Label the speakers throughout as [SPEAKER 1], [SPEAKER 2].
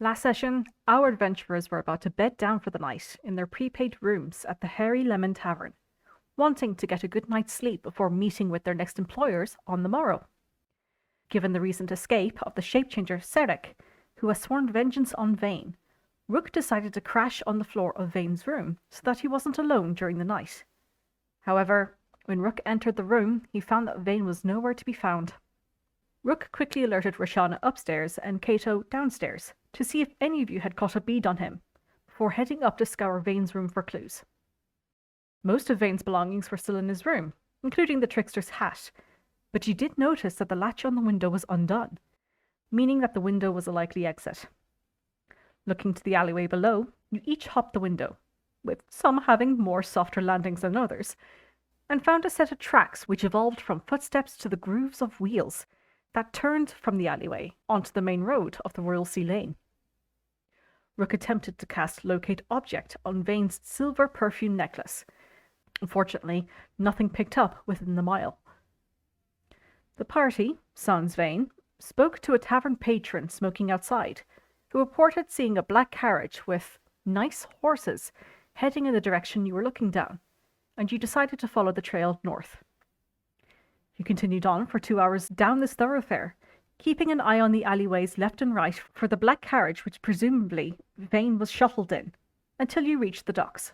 [SPEAKER 1] Last session, our adventurers were about to bed down for the night in their prepaid rooms at the Hairy Lemon Tavern, wanting to get a good night's sleep before meeting with their next employers on the morrow. Given the recent escape of the shape-changer Serek, who has sworn vengeance on Vayne, Rook decided to crash on the floor of Vayne's room so that he wasn't alone during the night. However, when Rook entered the room, he found that Vayne was nowhere to be found. Rook quickly alerted Roshana upstairs and Kato downstairs to see if any of you had caught a bead on him, before heading up to scour Vayne's room for clues. Most of Vayne's belongings were still in his room, including the trickster's hat, but you did notice that the latch on the window was undone, meaning that the window was a likely exit. Looking to the alleyway below, you each hopped the window, with some having more softer landings than others, and found a set of tracks which evolved from footsteps to the grooves of wheels that turned from the alleyway onto the main road of the Royal Sea Lane. Rook attempted to cast Locate Object on Vayne's silver perfume necklace. Unfortunately, nothing picked up within the mile. The party, sans Vayne, spoke to a tavern patron smoking outside, who reported seeing a black carriage with nice horses heading in the direction you were looking down, and you decided to follow the trail north. You continued on for 2 hours down this thoroughfare, keeping an eye on the alleyways left and right for the black carriage which presumably Vayne was shuffled in, until you reached the docks.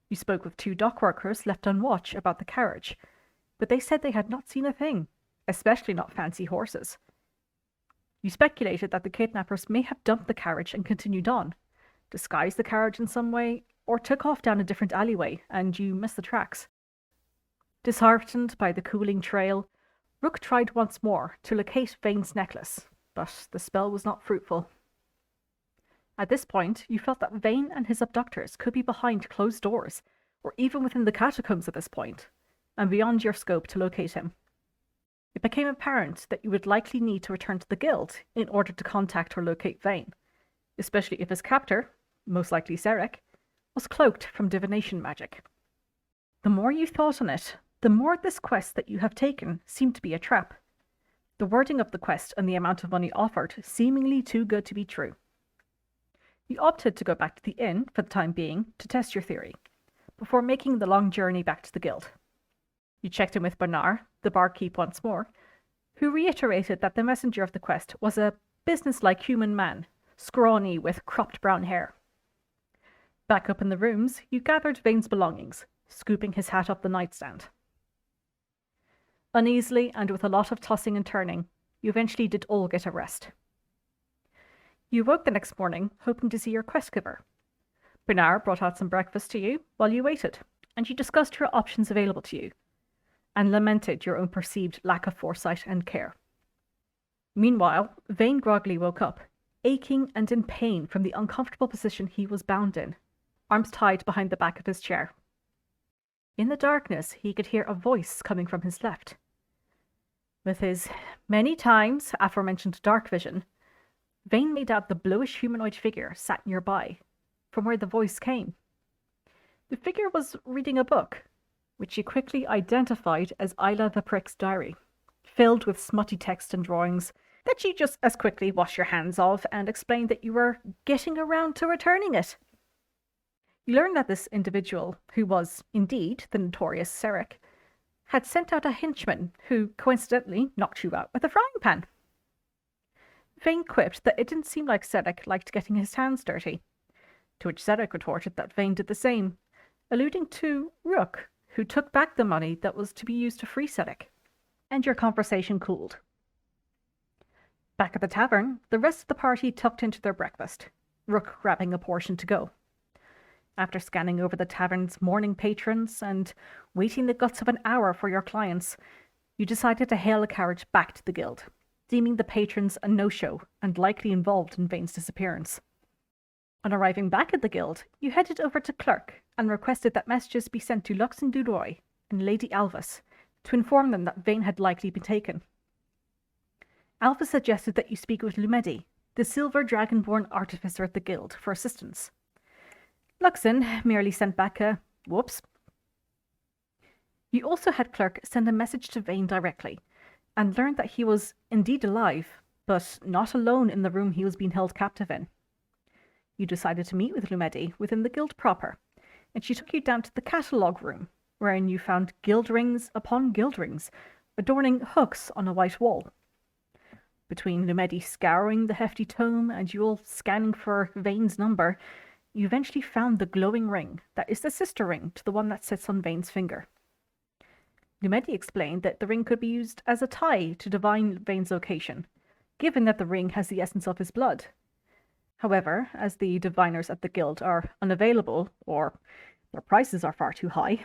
[SPEAKER 1] You spoke with 2 dock workers left on watch about the carriage, but they said they had not seen a thing, especially not fancy horses. You speculated that the kidnappers may have dumped the carriage and continued on, disguised the carriage in some way, or took off down a different alleyway, and you missed the tracks. Disheartened by the cooling trail, Rook tried once more to locate Vayne's necklace, but the spell was not fruitful. At this point, you felt that Vayne and his abductors could be behind closed doors, or even within the catacombs at this point, and beyond your scope to locate him. It became apparent that you would likely need to return to the guild in order to contact or locate Vayne, especially if his captor, most likely Serek, was cloaked from divination magic. The more you thought on it, the more this quest that you have taken seemed to be a trap. The wording of the quest and the amount of money offered seemingly too good to be true. You opted to go back to the inn for the time being to test your theory, before making the long journey back to the guild. You checked in with Bernard, the barkeep once more, who reiterated that the messenger of the quest was a businesslike human man, scrawny with cropped brown hair. Back up in the rooms, you gathered Vayne's belongings, scooping his hat off the nightstand. Uneasily and with a lot of tossing and turning, you eventually did all get a rest. You woke the next morning, hoping to see your quest giver. Bernard brought out some breakfast to you while you waited, and you discussed your options available to you, and lamented your own perceived lack of foresight and care. Meanwhile, Vayne groggily woke up, aching and in pain from the uncomfortable position he was bound in, arms tied behind the back of his chair. In the darkness, he could hear a voice coming from his left. With his many times aforementioned dark vision, Vayne made out the bluish humanoid figure sat nearby, from where the voice came. The figure was reading a book, which he quickly identified as Isla the Prick's diary, filled with smutty text and drawings that you just as quickly washed your hands of and explained that you were getting around to returning it. You learned that this individual, who was indeed the notorious Serek, had sent out a henchman who coincidentally knocked you out with a frying pan. Vayne quipped that it didn't seem like Serek liked getting his hands dirty, to which Serek retorted that Vayne did the same, alluding to Rook, who took back the money that was to be used to free Serek, and your conversation cooled. Back at the tavern, the rest of the party tucked into their breakfast, Rook grabbing a portion to go. After scanning over the tavern's morning patrons and waiting the guts of an hour for your clients, you decided to hail a carriage back to the guild, deeming the patrons a no-show and likely involved in Vayne's disappearance. On arriving back at the guild, you headed over to Clerk and requested that messages be sent to Luxon Duroy and Lady Alvis to inform them that Vayne had likely been taken. Alvis suggested that you speak with Lumedi, the silver dragonborn artificer at the guild, for assistance. Luxon merely sent back a whoops. You also had Clerk send a message to Vayne directly, and learned that he was indeed alive, but not alone in the room he was being held captive in. You decided to meet with Lumedi within the guild proper, and she took you down to the catalogue room, wherein you found guild rings upon guild rings, adorning hooks on a white wall. Between Lumedi scouring the hefty tome and you all scanning for Vayne's number, you eventually found the glowing ring that is the sister ring to the one that sits on Vayne's finger. Lumedi explained that the ring could be used as a tie to divine Vayne's location, given that the ring has the essence of his blood. However, as the diviners at the guild are unavailable, or their prices are far too high,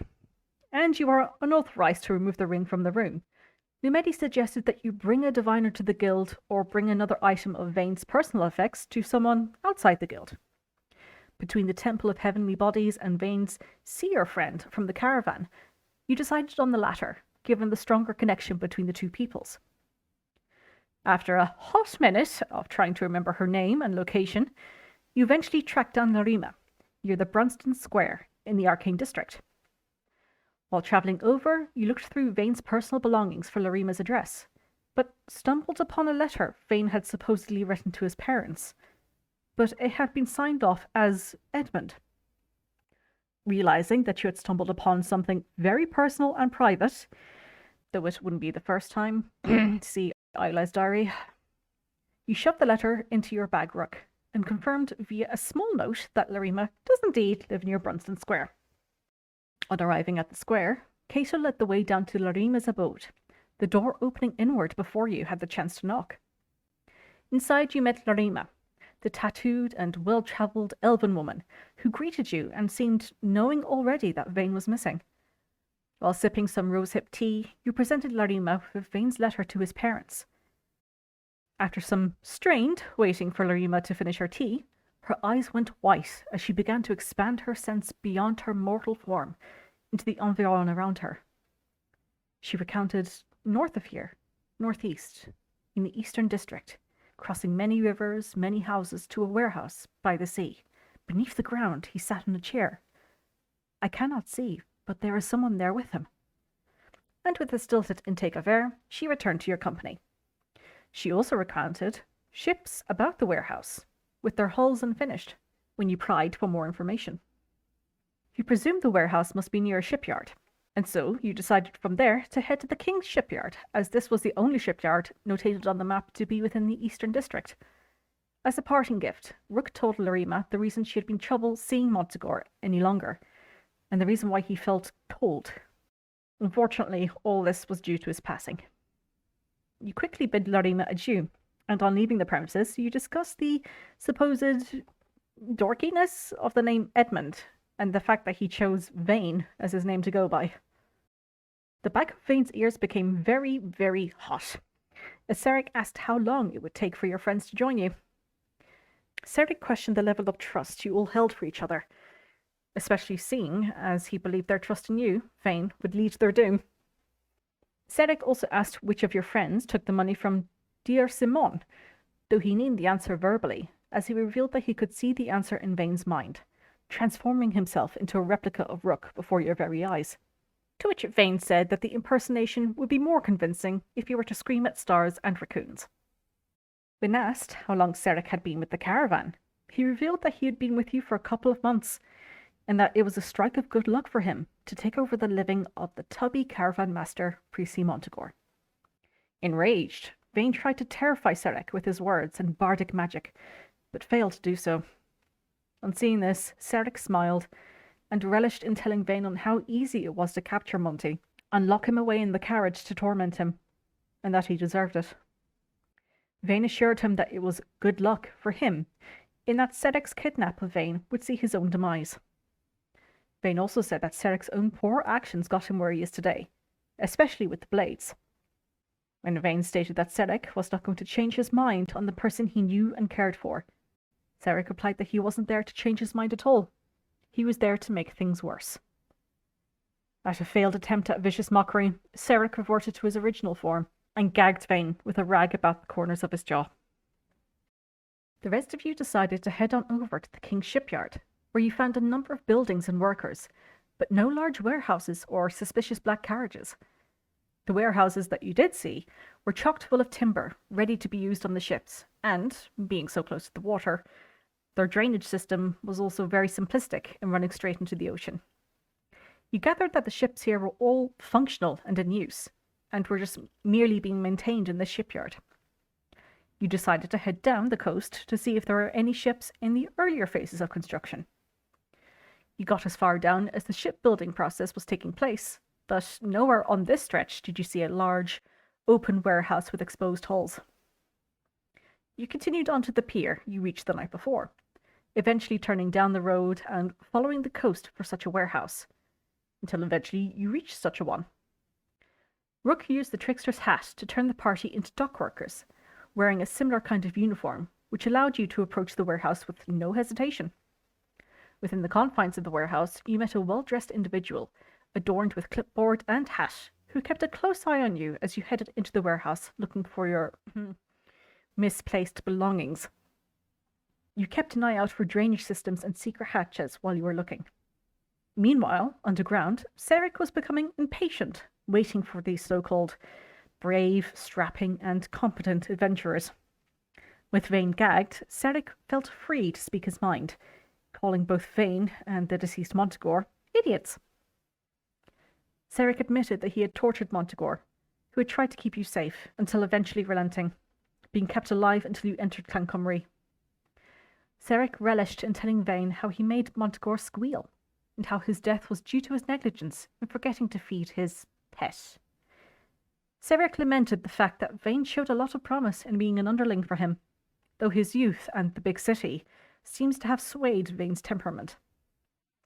[SPEAKER 1] and you are unauthorized to remove the ring from the room, Lumedi suggested that you bring a diviner to the guild or bring another item of Vayne's personal effects to someone outside the guild. Between the Temple of Heavenly Bodies and Vayne's seer friend from the caravan, you decided on the latter, given the stronger connection between the two peoples. After a hot minute of trying to remember her name and location, you eventually tracked down Larima, near the Brunston Square in the Arcane District. While travelling over, you looked through Vayne's personal belongings for Larima's address, but stumbled upon a letter Vayne had supposedly written to his parents, but it had been signed off as Edmund. Realizing that you had stumbled upon something very personal and private, though it wouldn't be the first time to see Isla's diary, you shoved the letter into your bag, Rook, and confirmed via a small note that Larima does indeed live near Brunston Square. On arriving at the square, Kato led the way down to Larima's abode, the door opening inward before you had the chance to knock. Inside you met Larima, the tattooed and well-travelled elven woman who greeted you and seemed knowing already that Vayne was missing. While sipping some rosehip tea, you presented Larima with Vayne's letter to his parents. After some strained waiting for Larima to finish her tea, her eyes went white as she began to expand her sense beyond her mortal form into the environment around her. She recounted north of here, northeast, in the Eastern District, crossing many rivers, many houses, to a warehouse by the sea. Beneath the ground he sat in a chair. I cannot see, but there is someone there with him. And with a stilted intake of air, she returned to your company. She also recounted ships about the warehouse, with their hulls unfinished, when you pried for more information. You presumed the warehouse must be near a shipyard, and so you decided from there to head to the King's Shipyard, as this was the only shipyard notated on the map to be within the Eastern District. As a parting gift, Rook told Larima the reason she had been trouble seeing Montegor any longer, and the reason why he felt cold. Unfortunately, all this was due to his passing. You quickly bid Larima adieu, and on leaving the premises, you discussed the supposed dorkiness of the name Edmund, and the fact that he chose Vayne as his name to go by. The back of Vayne's ears became very, very hot, as Sarek asked how long it would take for your friends to join you. Sarek questioned the level of trust you all held for each other, especially seeing as he believed their trust in you, Vayne, would lead to their doom. Sarek also asked which of your friends took the money from Dear Simon, though he named the answer verbally, as he revealed that he could see the answer in Vayne's mind, transforming himself into a replica of Rook before your very eyes. To which Vayne said that the impersonation would be more convincing if he were to scream at stars and raccoons. When asked how long Sarek had been with the caravan, he revealed that he had been with you for a couple of months, and that it was a strike of good luck for him to take over the living of the tubby caravan master, Prissy Montegor. Enraged, Vayne tried to terrify Sarek with his words and bardic magic, but failed to do so. On seeing this, Sarek smiled and relished in telling Vayne on how easy it was to capture Monty and lock him away in the carriage to torment him, and that he deserved it. Vayne assured him that it was good luck for him, in that Sarek's kidnap of Vayne would see his own demise. Vayne also said that Sarek's own poor actions got him where he is today, especially with the blades. When Vayne stated that Sarek was not going to change his mind on the person he knew and cared for, Sarek replied that he wasn't there to change his mind at all. He was there to make things worse. At a failed attempt at vicious mockery, Sarek reverted to his original form and gagged Vayne with a rag about the corners of his jaw. The rest of you decided to head on over to the King's Shipyard, where you found a number of buildings and workers, but no large warehouses or suspicious black carriages. The warehouses that you did see were chocked full of timber, ready to be used on the ships, and, being so close to the water, their drainage system was also very simplistic in running straight into the ocean. You gathered that the ships here were all functional and in use, and were just merely being maintained in this shipyard. You decided to head down the coast to see if there were any ships in the earlier phases of construction. You got as far down as the shipbuilding process was taking place, but nowhere on this stretch did you see a large, open warehouse with exposed hulls. You continued onto the pier you reached the night before, eventually turning down the road and following the coast for such a warehouse, until eventually you reached such a one. Rook used the trickster's hat to turn the party into dock workers, wearing a similar kind of uniform, which allowed you to approach the warehouse with no hesitation. Within the confines of the warehouse, you met a well-dressed individual, adorned with clipboard and hat, who kept a close eye on you as you headed into the warehouse looking for your misplaced belongings. You kept an eye out for drainage systems and secret hatches while you were looking. Meanwhile, underground, Sarek was becoming impatient, waiting for these so-called brave, strapping, and competent adventurers. With Vayne gagged, Sarek felt free to speak his mind, calling both Vayne and the deceased Montegor idiots. Sarek admitted that he had tortured Montegor, who had tried to keep you safe, until eventually relenting, being kept alive until you entered Clancamrye. Sarek relished in telling Vayne how he made Montegor squeal, and how his death was due to his negligence in forgetting to feed his pet. Sarek lamented the fact that Vayne showed a lot of promise in being an underling for him, though his youth and the big city seems to have swayed Vayne's temperament.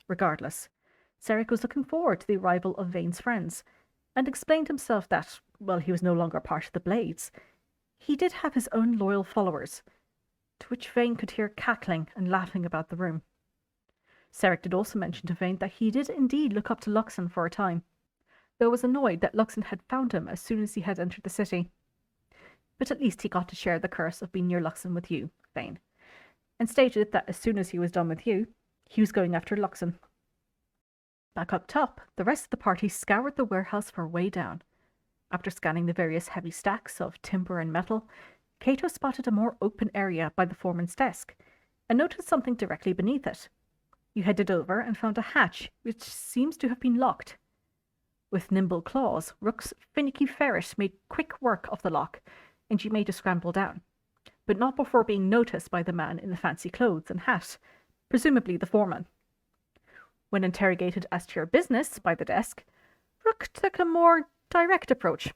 [SPEAKER 1] Regardless, Sarek was looking forward to the arrival of Vayne's friends, and explained himself that, while he was no longer part of the Blades, he did have his own loyal followers, to which Vayne could hear cackling and laughing about the room. Sarek did also mention to Vayne that he did indeed look up to Luxon for a time, though was annoyed that Luxon had found him as soon as he had entered the city. But at least he got to share the curse of being near Luxon with you, Vayne, and stated that as soon as he was done with you, he was going after Luxon. Back up top, the rest of the party scoured the warehouse for a way down. After scanning the various heavy stacks of timber and metal, Kato spotted a more open area by the foreman's desk, and noticed something directly beneath it. You headed over and found a hatch, which seems to have been locked. With nimble claws, Rook's finicky ferret made quick work of the lock, and you made a scramble down, but not before being noticed by the man in the fancy clothes and hat, presumably the foreman. When interrogated as to your business by the desk, Rook took a more direct approach,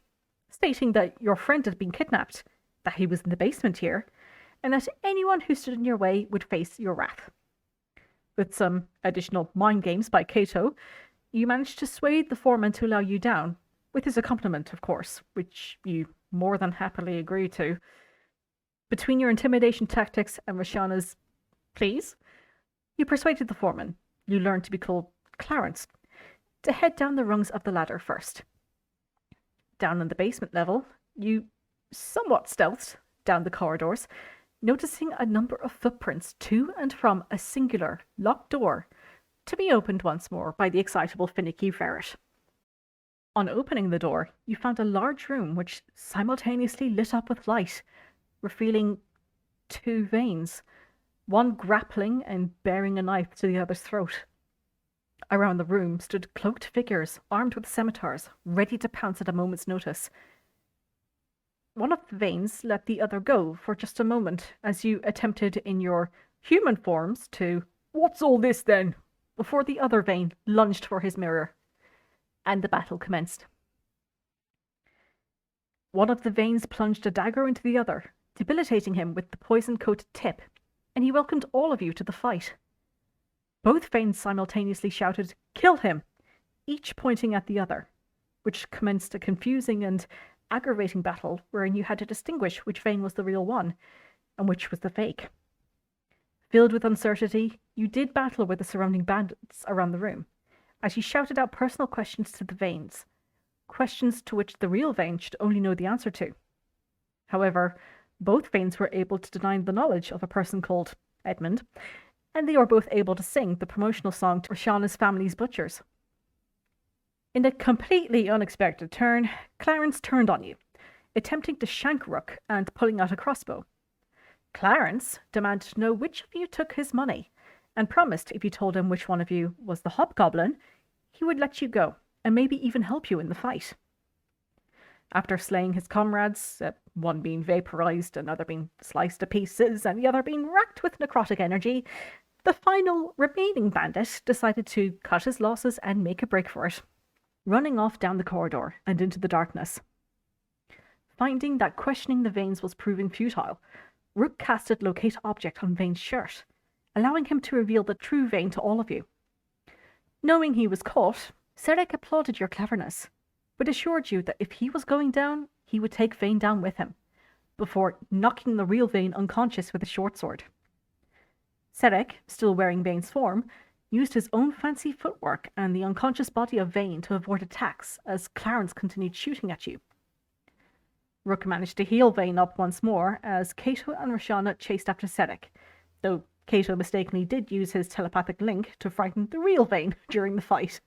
[SPEAKER 1] stating that your friend had been kidnapped, that he was in the basement here, and that anyone who stood in your way would face your wrath. With some additional mind games by Kato, you managed to sway the foreman to allow you down, with his accompaniment, of course, which you more than happily agreed to. Between your intimidation tactics and Roshana's please, you persuaded the foreman, you learned to be called Clarence, to head down the rungs of the ladder first. Down on the basement level, you somewhat stealthed down the corridors, noticing a number of footprints to and from a singular locked door, to be opened once more by the excitable finicky ferret. On opening the door, you found a large room which simultaneously lit up with light, revealing two Vaynes, one grappling and bearing a knife to the other's throat. Around the room stood cloaked figures armed with scimitars, ready to pounce at a moment's notice. One of the Vaynes let the other go for just a moment as you attempted in your human forms to "What's all this then?" before the other Vayne lunged for his mirror, and the battle commenced. One of the Vaynes plunged a dagger into the other, debilitating him with the poison-coated tip, and he welcomed all of you to the fight. Both Vaynes simultaneously shouted, "Kill him!" each pointing at the other, which commenced a confusing and aggravating battle wherein you had to distinguish which Vayne was the real one and which was the fake. Filled with uncertainty, you did battle with the surrounding bandits around the room, as you shouted out personal questions to the Vaynes, questions to which the real Vayne should only know the answer to. However, both Vaynes were able to deny the knowledge of a person called Edmund, and they were both able to sing the promotional song to Roshana's family's butchers. In a completely unexpected turn, Clarence turned on you, attempting to shank Rook and pulling out a crossbow. Clarence demanded to know which of you took his money, and promised if you told him which one of you was the hobgoblin, he would let you go, and maybe even help you in the fight. After slaying his comrades, one being vaporized, another being sliced to pieces, and the other being racked with necrotic energy, the final remaining bandit decided to cut his losses and make a break for it, running off down the corridor and into the darkness. Finding that questioning the Vaynes was proving futile, Rook casted Locate Object on Vayne's shirt, allowing him to reveal the true Vayne to all of you. Knowing he was caught, Serek applauded your cleverness, but assured you that if he was going down, he would take Vayne down with him, before knocking the real Vayne unconscious with a short sword. Serek, still wearing Vayne's form, used his own fancy footwork and the unconscious body of Vayne to avoid attacks as Clarence continued shooting at you. Rook managed to heal Vayne up once more as Kato and Roshana chased after Serek, though Kato mistakenly did use his telepathic link to frighten the real Vayne during the fight.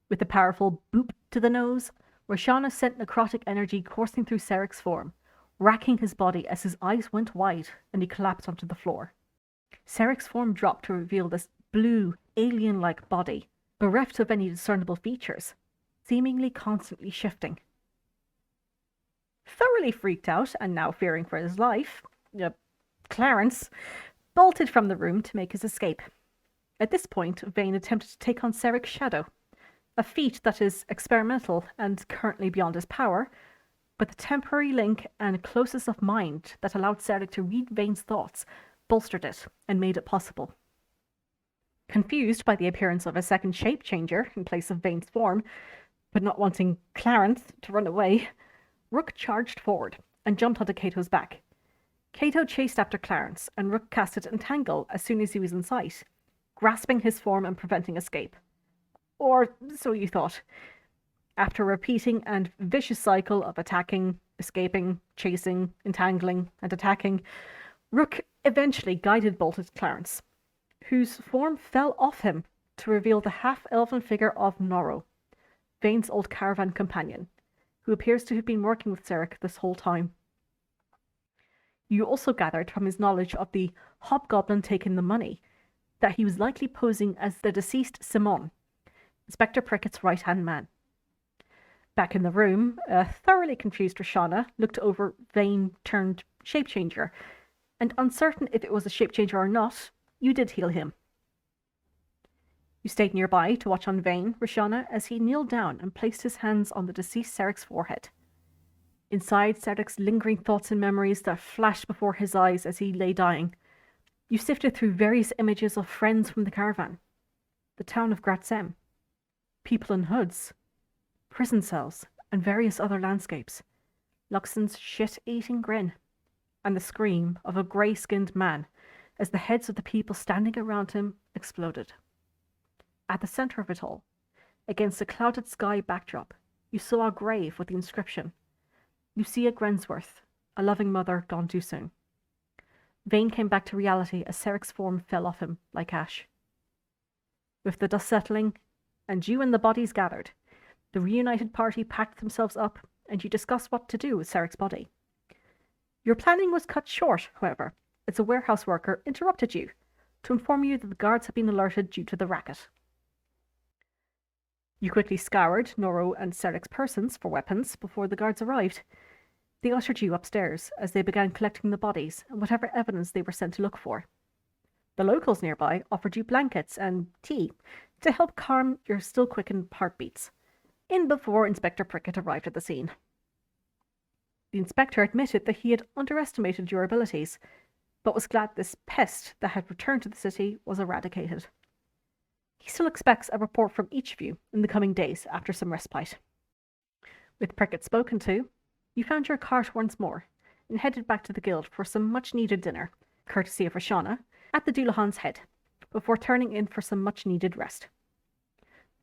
[SPEAKER 1] With a powerful boop to the nose, Roshana sent necrotic energy coursing through Serek's form, racking his body as his eyes went wide and he collapsed onto the floor. Serek's form dropped to reveal this blue, alien-like body, bereft of any discernible features, seemingly constantly shifting. Thoroughly freaked out, and now fearing for his life, Clarence bolted from the room to make his escape. At this point, Vayne attempted to take on Serek's shadow, a feat that is experimental and currently beyond his power, but the temporary link and closeness of mind that allowed Serek to read Vayne's thoughts bolstered it and made it possible. Confused by the appearance of a second shape changer in place of Vayne's form, but not wanting Clarence to run away, Rook charged forward and jumped onto Kato's back. Kato chased after Clarence, and Rook casted Entangle as soon as he was in sight, grasping his form and preventing escape. Or so you thought. After repeating an vicious cycle of attacking, escaping, chasing, entangling, and attacking, Rook eventually guided bolted Clarence, whose form fell off him to reveal the half-elven figure of Norro, Vayne's old caravan companion, who appears to have been working with Serek this whole time. You also gathered from his knowledge of the hobgoblin taking the money that he was likely posing as the deceased Simon, Inspector Pricket's right-hand man. Back in the room, a thoroughly confused Roshana looked over Vayne-turned-shape-changer, and uncertain if it was a shape-changer or not, you did heal him. You stayed nearby to watch on Vayne, Roshana, as he kneeled down and placed his hands on the deceased Serek's forehead. Inside Serek's lingering thoughts and memories that flashed before his eyes as he lay dying, you sifted through various images of friends from the caravan, the town of Gratzem, people in hoods, prison cells, and various other landscapes, Luxon's shit-eating grin, and the scream of a grey-skinned man as the heads of the people standing around him exploded. At the center of it all, against a clouded sky backdrop, you saw a grave with the inscription, Lucia Grensworth, a loving mother gone too soon. Vayne came back to reality as Serek's form fell off him like ash. With the dust settling, and you and the bodies gathered, the reunited party packed themselves up, and you discussed what to do with Serek's body. Your planning was cut short, however, as a warehouse worker interrupted you to inform you that the guards had been alerted due to the racket. You quickly scoured Norro and Serek's persons for weapons before the guards arrived. They ushered you upstairs as they began collecting the bodies and whatever evidence they were sent to look for. The locals nearby offered you blankets and tea to help calm your still quickened heartbeats, in before Inspector Prickett arrived at the scene. The inspector admitted that he had underestimated your abilities, but was glad this pest that had returned to the city was eradicated. He still expects a report from each of you in the coming days after some respite. With Prickett spoken to, you found your cart once more and headed back to the guild for some much-needed dinner, courtesy of Roshana, at the Dullahan's Head, before turning in for some much-needed rest.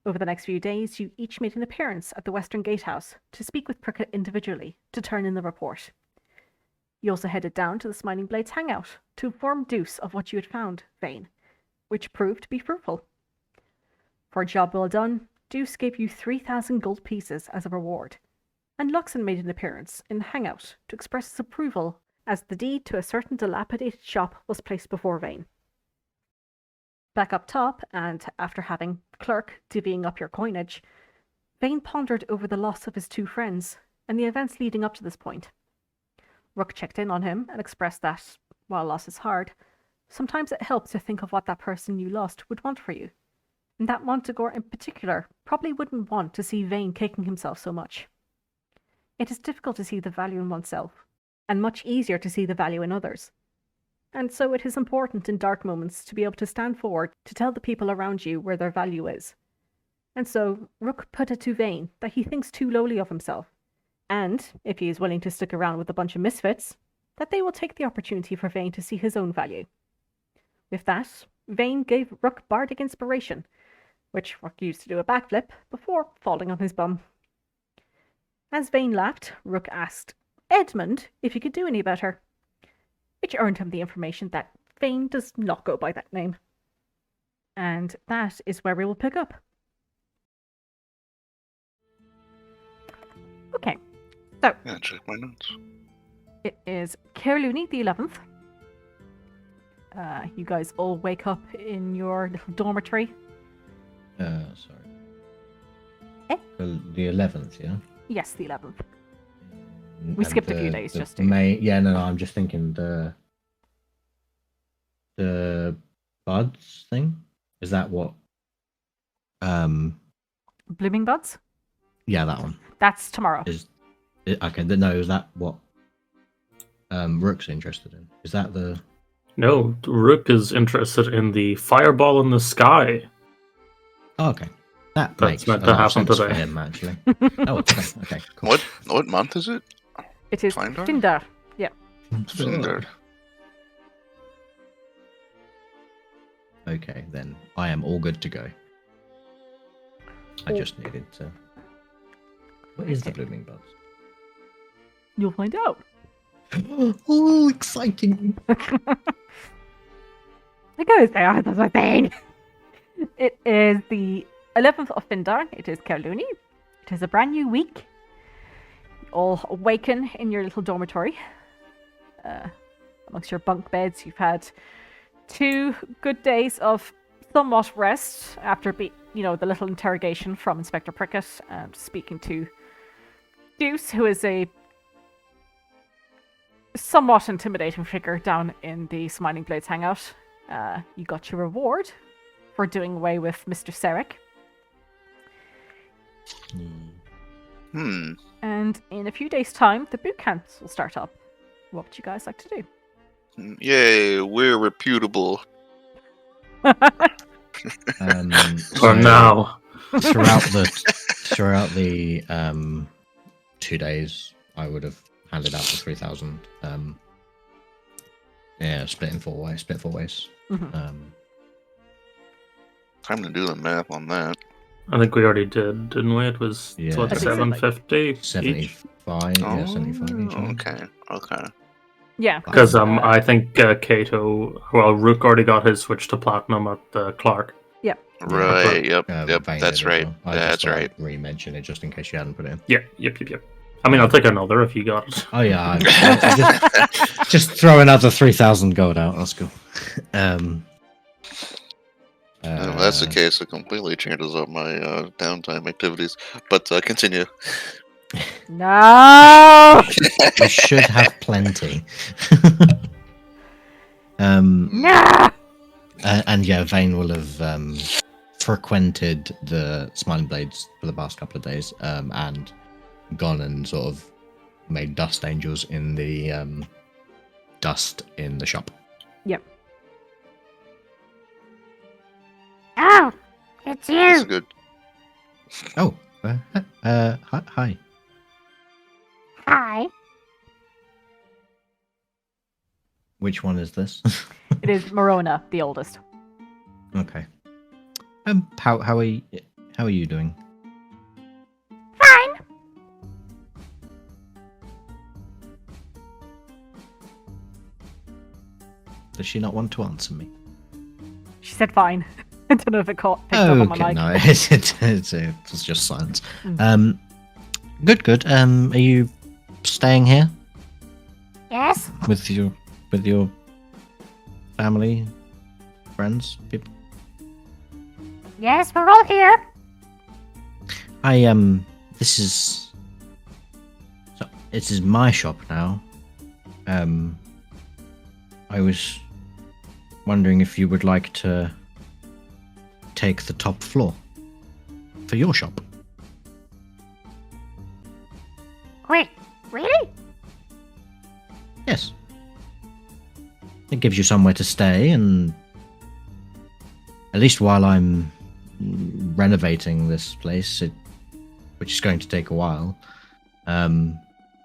[SPEAKER 1] Over the next few days, you each made an appearance at the Western Gatehouse to speak with Prickett individually to turn in the report. You also headed down to the Smiling Blades hangout to inform Deuce of what you had found, Vayne, which proved to be fruitful. For a job well done, Deuce gave you 3,000 gold pieces as a reward, and Luxon made an appearance in the hangout to express his approval as the deed to a certain dilapidated shop was placed before Vayne. Back up top, and after having the clerk divvying up your coinage, Vayne pondered over the loss of his 2 friends and the events leading up to this point. Rook checked in on him and expressed that, while loss is hard, sometimes it helps to think of what that person you lost would want for you, and that Montagor in particular probably wouldn't want to see Vayne kicking himself so much. It is difficult to see the value in oneself, and much easier to see the value in others. And so it is important in dark moments to be able to stand forward to tell the people around you where their value is. And so Rook put it to Vayne that he thinks too lowly of himself, and, if he is willing to stick around with a bunch of misfits, that they will take the opportunity for Vayne to see his own value. With that, Vayne gave Rook bardic inspiration, which Rook used to do a backflip before falling on his bum. As Vayne laughed, Rook asked Edmund if he could do any better, which earned him the information that Vayne does not go by that name. And that is where we will pick up. Okay, so
[SPEAKER 2] Yeah, check my notes.
[SPEAKER 1] it is Kilar'une the 11th. You guys all wake up in your little dormitory.
[SPEAKER 3] Sorry.
[SPEAKER 1] Eh?
[SPEAKER 3] The 11th, yeah?
[SPEAKER 1] Yes, the 11th. We
[SPEAKER 3] And
[SPEAKER 1] skipped a few days just to...
[SPEAKER 3] Yeah, no, I'm just thinking the buds thing? Is that what...
[SPEAKER 1] Blooming Buds?
[SPEAKER 3] Yeah, that one.
[SPEAKER 1] That's tomorrow.
[SPEAKER 3] Okay, no, is that what Rook's interested in? Is that the...
[SPEAKER 4] No, Rook is interested in the fireball in the sky.
[SPEAKER 3] Oh, okay. That
[SPEAKER 4] That's
[SPEAKER 3] makes
[SPEAKER 4] meant
[SPEAKER 3] a
[SPEAKER 4] to
[SPEAKER 3] lot of
[SPEAKER 4] happen
[SPEAKER 3] sense
[SPEAKER 4] today.
[SPEAKER 3] for him, actually. Oh, okay, cool.
[SPEAKER 2] What month is it?
[SPEAKER 1] It is
[SPEAKER 2] Findar?
[SPEAKER 1] Findar. Yeah.
[SPEAKER 2] Findar.
[SPEAKER 3] Okay, then I am all good to go. I just needed to... What is the blooming buds?
[SPEAKER 1] You'll find out.
[SPEAKER 3] Oh, exciting!
[SPEAKER 1] Because they are the thing. It is the 11th of Findar. It is Kilar'une. It is a brand new week. You all awaken in your little dormitory. Amongst your bunk beds, you've had 2 good days of somewhat rest after the little interrogation from Inspector Prickett and speaking to Deuce, who is a somewhat intimidating figure down in the Smiling Blades hangout. You got your reward for doing away with Mr. Sarek. And in a few days' time, the boot camps will start up. What would you guys like to do?
[SPEAKER 2] Yay, we're reputable.
[SPEAKER 4] For now.
[SPEAKER 3] Throughout the 2 days, I would have handed out the 3,000. Split 4 ways.
[SPEAKER 1] Mm-hmm.
[SPEAKER 2] Time to do the math on that.
[SPEAKER 4] I think we already did, didn't we? It was
[SPEAKER 3] Yeah.
[SPEAKER 4] what,
[SPEAKER 1] I think so,
[SPEAKER 4] 750 each?
[SPEAKER 3] 75, yeah, 75 each.
[SPEAKER 2] Okay.
[SPEAKER 1] Yeah.
[SPEAKER 4] Because I think Rook already got his switch to platinum at Clark.
[SPEAKER 2] Right, yep,
[SPEAKER 3] Vayne
[SPEAKER 2] that's
[SPEAKER 3] did as
[SPEAKER 2] right.
[SPEAKER 3] well. I
[SPEAKER 2] That's
[SPEAKER 3] just thought
[SPEAKER 2] right.
[SPEAKER 3] I'd re-mention it just in case you hadn't put it in.
[SPEAKER 4] Yeah, yep. I mean, I'll take another if you got it.
[SPEAKER 3] Oh yeah, just throw another 3,000 gold out. That's cool.
[SPEAKER 2] If that's the case, it completely changes up my downtime activities. But continue.
[SPEAKER 1] No!
[SPEAKER 3] You should have plenty.
[SPEAKER 1] No!
[SPEAKER 3] And yeah, Vayne will have frequented the Smiling Blades for the past couple of days, and gone and sort of made dust angels in the dust in the shop.
[SPEAKER 1] Yep. Oh, it's
[SPEAKER 2] That's
[SPEAKER 1] you.
[SPEAKER 2] good.
[SPEAKER 3] Oh, hi.
[SPEAKER 1] Hi.
[SPEAKER 3] Which one is this?
[SPEAKER 1] It is Morona, the oldest.
[SPEAKER 3] Okay. How are you doing?
[SPEAKER 1] Fine.
[SPEAKER 3] Does she not want to answer me?
[SPEAKER 1] She said fine. I don't know if it picked up on my
[SPEAKER 3] Okay,
[SPEAKER 1] mic.
[SPEAKER 3] no, it was just silence.
[SPEAKER 1] Mm.
[SPEAKER 3] Good. Are you staying here
[SPEAKER 5] Yes?
[SPEAKER 3] with your family, friends, people?
[SPEAKER 5] Yes, we're all here.
[SPEAKER 3] This is my shop now. I was wondering if you would like to take the top floor for your shop.
[SPEAKER 5] Wait, really?
[SPEAKER 3] Yes. It gives you somewhere to stay, and at least while I'm renovating this place, which is going to take a while,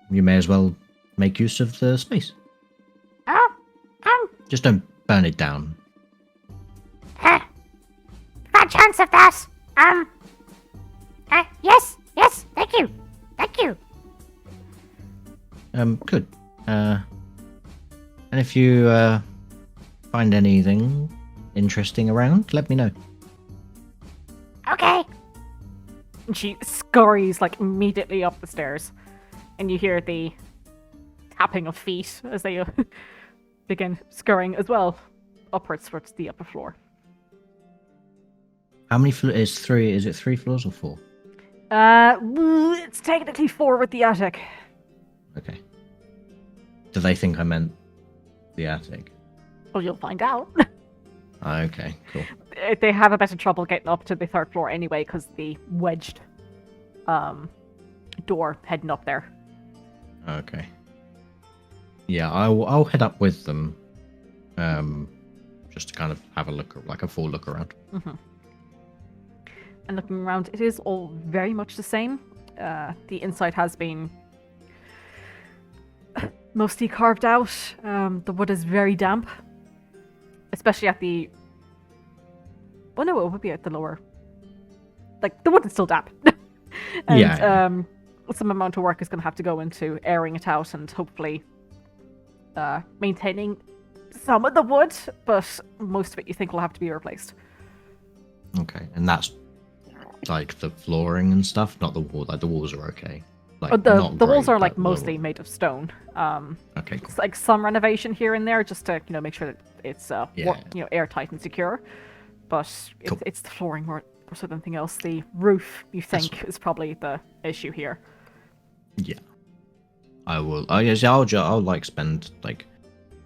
[SPEAKER 3] you may as well make use of the space.
[SPEAKER 5] Oh,
[SPEAKER 3] Just don't burn it down.
[SPEAKER 5] fat chance of that. Yes, thank you.
[SPEAKER 3] Good. And if you find anything interesting around, let me know.
[SPEAKER 5] Okay.
[SPEAKER 1] And she scurries like immediately up the stairs, and you hear the tapping of feet as they begin scurrying as well upwards towards the upper floor.
[SPEAKER 3] How many floors is three? Is it 3 floors or 4?
[SPEAKER 1] It's technically 4 with the attic.
[SPEAKER 3] Okay. Do they think I meant the attic?
[SPEAKER 1] Well, you'll find out.
[SPEAKER 3] Okay, cool.
[SPEAKER 1] They have a bit of trouble getting up to the 3rd floor anyway because the wedged door heading up there.
[SPEAKER 3] Okay. Yeah, I'll head up with them, just to kind of have a look, like a full look around.
[SPEAKER 1] Mm-hmm. And looking around, it is all very much the same. The inside has been mostly carved out. The wood is very damp, especially at the... Well, no, it would be at the lower... Like, the wood is still damp. And
[SPEAKER 3] Yeah.
[SPEAKER 1] some amount of work is going to have to go into airing it out and hopefully maintaining some of the wood, but most of it you think will have to be replaced.
[SPEAKER 3] Okay, and that's like the flooring and stuff, not the wall. Like the walls are okay. Like
[SPEAKER 1] The
[SPEAKER 3] not
[SPEAKER 1] walls
[SPEAKER 3] great,
[SPEAKER 1] are like
[SPEAKER 3] but
[SPEAKER 1] mostly made of stone.
[SPEAKER 3] Okay, cool.
[SPEAKER 1] It's like some renovation here and there, just to make sure that it's
[SPEAKER 3] Yeah.
[SPEAKER 1] airtight and secure. But
[SPEAKER 3] Cool.
[SPEAKER 1] it's the flooring more so than anything else. The roof, you
[SPEAKER 3] That's-
[SPEAKER 1] think, is probably the issue here.
[SPEAKER 3] Yeah, I will. I guess I'll like spend like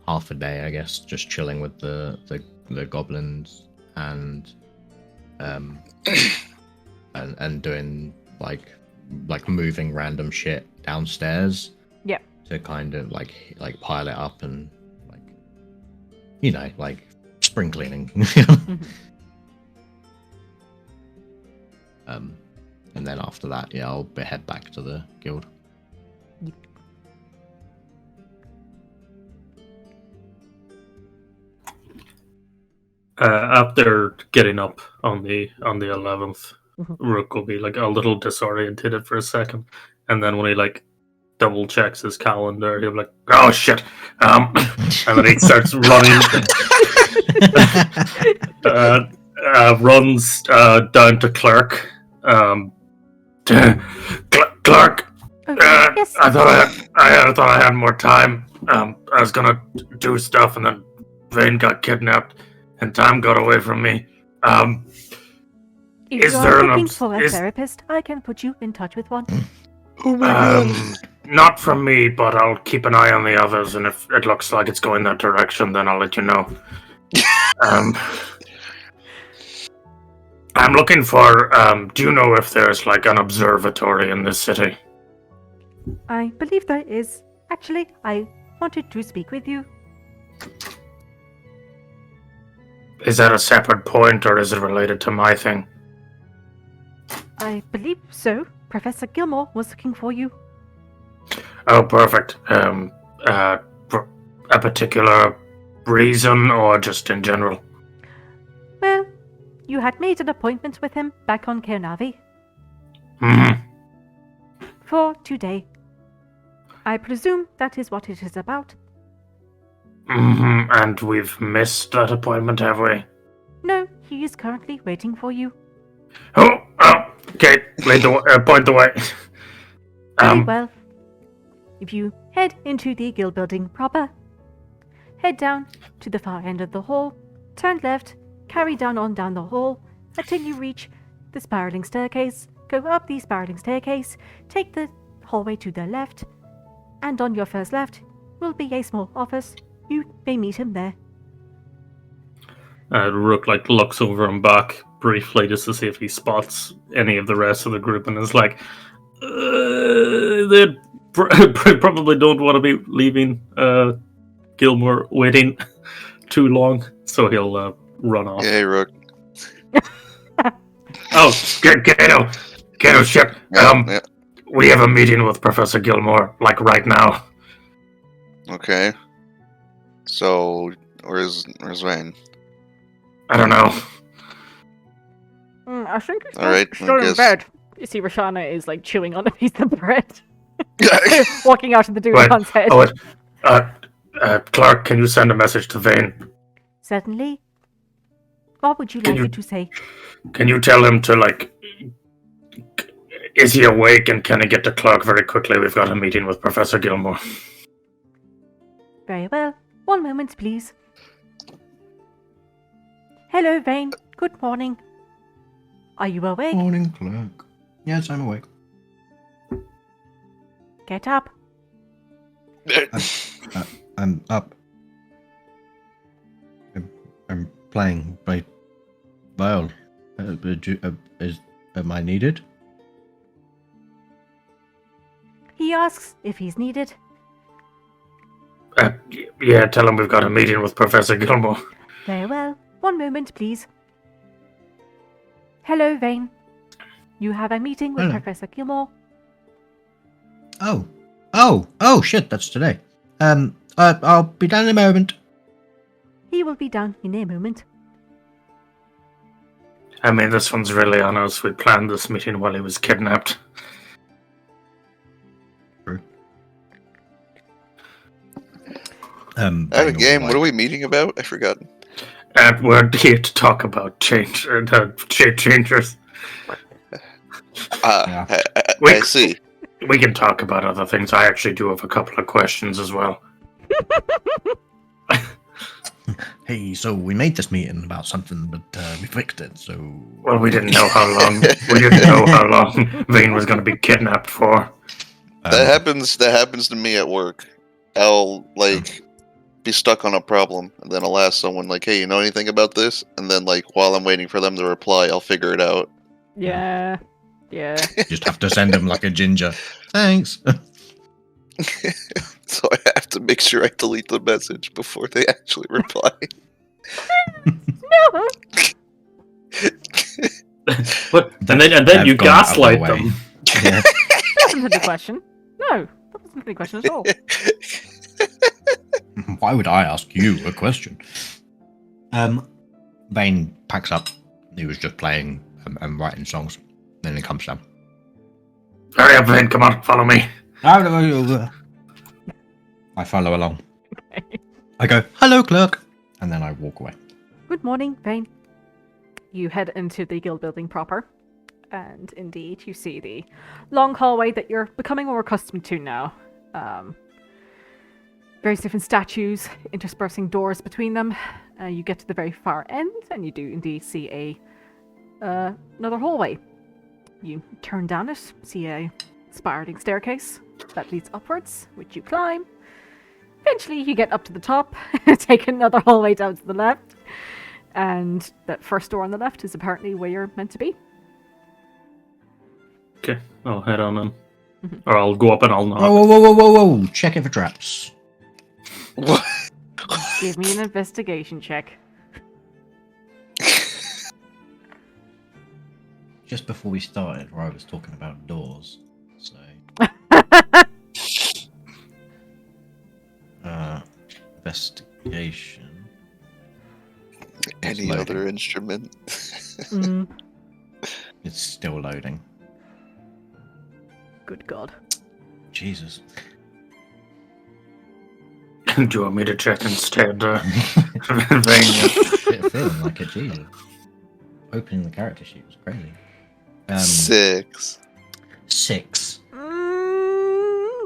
[SPEAKER 3] half a day, I guess, just chilling with the goblins and and doing like moving random shit downstairs.
[SPEAKER 1] Yeah.
[SPEAKER 3] To kind of like pile it up and like spring cleaning. And then after that, yeah, I'll head back to the guild.
[SPEAKER 4] After getting up on the 11th,
[SPEAKER 1] Mhm.
[SPEAKER 4] Rook will be like a little disoriented for a second, and then when he like double checks his calendar, he'll be like, "Oh shit!" And then he starts running, runs down to Clerk. Clerk,
[SPEAKER 5] Yes.
[SPEAKER 4] I thought I had more time. I was gonna do stuff, and then Vayne got kidnapped, and time got away from me.
[SPEAKER 1] If
[SPEAKER 4] Is
[SPEAKER 1] you
[SPEAKER 4] there
[SPEAKER 1] are
[SPEAKER 4] an
[SPEAKER 1] looking
[SPEAKER 4] obs-
[SPEAKER 1] for a
[SPEAKER 4] is-
[SPEAKER 1] therapist, I can put you in touch with one.
[SPEAKER 4] Not from me, but I'll keep an eye on the others, and if it looks like it's going that direction, then I'll let you know. I'm looking for. Do you know if there's like an observatory in this city?
[SPEAKER 1] I believe there is. Actually, I wanted to speak with you.
[SPEAKER 4] Is that a separate point, or is it related to my thing?
[SPEAKER 1] I believe so. Professor Gilmore was looking for you.
[SPEAKER 4] Oh, perfect. For a particular reason, or just in general?
[SPEAKER 1] Well, you had made an appointment with him back on Kairnavi
[SPEAKER 4] Hmm.
[SPEAKER 1] for today. I presume that is what it is about.
[SPEAKER 4] And we've missed that appointment, have we?
[SPEAKER 1] No, he is currently waiting for you.
[SPEAKER 4] Oh, okay. Point the way.
[SPEAKER 1] Very well. If you head into the guild building proper, head down to the far end of the hall, turn left, carry down the hall until you reach the spiraling staircase. Go up the spiraling staircase, take the hallway to the left, and on your first left will be a small office. You may meet him there.
[SPEAKER 4] Rook looks over and back briefly just to see if he spots any of the rest of the group, and is like, they probably don't want to be leaving Gilmore waiting too long, so he'll run off.
[SPEAKER 2] Hey, Rook.
[SPEAKER 4] Oh, Kato, shit.
[SPEAKER 2] Yeah.
[SPEAKER 4] We have a meeting with Professor Gilmore, right now.
[SPEAKER 2] Okay. So, where's Vayne?
[SPEAKER 4] I don't know.
[SPEAKER 1] I think he's
[SPEAKER 2] All right,
[SPEAKER 1] still
[SPEAKER 2] I
[SPEAKER 1] in
[SPEAKER 2] guess.
[SPEAKER 1] bed. You see Roshana is chewing on a piece of bread. Walking out of the Duran's head.
[SPEAKER 4] Oh, wait. Clark, can you send a message to Vayne?
[SPEAKER 1] Certainly. What would you
[SPEAKER 4] Can
[SPEAKER 1] like
[SPEAKER 4] you-
[SPEAKER 1] me to say?
[SPEAKER 4] Can you tell him to, is he awake and can he get to Clark very quickly? We've got a meeting with Professor Gilmore.
[SPEAKER 1] Very well. One moment, please. Hello, Vayne. Good morning. Are you awake?
[SPEAKER 3] Morning, clerk. Yes, I'm awake.
[SPEAKER 1] Get up.
[SPEAKER 3] I'm up. I'm playing by Vale. Am I needed?
[SPEAKER 1] He asks if he's needed.
[SPEAKER 4] Yeah, tell him we've got a meeting with Professor Gilmore.
[SPEAKER 1] Very well. One moment, please. Hello, Vayne. You have a meeting with
[SPEAKER 3] Hello.
[SPEAKER 1] Professor Gilmore.
[SPEAKER 3] Oh, shit, that's today. I'll be down in a moment.
[SPEAKER 1] He will be down in a moment.
[SPEAKER 4] I mean, this one's really on us. We planned this meeting while he was kidnapped.
[SPEAKER 3] True.
[SPEAKER 2] I have a
[SPEAKER 3] Vayne will
[SPEAKER 2] game. What are
[SPEAKER 3] like-
[SPEAKER 2] we meeting about? I forgot.
[SPEAKER 4] We're here to talk about changers.
[SPEAKER 3] Yeah.
[SPEAKER 2] I see.
[SPEAKER 4] We can talk about other things. I actually do have a couple of questions as well.
[SPEAKER 3] Hey, so we made this meeting about something, but we fixed it, so...
[SPEAKER 4] Well, we didn't know how long. Vayne was going to be kidnapped for.
[SPEAKER 2] That happens to me at work. I'll be stuck on a problem, and then I'll ask someone hey, you know anything about this? And then while I'm waiting for them to reply, I'll figure it out.
[SPEAKER 1] Yeah.
[SPEAKER 3] Just have to send them like a ginger. Thanks.
[SPEAKER 2] So I have to make sure I delete the message before they actually reply.
[SPEAKER 1] No.
[SPEAKER 4] But and then
[SPEAKER 3] I've
[SPEAKER 4] you
[SPEAKER 3] gone out of
[SPEAKER 4] gaslight
[SPEAKER 3] my way.
[SPEAKER 4] them.
[SPEAKER 3] Yeah.
[SPEAKER 1] That wasn't the question. No, that wasn't the question at all.
[SPEAKER 3] Why would I ask you a question? Vayne packs up. He was just playing and writing songs. Then he comes down.
[SPEAKER 4] Hurry up, Vayne. Come on, follow me.
[SPEAKER 3] I follow along.
[SPEAKER 1] Okay.
[SPEAKER 3] I go, hello, clerk. And then I walk away.
[SPEAKER 1] Good morning, Vayne. You head into the guild building proper, and indeed you see the long hallway that you're becoming more accustomed to now. Various different statues interspersing doors between them. You get to the very far end, and you do indeed see another hallway. You turn down it, see a spiraling staircase that leads upwards, which you climb. Eventually, you get up to the top, take another hallway down to the left, and that first door on the left is apparently where you're meant to be.
[SPEAKER 4] Okay, I'll head on in. Or I'll go up and I'll knock.
[SPEAKER 3] Whoa. Check it for traps.
[SPEAKER 2] What?
[SPEAKER 1] Give me an investigation check.
[SPEAKER 3] Just before we started, where I was talking about doors. So, investigation.
[SPEAKER 2] Any
[SPEAKER 3] loading.
[SPEAKER 2] other instrument?
[SPEAKER 3] It's still loading.
[SPEAKER 1] Good God.
[SPEAKER 3] Jesus.
[SPEAKER 4] Do you want me to check instead? Vayne?
[SPEAKER 3] Feeling like it, Jesus. Opening the character sheet was crazy.
[SPEAKER 2] 6.
[SPEAKER 3] 6.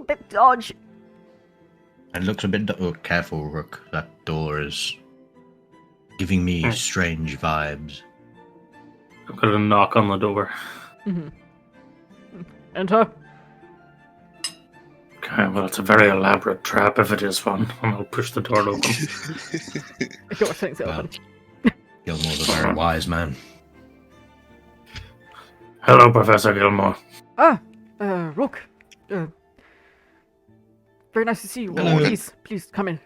[SPEAKER 1] Bit dodge.
[SPEAKER 3] It looks a bit... Oh, careful, Rook. That door is giving me strange vibes.
[SPEAKER 4] I'm going to knock on the door.
[SPEAKER 1] Enter.
[SPEAKER 4] Okay, well, it's a very elaborate trap if it is one, and I'll push the door open.
[SPEAKER 1] Of course, things open.
[SPEAKER 3] Gilmore's a very wise man.
[SPEAKER 4] Hello, Professor Gilmore.
[SPEAKER 1] Rook. Very nice to see you.
[SPEAKER 3] Hello.
[SPEAKER 1] Please come in.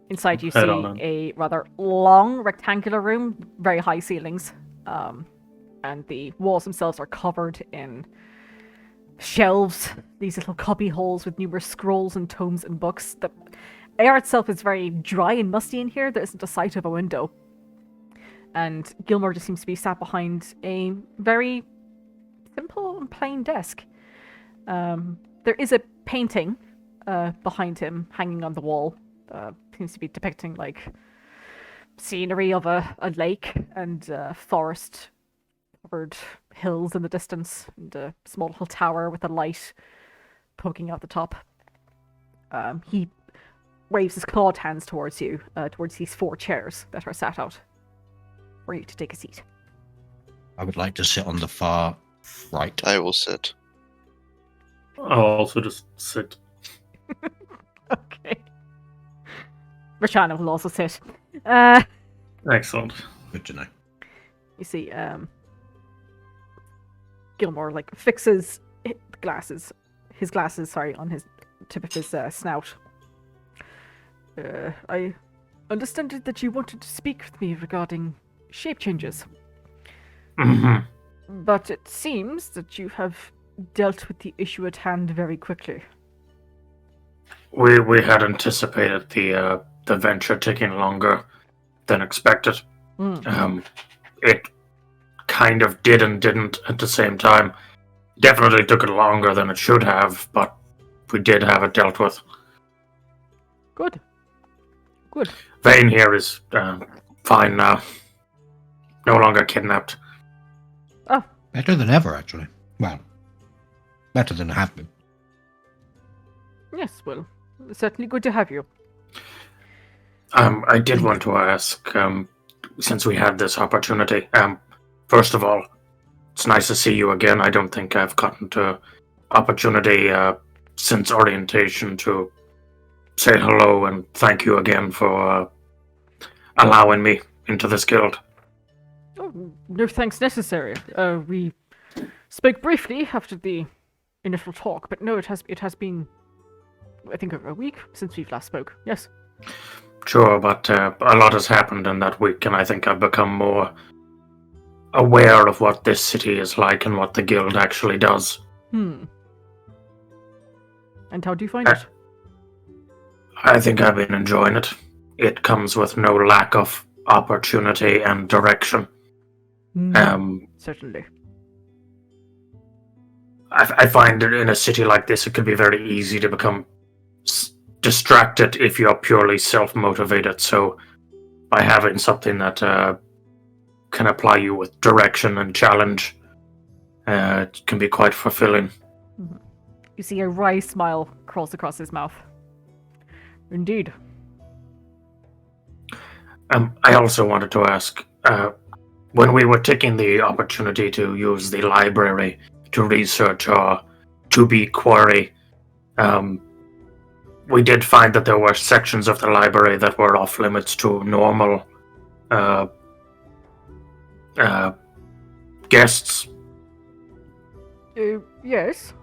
[SPEAKER 1] Inside you
[SPEAKER 4] Head
[SPEAKER 1] see
[SPEAKER 4] on in.
[SPEAKER 1] a rather long rectangular room, very high ceilings, and the walls themselves are covered in shelves, these little cubby holes with numerous scrolls and tomes and books. The air itself is very dry and musty in here. There isn't a sight of a window. And Gilmore just seems to be sat behind a very simple and plain desk. There is a painting behind him hanging on the wall. Seems to be depicting like scenery of a lake and forest covered hills in the distance, and a small little tower with a light poking out the top. He waves his clawed hands towards you, towards these 4 chairs that are sat out for you to take a seat.
[SPEAKER 3] I would like to sit on the far right.
[SPEAKER 2] I will sit.
[SPEAKER 4] I'll also just sit.
[SPEAKER 1] Okay. Roshana will also sit.
[SPEAKER 4] Excellent.
[SPEAKER 3] Good to know.
[SPEAKER 1] You see, Gilmore like fixes his glasses, on his tip of his snout. I understand that you wanted to speak with me regarding shape changes, but it seems that you have dealt with the issue at hand very quickly.
[SPEAKER 4] We had anticipated the venture taking longer than expected. It kind of did and didn't at the same time. Definitely took it longer than it should have, but we did have it dealt with.
[SPEAKER 1] Good.
[SPEAKER 4] Vayne here is fine now. No longer kidnapped.
[SPEAKER 1] Oh,
[SPEAKER 3] Better than ever, actually. Well, better than I have been.
[SPEAKER 1] yes, well, certainly good to have you.
[SPEAKER 4] I did want to ask, since we had this opportunity, first of all, it's nice to see you again. I don't think I've gotten to opportunity since orientation to say hello and thank you again for allowing me into this guild.
[SPEAKER 1] Oh, no thanks necessary. We spoke briefly after the initial talk, but no, it has been, I think, over a week since we've last spoke. Yes.
[SPEAKER 4] Sure, but a lot has happened in that week, and I think I've become more aware of what this city is like and what the guild actually does.
[SPEAKER 1] And how do you find it?
[SPEAKER 4] I think I've been enjoying it. It comes with no lack of opportunity and direction.
[SPEAKER 1] Certainly.
[SPEAKER 4] I find that in a city like this, it can be very easy to become distracted if you're purely self-motivated. So by having something that can apply you with direction and challenge, it can be quite fulfilling.
[SPEAKER 1] You see a wry smile crawls across his mouth. Indeed.
[SPEAKER 4] I also wanted to ask, when we were taking the opportunity to use the library to research our to-be quarry, we did find that there were sections of the library that were off limits to normal guests.
[SPEAKER 1] Yes.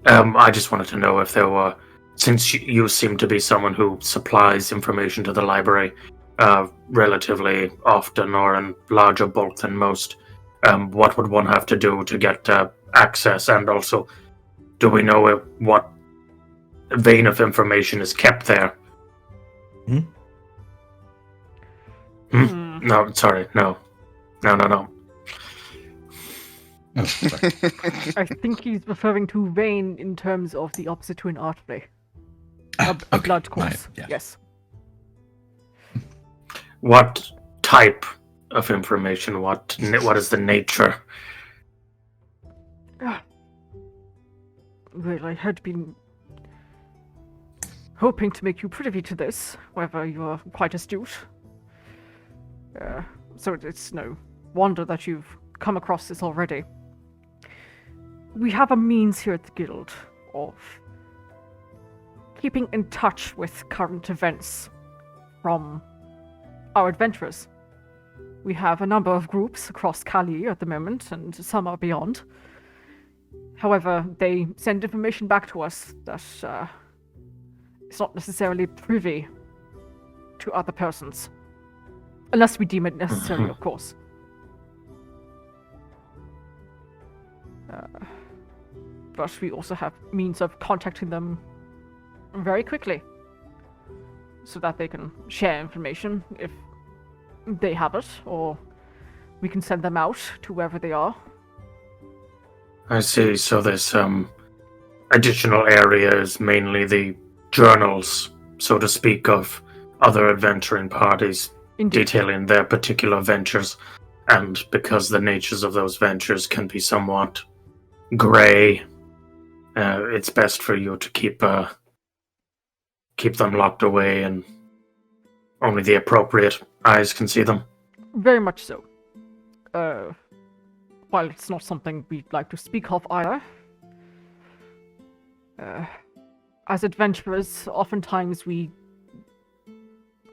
[SPEAKER 4] I just wanted to know if there were, since you seem to be someone who supplies information to the library relatively often or in larger bulk than most, what would one have to do to get access? And also, do we know what vein of information is kept there? No, sorry, no.
[SPEAKER 3] Oh, sorry.
[SPEAKER 1] I think he's referring to Vayne in terms of the opposite to an artery. a
[SPEAKER 3] okay,
[SPEAKER 1] blood course.
[SPEAKER 3] right, yeah.
[SPEAKER 1] Yes.
[SPEAKER 4] What type of information? What is the nature?
[SPEAKER 1] Well, I had been hoping to make you privy to this, whether you are quite astute. So it's no wonder that you've come across this already. We have a means here at the Guild of keeping in touch with current events from our adventurers. We have a number of groups across Cali at the moment, and some are beyond. However, they send information back to us that is not necessarily privy to other persons. Unless we deem it necessary, of course. But we also have means of contacting them very quickly, so that they can share information if they have it, or we can send them out to wherever they are.
[SPEAKER 4] I see. So there's additional areas, mainly the journals, so to speak, of other adventuring parties.
[SPEAKER 1] Indeed.
[SPEAKER 4] Detailing their particular ventures, and because the natures of those ventures can be somewhat grey, it's best for you to keep them locked away, and only the appropriate eyes can see them.
[SPEAKER 1] Very much so. While it's not something we'd like to speak of either, as adventurers, oftentimes we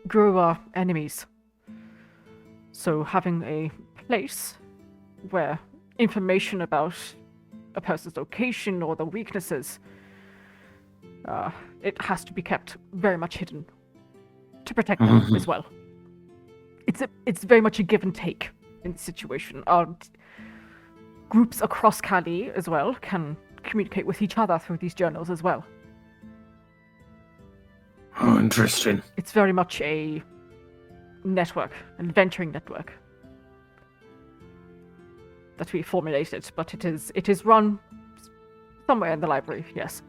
[SPEAKER 1] grow our enemies. So having a place where information about a person's location or their weaknesses, it has to be kept very much hidden to protect them as well. It's very much a give and take in the situation. Our groups across Cali as well can communicate with each other through these journals as well.
[SPEAKER 4] Oh, interesting.
[SPEAKER 1] It's very much a network, an adventuring network that we formulated, but it is run somewhere in the library, yes.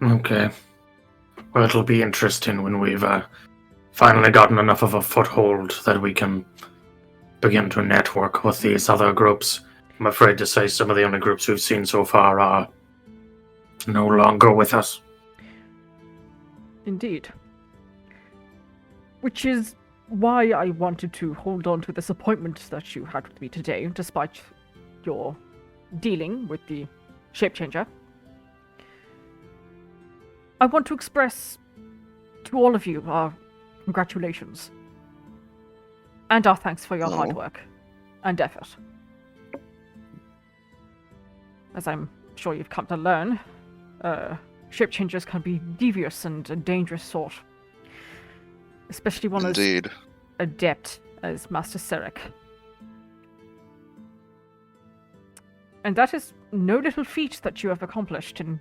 [SPEAKER 4] Okay. Well, it'll be interesting when we've finally gotten enough of a foothold that we can begin to network with these other groups. I'm afraid to say some of the only groups we've seen so far are no longer with us.
[SPEAKER 1] Indeed. Which is why I wanted to hold on to this appointment that you had with me today, despite your dealing with the shape-changer. I want to express to all of you our congratulations. And our thanks for your hard work and effort. As I'm sure you've come to learn, shape-changers can be devious and a dangerous sort. Especially one as adept as Master Serek. And that is no little feat that you have accomplished in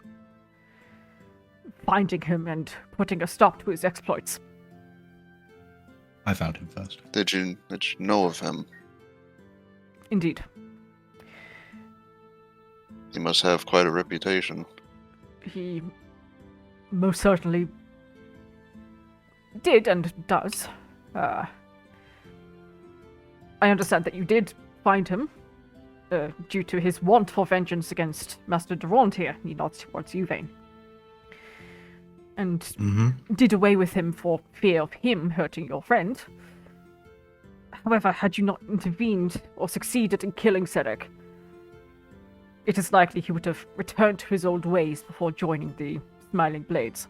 [SPEAKER 1] finding him and putting a stop to his exploits.
[SPEAKER 3] I found him first.
[SPEAKER 2] Did you know of him?
[SPEAKER 1] Indeed.
[SPEAKER 2] He must have quite a reputation.
[SPEAKER 1] He most certainly did and does. I understand that you did find him due to his want for vengeance against Master Durant here. He nods towards you, Vayne. And did away with him for fear of him hurting your friend. However, had you not intervened or succeeded in killing Serek, it is likely he would have returned to his old ways before joining the Smiling Blades,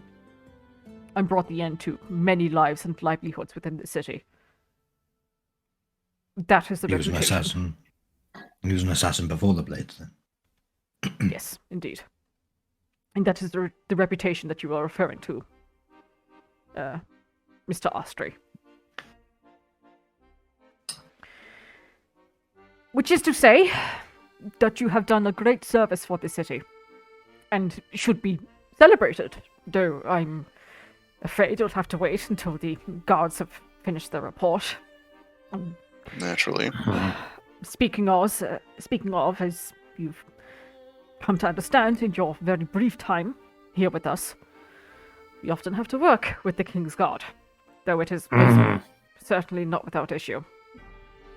[SPEAKER 1] and brought the end to many lives and livelihoods within the city. That is the reputation.
[SPEAKER 3] He was an assassin. He was an assassin before the Blades, then.
[SPEAKER 1] Yes, indeed. And that is the reputation that you are referring to, Mr. Astri. Which is to say that you have done a great service for the city, and should be celebrated, though I'm afraid you'll have to wait until the guards have finished their report.
[SPEAKER 2] Naturally.
[SPEAKER 1] Speaking of, as you've come to understand in your very brief time here with us, we often have to work with the King's Guard, though it is also certainly not without issue.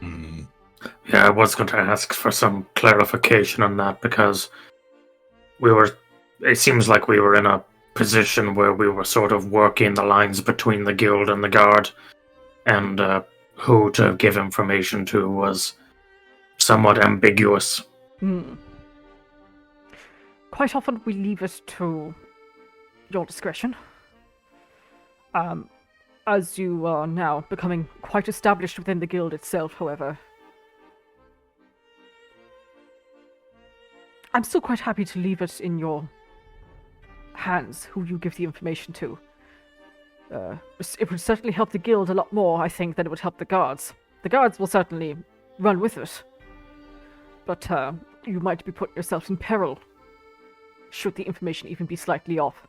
[SPEAKER 4] Yeah, I was going to ask for some clarification on that because it seems like we were in a position where we were sort of working the lines between the guild and the guard, and who to give information to was somewhat ambiguous.
[SPEAKER 1] Quite often we leave it to your discretion. As you are now becoming quite established within the guild itself, however, I'm still quite happy to leave it in your hands who you give the information to. It would certainly help the guild a lot more, I think, than it would help the guards. The guards will certainly run with it, but you might be putting yourself in peril should the information even be slightly off,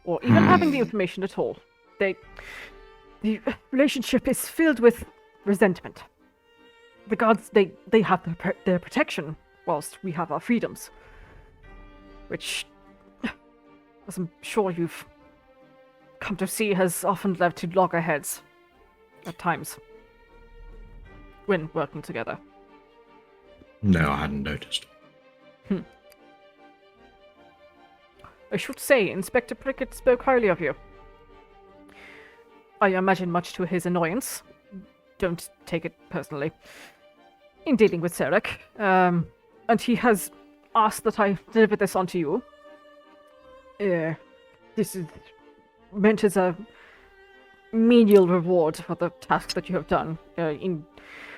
[SPEAKER 1] or even having the information at all. The relationship is filled with resentment. The guards, they have their protection, whilst we have our freedoms, which, as I'm sure you've come to see, has often led to loggerheads at times when working together.
[SPEAKER 3] No, I hadn't noticed.
[SPEAKER 1] I should say, Inspector Prickett spoke highly of you. I imagine much to his annoyance. Don't take it personally. In dealing with Sarek, and he has asked that I deliver this on to you. This is meant as a menial reward for the task that you have done,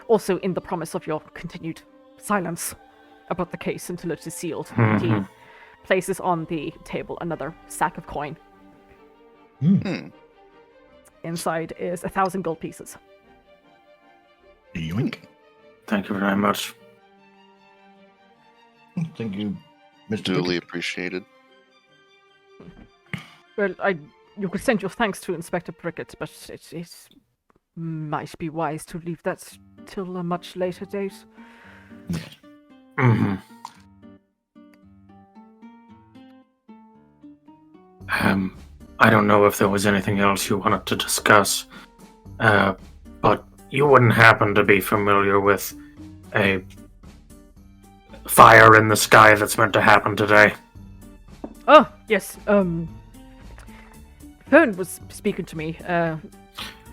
[SPEAKER 1] also in the promise of your continued silence about the case until it is sealed. He places on the table another sack of coin. Inside is 1,000 gold pieces.
[SPEAKER 3] Yoink.
[SPEAKER 4] Thank you very much.
[SPEAKER 3] Thank you, Mr.
[SPEAKER 2] Duly
[SPEAKER 3] Pickett.
[SPEAKER 2] appreciated.
[SPEAKER 1] Well, you could send your thanks to Inspector Prickett, but it might be wise to leave that till a much later date.
[SPEAKER 4] I don't know if there was anything else you wanted to discuss, but you wouldn't happen to be familiar with a fire in the sky that's meant to happen today?
[SPEAKER 1] Oh, yes, Vayne was speaking to me.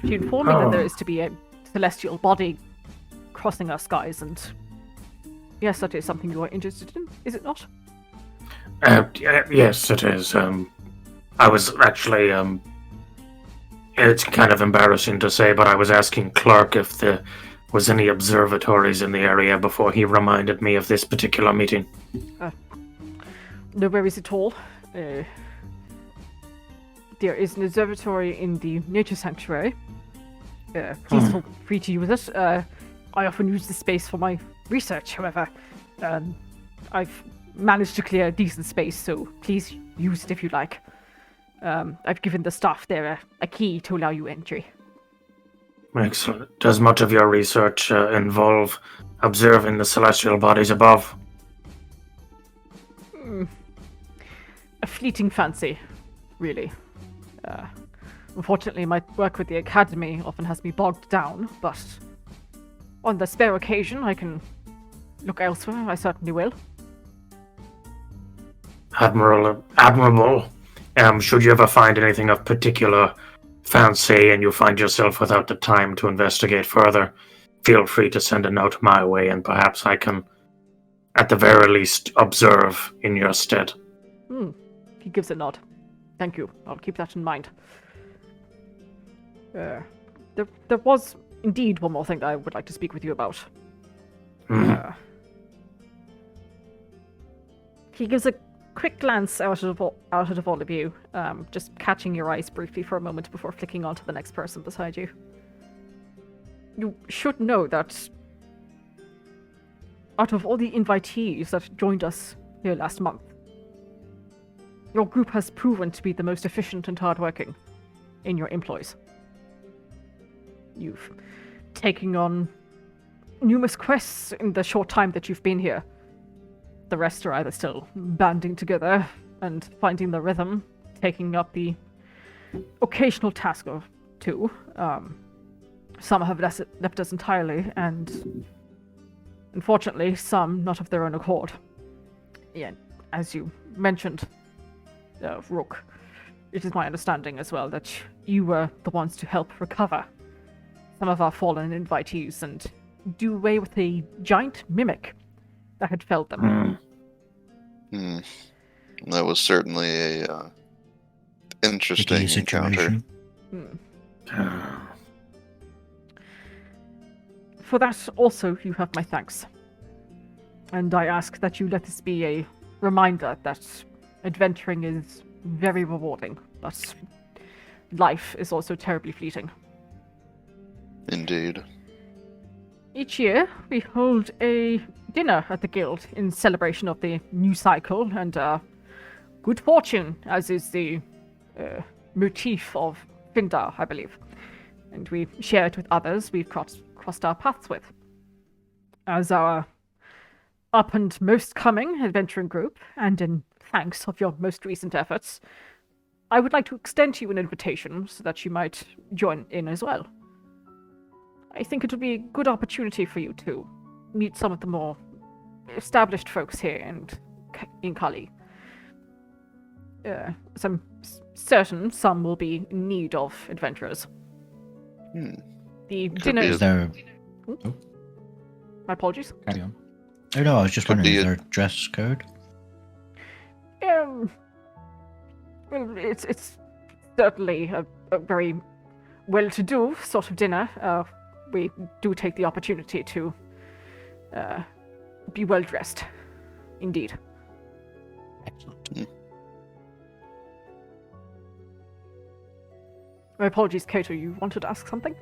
[SPEAKER 1] She informed me that there is to be a celestial body crossing our skies, and yes, that is something you are interested in, is it not?
[SPEAKER 4] Yes, it is. I was actually, it's kind of embarrassing to say, but I was asking Clark if there was any observatories in the area before he reminded me of this particular meeting.
[SPEAKER 1] No worries at all. There is an observatory in the nature sanctuary. Please feel free to use it. I often use the space for my research, however. I've managed to clear a decent space, so please use it if you like. I've given the staff there a key to allow you entry.
[SPEAKER 4] Excellent. Does much of your research involve observing the celestial bodies above?
[SPEAKER 1] A fleeting fancy, really. Unfortunately, my work with the Academy often has me bogged down, but on the spare occasion I can look elsewhere, I certainly will.
[SPEAKER 4] Admirable. Should you ever find anything of particular fancy and you find yourself without the time to investigate further, feel free to send a note my way and perhaps I can, at the very least, observe in your stead.
[SPEAKER 1] He gives a nod. Thank you. I'll keep that in mind. There was indeed one more thing that I would like to speak with you about. He gives a quick glance out of all of you, just catching your eyes briefly for a moment before flicking on to the next person beside you. You should know that out of all the invitees that joined us here last month, your group has proven to be the most efficient and hardworking in your employs. You've taken on numerous quests in the short time that you've been here. The rest are either still banding together, and finding the rhythm, taking up the occasional task or two. Some have left us entirely, and unfortunately, some not of their own accord. Yeah, as you mentioned, Rook, it is my understanding as well that you were the ones to help recover some of our fallen invitees and do away with a giant mimic that had felled them.
[SPEAKER 2] That was certainly a interesting
[SPEAKER 3] Tricky
[SPEAKER 2] encounter.
[SPEAKER 3] situation.
[SPEAKER 1] For that, also, you have my thanks. And I ask that you let this be a reminder that adventuring is very rewarding, but life is also terribly fleeting.
[SPEAKER 2] Indeed.
[SPEAKER 1] Each year, we hold a dinner at the Guild in celebration of the new cycle and good fortune, as is the motif of Findar, I believe. And we share it with others we've crossed our paths with. As our up and most coming adventuring group, and in thanks of your most recent efforts, I would like to extend to you an invitation so that you might join in as well. I think it would be a good opportunity for you to meet some of the more established folks here in Kali. I'm certain some will be in need of adventurers. The dinner
[SPEAKER 3] Is there...
[SPEAKER 1] My apologies.
[SPEAKER 3] Carry on. Oh no, I was just
[SPEAKER 2] Could
[SPEAKER 3] wondering,
[SPEAKER 2] be
[SPEAKER 3] is
[SPEAKER 2] a-
[SPEAKER 3] there a dress code?
[SPEAKER 1] Well, it's certainly a very well-to-do sort of dinner. We do take the opportunity to be well-dressed, indeed.
[SPEAKER 3] Excellent.
[SPEAKER 1] My apologies, Kato, you wanted to ask something?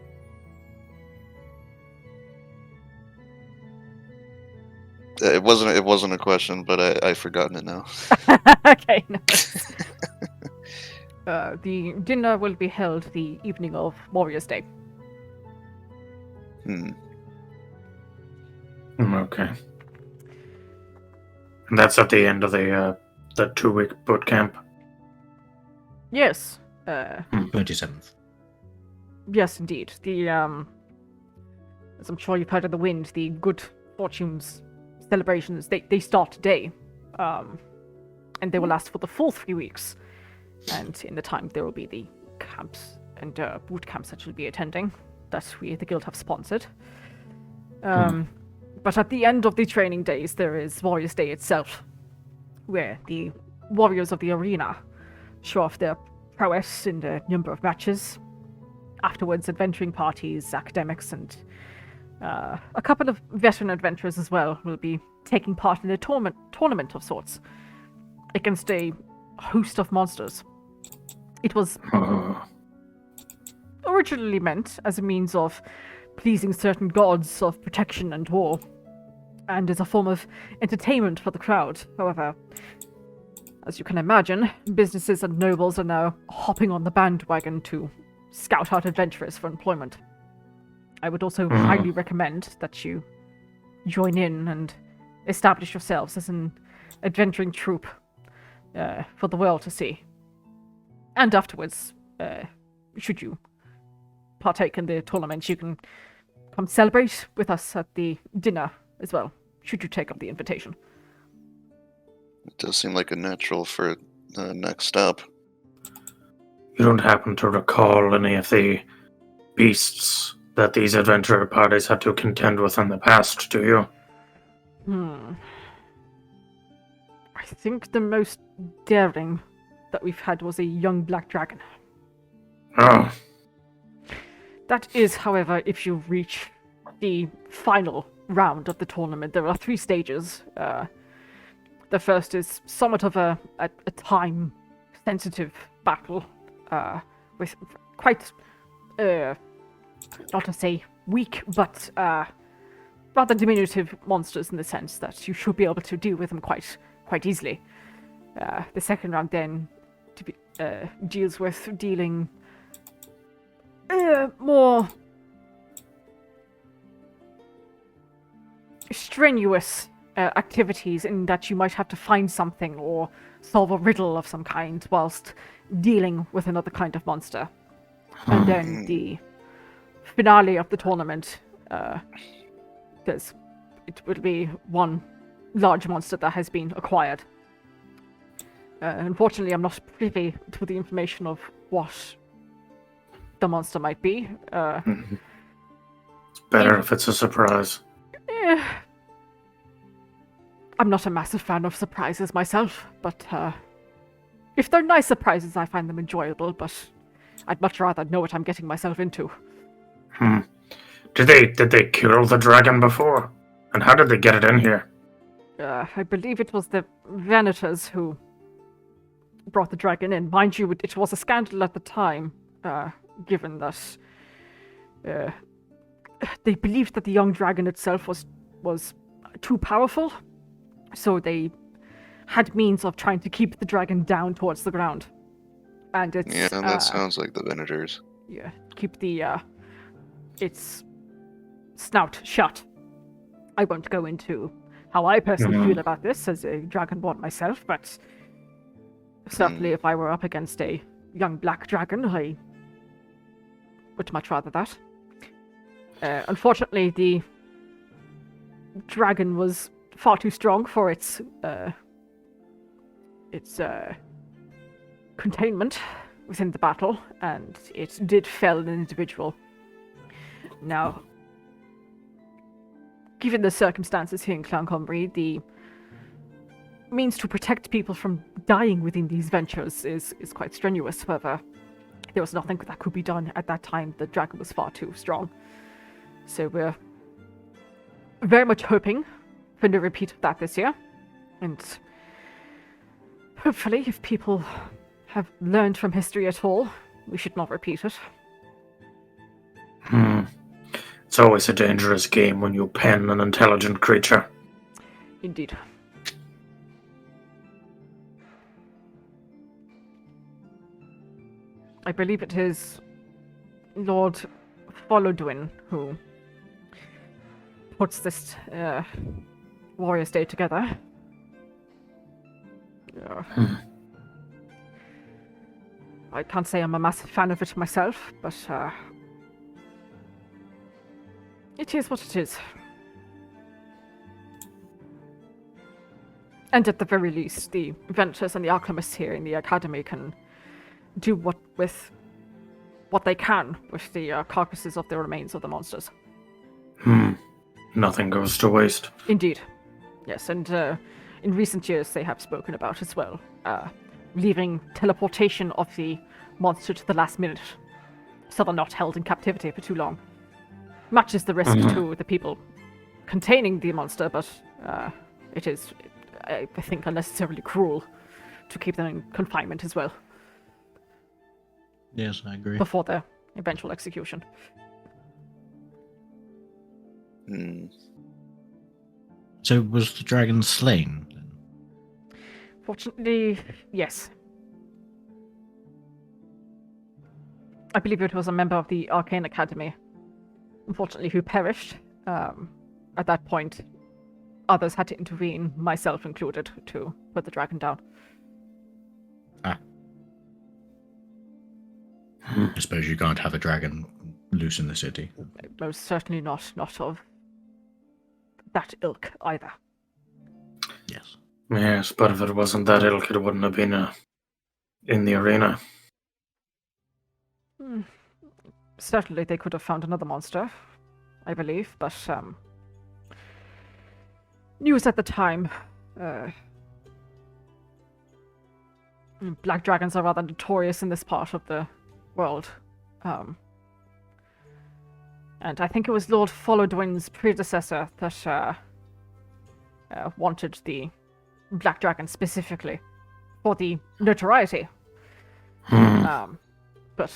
[SPEAKER 2] It wasn't a question, but I've forgotten it now.
[SPEAKER 1] Okay, no. The dinner will be held the evening of Warriors' Day.
[SPEAKER 4] Okay. And that's at the end of the 2-week boot camp.
[SPEAKER 1] Yes.
[SPEAKER 3] 27th.
[SPEAKER 1] Yes, indeed. The as I'm sure you've heard of the wind, the good fortunes celebrations, they start today. And they will last for the full 3 weeks. And in the time there will be the camps and boot camps that you'll be attending that we at the Guild have sponsored. But at the end of the training days there is Warriors' Day itself, where the warriors of the arena show off their prowess in a number of matches. Afterwards, adventuring parties, academics, and a couple of veteran adventurers as well will be taking part in a tournament of sorts against a host of monsters. It was originally meant as a means of pleasing certain gods of protection and war, and as a form of entertainment for the crowd. However, as you can imagine, businesses and nobles are now hopping on the bandwagon to scout out adventurers for employment. I would also highly recommend that you join in and establish yourselves as an adventuring troupe for the world to see. And afterwards, should you partake in the tournament, you can come celebrate with us at the dinner as well, should you take up the invitation.
[SPEAKER 2] It does seem like a natural for next step.
[SPEAKER 4] You don't happen to recall any of the beasts that these adventurer parties had to contend with in the past, do you?
[SPEAKER 1] I think the most daring that we've had was a young black dragon.
[SPEAKER 4] Oh,
[SPEAKER 1] That is, however, if you reach the final round of the tournament. There are 3 stages. The first is somewhat of a time-sensitive battle with quite, not to say weak, but rather diminutive monsters in the sense that you should be able to deal with them quite easily. The second round then deals with dealing more strenuous activities in that you might have to find something or solve a riddle of some kind whilst dealing with another kind of monster. And then the finale of the tournament, it will be one large monster that has been acquired. Unfortunately, I'm not privy to the information of what the monster might be.
[SPEAKER 4] It's better if it's a surprise.
[SPEAKER 1] I'm not a massive fan of surprises myself, but if they're nice surprises, I find them enjoyable, but I'd much rather know what I'm getting myself into.
[SPEAKER 4] Did they kill the dragon before? And how did they get it in here?
[SPEAKER 1] I believe it was the Venators who brought the dragon in. Mind you, it was a scandal at the time, given that they believed that the young dragon itself was too powerful, so they had means of trying to keep the dragon down towards the ground. And it's...
[SPEAKER 2] Yeah, that sounds like the Venators.
[SPEAKER 1] Yeah, keep its snout shut. I won't go into how I personally feel about this as a dragonborn myself, but certainly if I were up against a young black dragon, I would much rather that. Unfortunately, the dragon was far too strong for its containment within the battle, and it did fell an individual. Now, given the circumstances here in Clancamrye, the means to protect people from dying within these ventures is quite strenuous. However, there was nothing that could be done at that time. The dragon was far too strong. So we're very much hoping for no repeat of that this year. And hopefully, if people have learned from history at all, we should not repeat it.
[SPEAKER 4] It's always a dangerous game when you pen an intelligent creature.
[SPEAKER 1] Indeed. I believe it is Lord Followdwin who puts this Warriors Day together. I can't say I'm a massive fan of it myself, but it is what it is. And at the very least, the Ventures and the alchemists here in the Academy can do what they can with the carcasses of the remains of the monsters.
[SPEAKER 4] Nothing goes to waste.
[SPEAKER 1] Indeed. Yes, and in recent years they have spoken about as well, leaving teleportation of the monster to the last minute, so they're not held in captivity for too long. Much is the risk to the people containing the monster, but it is, I think, unnecessarily cruel to keep them in confinement as well.
[SPEAKER 3] Yes, I agree.
[SPEAKER 1] Before their eventual execution.
[SPEAKER 3] So was the dragon slain?
[SPEAKER 1] Fortunately, yes. I believe it was a member of the Arcane Academy, unfortunately, who perished. At that point, others had to intervene, myself included, to put the dragon down.
[SPEAKER 3] I suppose you can't have a dragon loose in the city.
[SPEAKER 1] Most certainly not of that ilk either.
[SPEAKER 3] Yes.
[SPEAKER 4] Yes, but if it wasn't that ilk, it wouldn't have been in the arena.
[SPEAKER 1] Certainly they could have found another monster, I believe, but news at the time, black dragons are rather notorious in this part of the world. And I think it was Lord Followdwin's predecessor that wanted the black dragon specifically for the notoriety. But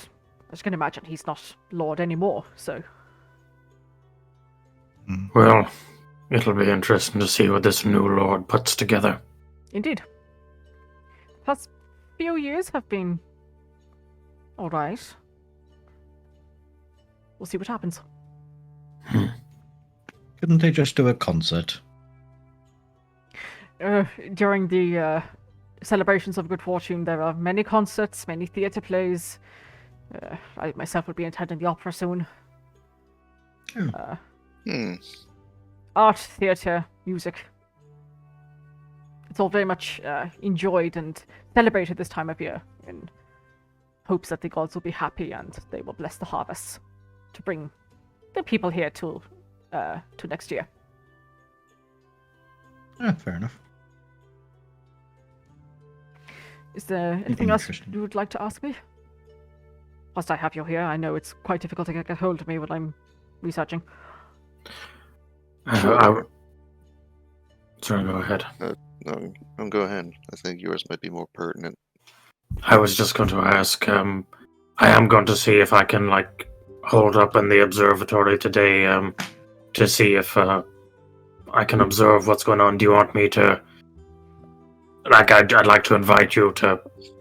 [SPEAKER 1] as you can imagine, he's not Lord anymore, so...
[SPEAKER 4] Well, it'll be interesting to see what this new Lord puts together.
[SPEAKER 1] Indeed. The past few years have been alright. We'll see what happens.
[SPEAKER 3] Couldn't they just do a concert?
[SPEAKER 1] During the celebrations of good fortune, there are many concerts, many theatre plays. I myself will be attending the opera soon. Art, theatre, music. It's all very much enjoyed and celebrated this time of year in hopes that the gods will be happy and they will bless the harvests to bring the people here to next year.
[SPEAKER 3] Fair enough.
[SPEAKER 1] Is there anything else you would like to ask me? Whilst I have you here, I know it's quite difficult to get hold of me when I'm researching.
[SPEAKER 4] Sorry, go ahead.
[SPEAKER 2] No, go ahead. I think yours might be more pertinent.
[SPEAKER 4] I was just going to ask, I am going to see if I can, hold up in the observatory today, to see if, I can observe what's going on. Do you want me to... I'd like to invite you to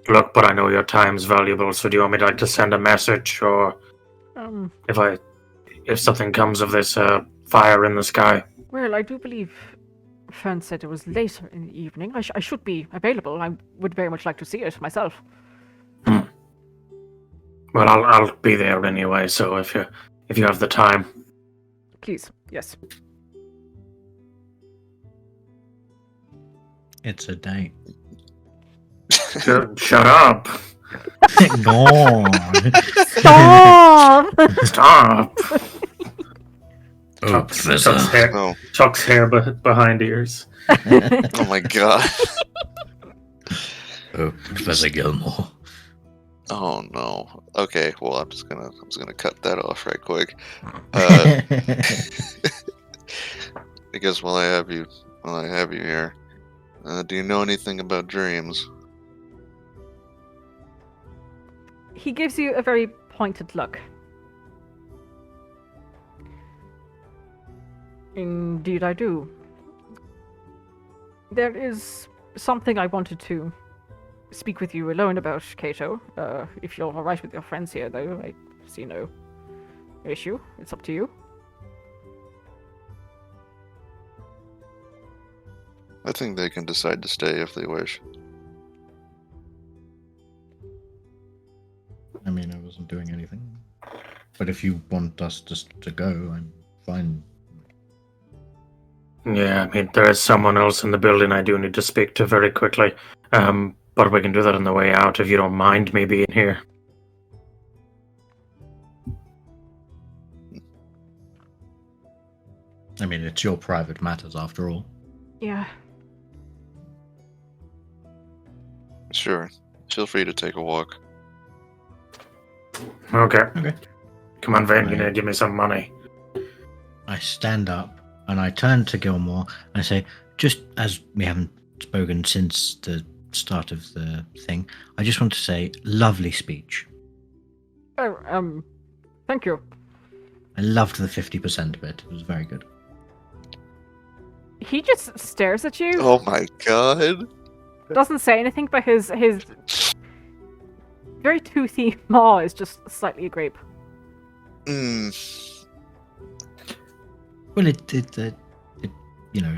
[SPEAKER 4] look, but I know your time's valuable, so do you want me to send a message, or... If something comes of this, fire in the sky?
[SPEAKER 1] Well, I do believe Fern said it was later in the evening. I should be available. I would very much like to see it myself.
[SPEAKER 4] Well, I'll be there anyway, so if you have the time.
[SPEAKER 1] Please, yes.
[SPEAKER 3] It's a date.
[SPEAKER 4] Shut up!
[SPEAKER 3] Go on.
[SPEAKER 1] Stop!
[SPEAKER 4] Stop!
[SPEAKER 3] Oh, Professor.
[SPEAKER 4] Chuck's hair behind ears.
[SPEAKER 2] Oh my god.
[SPEAKER 3] Oh, Professor Gilmore.
[SPEAKER 2] Oh no. Okay, well I'm just gonna cut that off right quick. I guess while I have you here, do you know anything about dreams?
[SPEAKER 1] He gives you a very pointed look. Indeed I do. There is something I wanted to speak with you alone about, Kato. If you're alright with your friends here, though, I see no issue. It's up to you.
[SPEAKER 2] I think they can decide to stay if they wish.
[SPEAKER 3] I mean, I wasn't doing anything. But if you want us just to go, I'm fine.
[SPEAKER 4] Yeah, I mean, there is someone else in the building I do need to speak to very quickly. But we can do that on the way out if you don't mind me being here.
[SPEAKER 3] I mean, it's your private matters after all.
[SPEAKER 1] Yeah.
[SPEAKER 2] Sure. Feel free to take a walk.
[SPEAKER 4] Okay. Come on, Vayne, you need to give me some money.
[SPEAKER 3] I stand up and I turn to Gilmore and I say, just as we haven't spoken since the start of the thing, I just want to say, lovely speech.
[SPEAKER 1] Oh, thank you.
[SPEAKER 3] I loved the 50% bit. It was very good.
[SPEAKER 1] He just stares at you.
[SPEAKER 2] Oh my god.
[SPEAKER 1] Doesn't say anything, but his very toothy maw is just slightly agape.
[SPEAKER 3] Well, it you know.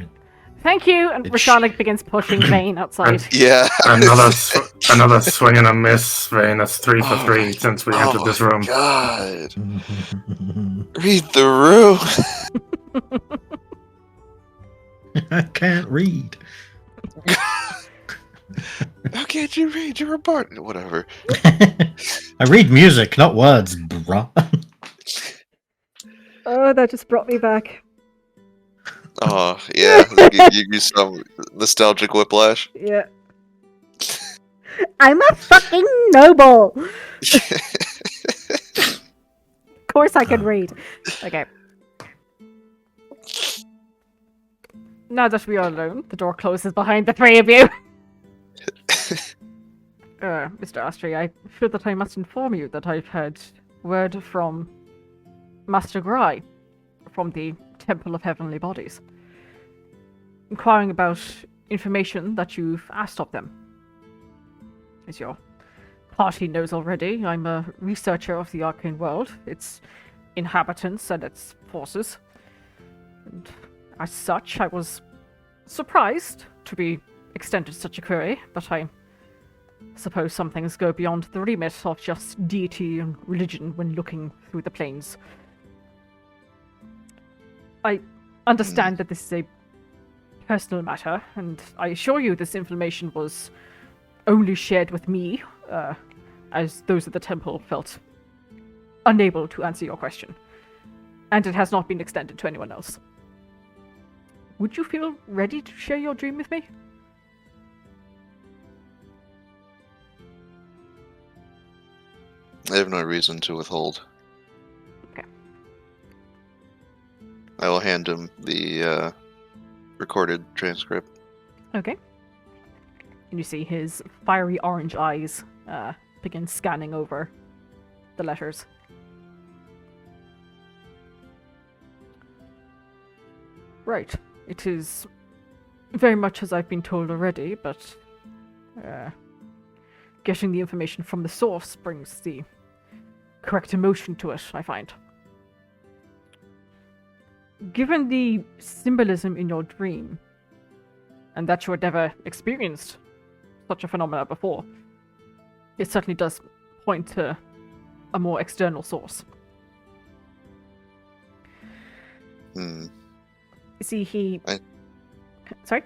[SPEAKER 1] Thank you, and Roshana begins pushing Vayne outside.
[SPEAKER 2] Yeah.
[SPEAKER 4] Another swing and a miss, Vayne. That's 3 for 3 since we entered this room.
[SPEAKER 2] God. Read the room.
[SPEAKER 3] I can't read.
[SPEAKER 2] How can't you read? You're a bard. Whatever.
[SPEAKER 3] I read music, not words, bruh.
[SPEAKER 1] Oh, that just brought me back.
[SPEAKER 2] Oh, yeah. You some nostalgic whiplash.
[SPEAKER 1] Yeah. I'm a fucking noble! Of course I can read. Okay. Now that we are alone, the door closes behind the three of you. Mr. Astri, I feel that I must inform you that I've had word from Master Gry from the Temple of Heavenly Bodies, inquiring about information that you've asked of them. As your party knows already, I'm a researcher of the arcane world, its inhabitants and its forces. And as such, I was surprised to be extended such a query, but I suppose some things go beyond the remit of just deity and religion when looking through the planes. I understand that this is a personal matter, and I assure you this information was only shared with me, as those at the temple felt unable to answer your question, and it has not been extended to anyone else. Would you feel ready to share your dream with me?
[SPEAKER 2] I have no reason to withhold.
[SPEAKER 1] Okay.
[SPEAKER 2] I will hand him the recorded transcript.
[SPEAKER 1] Okay. And you see his fiery orange eyes begin scanning over the letters. Right. It is very much as I've been told already, but getting the information from the source brings the correct emotion to it, I find. Given the symbolism in your dream, and that you had never experienced such a phenomena before, it certainly does point to a more external source. See, Sorry?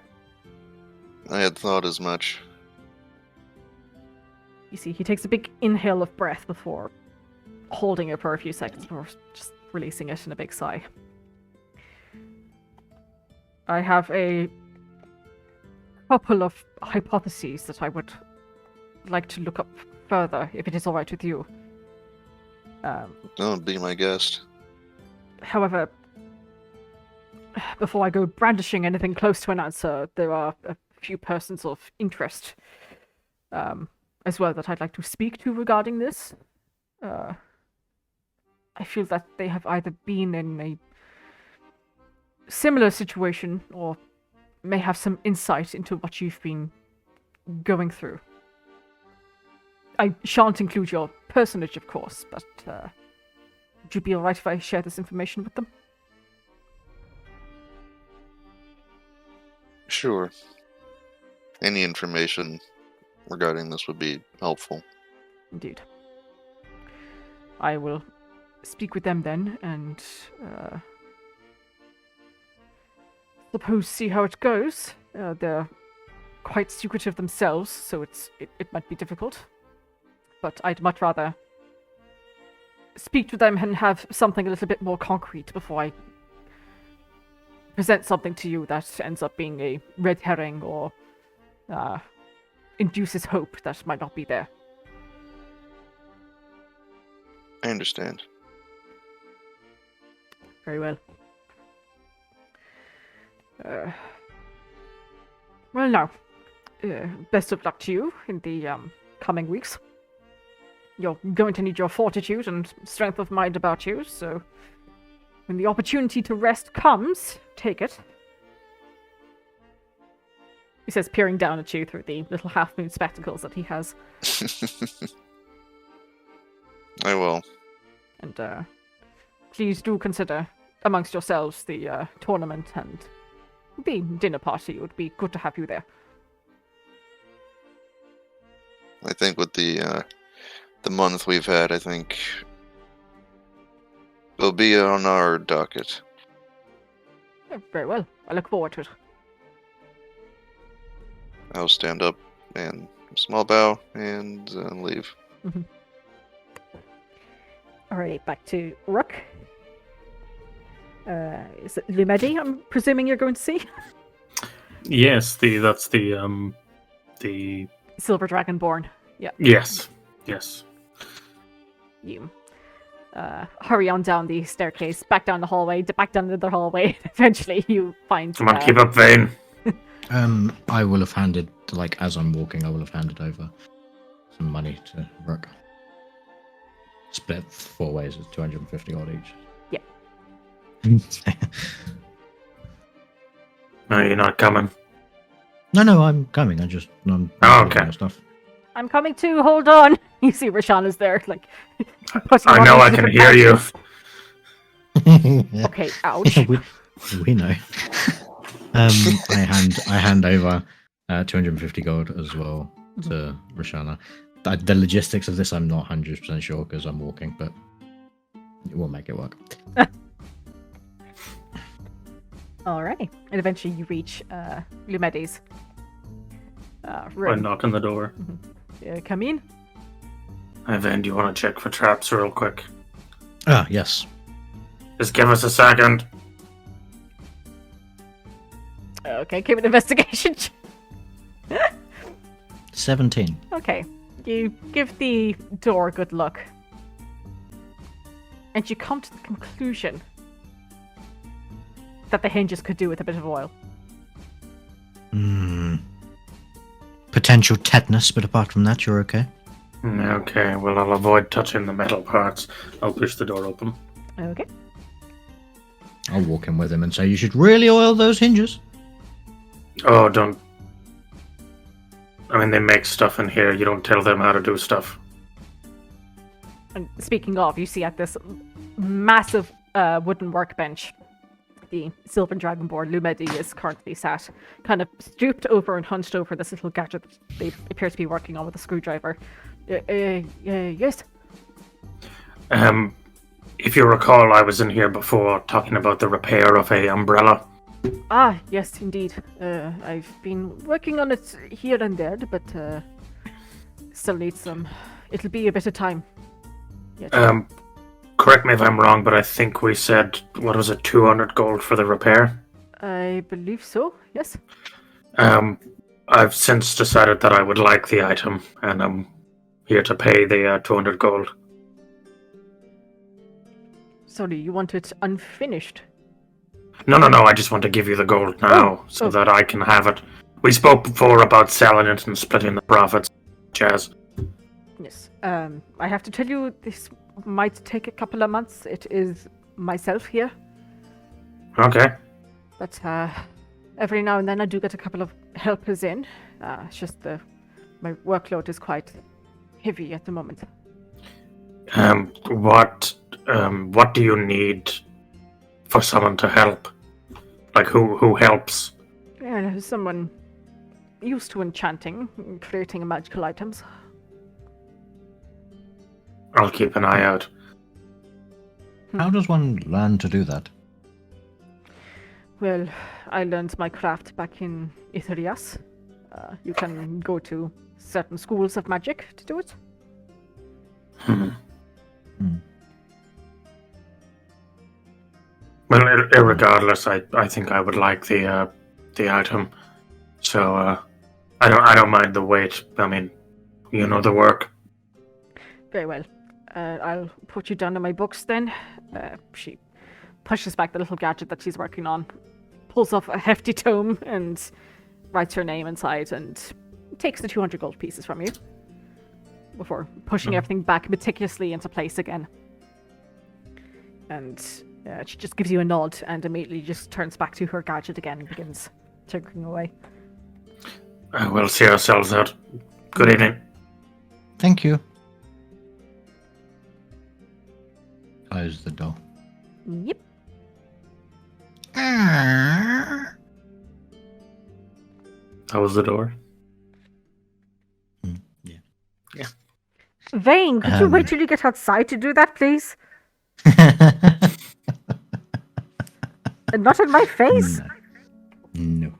[SPEAKER 2] I had thought as much.
[SPEAKER 1] You see, he takes a big inhale of breath before holding it for a few seconds before just releasing it in a big sigh. I have a couple of hypotheses that I would like to look up further, if it is alright with you.
[SPEAKER 2] Don't be my guest.
[SPEAKER 1] However, before I go brandishing anything close to an answer, there are a few persons of interest as well that I'd like to speak to regarding this. I feel that they have either been in a similar situation or may have some insight into what you've been going through. I shan't include your personage, of course, but would you be alright if I share this information with them?
[SPEAKER 2] Sure. Any information regarding this would be helpful.
[SPEAKER 1] Indeed. I will speak with them then, and suppose see how it goes. They're quite secretive themselves, so it might be difficult. But I'd much rather speak to them and have something a little bit more concrete before I present something to you that ends up being a red herring or induces hope that might not be there.
[SPEAKER 2] I understand.
[SPEAKER 1] Very well. Well now, best of luck to you in the coming weeks. You're going to need your fortitude and strength of mind about you, so when the opportunity to rest comes, take it. He says, peering down at you through the little half-moon spectacles that he has.
[SPEAKER 2] I will.
[SPEAKER 1] And please do consider amongst yourselves the tournament and the dinner party. It would be good to have you there.
[SPEAKER 2] I think with the month we've had, I think it'll be on our docket.
[SPEAKER 1] Yeah, very well. I look forward to it.
[SPEAKER 2] I'll stand up and small bow and leave.
[SPEAKER 1] Mm-hmm. Alright, back to Rook. Is it Lumedi, I'm presuming you're going to see?
[SPEAKER 4] Yes, that's the
[SPEAKER 1] Silver Dragonborn. Yeah.
[SPEAKER 4] Yes.
[SPEAKER 1] You hurry on down the staircase, back down the hallway, back down the hallway. Eventually you find...
[SPEAKER 4] Come on, keep up, Vayne.
[SPEAKER 3] I will have handed, as I'm walking, I will have handed over some money to Rook. Split 4 ways, it's 250 odd each.
[SPEAKER 1] Yeah.
[SPEAKER 4] No, you're not coming.
[SPEAKER 3] No, I'm coming. I'm
[SPEAKER 4] okay.
[SPEAKER 3] Stuff.
[SPEAKER 1] I'm coming too, hold on. You see Roshana's there,
[SPEAKER 4] I know I can hear you.
[SPEAKER 1] Okay, ouch.
[SPEAKER 3] we know. I hand over 250 gold as well to Roshana. The logistics of this, I'm not 100% sure because I'm walking, but we'll make it work.
[SPEAKER 1] Alrighty. And eventually you reach Lumede's
[SPEAKER 4] I
[SPEAKER 1] room.
[SPEAKER 4] knock on the door.
[SPEAKER 1] Come in.
[SPEAKER 4] Hey, Vayne, do you want to check for traps real quick?
[SPEAKER 3] Ah, yes.
[SPEAKER 4] Just give us a second.
[SPEAKER 1] Okay, give an investigation.
[SPEAKER 3] 17.
[SPEAKER 1] Okay. You give the door a good look. And you come to the conclusion that the hinges could do with a bit of oil.
[SPEAKER 3] Potential tetanus, but apart from that, you're okay.
[SPEAKER 4] Okay, well, I'll avoid touching the metal parts. I'll push the door open.
[SPEAKER 1] Okay.
[SPEAKER 3] I'll walk in with him and say, you should really oil those hinges.
[SPEAKER 4] Oh, don't. I mean, they make stuff in here. You don't tell them how to do stuff.
[SPEAKER 1] And speaking of, you see at this massive wooden workbench, the Sylvan Dragonborn Lumedi is currently sat, kind of stooped over and hunched over this little gadget that they appear to be working on with a screwdriver. Yes?
[SPEAKER 4] If you recall, I was in here before talking about the repair of a umbrella.
[SPEAKER 1] Ah, yes, indeed. I've been working on it here and there, but still needs some... It'll be a bit of time. Yet.
[SPEAKER 4] Correct me if I'm wrong, but I think we said, what was it, 200 gold for the repair?
[SPEAKER 1] I believe so, yes.
[SPEAKER 4] I've since decided that I would like the item, and I'm here to pay the 200 gold.
[SPEAKER 1] Sorry, you want it unfinished?
[SPEAKER 4] No, I just want to give you the gold now, so that I can have it. We spoke before about selling it and splitting the profits, Jazz.
[SPEAKER 1] Yes. I have to tell you, this might take a couple of months. It is myself here.
[SPEAKER 4] Okay.
[SPEAKER 1] But every now and then I do get a couple of helpers in. It's just my workload is quite heavy at the moment.
[SPEAKER 4] What do you need for someone to help? Like, who helps?
[SPEAKER 1] Yeah, someone used to enchanting and creating magical items.
[SPEAKER 4] I'll keep an eye out.
[SPEAKER 3] How does one learn to do that?
[SPEAKER 1] Well, I learned my craft back in Lythandrios. You can go to certain schools of magic to do it.
[SPEAKER 4] Well, irregardless, I think I would like the item. So I don't mind the wait. I mean, you know the work.
[SPEAKER 1] Very well. I'll put you down in my books then. She pushes back the little gadget that she's working on, pulls off a hefty tome and writes her name inside and takes the 200 gold pieces from you before pushing everything back meticulously into place again. And she just gives you a nod and immediately just turns back to her gadget again and begins tinkering away.
[SPEAKER 4] We'll see ourselves out. Good evening.
[SPEAKER 3] Thank you. Close the door.
[SPEAKER 1] Yep.
[SPEAKER 4] Close the door.
[SPEAKER 3] Yeah.
[SPEAKER 1] Vayne, could you wait till you get outside to do that, please? And not in my face.
[SPEAKER 3] No.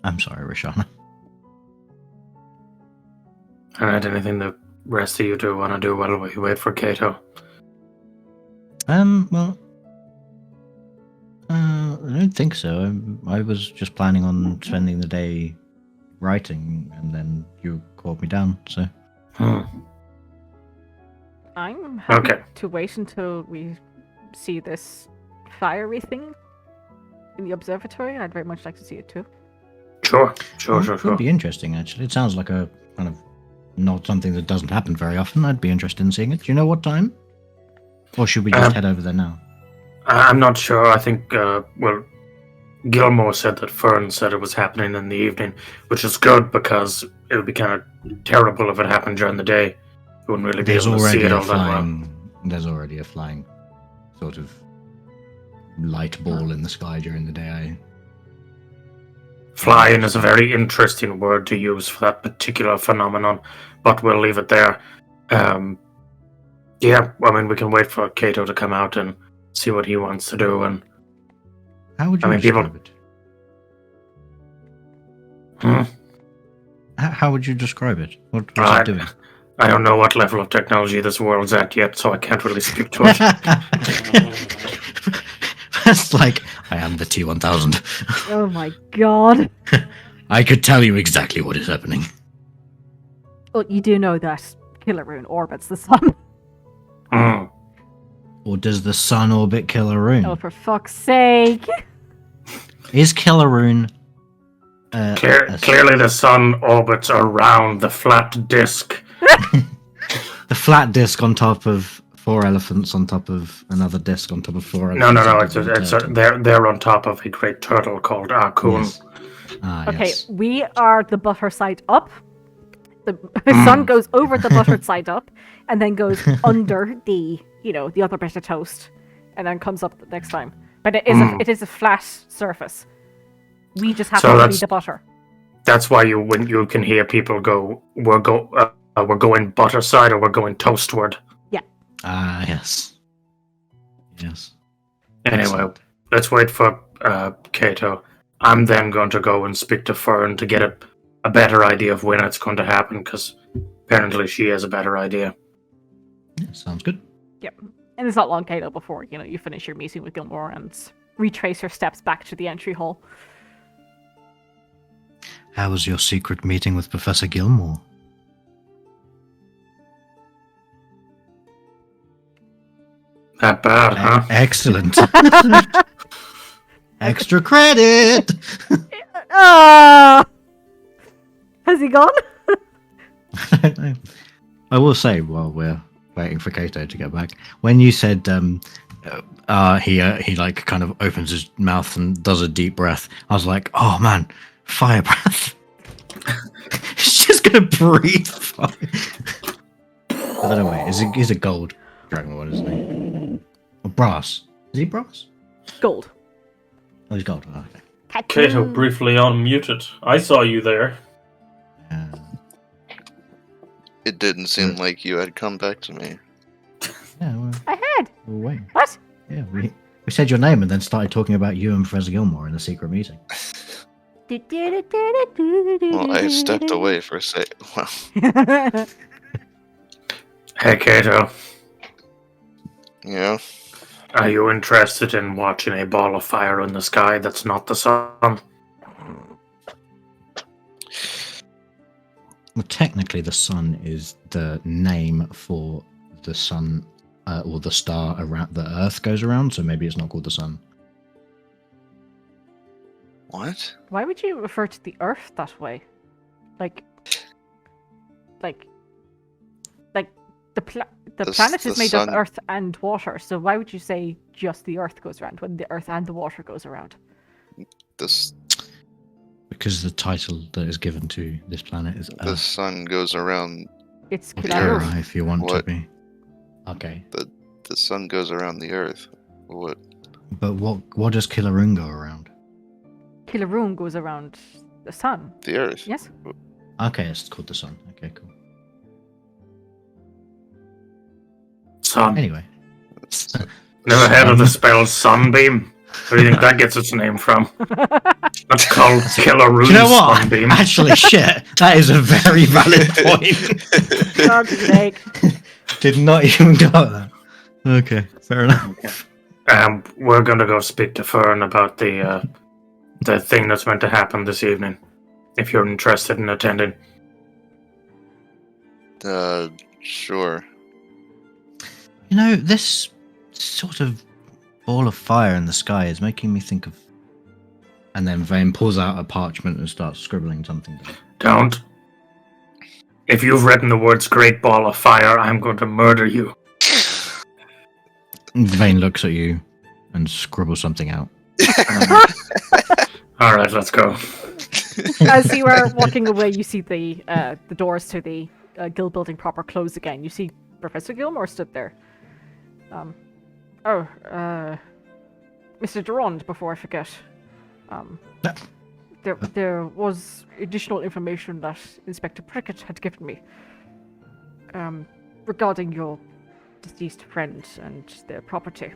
[SPEAKER 3] I'm sorry, Roshana.
[SPEAKER 4] Alright, anything the rest of you do want to do while we wait for Kato?
[SPEAKER 3] Well, I don't think so. I was just planning on spending the day writing, and then you called me down, so...
[SPEAKER 1] I'm happy
[SPEAKER 4] Okay.
[SPEAKER 1] to wait until we see this fiery thing in the observatory. I'd very much like to see it too.
[SPEAKER 4] Sure.
[SPEAKER 3] It would be interesting, actually. It sounds like a kind of not something that doesn't happen very often. I'd be interested in seeing it. Do you know what time? Or should we just head over there now?
[SPEAKER 4] I'm not sure. I think, Gilmore said that Fern said it was happening in the evening, which is good because it would be kind of terrible if it happened during the day. You wouldn't really be able to see it all that well.
[SPEAKER 3] There's already a flying sort of light ball in the sky during the day.
[SPEAKER 4] Flying is a very interesting word to use for that particular phenomenon, but we'll leave it there. Yeah, I mean, we can wait for Kato to come out and see what he wants to do. And
[SPEAKER 3] How would you
[SPEAKER 4] I mean,
[SPEAKER 3] describe it?
[SPEAKER 4] Hmm?
[SPEAKER 3] How would you describe it? What's
[SPEAKER 4] I-
[SPEAKER 3] it doing?
[SPEAKER 4] I don't know what level of technology this world's at yet, so I can't really speak to it.
[SPEAKER 3] That's like, I am the T-1000.
[SPEAKER 1] Oh my god.
[SPEAKER 3] I could tell you exactly what is happening.
[SPEAKER 1] Well, you do know that Kilar'une orbits the sun.
[SPEAKER 4] Hmm.
[SPEAKER 3] Or does the sun orbit Kilar'une?
[SPEAKER 1] Oh, for fuck's sake.
[SPEAKER 3] Is Kilar'une...
[SPEAKER 4] Clearly, the sun orbits around the flat disk.
[SPEAKER 3] the flat disc on top of 4 elephants on top of another disc on top of 4
[SPEAKER 4] No,
[SPEAKER 3] elephants.
[SPEAKER 4] they're on top of a great turtle called Akun.
[SPEAKER 3] Yes. Ah,
[SPEAKER 1] Okay,
[SPEAKER 3] yes.
[SPEAKER 1] we are the butter side up. The sun goes over the buttered side up, and then goes under the, the other bit of toast, and then comes up the next time. But it is a flat surface. We just happen to be the butter.
[SPEAKER 4] That's why when you can hear people go, we're going butter side or we're going toastward.
[SPEAKER 3] Ah, yes. Yes.
[SPEAKER 4] Anyway,
[SPEAKER 3] Excellent.
[SPEAKER 4] let's wait for Kato. I'm then going to go and speak to Fern to get a better idea of when it's going to happen, because apparently she has a better idea.
[SPEAKER 3] Yeah, sounds good.
[SPEAKER 1] Yep. And it's not long, Kato, before, you finish your meeting with Gilmore and retrace your steps back to the entry hall.
[SPEAKER 3] How was your secret meeting with Professor Gilmore?
[SPEAKER 4] That bad, huh?
[SPEAKER 3] Excellent. Extra credit!
[SPEAKER 1] Ah! Has he gone?
[SPEAKER 3] I don't know. I will say, while we're waiting for Kato to get back, when you said he like kind of opens his mouth and does a deep breath, I was like, oh man, fire breath. He's just gonna breathe fire. I don't know, wait, he's a gold dragon, what is his name? Or brass. Is he brass?
[SPEAKER 1] Gold.
[SPEAKER 3] Oh, he's gold. Oh, okay.
[SPEAKER 6] Kato briefly unmuted. I saw you there.
[SPEAKER 2] It didn't seem like you had come back to me.
[SPEAKER 3] Yeah, well,
[SPEAKER 1] I had.
[SPEAKER 3] we're waiting.
[SPEAKER 1] What?
[SPEAKER 3] Yeah, we said your name and then started talking about you and Professor Gilmore in a secret meeting.
[SPEAKER 2] Well, I stepped away for a sec. Well,
[SPEAKER 4] Hey, Kato,
[SPEAKER 2] yeah.
[SPEAKER 4] are you interested in watching a ball of fire in the sky that's not the sun?
[SPEAKER 3] Well, technically, the sun is the name for the sun, or the star around the Earth goes around. So maybe it's not called the sun.
[SPEAKER 2] What?
[SPEAKER 1] Why would you refer to the Earth that way? Like the planet is
[SPEAKER 2] the
[SPEAKER 1] made
[SPEAKER 2] sun-
[SPEAKER 1] of Earth and water. So why would you say just the Earth goes around when the Earth and the water goes around?
[SPEAKER 2] This
[SPEAKER 3] Because the title that is given to this planet is
[SPEAKER 2] the
[SPEAKER 3] Earth.
[SPEAKER 2] sun goes around.
[SPEAKER 1] It's
[SPEAKER 3] Or
[SPEAKER 1] Kilar'une.
[SPEAKER 3] Kilar'une, if you want to
[SPEAKER 2] What?
[SPEAKER 3] be. Okay,
[SPEAKER 2] The sun goes around the Earth. What?
[SPEAKER 3] but what does Kilar'une go around?
[SPEAKER 1] Kilar'une goes around the sun.
[SPEAKER 2] The Earth.
[SPEAKER 1] Yes.
[SPEAKER 3] Okay, it's called the sun. Okay, cool.
[SPEAKER 4] Sun.
[SPEAKER 3] Anyway,
[SPEAKER 4] Never heard of the spell sunbeam? Where do you think that gets its name from? That's called Kilar'une
[SPEAKER 3] you know what?
[SPEAKER 4] sunbeam.
[SPEAKER 3] Actually, shit, that is a very valid point.
[SPEAKER 1] God's sake.
[SPEAKER 3] Did not even got that. Okay, fair enough.
[SPEAKER 4] We're gonna go speak to Fern about the thing that's meant to happen this evening. If you're interested in attending.
[SPEAKER 2] Sure.
[SPEAKER 3] You know, this sort of ball of fire in the sky is making me think of... And then Vayne pulls out a parchment and starts scribbling something down.
[SPEAKER 4] Don't. If you've written the words "great ball of fire," I'm going to murder you.
[SPEAKER 3] Vayne looks at you and scribbles something out.
[SPEAKER 4] Alright, let's go.
[SPEAKER 1] As you are walking away, you see the doors to the guild building proper close again. You see Professor Gilmore stood there. Mr. Durand, before I forget. There was additional information that Inspector Prickett had given me regarding your deceased friend and their property.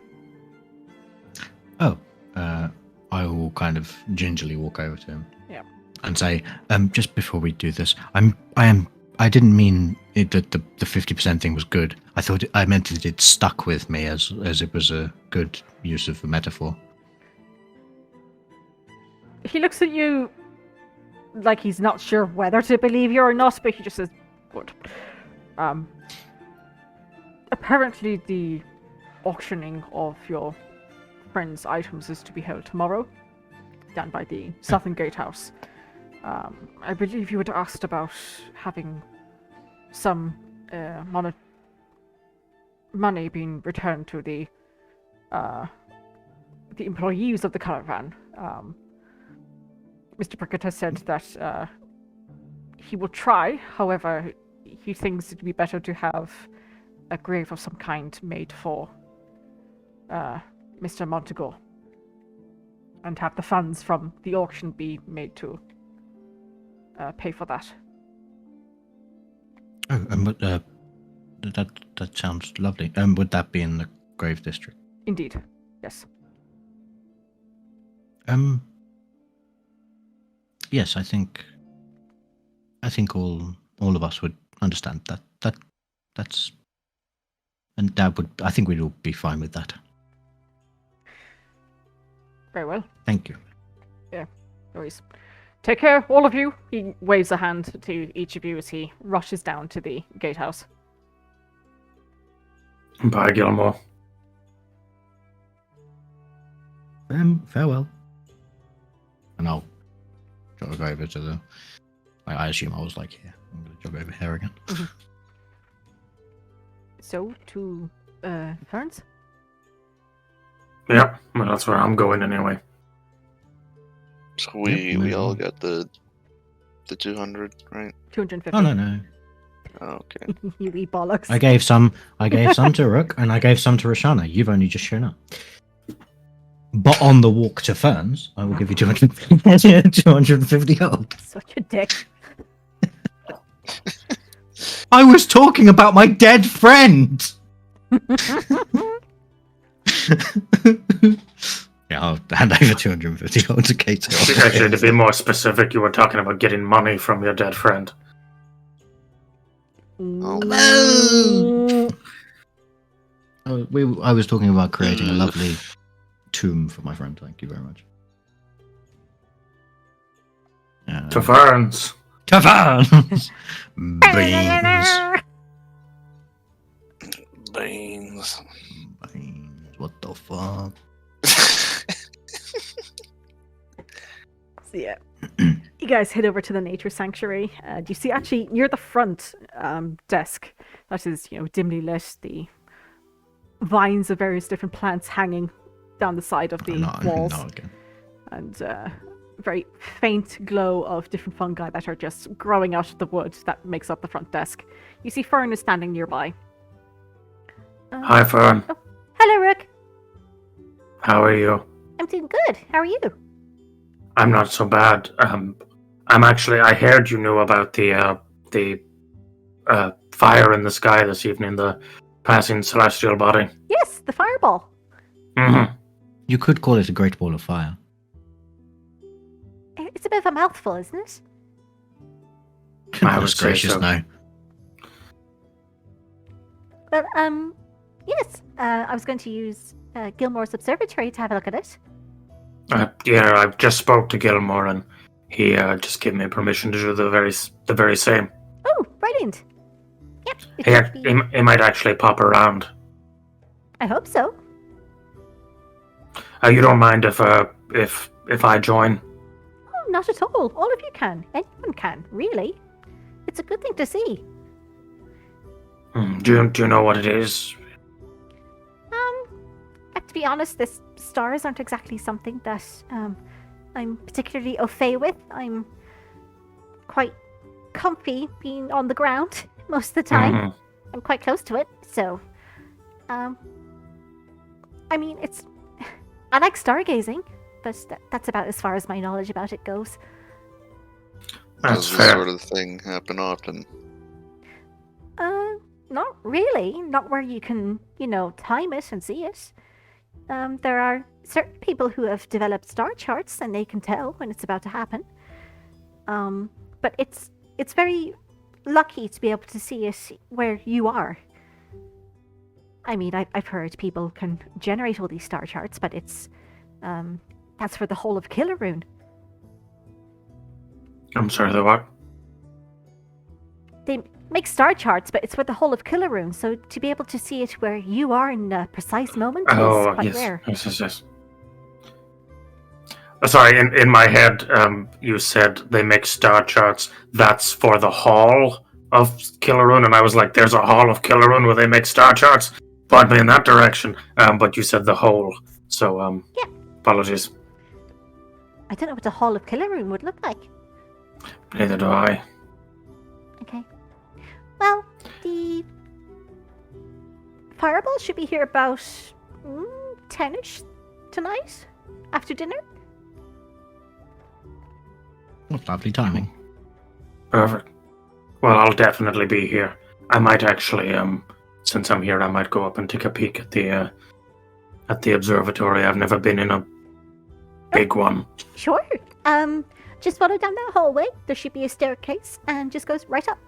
[SPEAKER 3] Oh, I will kind of gingerly walk over to him.
[SPEAKER 1] Yeah.
[SPEAKER 3] And say, just before we do this, I didn't mean it, that the 50% thing was good. I meant that it stuck with me as it was a good use of a metaphor.
[SPEAKER 1] He looks at you like he's not sure whether to believe you or not, but he just says, good. Apparently the auctioning of your friend's items is to be held tomorrow, down by the Southern Gatehouse. I believe you had asked about having some money being returned to the employees of the caravan. Mr. Prickett has said that he will try, however, he thinks it would be better to have a grave of some kind made for Mr. Montague, and have the funds from the auction be made to pay for that.
[SPEAKER 3] Oh, and that sounds lovely. Would that be in the Grave District?
[SPEAKER 1] Indeed, yes.
[SPEAKER 3] Yes, I think all of us would understand that's, and that would, I think we'd all be fine with that.
[SPEAKER 1] Very well.
[SPEAKER 3] Thank you.
[SPEAKER 1] Yeah, always. Take care, all of you. He waves a hand to each of you as he rushes down to the gatehouse.
[SPEAKER 4] Bye, Gilmore.
[SPEAKER 3] Farewell. And I'll jog over to the. I assume I was like here. I'm gonna jog over here again.
[SPEAKER 1] Mm-hmm. So to Ferns?
[SPEAKER 4] Yeah, well, that's where I'm going anyway.
[SPEAKER 2] So we all got the 200, right?
[SPEAKER 1] 250.
[SPEAKER 3] Oh no.
[SPEAKER 2] Okay.
[SPEAKER 1] You wee bollocks.
[SPEAKER 3] I gave some to Rook and I gave some to Roshana. You've only just shown up. But on the walk to Ferns, I will give you 250 gold.
[SPEAKER 1] Such a dick.
[SPEAKER 3] I was talking about my dead friend. Yeah, I'll hand over 250 gold to Kato.
[SPEAKER 4] Actually, to be more specific, you were talking about getting money from your dead friend.
[SPEAKER 3] Hello. I was talking about creating a lovely tomb for my friend. Thank you very much.
[SPEAKER 4] Taverns.
[SPEAKER 3] Taverns. Beans.
[SPEAKER 2] Beans.
[SPEAKER 3] What the fuck?
[SPEAKER 1] So yeah, you guys head over to the nature sanctuary. You see actually near the front desk that is, dimly lit, the vines of various different plants hanging down the side of the walls, and very faint glow of different fungi that are just growing out of the wood that makes up the front desk. You see Fern is standing nearby.
[SPEAKER 4] Hi, Fern.
[SPEAKER 5] Oh, hello, Rook.
[SPEAKER 4] How are you?
[SPEAKER 5] I'm doing good. How are you?
[SPEAKER 4] I'm not so bad. I heard you knew about the fire in the sky this evening, the passing celestial body.
[SPEAKER 5] Yes, the fireball.
[SPEAKER 4] Mm-hmm.
[SPEAKER 3] You could call it a great ball of fire.
[SPEAKER 5] It's a bit of a mouthful, isn't it?
[SPEAKER 4] I would say
[SPEAKER 3] gracious,
[SPEAKER 4] so.
[SPEAKER 3] no.
[SPEAKER 5] But, yes, I was going to use Gilmore's observatory to have a look at it.
[SPEAKER 4] Yeah, I just spoke to Gilmore and he just gave me permission to do the very same.
[SPEAKER 5] Oh, brilliant. Yep.
[SPEAKER 4] He might actually pop around.
[SPEAKER 5] I hope so.
[SPEAKER 4] You don't mind if I join?
[SPEAKER 5] Oh, not at all. All of you can. Anyone can, really. It's a good thing to see.
[SPEAKER 4] Do you know what it is?
[SPEAKER 5] To be honest, the stars aren't exactly something that I'm particularly au fait with. I'm quite comfy being on the ground most of the time.
[SPEAKER 4] Mm-hmm.
[SPEAKER 5] I'm quite close to it, so I mean, it's I like stargazing, but that's about as far as my knowledge about it goes.
[SPEAKER 4] That's
[SPEAKER 2] Does this
[SPEAKER 4] fair.
[SPEAKER 2] sort of thing happen often?
[SPEAKER 5] Not really. Not where you can, time it and see it. There are certain people who have developed star charts and they can tell when it's about to happen. But it's very lucky to be able to see it where you are. I mean, I've heard people can generate all these star charts, but it's that's for the whole of Kilar'une.
[SPEAKER 4] I'm sorry, the what?
[SPEAKER 5] They make star charts, but it's for the whole of Kilar'une. So to be able to see it where you are in a precise moment is quite rare.
[SPEAKER 4] Yes. Sorry, in my head, you said they make star charts. That's for the hall of Kilar'une, and I was like, "There's a hall of Kilar'une where they make star charts." Point me in that direction. But you said the whole, so
[SPEAKER 5] Yeah.
[SPEAKER 4] Apologies.
[SPEAKER 5] I don't know what the hall of Kilar'une would look like.
[SPEAKER 4] Neither do I.
[SPEAKER 5] Okay. Well, the fireball should be here about 10ish tonight, after dinner.
[SPEAKER 3] Oh, lovely timing.
[SPEAKER 4] Perfect. Well, I'll definitely be here. I might actually, since I'm here, I might go up and take a peek at the observatory. I've never been in a big one.
[SPEAKER 5] Sure. Just follow down that hallway. There should be a staircase, and just goes right up.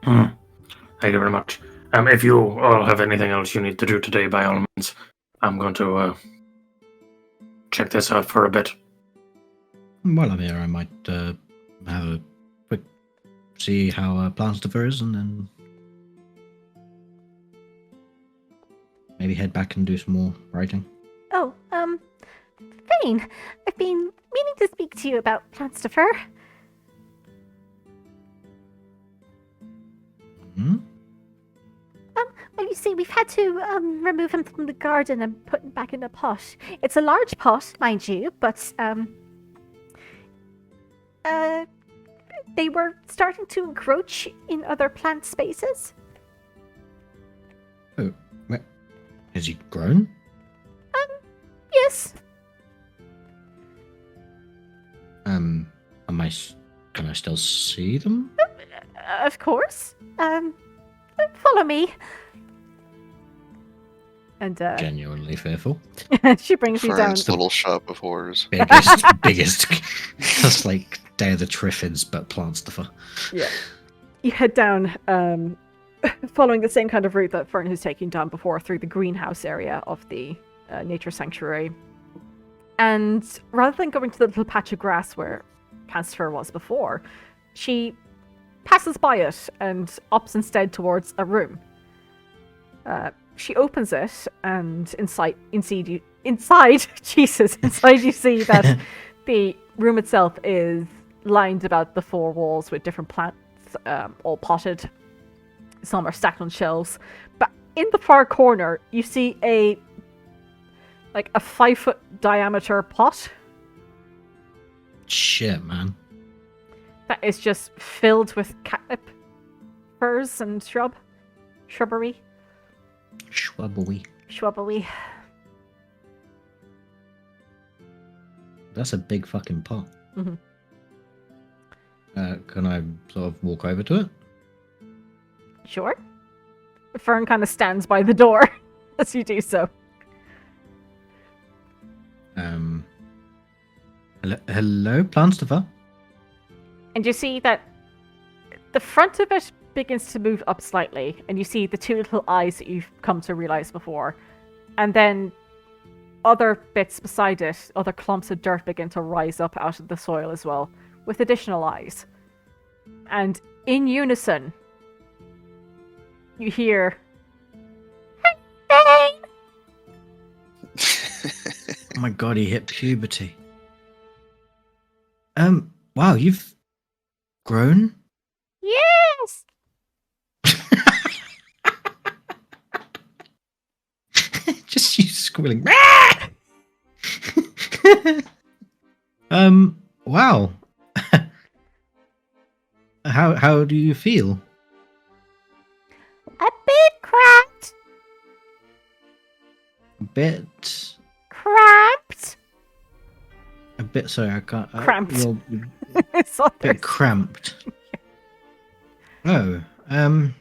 [SPEAKER 4] Thank you very much. If you all have anything else you need to do today, by all means, I'm going to check this out for a bit.
[SPEAKER 3] While I'm here, I might have a quick see how Planstiffer is, and then maybe head back and do some more writing.
[SPEAKER 5] Oh, Vayne, I've been meaning to speak to you about Planstiffer.
[SPEAKER 3] Hmm?
[SPEAKER 5] Well, you see, we've had to remove him from the garden and put him back in a pot. It's a large pot, mind you, but they were starting to encroach in other plant spaces.
[SPEAKER 3] Oh, where? Has he grown?
[SPEAKER 5] Yes.
[SPEAKER 3] Can I still see them?
[SPEAKER 5] Of course. Follow me. And
[SPEAKER 3] Genuinely fearful.
[SPEAKER 1] she brings you down.
[SPEAKER 2] Fern's little shop of horrors.
[SPEAKER 3] Biggest, just like Day of the Triffids, but Planstiffer.
[SPEAKER 1] Yeah. You head down, following the same kind of route that Fern has taken down before through the greenhouse area of the nature sanctuary. And rather than going to the little patch of grass where Planstiffer was before, she passes by it and opts instead towards a room. She opens it, and inside you see that the room itself is lined about the four walls with different plants, all potted. Some are stacked on shelves. But in the far corner, you see a 5-foot diameter pot
[SPEAKER 3] Shit, man.
[SPEAKER 1] that is just filled with catnip, firs, and shrubbery.
[SPEAKER 3] Schwubbery. That's a big fucking pot.
[SPEAKER 1] Mhm.
[SPEAKER 3] Can I sort of walk over to it?
[SPEAKER 1] Sure. Fern kind of stands by the door as you do so.
[SPEAKER 3] Hello, Planstiffer.
[SPEAKER 1] And you see that the front of it begins to move up slightly, and you see the two little eyes that you've come to realize before. And then other bits beside it, other clumps of dirt begin to rise up out of the soil as well, with additional eyes. And in unison, you hear,
[SPEAKER 5] Vayne!
[SPEAKER 3] Oh my god, he hit puberty. Wow, you've grown?
[SPEAKER 5] Yes!
[SPEAKER 3] Just you squealing. Wow. How do you feel?
[SPEAKER 5] A bit cracked.
[SPEAKER 3] A bit bit. Sorry, I can't.
[SPEAKER 1] Cramped.
[SPEAKER 3] You're
[SPEAKER 1] It's
[SPEAKER 3] a
[SPEAKER 1] others.
[SPEAKER 3] bit cramped. Oh, are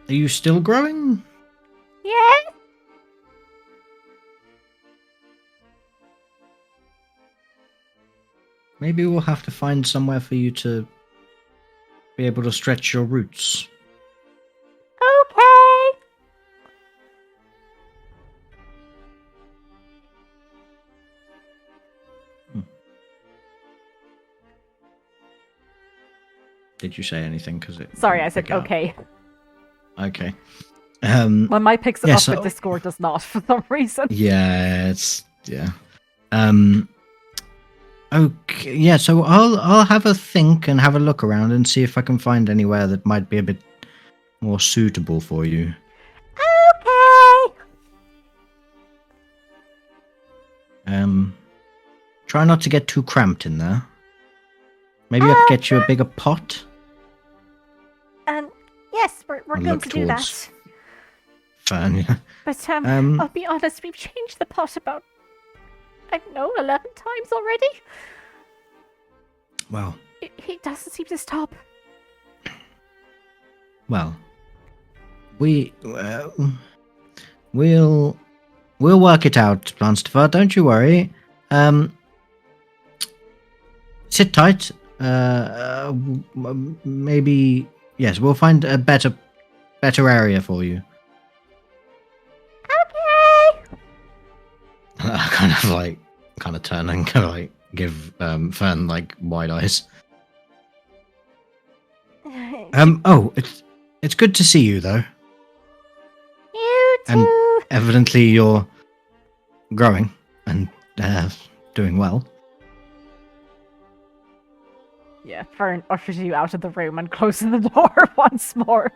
[SPEAKER 3] you still growing?
[SPEAKER 5] Yeah.
[SPEAKER 3] Maybe we'll have to find somewhere for you to be able to stretch your roots.
[SPEAKER 5] Okay.
[SPEAKER 3] Did you say anything? Because it.
[SPEAKER 1] Sorry,
[SPEAKER 3] didn't
[SPEAKER 1] I said
[SPEAKER 3] pick up.
[SPEAKER 1] okay.
[SPEAKER 3] Okay.
[SPEAKER 1] When my picks it
[SPEAKER 3] Yeah,
[SPEAKER 1] up,
[SPEAKER 3] so-
[SPEAKER 1] but Discord does not for some reason.
[SPEAKER 3] Yeah, yeah. Okay, yeah. So I'll have a think and have a look around and see if I can find anywhere that might be a bit more suitable for you.
[SPEAKER 5] Okay.
[SPEAKER 3] Try not to get too cramped in there. Maybe I could get you a bigger pot.
[SPEAKER 5] Yes, we're
[SPEAKER 3] I'll
[SPEAKER 5] going
[SPEAKER 3] look
[SPEAKER 5] to do
[SPEAKER 3] towards-
[SPEAKER 5] that.
[SPEAKER 3] Fine. Yeah.
[SPEAKER 5] But
[SPEAKER 3] Um,
[SPEAKER 5] I'll be honest, we've changed the pot about, I don't know, 11 times already.
[SPEAKER 3] Well,
[SPEAKER 5] He doesn't seem to stop.
[SPEAKER 3] well. We'll work it out, Planstifer. Don't you worry. Sit tight. Maybe yes. We'll find a better area for you.
[SPEAKER 5] Okay.
[SPEAKER 3] kind of turn and kind of like give Fern like wide eyes. Oh, it's good to see you though.
[SPEAKER 5] You too.
[SPEAKER 3] And evidently you're growing and doing well.
[SPEAKER 1] Yeah, Fern ushers you out of the room and closes the door once more.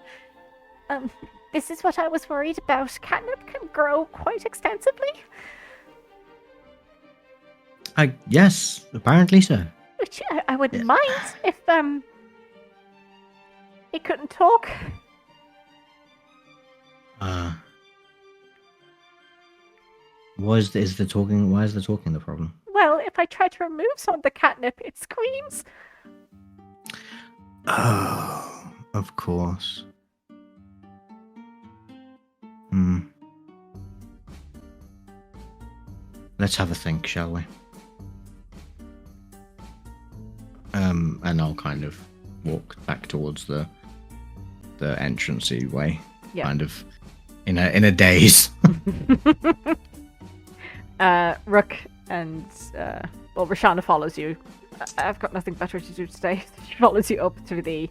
[SPEAKER 5] This is what I was worried about. Catnip can grow quite extensively,
[SPEAKER 3] Yes, apparently so.
[SPEAKER 5] which I wouldn't
[SPEAKER 3] Yeah.
[SPEAKER 5] mind if it couldn't talk.
[SPEAKER 3] Why is the talking the problem?
[SPEAKER 5] Well, if I try to remove some of the catnip, it screams.
[SPEAKER 3] Oh, of course. Let's have a think, shall we? And I'll kind of walk back towards the entrancey way,
[SPEAKER 1] Yeah.
[SPEAKER 3] kind of in a daze.
[SPEAKER 1] Rook and Roshana follows you. I've got nothing better to do today. She follows you up to the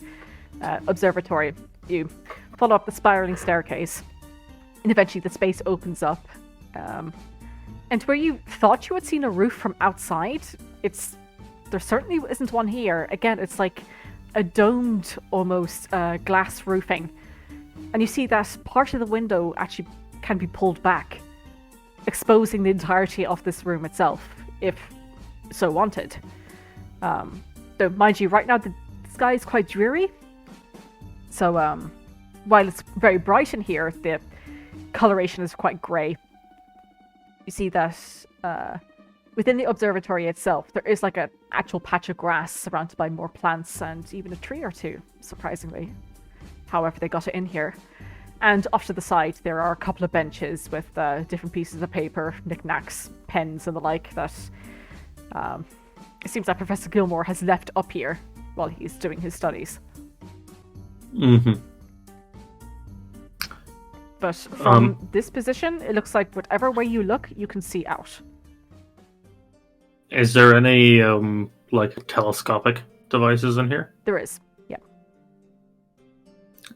[SPEAKER 1] observatory. You follow up the spiraling staircase, and eventually the space opens up. And where you thought you had seen a roof from outside, there certainly isn't one here. Again, it's like a domed, almost glass roofing, and you see that part of the window actually can be pulled back, exposing the entirety of this room itself, if so wanted. Though, mind you, right now the sky is quite dreary, so while it's very bright in here, the coloration is quite grey. You see that within the observatory itself, there is like an actual patch of grass surrounded by more plants and even a tree or two, surprisingly. However, they got it in here. And off to the side, there are a couple of benches with different pieces of paper, knickknacks, pens, and the like that it seems that Professor Gilmore has left up here while he's doing his studies.
[SPEAKER 6] Mm-hmm.
[SPEAKER 1] But from this position, it looks like whatever way you look, you can see out.
[SPEAKER 6] Is there any like telescopic devices in here?
[SPEAKER 1] There is, yeah.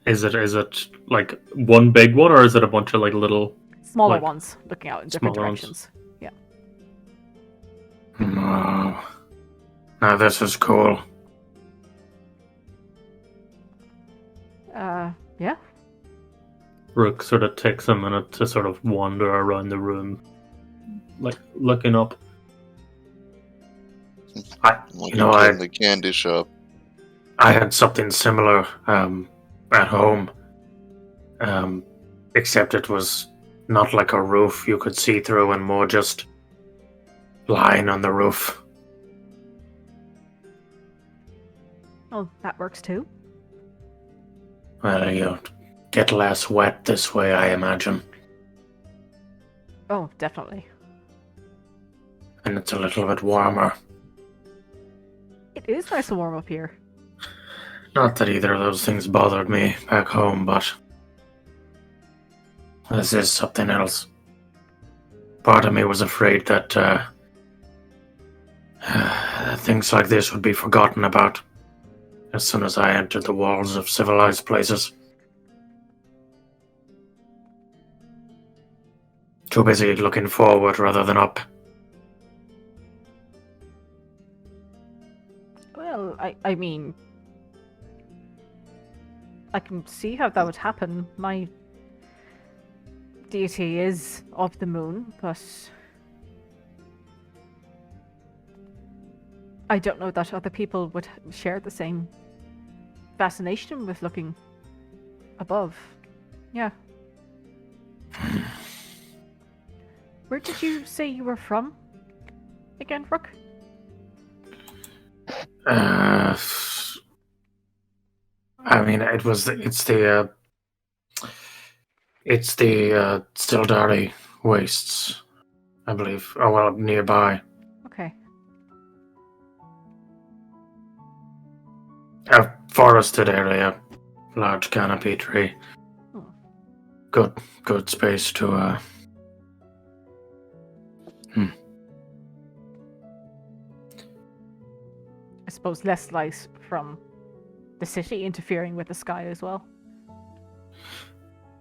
[SPEAKER 6] Is it like one big one, or is it a bunch of like little?
[SPEAKER 1] Smaller
[SPEAKER 6] Like,
[SPEAKER 1] ones looking out in different
[SPEAKER 6] smaller ones.
[SPEAKER 1] directions.
[SPEAKER 4] Oh, now this is cool.
[SPEAKER 1] Yeah.
[SPEAKER 6] Rook sort of takes a minute to sort of wander around the room, like looking up.
[SPEAKER 2] Like
[SPEAKER 4] know,
[SPEAKER 2] a kid
[SPEAKER 4] I-
[SPEAKER 2] in the candy shop.
[SPEAKER 4] I had something similar at home, except it was not like a roof you could see through, and more just lying on the roof.
[SPEAKER 1] Oh, that works too.
[SPEAKER 4] Well, you get less wet this way, I imagine.
[SPEAKER 1] Oh, definitely.
[SPEAKER 4] And it's a little bit warmer.
[SPEAKER 1] It is nice and warm up here.
[SPEAKER 4] Not that either of those things bothered me back home, but this is something else. Part of me was afraid that things like this would be forgotten about as soon as I entered the walls of civilized places. Too busy looking forward rather than up.
[SPEAKER 1] Well, I mean, I can see how that would happen. My deity is of the moon, but I don't know that other people would share the same fascination with looking above. Yeah. Where did you say you were from again, Rook?
[SPEAKER 4] I mean, it's the Sildari wastes, I believe. Oh, well, nearby.
[SPEAKER 1] Okay.
[SPEAKER 4] A forested area, large canopy tree.
[SPEAKER 1] Oh.
[SPEAKER 4] Good space to
[SPEAKER 1] I suppose less light from the city interfering with the sky as well.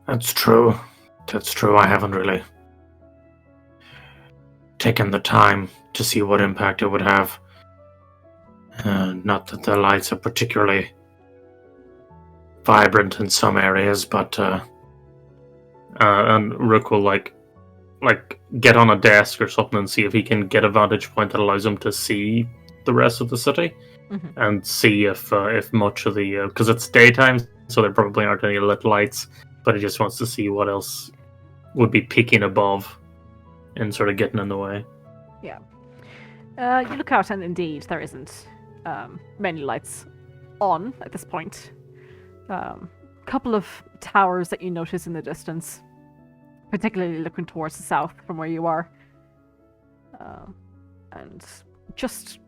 [SPEAKER 4] That's true. I haven't really taken the time to see what impact it would have. Not that the lights are particularly vibrant in some areas, but
[SPEAKER 6] and Rook will like get on a desk or something and see if he can get a vantage point that allows him to see the rest of the city, and see if much of the because it's daytime, so there probably aren't any lit lights, but he just wants to see what else would be peeking above and sort of getting in the way.
[SPEAKER 1] Yeah. You look out, and indeed, there isn't many lights on at this point. Couple of towers that you notice in the distance, particularly looking towards the south from where you are. And just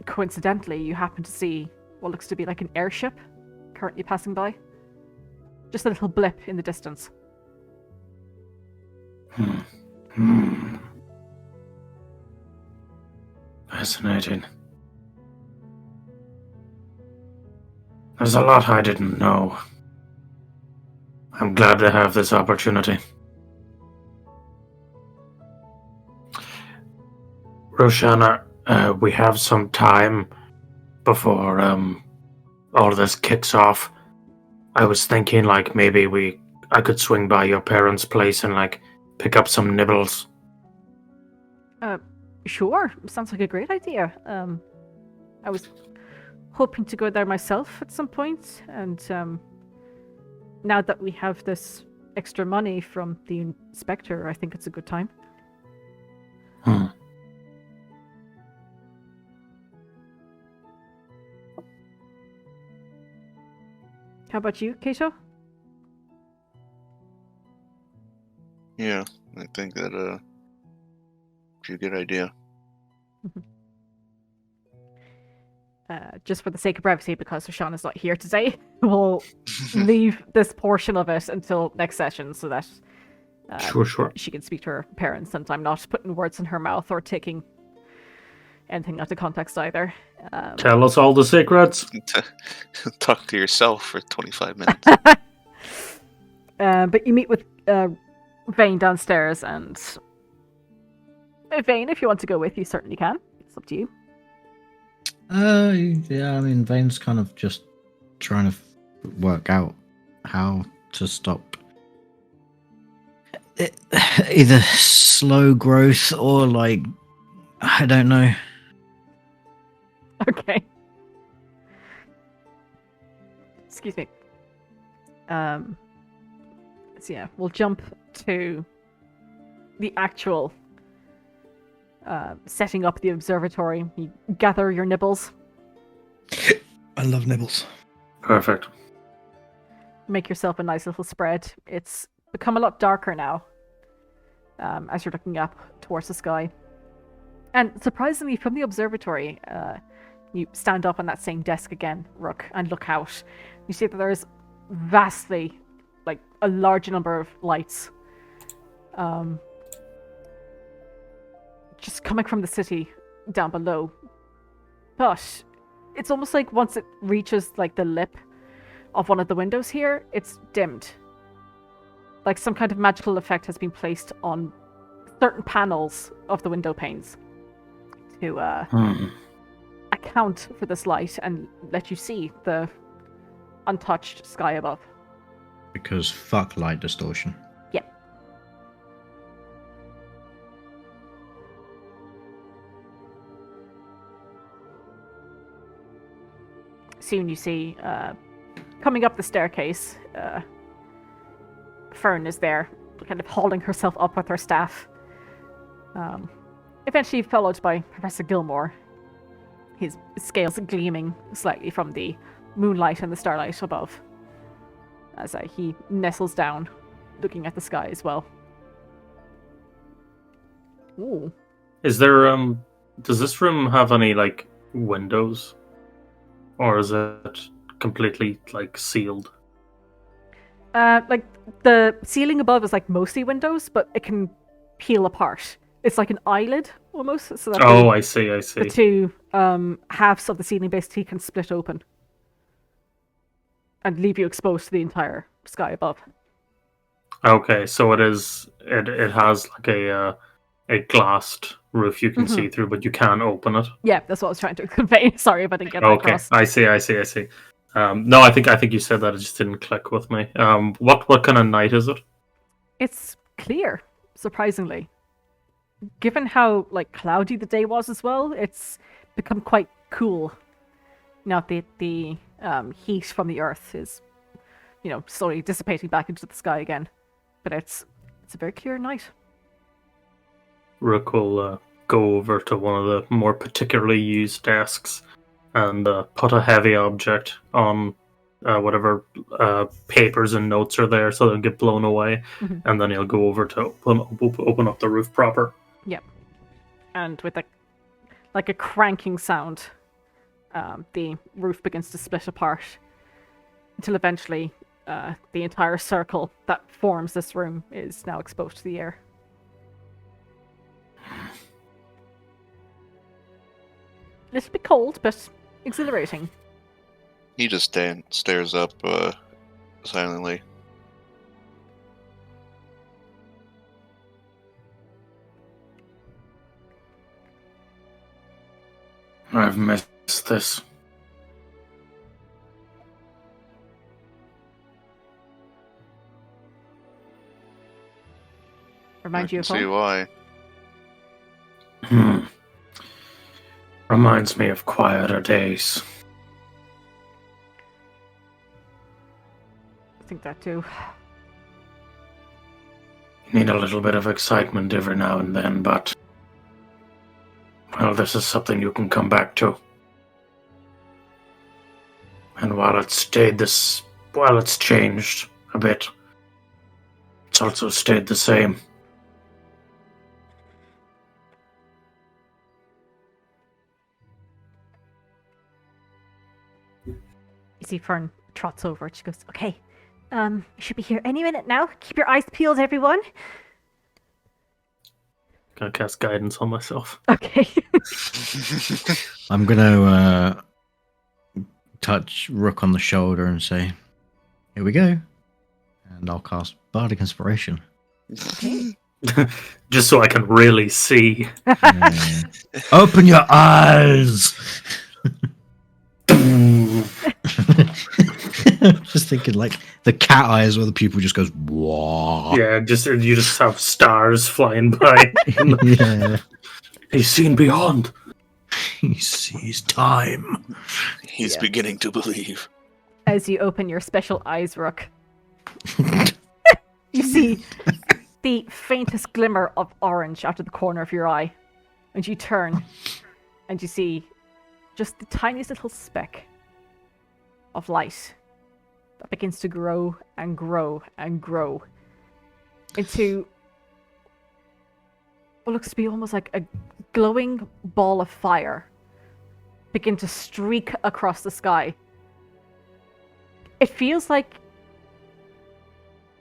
[SPEAKER 1] coincidentally, you happen to see what looks to be like an airship currently passing by. Just a little blip in the distance.
[SPEAKER 4] Fascinating. There's a lot I didn't know. I'm glad to have this opportunity. Roshana, we have some time before all this kicks off. I was thinking like maybe I could swing by your parents' place and like pick up some nibbles.
[SPEAKER 1] Sure. Sounds like a great idea. I was hoping to go there myself at some point, and now that we have this extra money from the inspector, I think it's a good time. How about you, Kato?
[SPEAKER 2] Yeah, I think that would be a good idea.
[SPEAKER 1] Just for the sake of brevity, because Roshana's not here today, we'll leave this portion of it until next session so that
[SPEAKER 4] Sure.
[SPEAKER 1] she can speak to her parents, and I'm not putting words in her mouth or taking anything out of context either.
[SPEAKER 6] Tell us all the secrets.
[SPEAKER 2] Talk to yourself for 25 minutes.
[SPEAKER 1] But you meet with Vayne downstairs, and Vayne, if you want to go with, you certainly can. It's up to you.
[SPEAKER 3] Yeah, I mean, Vayne's kind of just trying to work out how to stop either slow growth or, like, I don't know.
[SPEAKER 1] Okay. Excuse me. So yeah, we'll jump to the actual setting up the observatory. You gather your nibbles,
[SPEAKER 3] I love nibbles.
[SPEAKER 4] Perfect.
[SPEAKER 1] make yourself a nice little spread. It's become a lot darker now as you're looking up towards the sky. And surprisingly, from the observatory, you stand up on that same desk again, Rook, and look out. You see that there's vastly, like, a large number of lights just coming from the city down below. But it's almost like once it reaches, like, the lip of one of the windows here, it's dimmed. Like some kind of magical effect has been placed on certain panels of the window panes to account for this light and let you see the untouched sky above.
[SPEAKER 3] Because fuck light distortion.
[SPEAKER 1] Yep. Soon you see, coming up the staircase, Fern is there, kind of hauling herself up with her staff. Eventually followed by Professor Gilmore, his scales gleaming slightly from the moonlight and the starlight above, as he nestles down, looking at the sky as well. Ooh.
[SPEAKER 6] Is there does this room have any like windows? Or is it completely like sealed?
[SPEAKER 1] Like the ceiling above is like mostly windows, but it can peel apart. It's like an eyelid almost. So that
[SPEAKER 6] I see.
[SPEAKER 1] the two halves of the ceiling basically can split open and leave you exposed to the entire sky above.
[SPEAKER 6] Okay, so it is. It has like a glassed roof you can see through, but you can open it.
[SPEAKER 1] Yeah, that's what I was trying to convey. Sorry if I didn't get that
[SPEAKER 6] Okay,
[SPEAKER 1] across.
[SPEAKER 6] I see. No, I think you said that. It just didn't click with me. What kind of night is it?
[SPEAKER 1] It's clear, surprisingly. Given how like cloudy the day was as well, it's become quite cool. Now that the heat from the earth is, slowly dissipating back into the sky again. But it's a very clear night.
[SPEAKER 6] Rook will go over to one of the more particularly used desks and put a heavy object on whatever papers and notes are there so they'll get blown away. And then he'll go over to open up the roof proper.
[SPEAKER 1] Yep. And with a cranking sound, the roof begins to split apart until eventually the entire circle that forms this room is now exposed to the air. A little bit cold, but exhilarating.
[SPEAKER 2] He just stares up silently.
[SPEAKER 4] I've missed this.
[SPEAKER 1] Remind you
[SPEAKER 2] I
[SPEAKER 1] of
[SPEAKER 2] can see
[SPEAKER 1] home?
[SPEAKER 2] why.
[SPEAKER 4] Reminds me of quieter days.
[SPEAKER 1] I think that too.
[SPEAKER 4] Need a little bit of excitement every now and then, but well, this is something you can come back to. And while it's changed a bit, it's also stayed the same.
[SPEAKER 5] You see Fern trots over. She goes, okay, I should be here any minute now. Keep your eyes peeled, everyone.
[SPEAKER 6] Gonna cast guidance on myself.
[SPEAKER 1] Okay.
[SPEAKER 3] I'm gonna touch Rook on the shoulder and say, "Here we go," and I'll cast Bardic Inspiration.
[SPEAKER 6] Just so I can really see.
[SPEAKER 3] Open your eyes. Just thinking like the cat eyes where the pupil just goes whoa.
[SPEAKER 6] Yeah, you just have stars flying by.
[SPEAKER 3] Yeah.
[SPEAKER 4] He's seen beyond.
[SPEAKER 3] He sees time.
[SPEAKER 2] He's beginning to believe.
[SPEAKER 1] As you open your special eyes, Rook, you see the faintest glimmer of orange out of the corner of your eye. And you turn, and you see just the tiniest little speck of light that begins to grow and grow and grow into what looks to be almost like a glowing ball of fire begin to streak across the sky. It feels like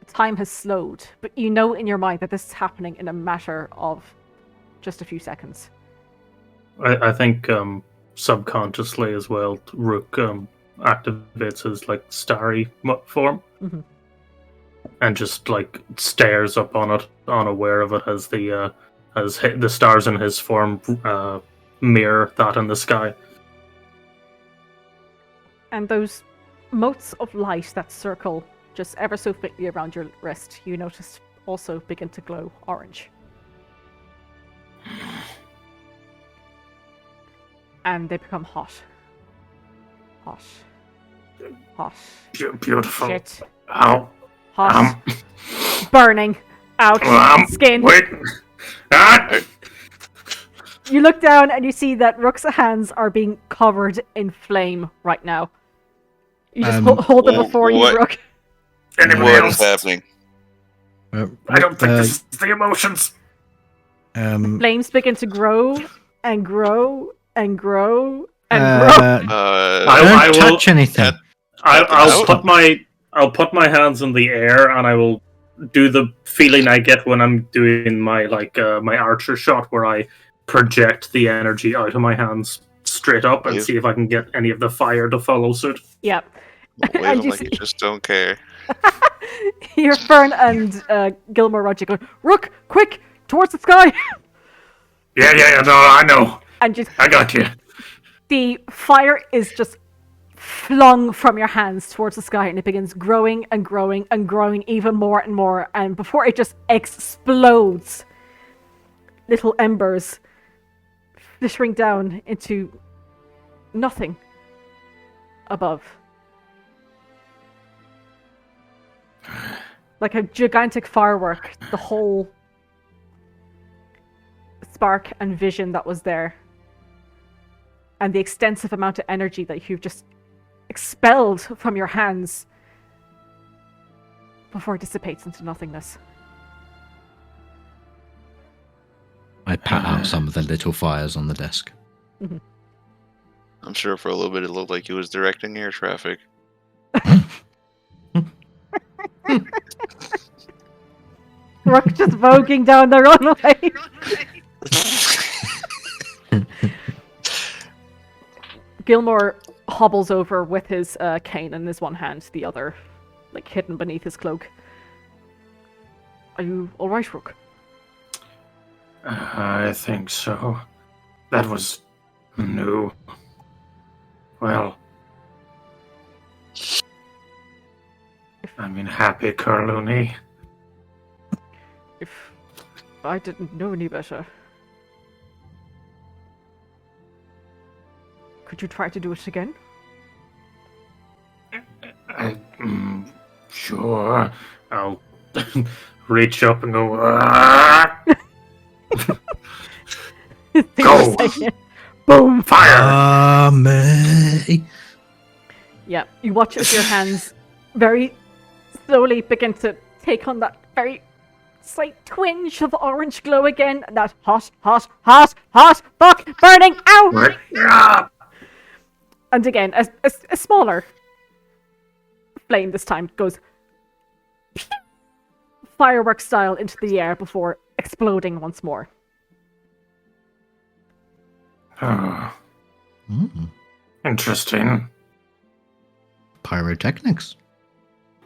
[SPEAKER 1] time has slowed, but you know in your mind that this is happening in a matter of just a few seconds.
[SPEAKER 6] I think subconsciously as well, Rook activates his like starry form, and just like stares up on it, unaware of it, as the stars in his form mirror that in the sky.
[SPEAKER 1] And those motes of light that circle just ever so faintly around your wrist, you notice also begin to glow orange. And they become hot. Hot. Hot.
[SPEAKER 4] Beautiful.
[SPEAKER 1] Shit.
[SPEAKER 4] Ow.
[SPEAKER 1] Hot. Burning. Out. Skin.
[SPEAKER 4] Wait. Ah!
[SPEAKER 1] You look down and you see that Rook's hands are being covered in flame right now. You just hold them before you, Rook.
[SPEAKER 4] Anybody
[SPEAKER 2] What
[SPEAKER 4] else?
[SPEAKER 2] is happening?
[SPEAKER 4] I don't think this is the emotions.
[SPEAKER 1] Flames begin to grow and grow and grow and grow.
[SPEAKER 6] I
[SPEAKER 3] Don't
[SPEAKER 6] will
[SPEAKER 3] touch anything.
[SPEAKER 6] I'll put my hands in the air, and I will do the feeling I get when I'm doing my my archer shot, where I project the energy out of my hands straight up and see if I can get any of the fire to follow suit.
[SPEAKER 1] Yep.
[SPEAKER 2] Wave
[SPEAKER 1] And
[SPEAKER 2] like you just don't care.
[SPEAKER 1] Your Fern and Gilmore Roger go, Rook, quick, towards the sky!
[SPEAKER 4] Yeah, no, I know.
[SPEAKER 1] And just
[SPEAKER 4] I got you.
[SPEAKER 1] the fire is just flung from your hands towards the sky, and it begins growing and growing and growing even more and more, and before it just explodes, little embers flittering down into nothing above. Like a gigantic firework, the whole spark and vision that was there, and the extensive amount of energy that you've just expelled from your hands before it dissipates into nothingness.
[SPEAKER 3] I pat out some of the little fires on the desk.
[SPEAKER 2] I'm sure for a little bit it looked like he was directing air traffic.
[SPEAKER 1] Rook just voguing down the runway. Gilmore hobbles over with his cane in his one hand, the other like hidden beneath his cloak. Are you alright, Rook?
[SPEAKER 4] I think so. That was new. Well, I mean, happy Kilar'une.
[SPEAKER 1] If I didn't know any better. Could you try to do it again?
[SPEAKER 4] Sure. I'll reach up and go. "Ah!" Go!
[SPEAKER 1] Boom!
[SPEAKER 4] Fire!
[SPEAKER 3] Me.
[SPEAKER 1] Yeah, you watch as your hands very slowly begin to take on that very slight twinge of orange glow again. And that hot, fuck, burning, ow!
[SPEAKER 4] What? Ah!
[SPEAKER 1] And again, a smaller flame this time goes firework style into the air before exploding once more.
[SPEAKER 4] Oh, interesting.
[SPEAKER 3] Pyrotechnics.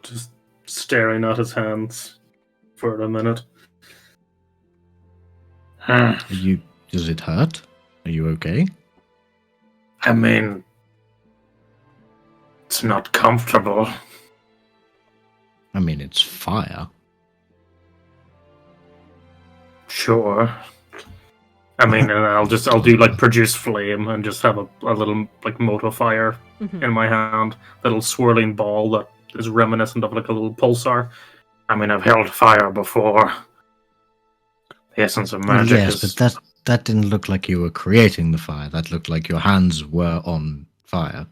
[SPEAKER 6] Just staring at his hands for a minute.
[SPEAKER 3] Are you? Does it hurt? Are you okay?
[SPEAKER 4] I mean, it's not comfortable.
[SPEAKER 3] I mean, it's fire.
[SPEAKER 4] Sure.
[SPEAKER 6] I mean, and I'll do like produce flame and just have a little like motor fire in my hand, little swirling ball that is reminiscent of like a little pulsar.
[SPEAKER 4] I mean, I've held fire before. The essence of magic
[SPEAKER 3] Yes,
[SPEAKER 4] is
[SPEAKER 3] but that didn't look like you were creating the fire. That looked like your hands were on fire.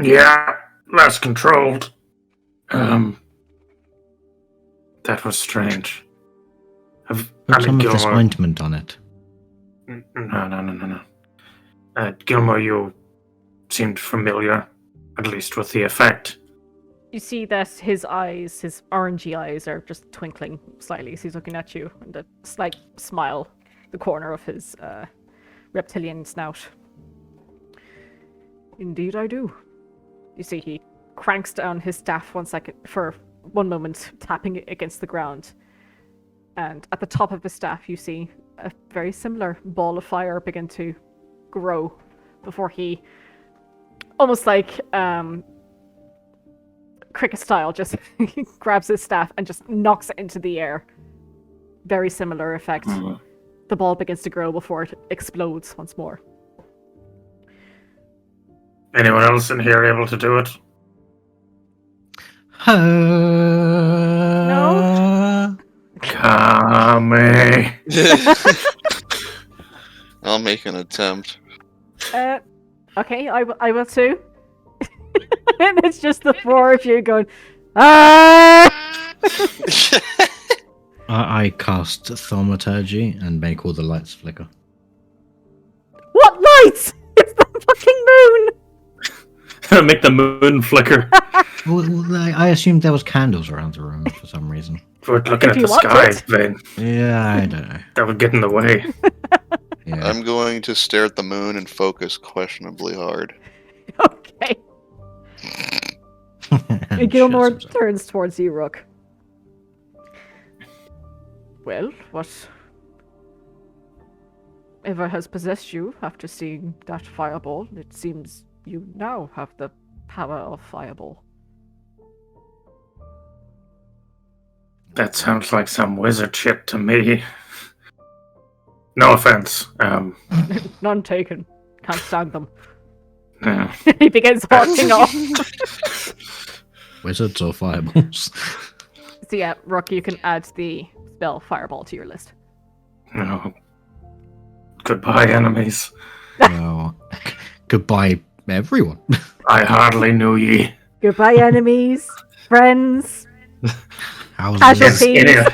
[SPEAKER 4] Yeah, less controlled. That was strange.
[SPEAKER 3] Put some of this ointment on it.
[SPEAKER 4] No. Gilmore, you seemed familiar, at least with the effect.
[SPEAKER 1] You see that his eyes, his orangey eyes, are just twinkling slightly as he's looking at you, and a slight smile, the corner of his reptilian snout. Indeed, I do. You see, he cranks down his staff for one moment, tapping it against the ground. And at the top of his staff, you see a very similar ball of fire begin to grow before he, almost like cricket style, just grabs his staff and just knocks it into the air. Very similar effect. The ball begins to grow before it explodes once more.
[SPEAKER 4] Anyone else in here able to do it?
[SPEAKER 1] No?
[SPEAKER 4] Kame.
[SPEAKER 2] I'll make an attempt.
[SPEAKER 1] Okay, I will too. And it's just the four of you going, ah!
[SPEAKER 3] I cast Thaumaturgy and make all the lights flicker.
[SPEAKER 1] What lights? It's the fucking moon!
[SPEAKER 6] Make the moon flicker.
[SPEAKER 3] Well, I assumed there was candles around the room for some reason.
[SPEAKER 4] We're looking
[SPEAKER 1] If
[SPEAKER 4] at
[SPEAKER 1] you
[SPEAKER 4] the
[SPEAKER 1] want
[SPEAKER 4] sky,
[SPEAKER 1] it.
[SPEAKER 4] Vayne.
[SPEAKER 3] Yeah, I don't know.
[SPEAKER 4] That would get in the way.
[SPEAKER 3] Yeah.
[SPEAKER 2] I'm going to stare at the moon and focus questionably hard.
[SPEAKER 1] Okay.
[SPEAKER 3] And
[SPEAKER 1] Gilmore
[SPEAKER 3] shit,
[SPEAKER 1] turns towards you, Rook. Well, whatever has possessed you after seeing that fireball? It seems you now have the power of fireball.
[SPEAKER 4] That sounds like some wizard shit to me. No offense.
[SPEAKER 1] None taken. Can't stand them.
[SPEAKER 4] No.
[SPEAKER 1] He begins walking off.
[SPEAKER 3] Wizards or fireballs?
[SPEAKER 1] So yeah, Rook, you can add the spell Fireball to your list.
[SPEAKER 4] No. Goodbye, enemies.
[SPEAKER 3] No. Goodbye, everyone.
[SPEAKER 4] I hardly knew ye.
[SPEAKER 1] Goodbye, enemies, friends.
[SPEAKER 3] How's
[SPEAKER 1] Casualties.
[SPEAKER 3] this?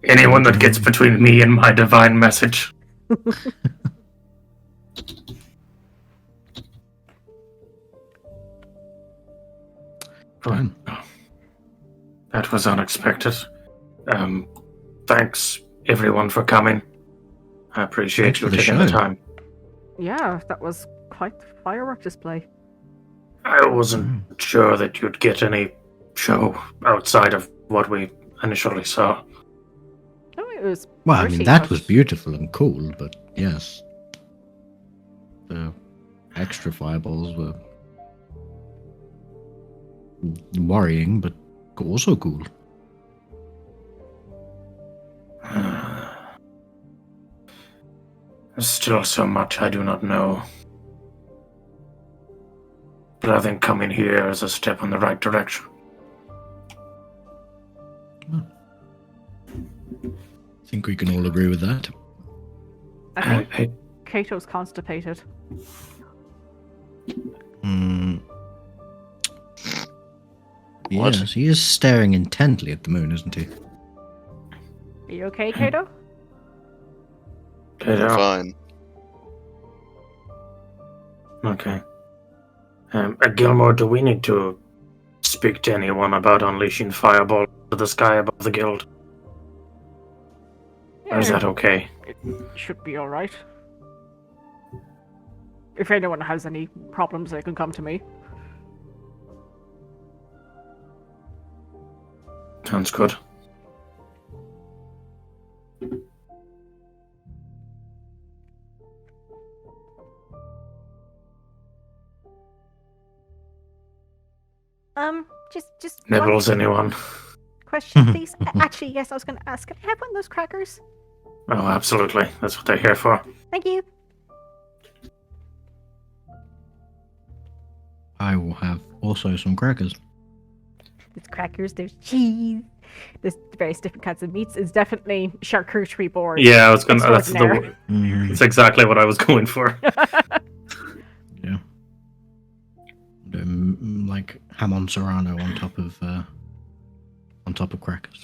[SPEAKER 4] Anyone that gets between me and my divine message. But, that was unexpected. Thanks, everyone, for coming. I appreciate
[SPEAKER 3] Thanks
[SPEAKER 4] you
[SPEAKER 3] for the
[SPEAKER 4] taking the
[SPEAKER 3] show.
[SPEAKER 4] time.
[SPEAKER 1] Yeah, that was quite the firework display.
[SPEAKER 4] I wasn't sure that you'd get any show outside of what we initially saw.
[SPEAKER 1] Oh, it was.
[SPEAKER 3] Well, I
[SPEAKER 1] pretty,
[SPEAKER 3] mean, that
[SPEAKER 1] but-
[SPEAKER 3] was beautiful and cool, but yes. The extra fireballs were worrying, but also cool.
[SPEAKER 4] There's still so much I do not know. But I think coming here is a step in the right direction.
[SPEAKER 3] I think we can all agree with that.
[SPEAKER 1] I think
[SPEAKER 4] Hey,
[SPEAKER 1] Kato's constipated.
[SPEAKER 3] Mm.
[SPEAKER 2] What?
[SPEAKER 3] Yes, he is staring intently at the moon, isn't he?
[SPEAKER 1] Are you okay, Kato?
[SPEAKER 4] Kato.
[SPEAKER 2] Fine.
[SPEAKER 4] Okay. Gilmore, do we need to speak to anyone about unleashing fireball to the sky above the guild? Or is that okay?
[SPEAKER 1] It should be alright. If anyone has any problems, they can come to me.
[SPEAKER 4] Sounds good.
[SPEAKER 5] Just
[SPEAKER 4] Nibbles,
[SPEAKER 5] one
[SPEAKER 4] anyone?
[SPEAKER 5] question, please. Actually, yes, I was going to ask. Can I have one of those crackers?
[SPEAKER 4] Oh, absolutely. That's what they're here for.
[SPEAKER 5] Thank you.
[SPEAKER 3] I will have also some crackers.
[SPEAKER 5] There's crackers. There's cheese.
[SPEAKER 1] the various different kinds of meats is definitely charcuterie board.
[SPEAKER 6] Yeah, I was gonna.
[SPEAKER 1] extraordinaire.
[SPEAKER 6] That's exactly what I was going for.
[SPEAKER 3] Yeah. Like ham on serrano on top of crackers.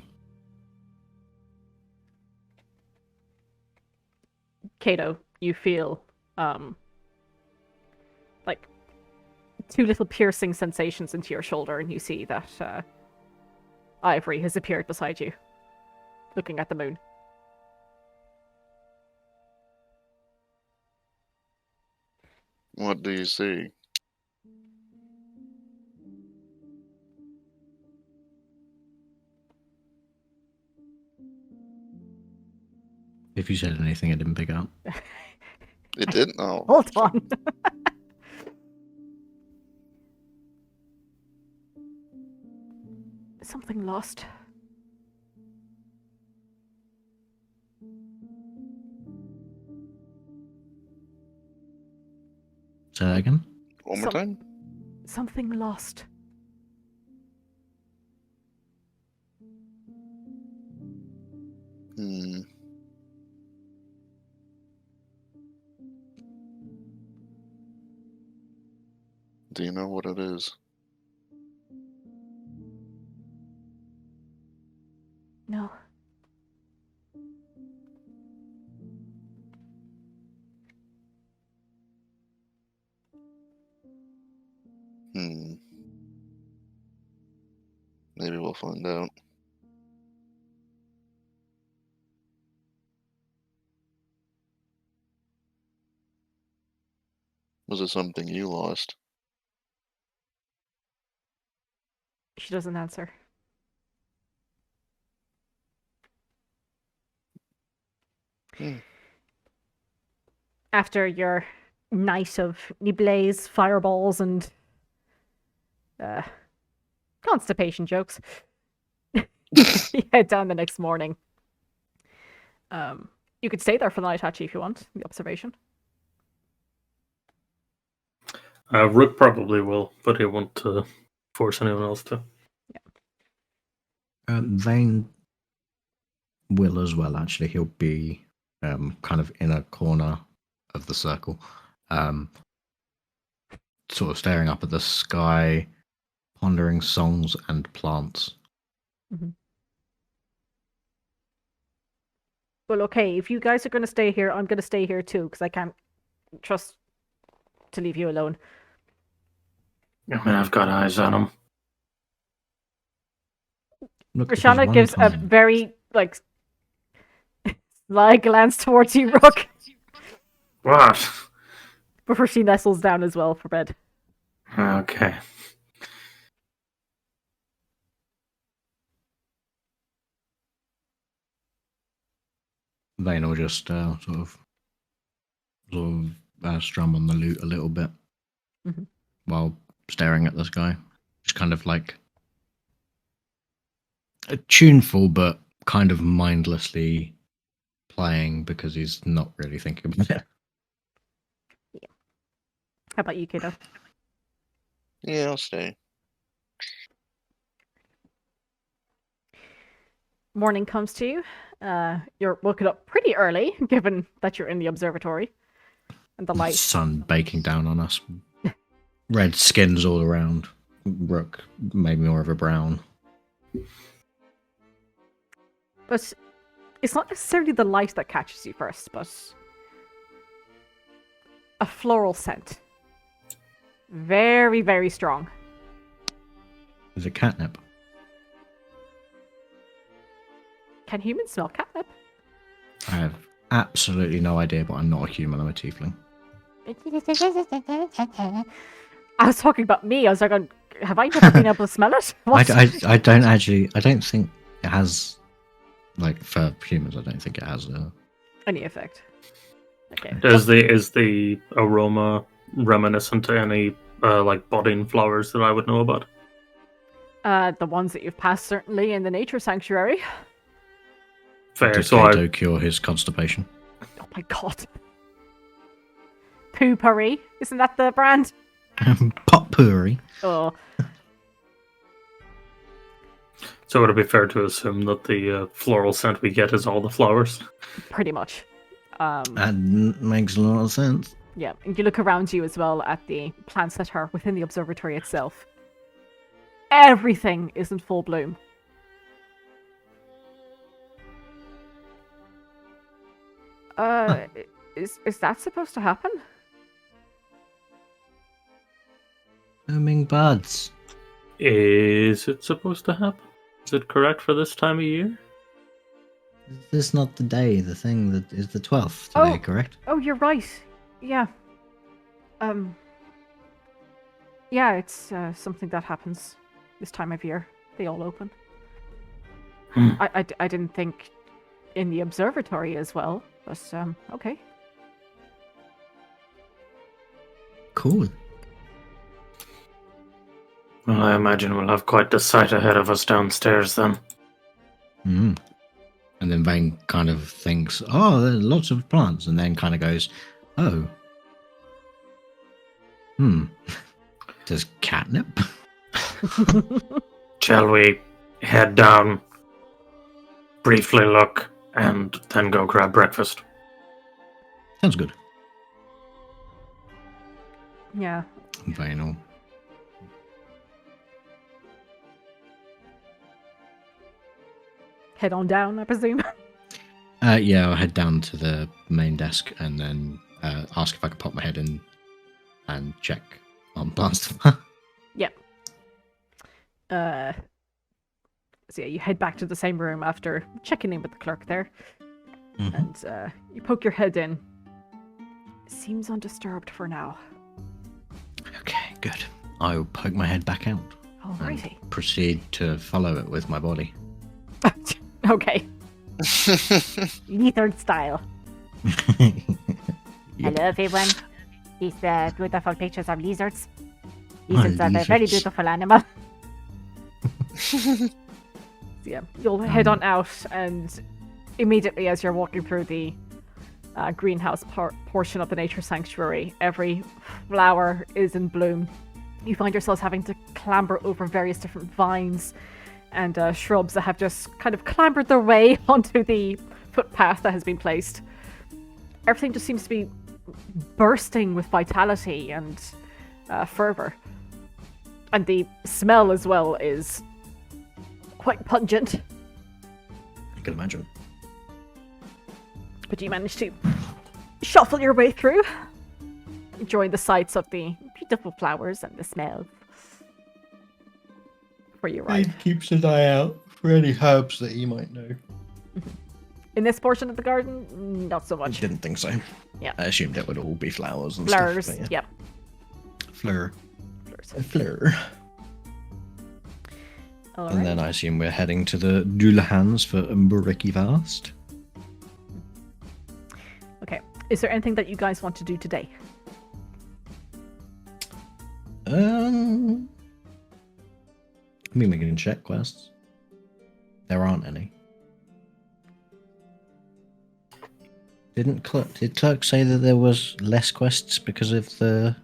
[SPEAKER 1] Kato, you feel like two little piercing sensations into your shoulder, and you see that Ivory has appeared beside you, looking at the moon.
[SPEAKER 2] What do you see?
[SPEAKER 3] If you said anything, I didn't pick up.
[SPEAKER 2] It didn't? Oh.
[SPEAKER 1] Hold on. Something lost.
[SPEAKER 3] Say that again?
[SPEAKER 2] One more time?
[SPEAKER 1] Something lost.
[SPEAKER 2] Hmm. Do you know what it is?
[SPEAKER 1] No.
[SPEAKER 2] Hmm. Maybe we'll find out. Was it something you lost?
[SPEAKER 1] She doesn't answer. After your night of nibbles, fireballs, and constipation jokes, you head down the next morning. You could stay there for the night, actually, if you want, the observation.
[SPEAKER 6] Rook probably will, but he won't force anyone else to.
[SPEAKER 3] Vayne will as well, actually. He'll be kind of in a corner of the circle, sort of staring up at the sky, pondering songs and plants.
[SPEAKER 1] Mm-hmm. Well, okay, if you guys are going to stay here, I'm going to stay here too, because I can't trust to leave you alone.
[SPEAKER 4] I mean, I've got eyes on him.
[SPEAKER 3] Look,
[SPEAKER 1] Roshana gives a very, sly glance towards you, Rook,
[SPEAKER 4] What?
[SPEAKER 1] before she nestles down as well for bed.
[SPEAKER 4] Okay.
[SPEAKER 3] Vayne will just sort of strum on the lute a little bit while staring at the sky. Just kind of like a tuneful, but kind of mindlessly playing because he's not really thinking about it.
[SPEAKER 1] Yeah. How about you, Kato?
[SPEAKER 2] Yeah, I'll stay.
[SPEAKER 1] Morning comes to you. You're woken up pretty early, given that you're in the observatory. And the light.
[SPEAKER 3] Sun baking down on us. Red skins all around. Rook maybe more of a brown.
[SPEAKER 1] But it's not necessarily the light that catches you first, but a floral scent. Very, very strong.
[SPEAKER 3] Is it catnip?
[SPEAKER 1] Can humans smell catnip?
[SPEAKER 3] I have absolutely no idea, but I'm not a human, I'm a tiefling.
[SPEAKER 1] I was talking about me. I was like, have I never been able to smell it?
[SPEAKER 3] I don't think it has, like, for humans, I don't think it has
[SPEAKER 1] any effect. Okay.
[SPEAKER 6] Is the aroma reminiscent to any budding flowers that I would know about?
[SPEAKER 1] The ones that you've passed, certainly, in the nature sanctuary.
[SPEAKER 6] Fair.
[SPEAKER 3] Does
[SPEAKER 6] So
[SPEAKER 3] Kato cure his constipation?
[SPEAKER 1] Oh my god. Poo-pourri. Isn't that the brand?
[SPEAKER 3] Potpourri.
[SPEAKER 1] Oh.
[SPEAKER 6] So would it be fair to assume that the floral scent we get is all the flowers?
[SPEAKER 1] Pretty much.
[SPEAKER 3] That makes a lot of sense.
[SPEAKER 1] Yeah, and you look around you as well at the plants that are within the observatory itself. Everything is in full bloom. Is that supposed to happen?
[SPEAKER 3] Blooming buds.
[SPEAKER 6] Is it supposed to happen? Is it correct for this time of year?
[SPEAKER 3] Is this not the day? The thing that is the 12th today,
[SPEAKER 1] Oh.
[SPEAKER 3] correct?
[SPEAKER 1] Oh, you're right. Yeah. Yeah, it's something that happens this time of year. They all open.
[SPEAKER 6] Hmm.
[SPEAKER 1] I didn't think in the observatory as well, but okay.
[SPEAKER 3] Cool.
[SPEAKER 4] Well, I imagine we'll have quite the sight ahead of us downstairs then.
[SPEAKER 3] Mm. And then Vayne kind of thinks, oh, there's lots of plants, and then kind of goes, oh. Does catnip?
[SPEAKER 4] Shall we head down, briefly look, and then go grab breakfast?
[SPEAKER 3] Sounds good.
[SPEAKER 1] Yeah.
[SPEAKER 3] Vayne will
[SPEAKER 1] Head on down, I presume.
[SPEAKER 3] yeah, I'll head down to the main desk and then ask if I could pop my head in and check on plants.
[SPEAKER 1] Yep. So yeah, you head back to the same room after checking in with the clerk there, and you poke your head in. Seems undisturbed for now.
[SPEAKER 3] Okay, good. I'll poke my head back out
[SPEAKER 1] Alrighty.
[SPEAKER 3] and proceed to follow it with my body.
[SPEAKER 1] Okay.
[SPEAKER 5] Lizard style.
[SPEAKER 3] Yep.
[SPEAKER 5] Hello, everyone. These beautiful pictures of lizards.
[SPEAKER 3] Oh,
[SPEAKER 5] Lizards are a very
[SPEAKER 3] lizards.
[SPEAKER 5] beautiful animal.
[SPEAKER 1] So yeah, you'll head on out, and immediately as you're walking through the greenhouse portion of the nature sanctuary, every flower is in bloom. You find yourselves having to clamber over various different vines and shrubs that have just kind of clambered their way onto the footpath that has been placed. Everything just seems to be bursting with vitality and fervor. And the smell as well is quite pungent.
[SPEAKER 3] I can imagine.
[SPEAKER 1] But you manage to shuffle your way through, enjoying the sights of the beautiful flowers and the smell. Where you arrive.
[SPEAKER 3] keeps an eye out for any herbs that he might know.
[SPEAKER 1] In this portion of the garden, not so
[SPEAKER 3] I
[SPEAKER 1] much.
[SPEAKER 3] didn't think so.
[SPEAKER 1] Yeah.
[SPEAKER 3] I assumed it would all be flowers and
[SPEAKER 1] Flowers,
[SPEAKER 3] stuff. but
[SPEAKER 1] yep.
[SPEAKER 3] Fleur.
[SPEAKER 1] Flowers.
[SPEAKER 3] A fleur.
[SPEAKER 1] All
[SPEAKER 3] And
[SPEAKER 1] right.
[SPEAKER 3] then I assume we're heading to the Doulahans for Umbriki Vast.
[SPEAKER 1] Okay. Is there anything that you guys want to do today?
[SPEAKER 3] I mean, we can check quests. There aren't any. Did Clerk say that there was less quests because of the...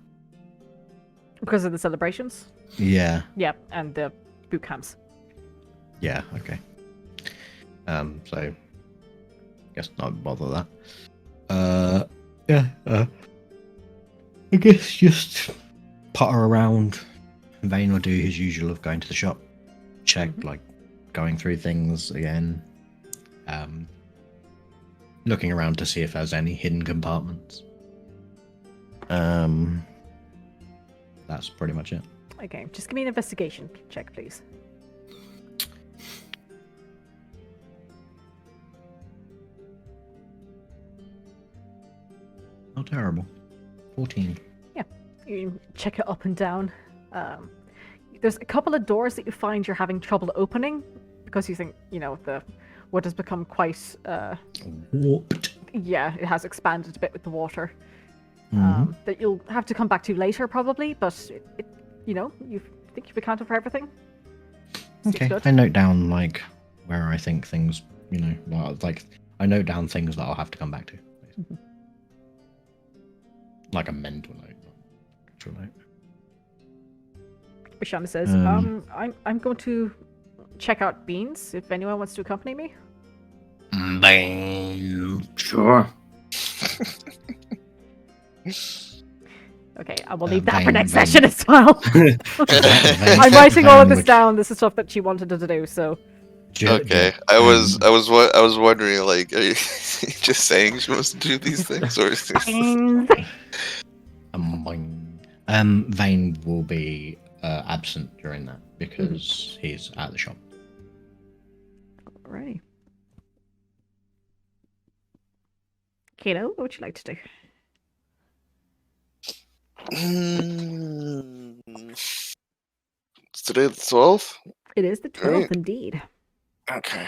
[SPEAKER 1] Because of the celebrations?
[SPEAKER 3] Yeah.
[SPEAKER 1] Yep, and the boot camps.
[SPEAKER 3] Yeah, okay. So... guess not bother that. I guess just potter around. Vayne will do his usual of going to the shop. Check, like, going through things again. Looking around to see if there's any hidden compartments. That's pretty much it.
[SPEAKER 1] Okay, just give me an investigation check, please.
[SPEAKER 3] Not terrible. 14.
[SPEAKER 1] You check it up and down. There's a couple of doors that you find you're having trouble opening because you think, the wood has become quite,
[SPEAKER 3] Warped.
[SPEAKER 1] yeah, it has expanded a bit with the water.
[SPEAKER 3] Mhm.
[SPEAKER 1] That you'll have to come back to later probably, but you think you've accounted for everything. Seems
[SPEAKER 3] Okay,
[SPEAKER 1] good.
[SPEAKER 3] I note down, like, where I think things, like, I note down things that I'll have to come back to.
[SPEAKER 1] Mhm.
[SPEAKER 3] Like a mental note, not an actual note.
[SPEAKER 1] Roshana says,
[SPEAKER 3] Um,
[SPEAKER 1] I'm going to check out Beans if anyone wants to accompany me.
[SPEAKER 4] Sure.
[SPEAKER 1] Okay, I will leave that for
[SPEAKER 3] Vayne-
[SPEAKER 1] next
[SPEAKER 3] Vayne-
[SPEAKER 1] session as well. I'm writing all of this down. This is stuff that she wanted to do. So
[SPEAKER 2] Okay, I was wondering, like, are you just saying she wants to do these things, or is this...
[SPEAKER 3] Vayne will be absent during that because he's at the shop.
[SPEAKER 1] Alrighty. Kato, what would you like to do?
[SPEAKER 2] Is today the 12th?
[SPEAKER 1] It is the 12th,
[SPEAKER 2] Right.
[SPEAKER 1] indeed.
[SPEAKER 2] Okay.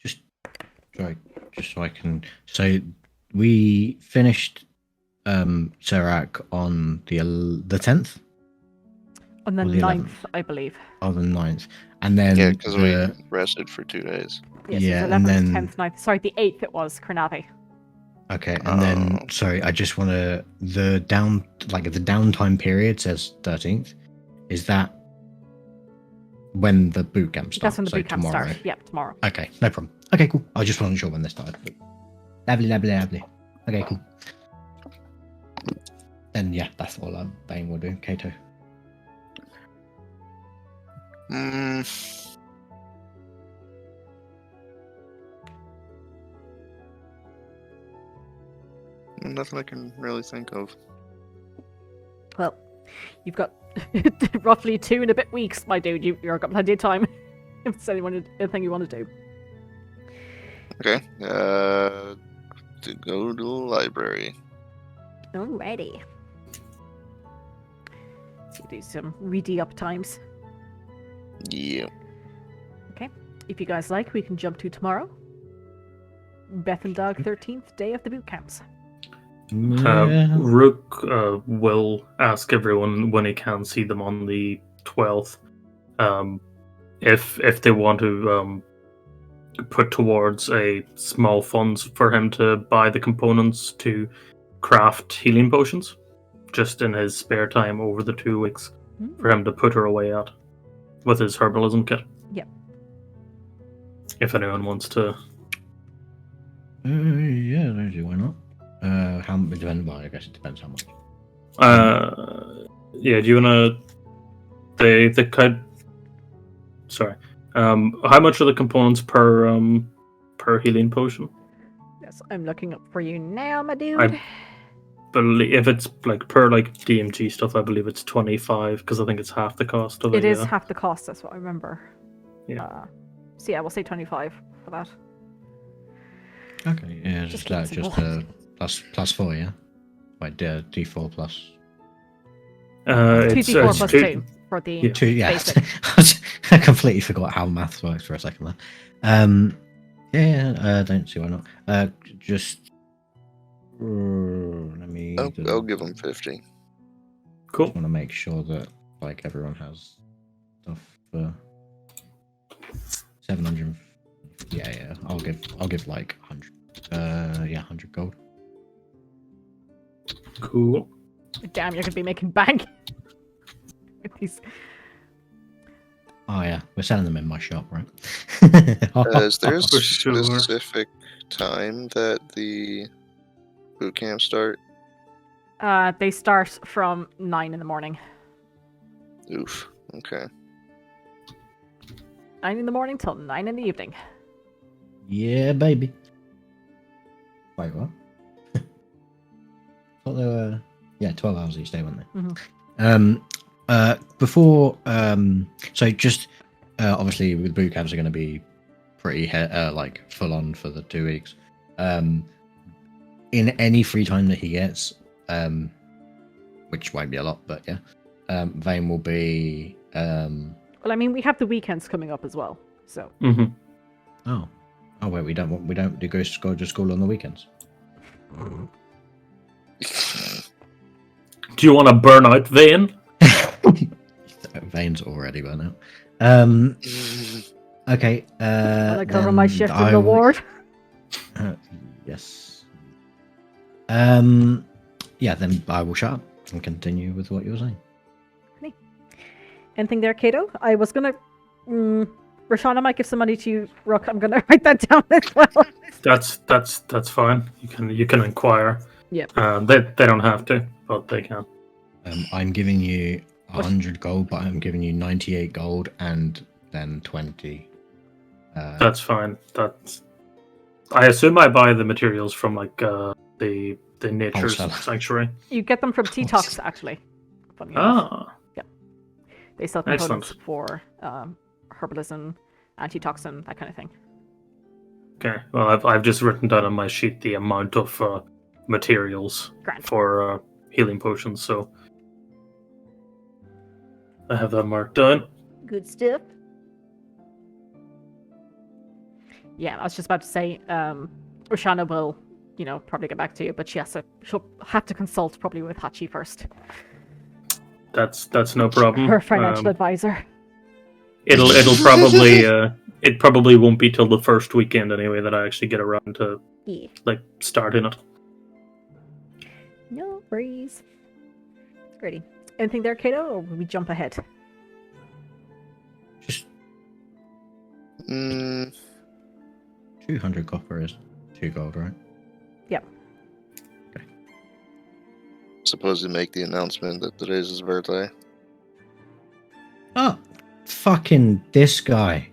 [SPEAKER 3] Just so I can. So we finished Serac on the 10th.
[SPEAKER 1] On the
[SPEAKER 3] Or the
[SPEAKER 1] 9th,
[SPEAKER 3] 11th.
[SPEAKER 1] I believe.
[SPEAKER 3] On the 9th, and then
[SPEAKER 2] Yeah, because we rested for 2 days.
[SPEAKER 1] Yes,
[SPEAKER 3] Yeah,
[SPEAKER 1] it was
[SPEAKER 3] and
[SPEAKER 1] 11th,
[SPEAKER 3] then-
[SPEAKER 1] 10th, 9th. Sorry, the 8th it was, Carnavi.
[SPEAKER 3] okay, and then sorry, I just want to the downtime period says 13th. Is that when the boot camp starts?
[SPEAKER 1] That's when the
[SPEAKER 3] So
[SPEAKER 1] boot camp
[SPEAKER 3] tomorrow.
[SPEAKER 1] starts. Yep, tomorrow.
[SPEAKER 3] Okay, no problem. Okay, cool. I just wasn't sure when they started. Lovely. Okay, cool. Then yeah, that's all Vayne will do. Kato.
[SPEAKER 2] Nothing I can really think of.
[SPEAKER 1] Well, you've got roughly 2 and a bit weeks, my dude. You've got plenty of time. If it's anything you want to do.
[SPEAKER 2] Okay. To go to the library.
[SPEAKER 5] Alrighty.
[SPEAKER 1] So do some ready up times.
[SPEAKER 2] Yeah.
[SPEAKER 1] If you guys like, we can jump to tomorrow. Beth and Dog 13th day of the boot camps.
[SPEAKER 6] Rook will ask everyone when he can see them on the 12th if they want to put towards a small funds for him to buy the components to craft healing potions just in his spare time over the 2 weeks for him to put her away at with his herbalism kit.
[SPEAKER 1] Yep.
[SPEAKER 6] If anyone wants to.
[SPEAKER 3] Yeah, why not? How much? Well, I guess it depends how much.
[SPEAKER 6] Yeah, do you wanna the could sorry. How much are the components per healing potion?
[SPEAKER 1] Yes, I'm looking up for you now, my dude.
[SPEAKER 6] If it's like per like DMG stuff, I believe it's 25 because I think it's half the cost of
[SPEAKER 1] It is half the cost, that's what I remember.
[SPEAKER 6] Yeah.
[SPEAKER 1] So yeah, we'll say 25 for that.
[SPEAKER 3] Okay, yeah,
[SPEAKER 1] Just
[SPEAKER 3] just
[SPEAKER 1] keep it
[SPEAKER 3] plus 4, yeah. Like D4 plus.
[SPEAKER 6] It's
[SPEAKER 1] 2d4 plus 2 for the
[SPEAKER 6] yeah.
[SPEAKER 3] 2, yeah.
[SPEAKER 1] basic.
[SPEAKER 3] I completely forgot how maths works for a second there. Yeah, don't see why not. Just let me.
[SPEAKER 2] I'll give him 50.
[SPEAKER 6] Cool.
[SPEAKER 3] Want to make sure that like everyone has stuff for 700. Yeah. I'll give like 100. 100 gold.
[SPEAKER 6] Cool.
[SPEAKER 1] Damn, you're gonna be making bank. With these.
[SPEAKER 3] Oh yeah, we're selling them in my shop, right?
[SPEAKER 2] Is there a
[SPEAKER 6] For sure.
[SPEAKER 2] specific time that the boot camp start?
[SPEAKER 1] They start from 9 in the morning.
[SPEAKER 2] Oof. Okay.
[SPEAKER 1] 9 in the morning till 9 in the evening.
[SPEAKER 3] Yeah, baby. Wait, what? Thought they were 12 hours each day, weren't they? Before so just obviously the boot camps are going to be pretty like full on for the 2 weeks. In any free time that he gets, which won't be a lot, but yeah, Vayne will be
[SPEAKER 1] Well, I mean, we have the weekends coming up as well, so.
[SPEAKER 3] Oh wait, we don't go to school on the weekends.
[SPEAKER 6] Do you want to burn out Vayne?
[SPEAKER 3] Vayne's already burnt out. Okay.
[SPEAKER 1] Will I cover my
[SPEAKER 3] then
[SPEAKER 1] shift
[SPEAKER 3] I
[SPEAKER 1] in the
[SPEAKER 3] will-
[SPEAKER 1] ward?
[SPEAKER 3] Yes. Yeah, then I will shut up and continue with what you were saying.
[SPEAKER 1] Anything there, Kato? I was gonna. Roshana might give some money to you, Rook. I'm gonna write that down as well.
[SPEAKER 6] That's fine. You can inquire.
[SPEAKER 1] Yep.
[SPEAKER 6] They don't have to, but they can.
[SPEAKER 3] I'm giving you 100 gold, but I'm giving you 98 gold and then 20.
[SPEAKER 6] That's fine. I assume I buy the materials from like the nature's
[SPEAKER 3] Wholesaler.
[SPEAKER 6] sanctuary.
[SPEAKER 1] You get them from T-Tox, actually. Funny enough.
[SPEAKER 6] Ah,
[SPEAKER 1] They sell components
[SPEAKER 6] excellent.
[SPEAKER 1] for herbalism, antitoxin, that kind of thing.
[SPEAKER 6] okay. Well, I've just written down on my sheet the amount of materials
[SPEAKER 1] Grand.
[SPEAKER 6] for healing potions, so I have that marked down.
[SPEAKER 5] Good stuff.
[SPEAKER 1] Yeah, I was just about to say, Roshana will, probably get back to you, but she'll have to consult probably with Hachi first.
[SPEAKER 6] That's no problem.
[SPEAKER 1] Her financial advisor.
[SPEAKER 6] It'll probably it probably won't be till the first weekend anyway that I actually get around to
[SPEAKER 5] Yeah.
[SPEAKER 6] starting it.
[SPEAKER 1] No worries. Ready. Anything there, Kato, or will we jump ahead?
[SPEAKER 3] Just
[SPEAKER 2] Mm,
[SPEAKER 3] 200 copper is 2 gold, right?
[SPEAKER 2] Suppose you make the announcement that today's his birthday.
[SPEAKER 3] Oh, fucking this guy.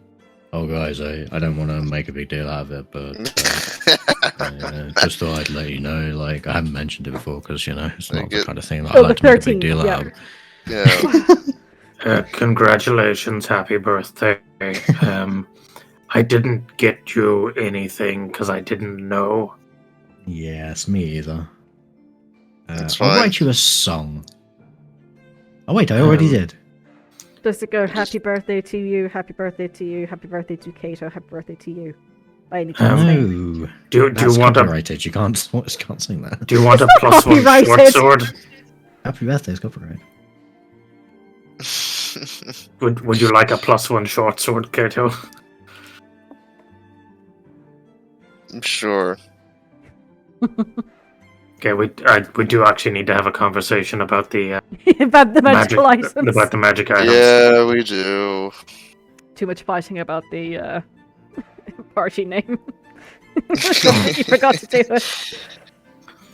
[SPEAKER 3] Oh, guys, I don't want to make a big deal out of it, but just thought I'd let you know. Like, I haven't mentioned it before because, it's not the kind of thing that I
[SPEAKER 1] Oh,
[SPEAKER 3] like
[SPEAKER 1] the
[SPEAKER 3] to make a
[SPEAKER 1] 13th,
[SPEAKER 3] big deal
[SPEAKER 1] yeah.
[SPEAKER 3] out of.
[SPEAKER 2] Yeah.
[SPEAKER 4] Congratulations, happy birthday. I didn't get you anything because I didn't know.
[SPEAKER 3] Yes, me either.
[SPEAKER 2] It's
[SPEAKER 3] I'll
[SPEAKER 2] fine.
[SPEAKER 3] write you a song. Oh, wait, I already did.
[SPEAKER 1] Does it go happy birthday to you, happy birthday to you, happy birthday to Kato, happy birthday to you? By any chance?
[SPEAKER 3] No.
[SPEAKER 4] Do
[SPEAKER 3] That's
[SPEAKER 4] you want a
[SPEAKER 3] copyrighted. You can't sing that.
[SPEAKER 4] Do you want a
[SPEAKER 1] not
[SPEAKER 4] plus one short
[SPEAKER 1] copyrighted.
[SPEAKER 4] sword?
[SPEAKER 3] Happy birthday is copyrighted.
[SPEAKER 4] Would you like a plus one short sword, Kato?
[SPEAKER 2] I'm sure.
[SPEAKER 4] Okay, we do actually need to have a conversation about the
[SPEAKER 1] About the magical items.
[SPEAKER 4] about the magic items.
[SPEAKER 2] Yeah, we do.
[SPEAKER 1] Too much fighting about the party name. You forgot to do it.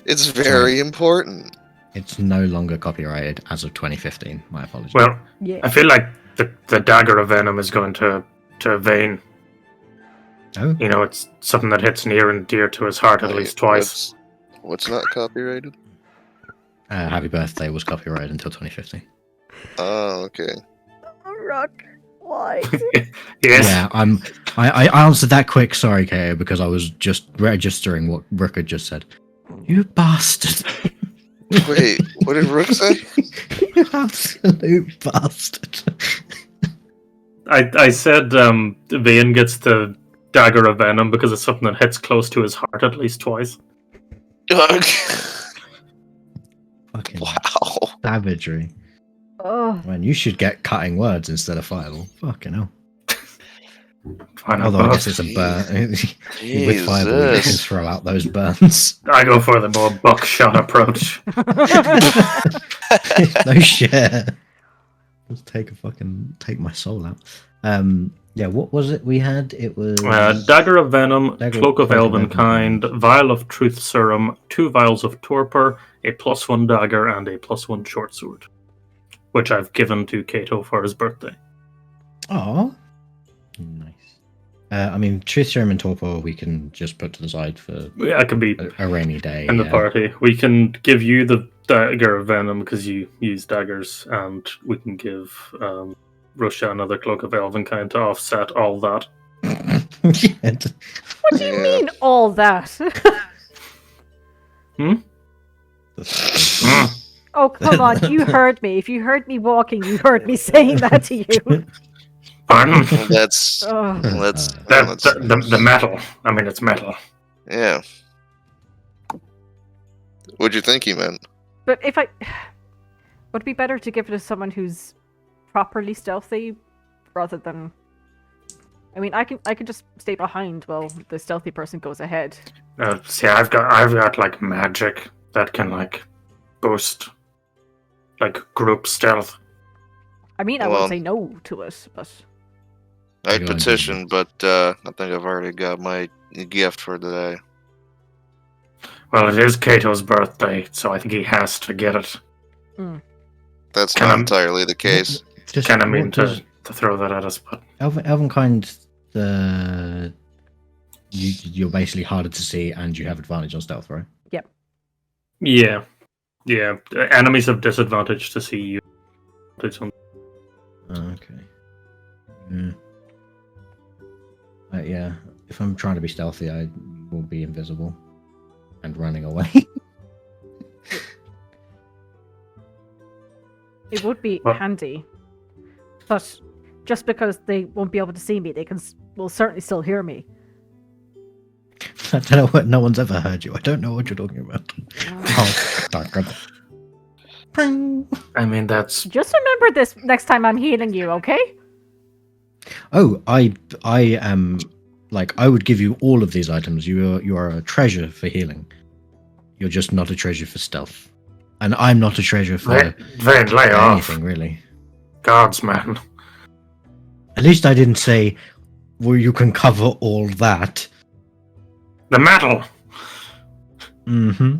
[SPEAKER 2] It's very important.
[SPEAKER 3] It's no longer copyrighted as of 2015. My apologies.
[SPEAKER 4] Well,
[SPEAKER 1] Yeah.
[SPEAKER 4] I feel like the dagger of venom is going to Vayne.
[SPEAKER 3] Oh,
[SPEAKER 4] It's something that hits near and dear to his heart at
[SPEAKER 2] Wait,
[SPEAKER 4] least twice.
[SPEAKER 2] What's not copyrighted?
[SPEAKER 3] Happy birthday was copyrighted until 2015.
[SPEAKER 2] Oh, okay.
[SPEAKER 1] Rook, why?
[SPEAKER 4] Yes.
[SPEAKER 3] Yeah, I answered that quick. Sorry, Kato, because I was just registering what Rook had just said. You bastard!
[SPEAKER 2] Wait, what did Rook say?
[SPEAKER 3] You absolute bastard!
[SPEAKER 6] I said Vayne gets the dagger of venom because it's something that hits close to his heart at least twice.
[SPEAKER 3] Fucking
[SPEAKER 2] Wow.
[SPEAKER 3] savagery.
[SPEAKER 1] Oh,
[SPEAKER 3] Man, you should get cutting words instead of fireball. Fucking hell.
[SPEAKER 4] Fine,
[SPEAKER 3] Although I
[SPEAKER 4] I'll
[SPEAKER 3] guess it's a burn. With fireball, you can
[SPEAKER 2] Jesus.
[SPEAKER 3] throw out those burns.
[SPEAKER 4] I go for the more buckshot approach.
[SPEAKER 3] No shit. Just take my soul out. Yeah, what was it we had? It was
[SPEAKER 6] Dagger of venom,
[SPEAKER 3] Dagger-
[SPEAKER 6] cloak of
[SPEAKER 3] Cloak of
[SPEAKER 6] elvenkind, vial of truth serum, 2 vials of torpor, a +1 dagger, and a +1 short sword, which I've given to Kato for his birthday.
[SPEAKER 3] Oh, nice. I mean, truth serum and torpor we can just put to the side for
[SPEAKER 6] Yeah, it can be
[SPEAKER 3] a rainy day.
[SPEAKER 6] in the
[SPEAKER 3] yeah.
[SPEAKER 6] party. We can give you the dagger of venom because you use daggers, and we can give Roshana the cloak of elvenkind to offset all that.
[SPEAKER 3] Yeah,
[SPEAKER 1] what do you
[SPEAKER 2] Yeah.
[SPEAKER 1] mean all that? Oh, come on, you heard me. If you heard me walking, you heard me saying that to you.
[SPEAKER 4] Pardon?
[SPEAKER 2] Well, that's
[SPEAKER 1] Oh.
[SPEAKER 4] The metal. I mean, it's metal.
[SPEAKER 2] yeah. What'd you think he meant?
[SPEAKER 1] But if would it be better to give it to someone who's properly stealthy rather than I mean, I can just stay behind while the stealthy person goes ahead.
[SPEAKER 4] See, I've got like magic that can like boost like group stealth.
[SPEAKER 1] I mean, I
[SPEAKER 2] Well,
[SPEAKER 1] won't say no to it, but
[SPEAKER 2] I'd
[SPEAKER 3] Go on,
[SPEAKER 2] petition, but I think I've already got my gift for today.
[SPEAKER 4] Well, it is Kato's birthday, so I think he has to get it.
[SPEAKER 2] That's
[SPEAKER 4] Can
[SPEAKER 2] not
[SPEAKER 4] I-
[SPEAKER 2] entirely the case.
[SPEAKER 3] Just
[SPEAKER 4] Kind of mean
[SPEAKER 3] what does
[SPEAKER 4] to throw that at us, but
[SPEAKER 3] Elvenkind, you're basically harder to see, and you have advantage on stealth, right?
[SPEAKER 6] Yeah. Yeah. Enemies have disadvantage to see you. It's on-
[SPEAKER 3] Okay. Yeah. Yeah. If I'm trying to be stealthy, I will be invisible and running away.
[SPEAKER 1] it would be
[SPEAKER 4] Well-
[SPEAKER 1] handy. But just because they won't be able to see me, they will certainly still hear me.
[SPEAKER 3] I don't know what. No one's ever heard you. I don't know what you're talking about. Oh, dark God. Pring.
[SPEAKER 4] I mean that's
[SPEAKER 1] Just remember this next time I'm healing you, okay?
[SPEAKER 3] Oh, I am like I would give you all of these items. You are a treasure for healing. You're just not a treasure for stealth, and I'm not a treasure for
[SPEAKER 4] Vayne, lay off.
[SPEAKER 3] anything really.
[SPEAKER 4] Gods, man.
[SPEAKER 3] At least I didn't say, well, you can cover all that.
[SPEAKER 4] The metal.
[SPEAKER 3] Mm-hmm.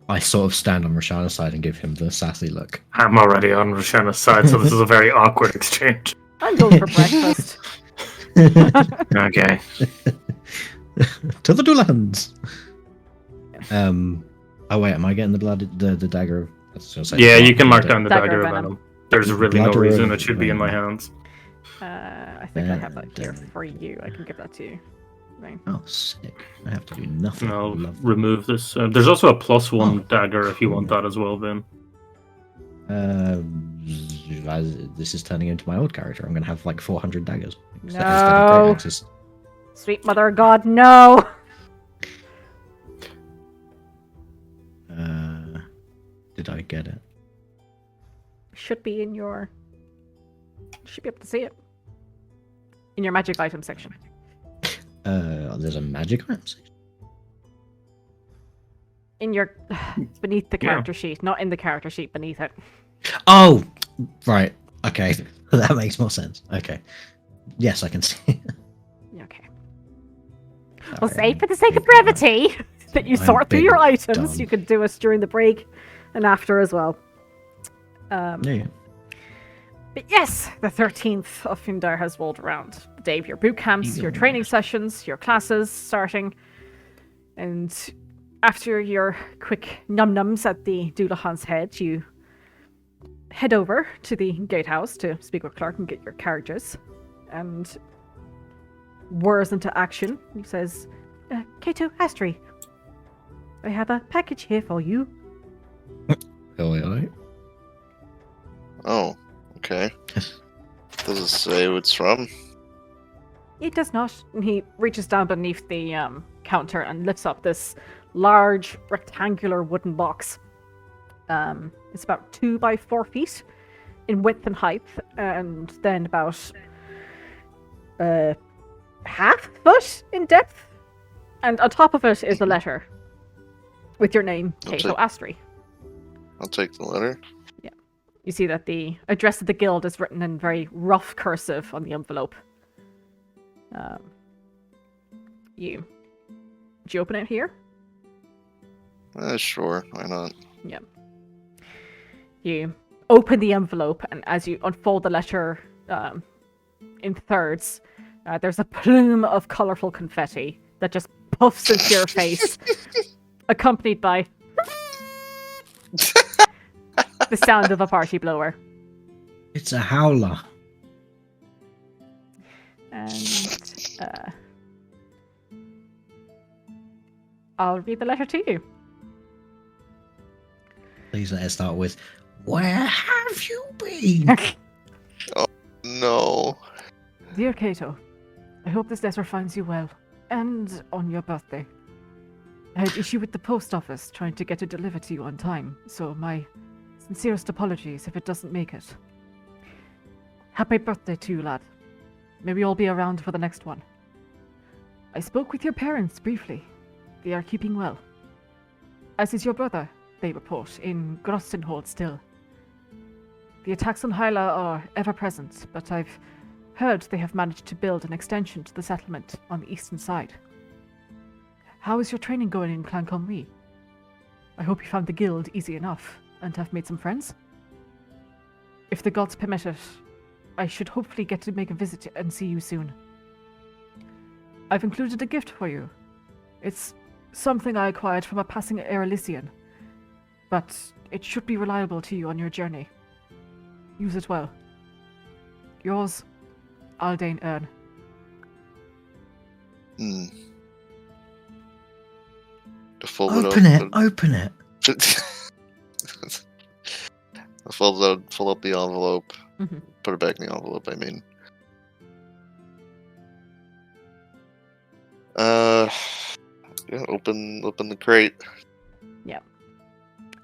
[SPEAKER 3] I sort of stand on Roshana's side and give him the sassy look.
[SPEAKER 4] I'm already on Roshana's side, so this is a very awkward exchange.
[SPEAKER 1] I'm going for breakfast.
[SPEAKER 4] Okay.
[SPEAKER 3] To the Doolans. Oh wait, am I getting the dagger? I was gonna say
[SPEAKER 6] Yeah,
[SPEAKER 3] the
[SPEAKER 6] you can mark
[SPEAKER 3] dagger.
[SPEAKER 6] down the
[SPEAKER 1] Dagger
[SPEAKER 6] dagger
[SPEAKER 1] of
[SPEAKER 6] of
[SPEAKER 1] venom.
[SPEAKER 6] venom. There's really no
[SPEAKER 3] Bladder
[SPEAKER 6] reason
[SPEAKER 3] of
[SPEAKER 6] it should be in my
[SPEAKER 3] venom.
[SPEAKER 6] hands.
[SPEAKER 1] I think I have that here for you. I can give that to you. Right.
[SPEAKER 3] Oh, sick! I have to do nothing.
[SPEAKER 6] And I'll
[SPEAKER 3] Love.
[SPEAKER 6] remove this. There's also a +1 dagger if you want that as well, Vin.
[SPEAKER 3] This is turning into my old character. I'm gonna have like 400 daggers. Instead of
[SPEAKER 1] No.
[SPEAKER 3] great axes.
[SPEAKER 1] Sweet mother of God, no!
[SPEAKER 3] Did I get it?
[SPEAKER 1] Should be in your... Should be able to see it. In your magic item section.
[SPEAKER 3] There's a magic item section.
[SPEAKER 1] In your... beneath the
[SPEAKER 6] Yeah.
[SPEAKER 1] character sheet. Not in the character sheet, beneath it.
[SPEAKER 3] Oh, right. Okay, that makes more sense. Okay. Yes, I can see.
[SPEAKER 1] Okay. We'll say, for the sake of brevity, that you
[SPEAKER 3] I'm
[SPEAKER 1] sort through
[SPEAKER 3] big
[SPEAKER 1] your
[SPEAKER 3] and
[SPEAKER 1] items.
[SPEAKER 3] dumb.
[SPEAKER 1] You could do it during the break and after as well.
[SPEAKER 3] Yeah.
[SPEAKER 1] But yes, the 13th of Findar has rolled around. The day of your boot camps, your training sessions, your classes starting. And after your quick num-nums at the Doulahan's head, you head over to the gatehouse to speak with Clark and get your carriages. And whirs into action. He says, Kato, Astri, I have a package here for you.
[SPEAKER 3] Oi.
[SPEAKER 2] Oh, okay. Does it say who it's from?
[SPEAKER 1] It does not. And he reaches down beneath the counter and lifts up this large rectangular wooden box. It's about 2 by 4 feet in width and height, and then about half foot in depth. And on top of it is a letter with your name, Kato Astri.
[SPEAKER 2] I'll take the letter.
[SPEAKER 1] You see that the address of the guild is written in very rough cursive on the envelope. Would you open it here?
[SPEAKER 2] Sure, why not?
[SPEAKER 1] Yeah. You open the envelope, and as you unfold the letter in thirds, there's a plume of colourful confetti that just puffs into your face, accompanied by the sound of a party blower.
[SPEAKER 3] It's a howler.
[SPEAKER 1] And I'll read the letter to you.
[SPEAKER 3] Please let us start with, where have you been?
[SPEAKER 2] No.
[SPEAKER 1] Dear Kato, I hope this letter finds you well, and on your birthday. I had issue with the post office trying to get it delivered to you on time, so my sincerest apologies if it doesn't make it. Happy birthday to you, lad. Maybe I'll be around for the next one. I spoke with your parents briefly. They are keeping well. As is your brother, they report, in Grossenhold still. The attacks on Hyla are ever present, but I've heard they have managed to build an extension to the settlement on the eastern side. How is your training going in Clancamrye? I hope you found the guild easy enough, and have made some friends. If the gods permit it, I should hopefully get to make a visit and see you soon. I've included a gift for you. It's something I acquired from a passing Erelisian, but it should be reliable to you on your journey. Use it well. Yours, Aldane Ern.
[SPEAKER 2] To fold
[SPEAKER 3] Open
[SPEAKER 2] it
[SPEAKER 3] it,
[SPEAKER 2] up.
[SPEAKER 3] open it.
[SPEAKER 2] Fold up the envelope.
[SPEAKER 1] Mm-hmm.
[SPEAKER 2] Put it back in the envelope, I mean. Yeah, open the crate.
[SPEAKER 1] Yep.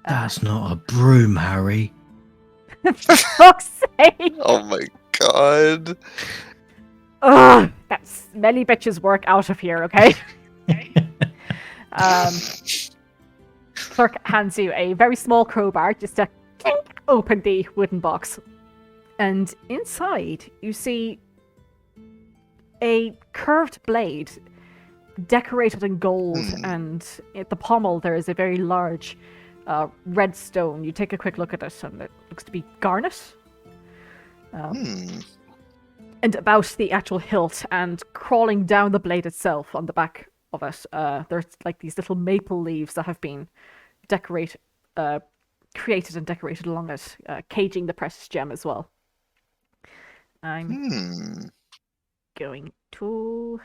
[SPEAKER 3] That's not a broom, Harry.
[SPEAKER 1] For fuck's sake!
[SPEAKER 2] Oh my god.
[SPEAKER 1] Ugh! That smelly bitch's work out of here, okay? Clerk hands you a very small crowbar just to open the wooden box. And inside, you see a curved blade decorated in gold, and at the pommel there is a very large red stone. You take a quick look at it, and it looks to be garnet. And about the actual hilt, and crawling down the blade itself on the back of it, there's like these little maple leaves that have been created and decorated along it, caging the precious gem as well. I'm going to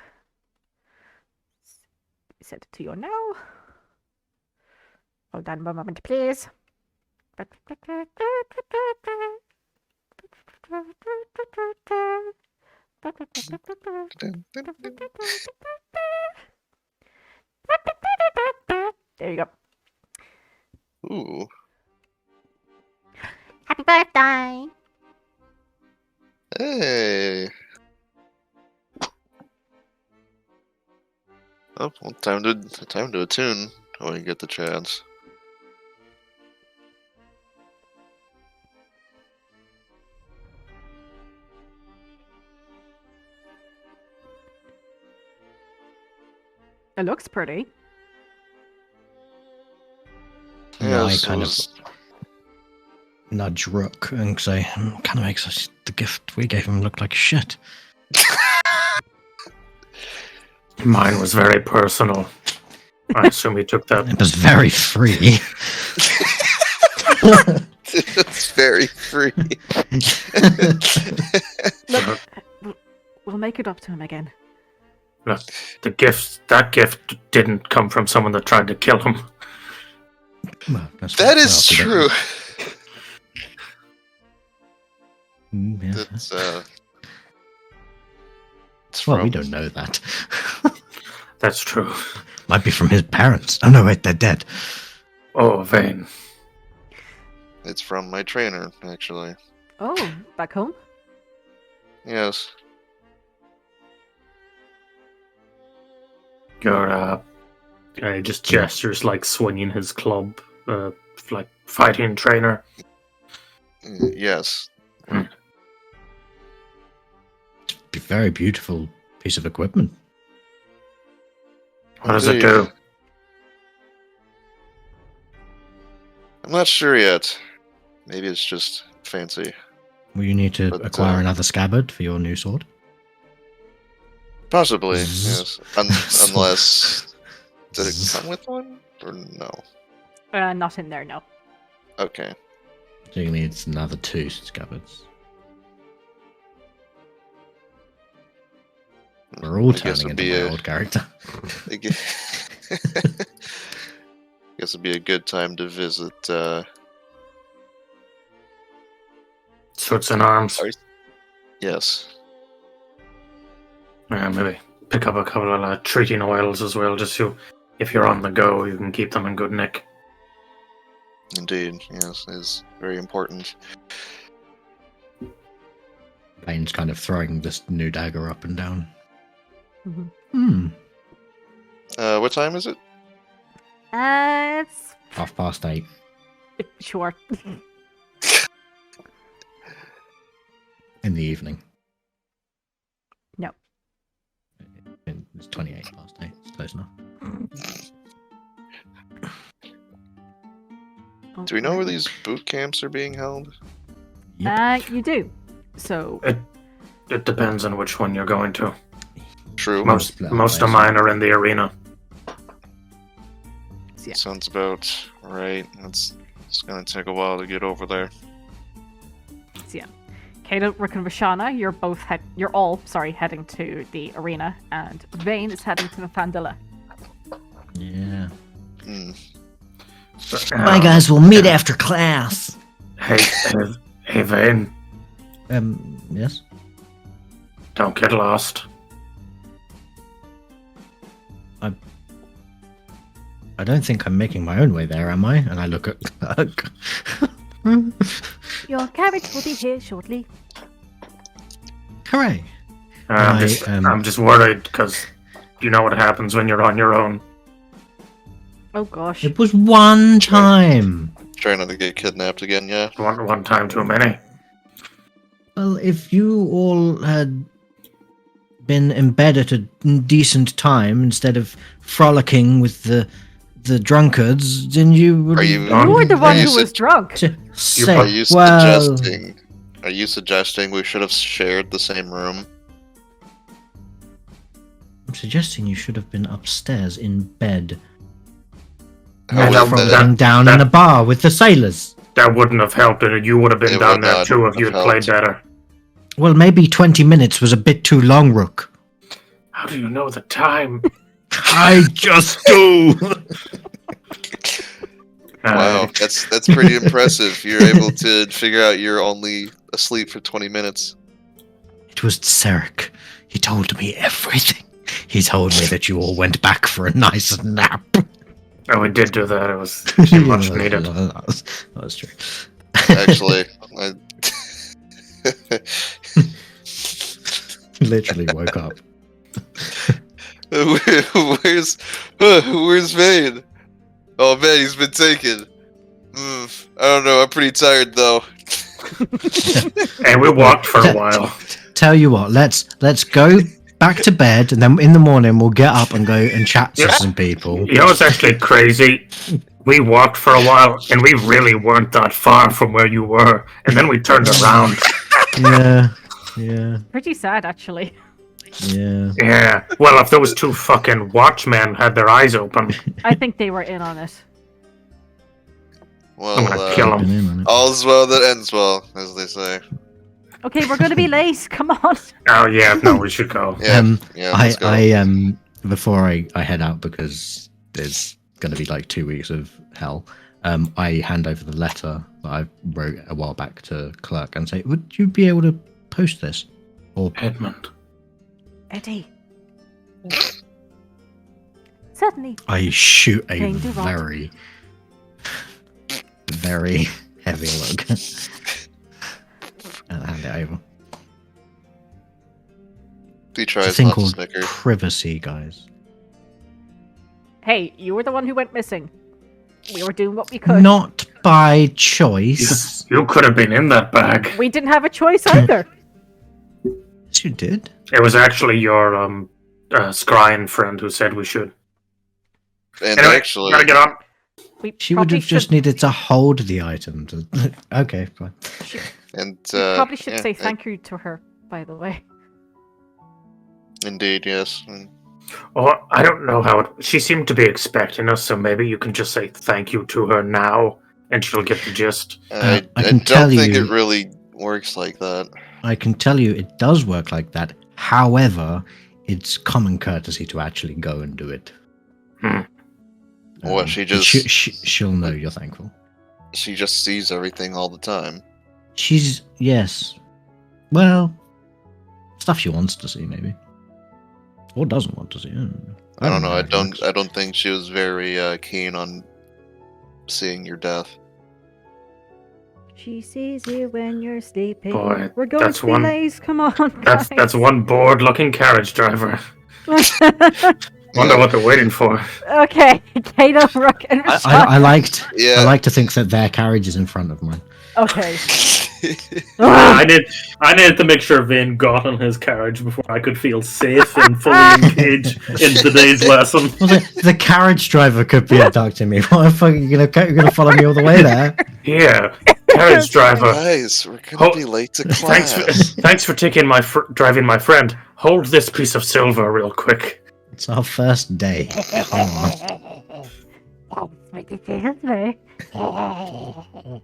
[SPEAKER 1] send it to you now. Hold on one moment, please. There you go.
[SPEAKER 2] Ooh.
[SPEAKER 5] Happy birthday!
[SPEAKER 2] Hey. Oh, well, time to attune when you get the chance.
[SPEAKER 1] It looks pretty.
[SPEAKER 3] Yeah, I
[SPEAKER 2] Yes,
[SPEAKER 3] kind
[SPEAKER 2] it
[SPEAKER 3] of
[SPEAKER 2] was-
[SPEAKER 3] nudge Rook and say, kind of makes us, the gift we gave him look like shit.
[SPEAKER 4] Mine was very personal. I assume he took that.
[SPEAKER 3] It was very free.
[SPEAKER 2] It's very free.
[SPEAKER 1] Look, we'll make it up to him again.
[SPEAKER 4] Look, that gift didn't come from someone that tried to kill him.
[SPEAKER 3] Well,
[SPEAKER 2] That is true.
[SPEAKER 3] Yeah.
[SPEAKER 2] It's
[SPEAKER 3] Well,
[SPEAKER 2] from,
[SPEAKER 3] we don't know that.
[SPEAKER 4] That's true.
[SPEAKER 3] Might be from his parents. Oh no, wait, they're dead.
[SPEAKER 4] Oh, Vayne.
[SPEAKER 2] It's from my trainer, actually.
[SPEAKER 1] Oh, back home?
[SPEAKER 2] Yes.
[SPEAKER 4] Your just gestures like swinging his club, like fighting trainer.
[SPEAKER 2] Yes.
[SPEAKER 3] Be a very beautiful piece of equipment.
[SPEAKER 4] What does it
[SPEAKER 2] Indeed.
[SPEAKER 4] do?
[SPEAKER 2] I'm not sure yet. Maybe it's just fancy.
[SPEAKER 3] Will you need to
[SPEAKER 2] But,
[SPEAKER 3] acquire another scabbard for your new sword?
[SPEAKER 2] Possibly,
[SPEAKER 3] Zzz.
[SPEAKER 2] yes. Unless... Did it come with one? Or no?
[SPEAKER 1] Not in there, no.
[SPEAKER 2] Okay.
[SPEAKER 3] So you need another 2 scabbards. We're all
[SPEAKER 2] I guess
[SPEAKER 3] turning
[SPEAKER 2] it'd
[SPEAKER 3] into
[SPEAKER 2] be
[SPEAKER 3] my
[SPEAKER 2] a-
[SPEAKER 3] old character.
[SPEAKER 2] I guess it'd be a good time to visit,
[SPEAKER 4] Swords and arms.
[SPEAKER 2] Sorry. Yes.
[SPEAKER 4] Maybe pick up a couple of treating oils as well, just so if you're on the go, you can keep them in good nick.
[SPEAKER 2] Indeed, yes, is very important.
[SPEAKER 3] Vayne's kind of throwing this new dagger up and down.
[SPEAKER 1] Mhm.
[SPEAKER 2] What time is it?
[SPEAKER 5] It's
[SPEAKER 3] 8:30.
[SPEAKER 1] Sure.
[SPEAKER 3] In the evening.
[SPEAKER 1] No.
[SPEAKER 3] It's 8:28. It's close enough.
[SPEAKER 2] Do we know where these boot camps are being held?
[SPEAKER 1] You do. So
[SPEAKER 4] It depends on which one you're going to.
[SPEAKER 2] True.
[SPEAKER 4] Most of mine are in the arena.
[SPEAKER 1] yeah.
[SPEAKER 2] Sounds about right. It's gonna take a while to get over there.
[SPEAKER 1] Kato, Rook, and Roshana, you're all heading to the arena, and Vayne is heading to the Fandilla.
[SPEAKER 3] Yeah.
[SPEAKER 4] Bye,
[SPEAKER 3] guys. We'll meet after class.
[SPEAKER 4] Hey, Vayne,
[SPEAKER 3] Yes?
[SPEAKER 4] don't get lost.
[SPEAKER 3] I don't think I'm making my own way there, am I? And I look at Clark.
[SPEAKER 5] your carriage will be here shortly.
[SPEAKER 3] Hooray.
[SPEAKER 4] I'm just worried because you know what happens when you're on your own.
[SPEAKER 1] Oh gosh.
[SPEAKER 3] It was one time.
[SPEAKER 2] Try not to get kidnapped again, yeah.
[SPEAKER 4] One time too many.
[SPEAKER 3] Well, if you all had been in bed at a decent time instead of frolicking with the drunkards, then you would.
[SPEAKER 1] You were the one who was drunk.
[SPEAKER 2] Are you suggesting we should have shared the same room?
[SPEAKER 3] I'm suggesting you should have been upstairs in bed.
[SPEAKER 2] How
[SPEAKER 3] Not
[SPEAKER 2] would
[SPEAKER 3] frolicking down in a bar with the sailors.
[SPEAKER 4] That wouldn't have helped, and you would have been
[SPEAKER 2] It
[SPEAKER 4] down
[SPEAKER 2] would
[SPEAKER 4] there
[SPEAKER 2] not
[SPEAKER 4] too if
[SPEAKER 2] have
[SPEAKER 4] you'd played
[SPEAKER 2] helped.
[SPEAKER 4] better.
[SPEAKER 3] Well, maybe 20 minutes was a bit too long, Rook.
[SPEAKER 4] How do you know the time?
[SPEAKER 3] I just do.
[SPEAKER 2] Wow, that's pretty impressive. You're able to figure out you're only asleep for 20 minutes.
[SPEAKER 3] It was Sarek. He told me everything. He told me that you all went back for a nice nap.
[SPEAKER 4] Oh, we did do that. It was too much needed.
[SPEAKER 3] That was true.
[SPEAKER 2] Actually,
[SPEAKER 3] Literally woke up.
[SPEAKER 2] where's Vade? Oh man, he's been taken. I don't know. I'm pretty tired though.
[SPEAKER 4] Hey, we walked for a while.
[SPEAKER 3] Tell you what, let's go back to bed, and then in the morning we'll get up and go and chat to some people.
[SPEAKER 4] You know what's actually crazy? We walked for a while, and we really weren't that far from where you were, and then we turned around.
[SPEAKER 3] Yeah.
[SPEAKER 1] Pretty sad, actually.
[SPEAKER 3] Yeah.
[SPEAKER 4] Yeah. Well, if those two fucking watchmen had their eyes open,
[SPEAKER 1] I think they were in on it.
[SPEAKER 4] I'm gonna
[SPEAKER 2] Well,
[SPEAKER 4] kill them.
[SPEAKER 2] all's well that ends well, as they say.
[SPEAKER 1] Okay, we're going to be late. Come on.
[SPEAKER 4] Oh yeah, no, we should go.
[SPEAKER 2] Yeah, let's go.
[SPEAKER 3] I before I head out, because there's going to be like 2 weeks of hell, I hand over the letter that I wrote a while back to Clerk and say, would you be able to post this? Or
[SPEAKER 4] Edmund.
[SPEAKER 5] Eddie. Certainly.
[SPEAKER 3] I shoot a
[SPEAKER 5] Vayne, do what?
[SPEAKER 3] very, very heavy look and hand it over.
[SPEAKER 2] He
[SPEAKER 3] It's a
[SPEAKER 2] tries
[SPEAKER 3] thing
[SPEAKER 2] not to
[SPEAKER 3] called
[SPEAKER 2] snicker.
[SPEAKER 3] privacy, guys.
[SPEAKER 1] Hey, you were the one who went missing. We were doing what we could.
[SPEAKER 3] Not by choice.
[SPEAKER 4] You could have been in that bag.
[SPEAKER 1] We didn't have a choice either.
[SPEAKER 3] Yes, you did.
[SPEAKER 4] It was actually your scrying friend who said we should.
[SPEAKER 2] And
[SPEAKER 4] Anyway,
[SPEAKER 2] actually,
[SPEAKER 4] gotta get on.
[SPEAKER 1] We
[SPEAKER 3] She would
[SPEAKER 1] probably
[SPEAKER 3] have just
[SPEAKER 1] should-
[SPEAKER 3] needed to hold the item. Okay, fine.
[SPEAKER 2] and
[SPEAKER 1] we probably should
[SPEAKER 2] yeah,
[SPEAKER 1] say thank you to her, by the way.
[SPEAKER 2] Indeed, yes.
[SPEAKER 4] Oh, I don't know how it... She seemed to be expecting us, so maybe you can just say thank you to her now, and she'll get the gist.
[SPEAKER 3] I
[SPEAKER 2] I
[SPEAKER 3] can
[SPEAKER 2] don't
[SPEAKER 3] tell
[SPEAKER 2] think
[SPEAKER 3] you-
[SPEAKER 2] it really works like that.
[SPEAKER 3] I can tell you it does work like that. However, it's common courtesy to actually go and do it.
[SPEAKER 2] What, she
[SPEAKER 3] but
[SPEAKER 2] just-
[SPEAKER 3] she'll know you're thankful.
[SPEAKER 2] She just sees everything all the time.
[SPEAKER 3] Yes. Well, stuff she wants to see, maybe. Or doesn't want to see.
[SPEAKER 2] I don't know.
[SPEAKER 3] how it works.
[SPEAKER 2] I don't think she was very keen on seeing your death.
[SPEAKER 1] She sees you when you're sleeping.
[SPEAKER 4] Boy,
[SPEAKER 1] We're going
[SPEAKER 4] that's
[SPEAKER 1] to be
[SPEAKER 4] one-
[SPEAKER 1] late. Come on, guys.
[SPEAKER 4] That's one bored-looking carriage driver. Wonder what they're waiting for.
[SPEAKER 1] Okay, Kato, Rook, and Roshana.
[SPEAKER 3] I
[SPEAKER 2] Yeah.
[SPEAKER 3] like to think that their carriage is in front of mine.
[SPEAKER 1] Okay.
[SPEAKER 6] I needed to make sure Vayne got on his carriage before I could feel safe and fully engaged in today's lesson.
[SPEAKER 3] Well, the carriage driver could be abducting me. What the fuck? You're gonna follow me all the way there?
[SPEAKER 4] Here, carriage driver.
[SPEAKER 2] Guys, we're gonna be late to class.
[SPEAKER 4] Thanks for taking driving my friend. Hold this piece of silver real quick.
[SPEAKER 3] It's our first day. Come on.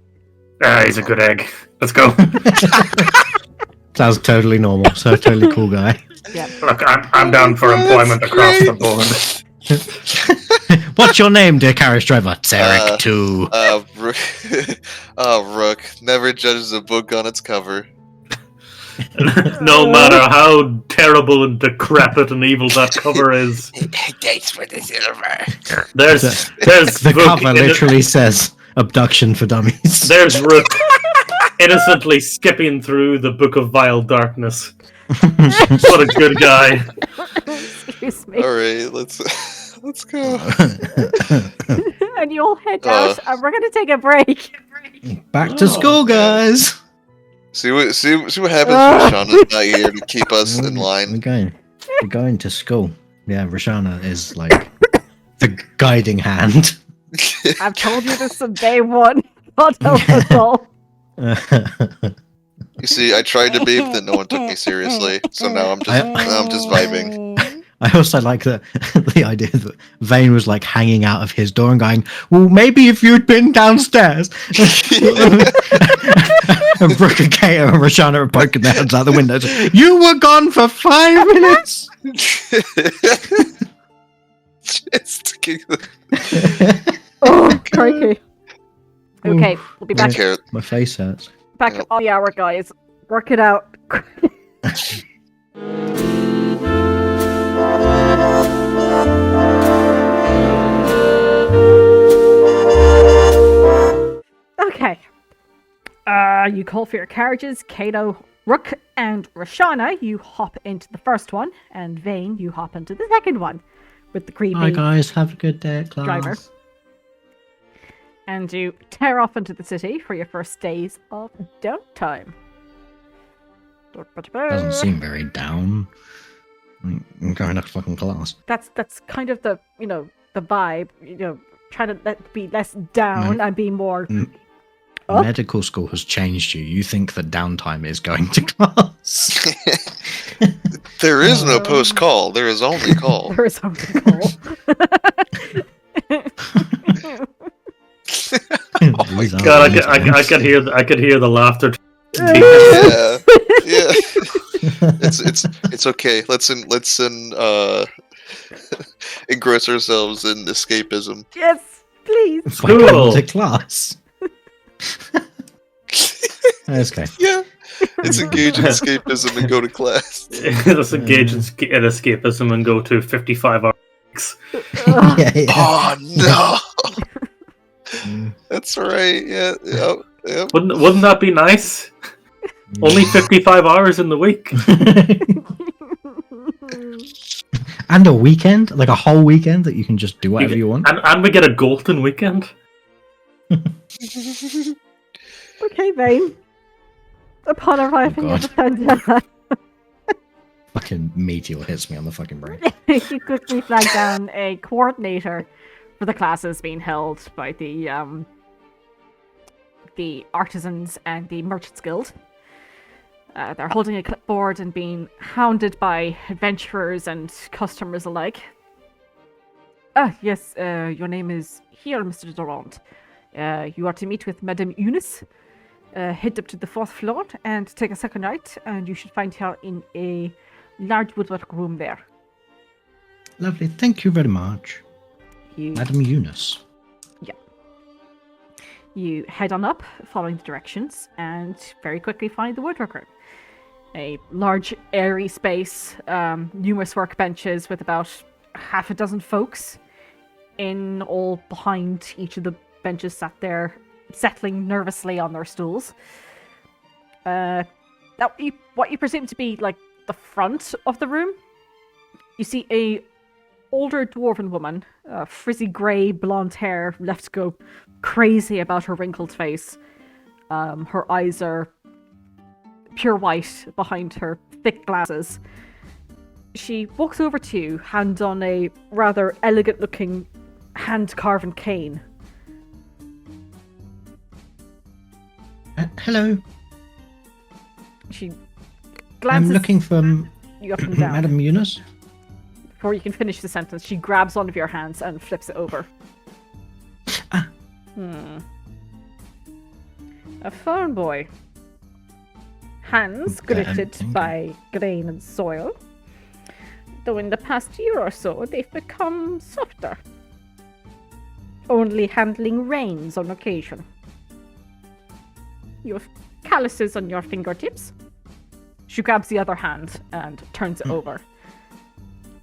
[SPEAKER 4] He's a good egg. Let's go.
[SPEAKER 3] Sounds totally normal. So totally cool guy.
[SPEAKER 4] Look, I'm down for employment across the board.
[SPEAKER 3] What's your name, dear carriage driver? Tarek 2.
[SPEAKER 2] Rook. Rook. Never judges a book on its cover.
[SPEAKER 6] No matter how terrible and decrepit and evil that cover is.
[SPEAKER 2] Thanks for the silver.
[SPEAKER 6] There's
[SPEAKER 3] The
[SPEAKER 6] Rook
[SPEAKER 3] cover literally says abduction for dummies.
[SPEAKER 6] There's Rook innocently skipping through the Book of Vile Darkness. What a good guy.
[SPEAKER 1] Excuse me.
[SPEAKER 2] Alright, let's go.
[SPEAKER 1] And you all head out, and we're gonna take a break.
[SPEAKER 3] Back to school, guys.
[SPEAKER 2] See what happens when Roshana's not here to keep us in line.
[SPEAKER 3] We're going to school. Yeah, Roshana is like the guiding hand.
[SPEAKER 1] I've told you this from day one. God help us all.
[SPEAKER 2] You see, I tried to be, but then no one took me seriously. So now I'm just vibing.
[SPEAKER 3] I also like the idea that Vayne was like hanging out of his door and going, well, maybe if you'd been downstairs. And Brooke and Kato and Roshana are poking their heads out the windows. You were gone for 5 minutes.
[SPEAKER 1] Oh, crikey. Okay, we'll be back.
[SPEAKER 3] My face hurts.
[SPEAKER 1] Back on the hour, guys. Work it out. Okay. You call for your carriages. Kato, Rook, and Roshana, you hop into the first one, and Vayne, you hop into the second one with the creepy
[SPEAKER 3] Hi guys, have a good day at class.
[SPEAKER 1] driver. And you tear off into the city for your first days of downtime.
[SPEAKER 3] Doesn't seem very down. I'm going to fucking class.
[SPEAKER 1] That's kind of the the vibe. Try to be less down and be more. Up.
[SPEAKER 3] Medical school has changed you. You think that downtime is going to class.
[SPEAKER 2] There is no post call. There is only call.
[SPEAKER 1] There is only call.
[SPEAKER 3] Oh
[SPEAKER 6] my God, I could hear the laughter.
[SPEAKER 2] Yeah. It's okay. Let's engross ourselves in escapism.
[SPEAKER 1] Yes, please.
[SPEAKER 3] Welcome to class. That's okay.
[SPEAKER 2] Yeah. Let's engage in escapism and go to class.
[SPEAKER 6] Let's engage in escapism and go to 55 hours.
[SPEAKER 3] Yeah.
[SPEAKER 2] Oh no. That's right. Yeah. Yep.
[SPEAKER 6] Wouldn't that be nice? Only 55 hours in the week.
[SPEAKER 3] And a weekend, like a whole weekend that you can just do whatever you want.
[SPEAKER 6] And we get a golden weekend.
[SPEAKER 1] Okay, Vayne. Upon arriving at the Pandora,
[SPEAKER 3] Fucking meteor hits me on the fucking brain.
[SPEAKER 1] you quickly flag down a coordinator for the classes being held by the artisans and the merchants guild. They're holding a clipboard and being hounded by adventurers and customers alike. Yes, your name is here, Mr. Durand. You are to meet with Madame Eunice. Head up to the 4th floor and take a second right, and you should find her in a large woodwork room there.
[SPEAKER 3] Lovely, thank you very much. Madam Eunice.
[SPEAKER 1] You head on up, following the directions, and very quickly find the woodwork room. A large, airy space, numerous workbenches with about half a dozen folks in all behind each of the benches sat there settling nervously on their stools. What you presume to be like the front of the room, you see a older dwarven woman, frizzy grey blonde hair, left to go crazy about her wrinkled face. Her eyes are pure white behind her thick glasses. She walks over to you, hand on a rather elegant-looking hand-carven cane.
[SPEAKER 3] Hello.
[SPEAKER 1] She glances
[SPEAKER 3] I'm looking for
[SPEAKER 1] you up and down.
[SPEAKER 3] Madam Eunice.
[SPEAKER 1] Before you can finish the sentence, she grabs one of your hands and flips it over.
[SPEAKER 3] Ah.
[SPEAKER 1] A farm boy. Hands gritted by grain and soil. Though in the past year or so, they've become softer. Only handling reins on occasion. You have calluses on your fingertips. She grabs the other hand and turns it over.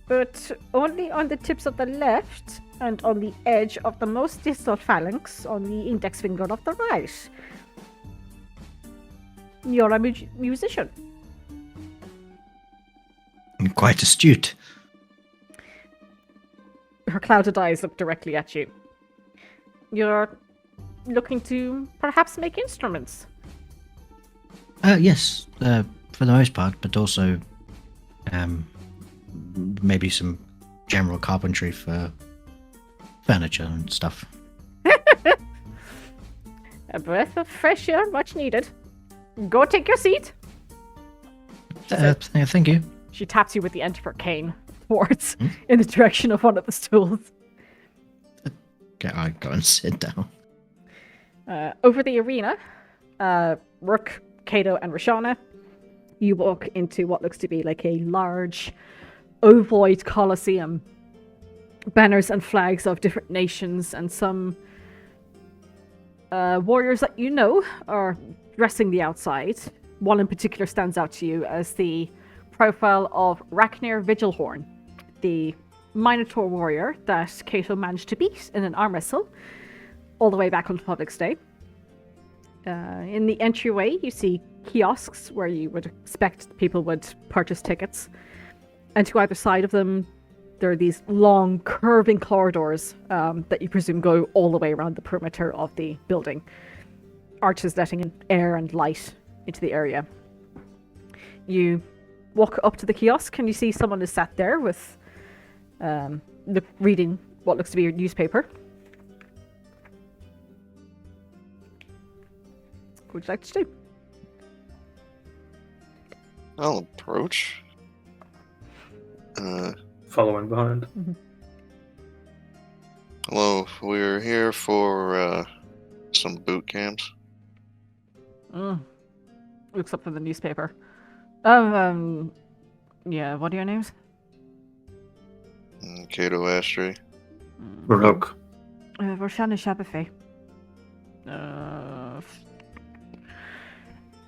[SPEAKER 1] But only on the tips of the left and on the edge of the most distal phalanx on the index finger of the right. You're a musician.
[SPEAKER 3] Quite astute.
[SPEAKER 1] Her clouded eyes look directly at you. You're looking to perhaps make instruments.
[SPEAKER 3] Yes, for the most part, but also maybe some general carpentry for furniture and stuff.
[SPEAKER 1] A breath of fresh air, much needed. Go take your seat.
[SPEAKER 3] Thank you.
[SPEAKER 1] She taps you with the end of her cane towards in the direction of one of the stools.
[SPEAKER 3] Okay, I go and sit down.
[SPEAKER 1] Over the arena, Rook, Kato, and Roshana, you walk into what looks to be like a large, ovoid coliseum. Banners and flags of different nations and some warriors that you know are dressing the outside. One in particular stands out to you as the profile of Raknir Vigilhorn, the Minotaur warrior that Kato managed to beat in an arm wrestle all the way back on Public's Day. In the entryway, you see kiosks where you would expect people would purchase tickets. And to either side of them, there are these long, curving corridors that you presume go all the way around the perimeter of the building. Arches letting in air and light into the area. You walk up to the kiosk and you see someone is sat there with reading what looks to be your newspaper. What would you like to do?
[SPEAKER 2] I'll approach.
[SPEAKER 6] Following behind.
[SPEAKER 2] Hello, we're here for some boot camps.
[SPEAKER 1] Looks up from the newspaper. Yeah, what are your names?
[SPEAKER 2] Kato Astray.
[SPEAKER 4] Rook.
[SPEAKER 1] Roshana Shabafay.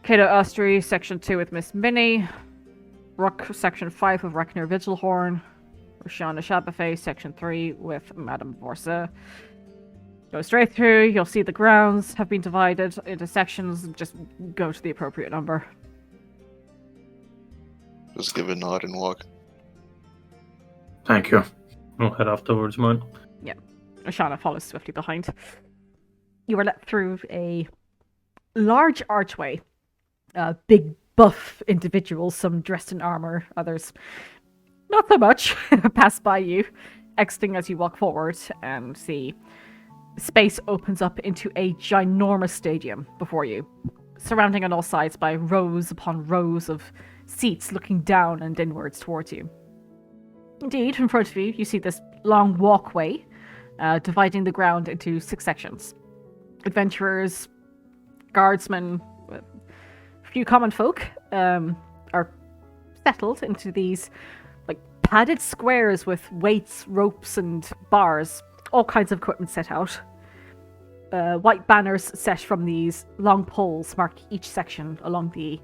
[SPEAKER 1] Kato Astray, Section 2 with Miss Minnie. Rook, Section 5 of Raknir Vigilhorn. Roshana Shabafay, Section 3 with Madame Vorsa. Go straight through, you'll see the grounds have been divided into sections. Just go to the appropriate number.
[SPEAKER 2] Just give a nod and walk.
[SPEAKER 4] Thank you.
[SPEAKER 6] I'll head off towards mine.
[SPEAKER 1] Roshana follows swiftly behind. You are let through a large archway. Big, buff individuals, some dressed in armor, others not so much, pass by you, exiting as you walk forward, and the space opens up into a ginormous stadium before you, surrounding on all sides by rows upon rows of seats looking down and inwards towards you. Indeed, in front of you, you see this long walkway, dividing the ground into 6 sections. Adventurers, guardsmen, a few common folk are settled into these like padded squares with weights, ropes, and bars. All kinds of equipment set out. White banners set from these long poles mark each section along the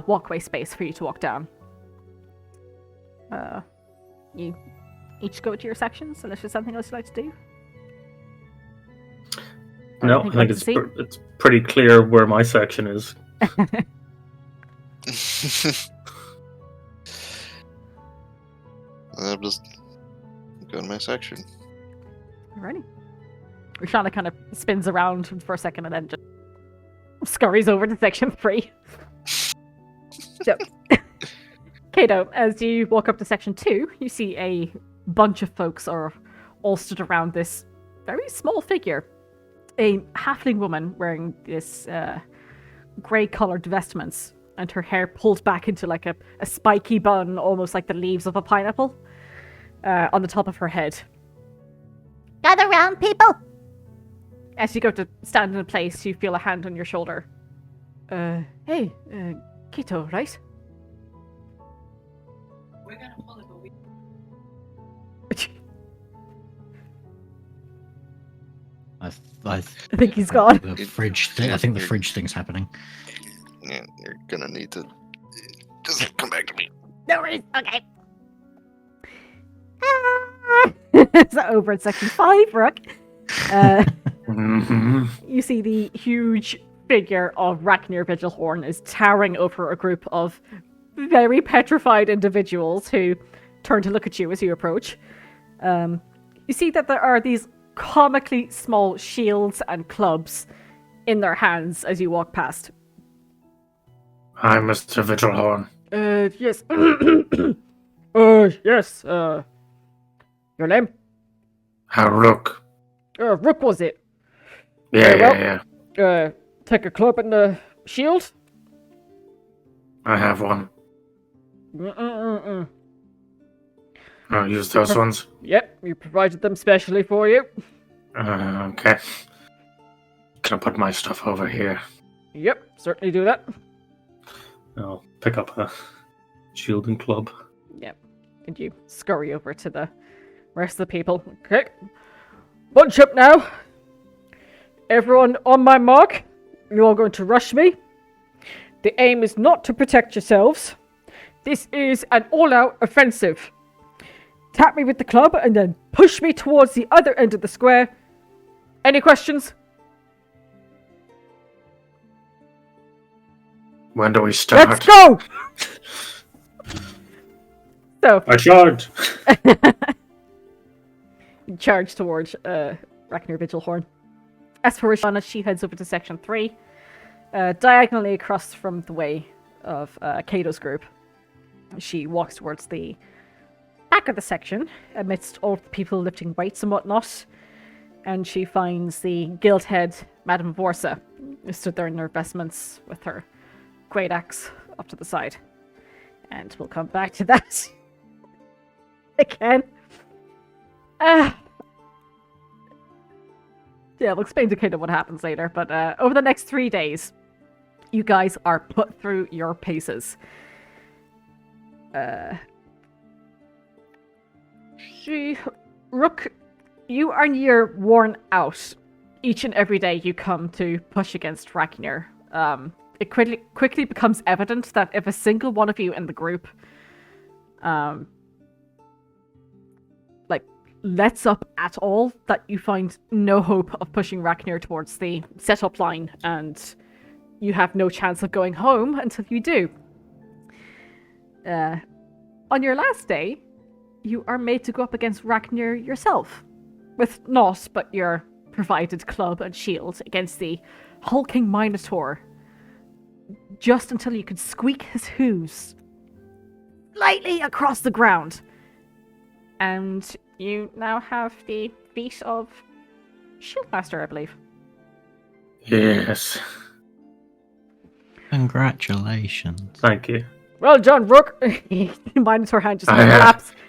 [SPEAKER 1] walkway space for you to walk down. You each go to your sections unless there's something else you'd like to do.
[SPEAKER 6] No, I think it's pretty clear where my section is.
[SPEAKER 2] I'm just going to my section.
[SPEAKER 1] Alrighty. Roshana kind of spins around for a second and then just scurries over to section 3. So, Kato, as you walk up to section 2, you see a bunch of folks are all stood around this very small figure. A halfling woman wearing this grey-coloured vestments and her hair pulled back into like a spiky bun, almost like the leaves of a pineapple, on the top of her head.
[SPEAKER 5] Gather round, people!
[SPEAKER 1] As you go to stand in a place, you feel a hand on your shoulder. Hey, Kato, right?
[SPEAKER 7] We're gonna follow the week.
[SPEAKER 3] I
[SPEAKER 1] think he's gone.
[SPEAKER 3] The fridge thing. I think the fridge thing's happening.
[SPEAKER 2] Yeah, you're gonna need to just come back to me.
[SPEAKER 5] No worries, okay.
[SPEAKER 1] Is that over at section 5, Rook?
[SPEAKER 4] Mm-hmm.
[SPEAKER 1] You see the huge figure of Ragnar Vigilhorn is towering over a group of very petrified individuals who turn to look at you as you approach. You see that there are these comically small shields and clubs in their hands as you walk past.
[SPEAKER 4] Hi, Mr. Vigilhorn.
[SPEAKER 1] Yes. Yes, your name?
[SPEAKER 4] Rook.
[SPEAKER 1] Rook, was it?
[SPEAKER 4] Yeah.
[SPEAKER 1] Take a club and a shield?
[SPEAKER 4] I have one. I'll use those ones.
[SPEAKER 1] Yep, we provided them specially for you.
[SPEAKER 4] Okay. Can I put my stuff over here?
[SPEAKER 1] Yep, certainly do that.
[SPEAKER 6] I'll pick up a shielding club.
[SPEAKER 1] Yep, and you scurry over to the rest of the people. Okay, bunch up now. Everyone on my mark. You're all going to rush me. The aim is not to protect yourselves. This is an all-out offensive. Tap me with the club and then push me towards the other end of the square. Any questions?
[SPEAKER 4] When do we start?
[SPEAKER 1] Let's go! So,
[SPEAKER 6] I charge!
[SPEAKER 1] you charge towards Ragnar Vigilhorn. As for Roshana, she heads over to section 3, diagonally across from the way of Kato's group. She walks towards the back of the section, amidst all the people lifting weights and whatnot, and she finds the guild head, Madame Vorsa, who stood there in her vestments with her great axe up to the side. And we'll come back to that again. Yeah, we'll explain to Kato what happens later, but over the next 3 days, you guys are put through your paces. Rook, you are near worn out. Each and every day you come to push against Ragnar. It quickly becomes evident that if a single one of you in the group lets up at all, that you find no hope of pushing Ragnar towards the setup line, and you have no chance of going home until you do. On your last day, you are made to go up against Ragnar yourself, with naught but your provided club and shield against the hulking Minotaur, just until you could squeak his hooves lightly across the ground. And you now have the feat of Shieldmaster, I believe.
[SPEAKER 4] Yes.
[SPEAKER 3] Congratulations.
[SPEAKER 6] Thank you.
[SPEAKER 1] Well done, Rook. Minotaur hand just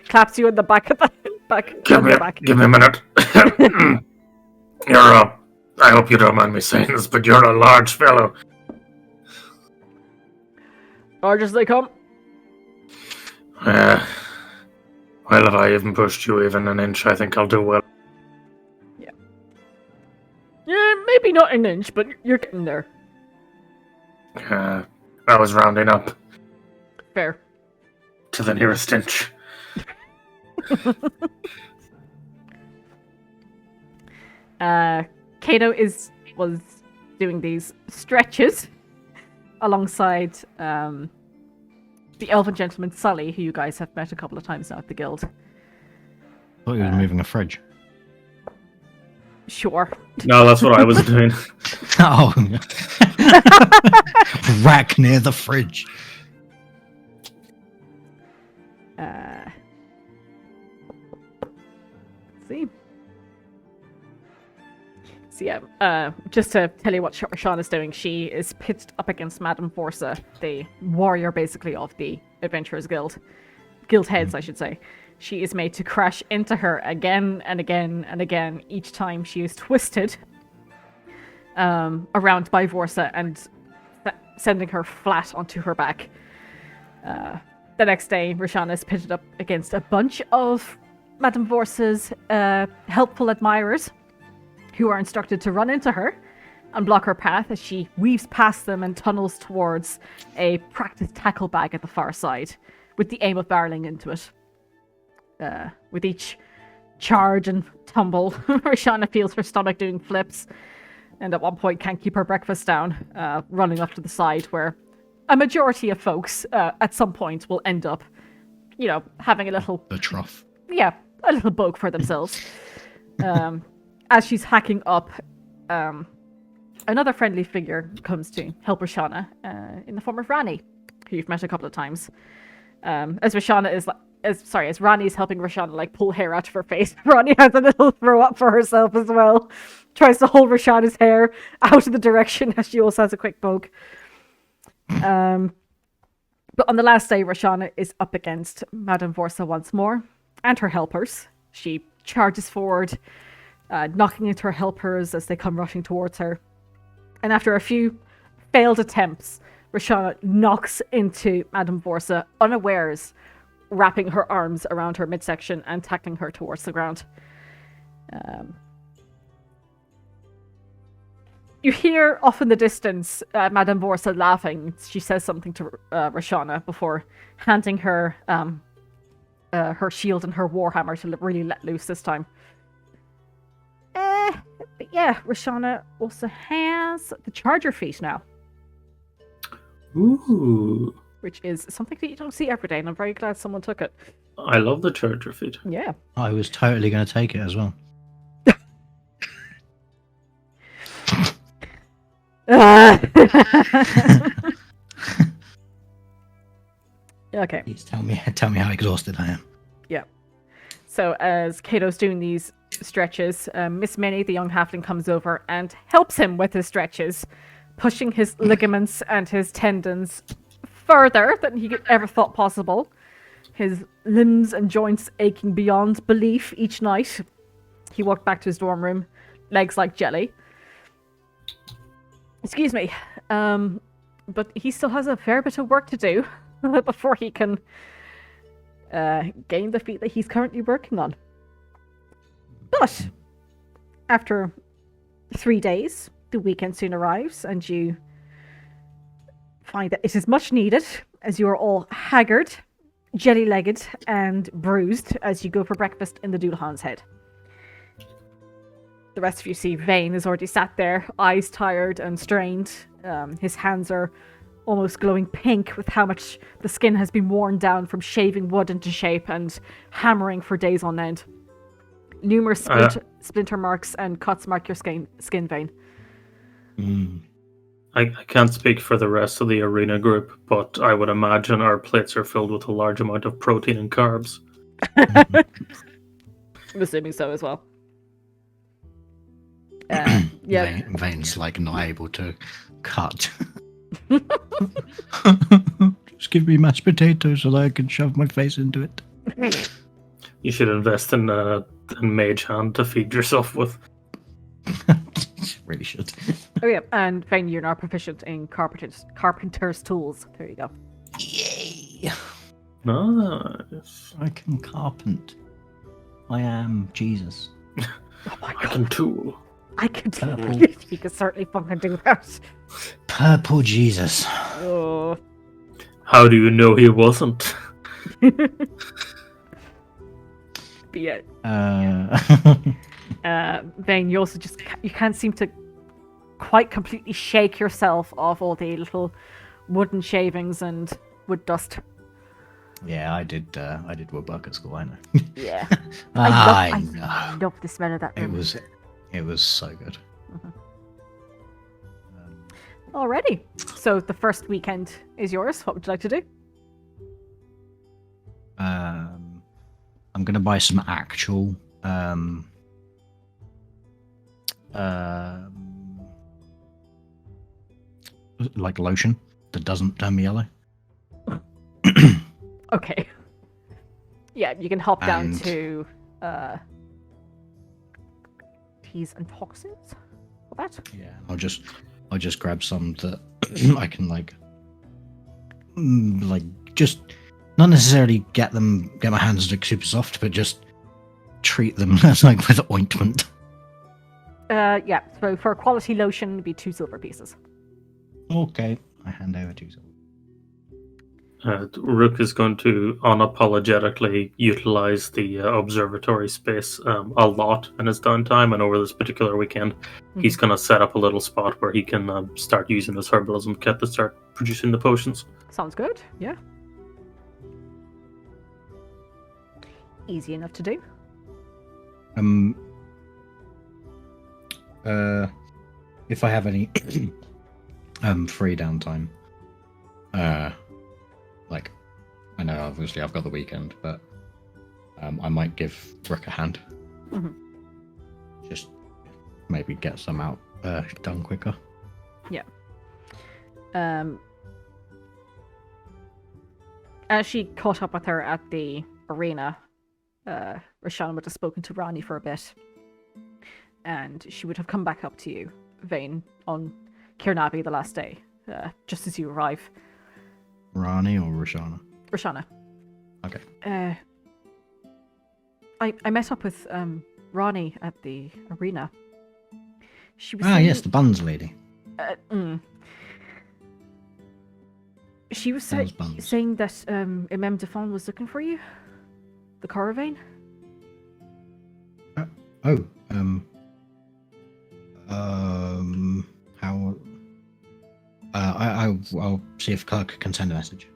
[SPEAKER 1] claps you in the back of the back.
[SPEAKER 4] Give me a minute. You're I hope you don't mind me saying this, but you're a large fellow.
[SPEAKER 1] Large as they come.
[SPEAKER 4] Well, if I even pushed you even an inch, I think I'll do well.
[SPEAKER 1] Yeah, maybe not an inch, but you're getting there.
[SPEAKER 4] I was rounding up
[SPEAKER 1] Fair.
[SPEAKER 4] to the nearest inch.
[SPEAKER 1] Kato is was doing these stretches alongside the elven gentleman Sully, who you guys have met a couple of times now at the guild.
[SPEAKER 3] I thought you were moving a fridge.
[SPEAKER 1] Sure.
[SPEAKER 6] No, that's what I was doing.
[SPEAKER 3] Oh. Rack near the fridge.
[SPEAKER 1] See. So yeah, just to tell you what Roshana's doing, she is pitched up against Madame Vorsa, the warrior basically of the Adventurers Guild. Guild heads, I should say. She is made to crash into her again and again and again, each time she is twisted around by Vorsa and sending her flat onto her back. The next day, Roshana is pitted up against a bunch of Madame Vorsa's helpful admirers, who are instructed to run into her and block her path as she weaves past them and tunnels towards a practice tackle bag at the far side, with the aim of barreling into it. With each charge and tumble, Roshana feels her stomach doing flips, and at one point can't keep her breakfast down, running up to the side where a majority of folks at some point will end up, having a little...
[SPEAKER 3] The trough.
[SPEAKER 1] Yeah, a little bug for themselves. As she's hacking up, another friendly figure comes to help Roshana in the form of Rani, who you've met a couple of times. As Rani's helping Roshana pull hair out of her face, Rani has a little throw up for herself as well. Tries to hold Roshana's hair out of the direction as she also has a quick poke. But on the last day, Roshana is up against Madame Vorsa once more and her helpers. She charges forward, knocking into her helpers as they come rushing towards her. And after a few failed attempts, Roshana knocks into Madame Vorsa unawares, wrapping her arms around her midsection and tackling her towards the ground. You hear off in the distance Madame Vorsa laughing. She says something to Roshana before handing her her shield and her warhammer to really let loose this time. But yeah, Roshana also has the charger feat now.
[SPEAKER 6] Ooh.
[SPEAKER 1] Which is something that you don't see every day, and I'm very glad someone took it.
[SPEAKER 6] I love the charger feat.
[SPEAKER 1] Yeah.
[SPEAKER 3] I was totally going to take it as well.
[SPEAKER 1] Okay.
[SPEAKER 3] Please tell me how exhausted I am.
[SPEAKER 1] Yeah. So as Kato's doing these stretches, Miss Minnie, the young halfling, comes over and helps him with his stretches, pushing his ligaments and his tendons further than he could ever thought possible. His limbs and joints aching beyond belief each night. He walked back to his dorm room, legs like jelly. Excuse me. But he still has a fair bit of work to do before he can gain the feat that he's currently working on. But after 3 days, the weekend soon arrives, and you find that it is much needed, as you are all haggard, jelly-legged, and bruised as you go for breakfast in the Dullahan's Head. The rest of you see Vayne is already sat there, eyes tired and strained. His hands are almost glowing pink with how much the skin has been worn down from shaving wood into shape and hammering for days on end. Numerous splinter marks and cuts mark your skin, Vayne.
[SPEAKER 6] I can't speak for the rest of the arena group, but I would imagine our plates are filled with a large amount of protein and carbs.
[SPEAKER 1] I'm assuming so as well. Yeah.
[SPEAKER 3] Vayne's not able to cut. Just give me mashed potatoes so that I can shove my face into it.
[SPEAKER 6] You should invest in Mage Hand to feed yourself with.
[SPEAKER 3] Really should.
[SPEAKER 1] Oh yeah, and Vayne, you're now proficient in carpenter's tools. There you go.
[SPEAKER 3] Yay!
[SPEAKER 6] Nice.
[SPEAKER 3] I can carpent. I am Jesus.
[SPEAKER 1] Oh my
[SPEAKER 6] I
[SPEAKER 1] god.
[SPEAKER 6] can tool.
[SPEAKER 1] I could do
[SPEAKER 3] Purple.
[SPEAKER 1] it. He could certainly fucking do that.
[SPEAKER 3] Purple Jesus.
[SPEAKER 1] Oh.
[SPEAKER 6] How do you know he wasn't?
[SPEAKER 1] But yeah,
[SPEAKER 3] Uh,
[SPEAKER 1] Vayne, you also you can't seem to quite completely shake yourself off all the little wooden shavings and wood dust.
[SPEAKER 3] Yeah, I did woodwork at school. I know.
[SPEAKER 1] Yeah.
[SPEAKER 3] I
[SPEAKER 1] I
[SPEAKER 3] know.
[SPEAKER 1] love the smell of that room.
[SPEAKER 3] It was so good.
[SPEAKER 1] Alrighty. So the first weekend is yours. What would you like to do?
[SPEAKER 3] I'm gonna buy some actual like lotion that doesn't turn me yellow.
[SPEAKER 1] Okay. Yeah, you can hop down
[SPEAKER 3] And-
[SPEAKER 1] to teas and toxins for that.
[SPEAKER 3] Yeah, I'll just grab some that I can like just not necessarily get my hands like super soft, but just treat them like with ointment.
[SPEAKER 1] Yeah, so for a quality lotion, it'd be 2 silver pieces.
[SPEAKER 3] Okay, I hand over to you.
[SPEAKER 6] Rook is going to unapologetically utilize the observatory space a lot in his downtime, and over this particular weekend, he's going to set up a little spot where he can start using his herbalism kit to start producing the potions.
[SPEAKER 1] Sounds good, yeah. Easy enough to do.
[SPEAKER 3] If I have any free downtime, like I know obviously I've got the weekend, but I might give Rook a hand. Just maybe get some out done quicker.
[SPEAKER 1] Yeah. As she caught up with her at the arena, Roshana would have spoken to Rani for a bit, and she would have come back up to you, Vayne, on Kilar'une the last day, just as you arrive.
[SPEAKER 3] Rani or Roshana?
[SPEAKER 1] Roshana.
[SPEAKER 3] Okay.
[SPEAKER 1] I met up with Rani at the arena. She was
[SPEAKER 3] Yes, the buns lady.
[SPEAKER 1] She was
[SPEAKER 3] Those buns.
[SPEAKER 1] saying that Imam Defon was looking for you. The caravan.
[SPEAKER 3] Oh, how? I'll see if Clark can send a message.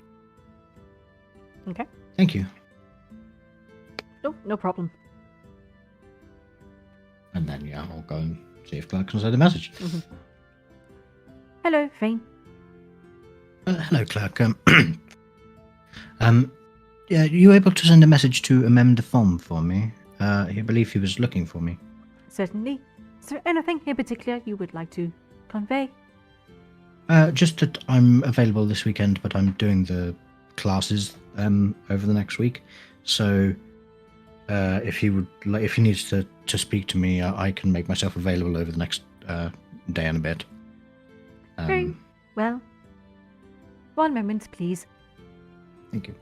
[SPEAKER 1] Okay.
[SPEAKER 3] Thank you.
[SPEAKER 1] No problem.
[SPEAKER 3] And then yeah, I'll go and see if Clark can send a message.
[SPEAKER 1] Hello, Vayne.
[SPEAKER 3] Hello, Clark. Yeah, are you able to send a message to Imam Defon for me? I believe he was looking for me.
[SPEAKER 1] Certainly. Is there anything in particular you would like to convey?
[SPEAKER 3] Just that I'm available this weekend, but I'm doing the classes over the next week. So if he needs to speak to me, I can make myself available over the next day and a bit.
[SPEAKER 1] Very well. One moment, please.
[SPEAKER 3] Thank you.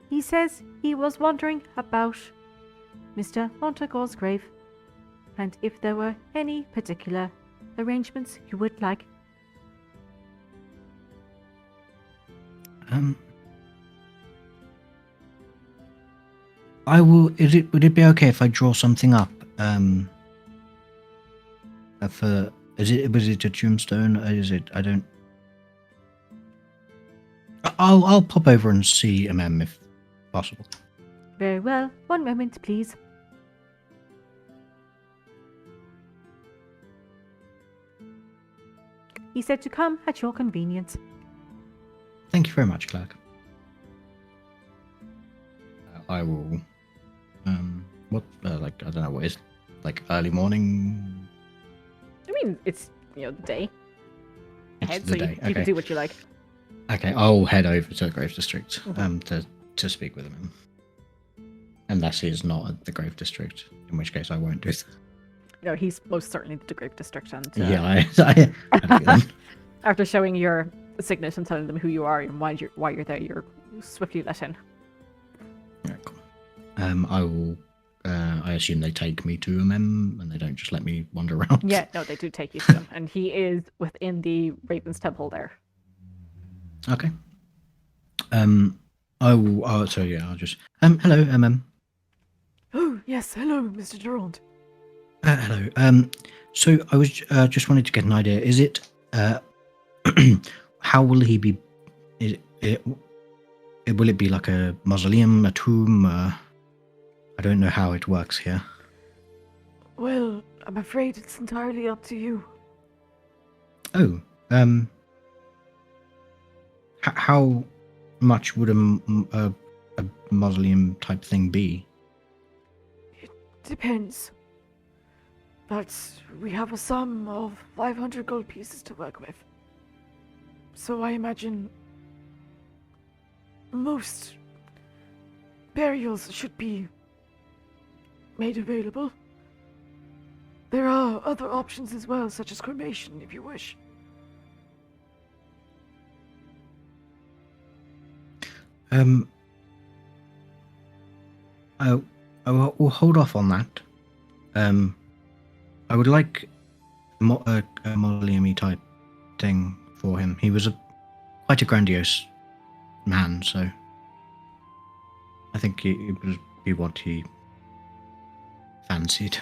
[SPEAKER 1] He says he was wondering about Mr. Montague's grave, and if there were any particular arrangements you would like.
[SPEAKER 3] I will. Would it be okay if I draw something up? Was it a tombstone? Is it? I don't. I'll pop over and see Imam if possible.
[SPEAKER 1] Very well. One moment, please. He said to come at your convenience.
[SPEAKER 3] Thank you very much, Clark. I will. What? I don't know what is. Early morning.
[SPEAKER 1] I mean, it's the day.
[SPEAKER 3] It's
[SPEAKER 1] Head,
[SPEAKER 3] the
[SPEAKER 1] so
[SPEAKER 3] day.
[SPEAKER 1] you can do what you like.
[SPEAKER 3] Okay, I'll head over to the Grave District to speak with him. Unless he is not at the Grave District, in which case I won't do that.
[SPEAKER 1] No, he's most certainly the Grave District, and
[SPEAKER 3] Yeah, I
[SPEAKER 1] after showing your signet and telling them who you are and why you're there, you're swiftly let in.
[SPEAKER 3] Yeah, cool. I will. I assume they take me to Imam and they don't just let me wander around.
[SPEAKER 1] Yeah, no, they do take you to him, and he is within the Raven's Temple there.
[SPEAKER 3] Okay. I will. So yeah, I'll just. Hello, Imam.
[SPEAKER 1] Oh, yes, hello, Mr. Durand.
[SPEAKER 3] Hello. So I was just wanted to get an idea. Is it how will he be? Will it be like a mausoleum, a tomb? I don't know how it works here.
[SPEAKER 1] Well, I'm afraid it's entirely up to you.
[SPEAKER 3] Oh, how much would a mausoleum type thing be?
[SPEAKER 1] Depends. But we have a sum of 500 gold pieces to work with. So I imagine most burials should be made available. There are other options as well, such as cremation, if you wish.
[SPEAKER 3] I will hold off on that. I would like a mausoleum type thing for him. He was quite a grandiose man, so I think it would be what he fancied.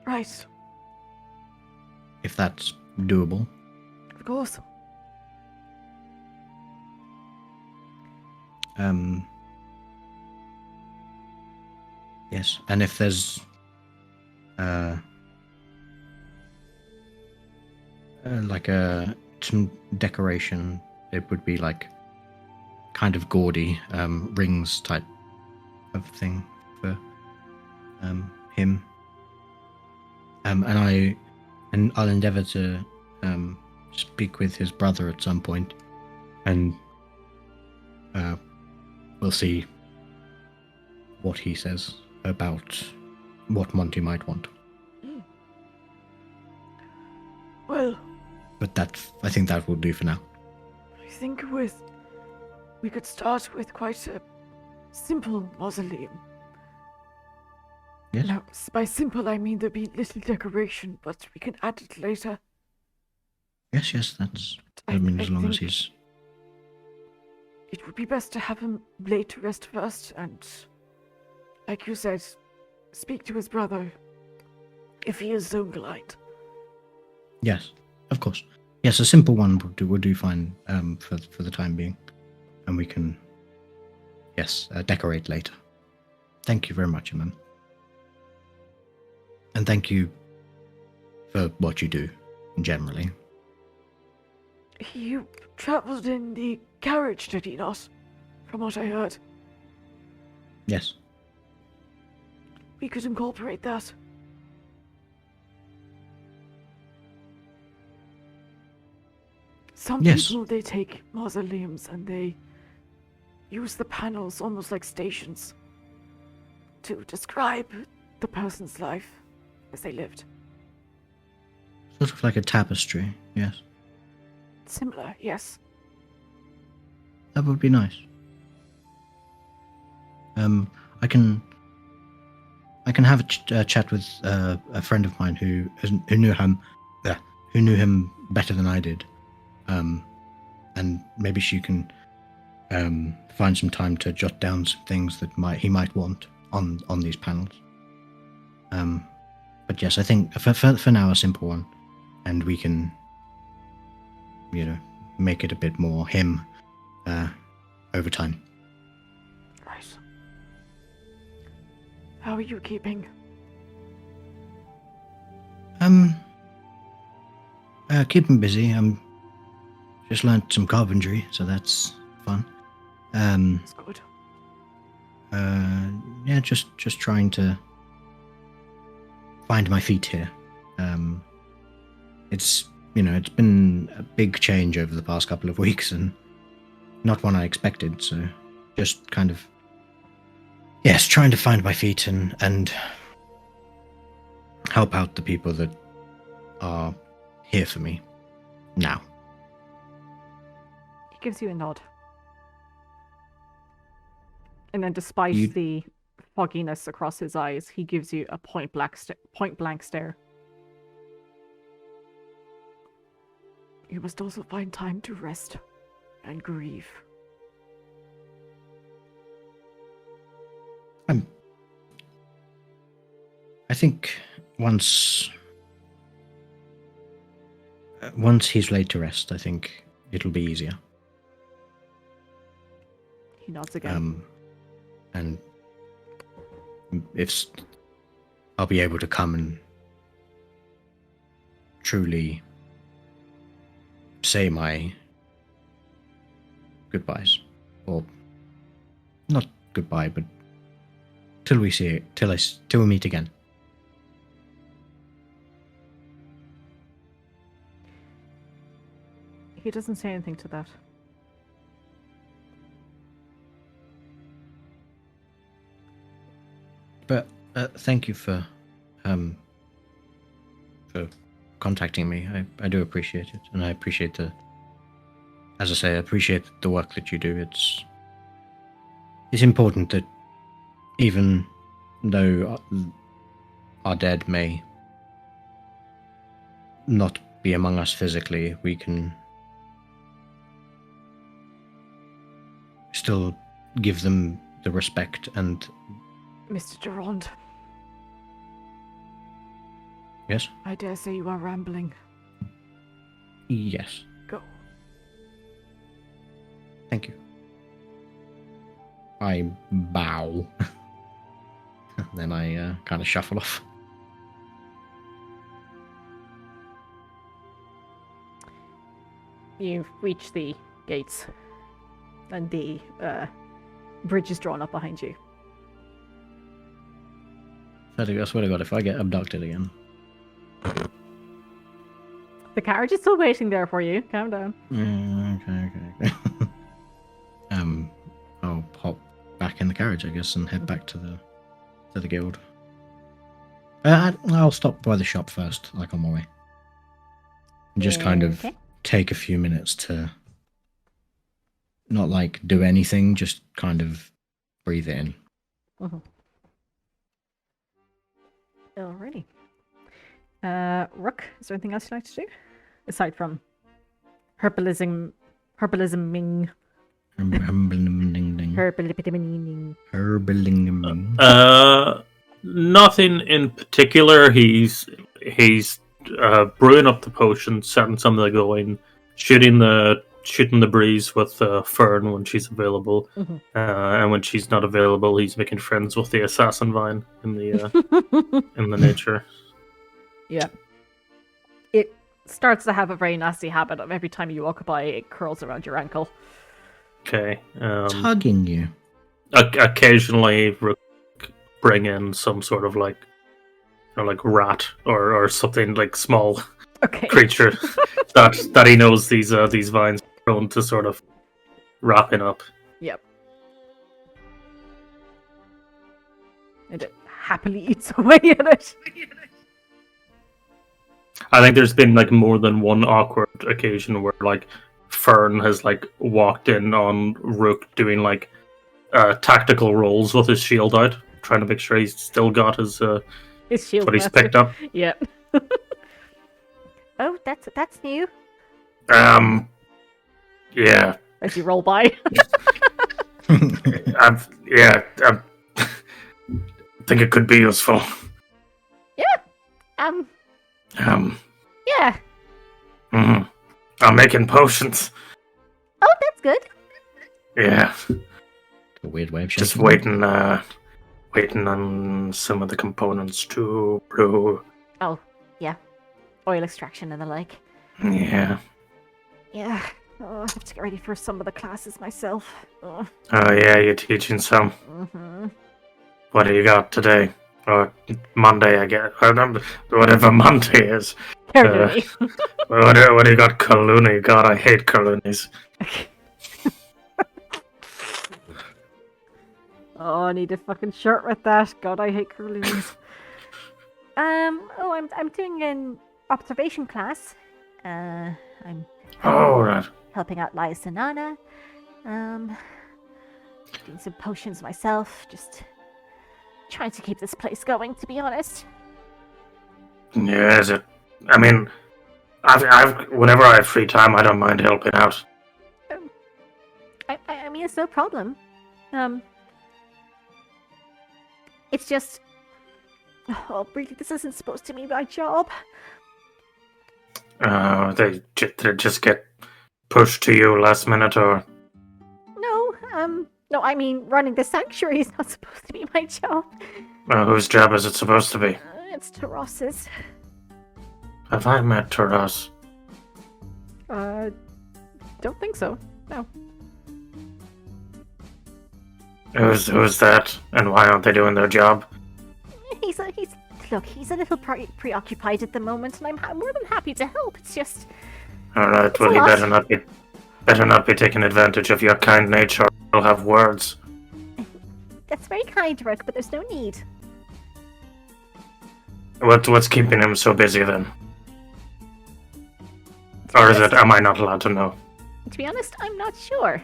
[SPEAKER 1] Right,
[SPEAKER 3] If that's doable.
[SPEAKER 1] of course.
[SPEAKER 3] Yes, and if there's like some decoration, it would be like kind of gaudy rings type of thing for him. And I'll endeavour to speak with his brother at some point, and we'll see what he says about what Monty might want.
[SPEAKER 1] Well,
[SPEAKER 3] But I think that will do for now.
[SPEAKER 1] I think we could start with quite a simple mausoleum.
[SPEAKER 3] Yes.
[SPEAKER 1] Now, by simple I mean there'll be little decoration, but we can add it later.
[SPEAKER 3] Yes, that's.
[SPEAKER 1] I
[SPEAKER 3] I mean, as
[SPEAKER 1] think
[SPEAKER 3] long as he's.
[SPEAKER 1] It would be best to have him laid to rest first, and, like you said, speak to his brother if he is so inclined.
[SPEAKER 3] Yes, of course. Yes, a simple one would do fine for the time being, and we can. Yes, decorate later. Thank you very much, Imam. And thank you for what you do, generally.
[SPEAKER 1] You travelled in the carriage, did he not? From what I heard.
[SPEAKER 3] Yes.
[SPEAKER 1] We could incorporate that. Some
[SPEAKER 3] Yes.
[SPEAKER 1] people, they take mausoleums and they use the panels almost like stations to describe the person's life as they lived.
[SPEAKER 3] Sort of like a tapestry, yes.
[SPEAKER 1] Similar, yes.
[SPEAKER 3] That would be nice. I can have a chat with a friend of mine who knew him better than I did, and maybe she can find some time to jot down some things that he might want on these panels. But yes, I think for now a simple one, and we can, make it a bit more him over time.
[SPEAKER 1] Right. How are you keeping?
[SPEAKER 3] Keeping busy. Just learned some carpentry, so that's fun.
[SPEAKER 1] It's good.
[SPEAKER 3] Yeah, just trying to find my feet here. It's been a big change over the past couple of weeks, and not one I expected. So, just kind of, yes, trying to find my feet and help out the people that are here for me now.
[SPEAKER 1] He gives you a nod. And then despite the fogginess across his eyes, he gives you a point blank stare. You must also find time to rest and grieve.
[SPEAKER 3] I think once he's laid to rest, I think it'll be easier.
[SPEAKER 1] He nods again.
[SPEAKER 3] And if I'll be able to come and truly say my goodbyes, or not goodbye, but till we meet again.
[SPEAKER 1] He doesn't say anything to that.
[SPEAKER 3] But thank you for contacting me. I do appreciate it, and I appreciate I appreciate the work that you do. It's important that even though our dead may not be among us physically, we can still give them the respect and...
[SPEAKER 1] Mr. Durand.
[SPEAKER 3] Yes?
[SPEAKER 1] I dare say you are rambling.
[SPEAKER 3] Yes.
[SPEAKER 1] Go.
[SPEAKER 3] Thank you. I bow. Then I kind of shuffle off.
[SPEAKER 1] You reach the gates, and the bridge is drawn up behind you.
[SPEAKER 3] I swear to God, if I get abducted again.
[SPEAKER 1] The carriage is still waiting there for you. Calm down.
[SPEAKER 3] Okay. I'll hop back in the carriage, I guess, and head back to the guild. I'll stop by the shop first, like on my way. And just kind of take a few minutes to not like do anything, just kind of breathe it in.
[SPEAKER 1] Alrighty. Rook, is there anything else you'd like to do? Aside from herbalisming.
[SPEAKER 6] Nothing in particular. He's brewing up the potion, setting something going, shooting the breeze with Fern when she's available, and when she's not available, he's making friends with the assassin vine in the in the nature.
[SPEAKER 1] Yeah. It starts to have a very nasty habit of every time you walk by, it curls around your ankle.
[SPEAKER 6] Okay.
[SPEAKER 3] Tugging you.
[SPEAKER 6] Occasionally, Rook bring in some sort of like rat or something like small creature that he knows these vines are prone to sort of wrapping up.
[SPEAKER 1] Yep. And it happily eats away at it.
[SPEAKER 6] I think there's been like more than one awkward occasion where like Fern has like walked in on Rook doing like tactical rolls with his shield out, trying to make sure he's still got his
[SPEAKER 1] shield.
[SPEAKER 6] What he's picked up.
[SPEAKER 1] Yeah.
[SPEAKER 5] Oh, that's new.
[SPEAKER 6] Yeah.
[SPEAKER 1] As you roll by.
[SPEAKER 4] I think it could be useful.
[SPEAKER 5] Yeah. Yeah.
[SPEAKER 4] Mm-hmm. I'm making potions.
[SPEAKER 5] Oh, that's good.
[SPEAKER 4] Yeah.
[SPEAKER 3] A weird way of
[SPEAKER 4] just
[SPEAKER 3] shaking.
[SPEAKER 4] waiting on some of the components to brew.
[SPEAKER 5] Oh, yeah. Oil extraction and the like.
[SPEAKER 4] Yeah.
[SPEAKER 5] Yeah. Oh, I have to get ready for some of the classes myself.
[SPEAKER 4] Oh yeah, you're teaching some.
[SPEAKER 5] Mm-hmm.
[SPEAKER 4] What do you got today? Or Monday, I guess. Whatever Monday is. What do you got, Kilar'une? God, I hate Kilar'unes.
[SPEAKER 1] Oh, I need a fucking shirt with that. God, I hate curlies.
[SPEAKER 5] I'm doing an observation class. I'm
[SPEAKER 4] right.
[SPEAKER 5] helping out Lythandrios. Doing some potions myself. Just trying to keep this place going, to be honest.
[SPEAKER 4] Yeah, is it? I mean, I've whenever I have free time, I don't mind helping out.
[SPEAKER 5] I mean, it's no problem. It's just Oh, really, this isn't supposed to be my job.
[SPEAKER 4] They just get pushed to you last minute, or
[SPEAKER 5] No, I mean, running the sanctuary is not supposed to be my job.
[SPEAKER 4] whose job is it supposed to be?
[SPEAKER 5] It's Taros's.
[SPEAKER 4] Have I met Taros?
[SPEAKER 1] Don't think so. No.
[SPEAKER 4] Who's that, and why aren't they doing their job?
[SPEAKER 5] He's a little preoccupied at the moment, and I'm more than happy to help. It's just...
[SPEAKER 4] Alright, well,
[SPEAKER 5] a
[SPEAKER 4] he
[SPEAKER 5] lot.
[SPEAKER 4] better not be taking advantage of your kind nature, or he'll have words.
[SPEAKER 5] That's very kind, Rook, but there's no need.
[SPEAKER 4] What's keeping him so busy, then? Or am I not allowed to know?
[SPEAKER 5] To be honest, I'm not sure.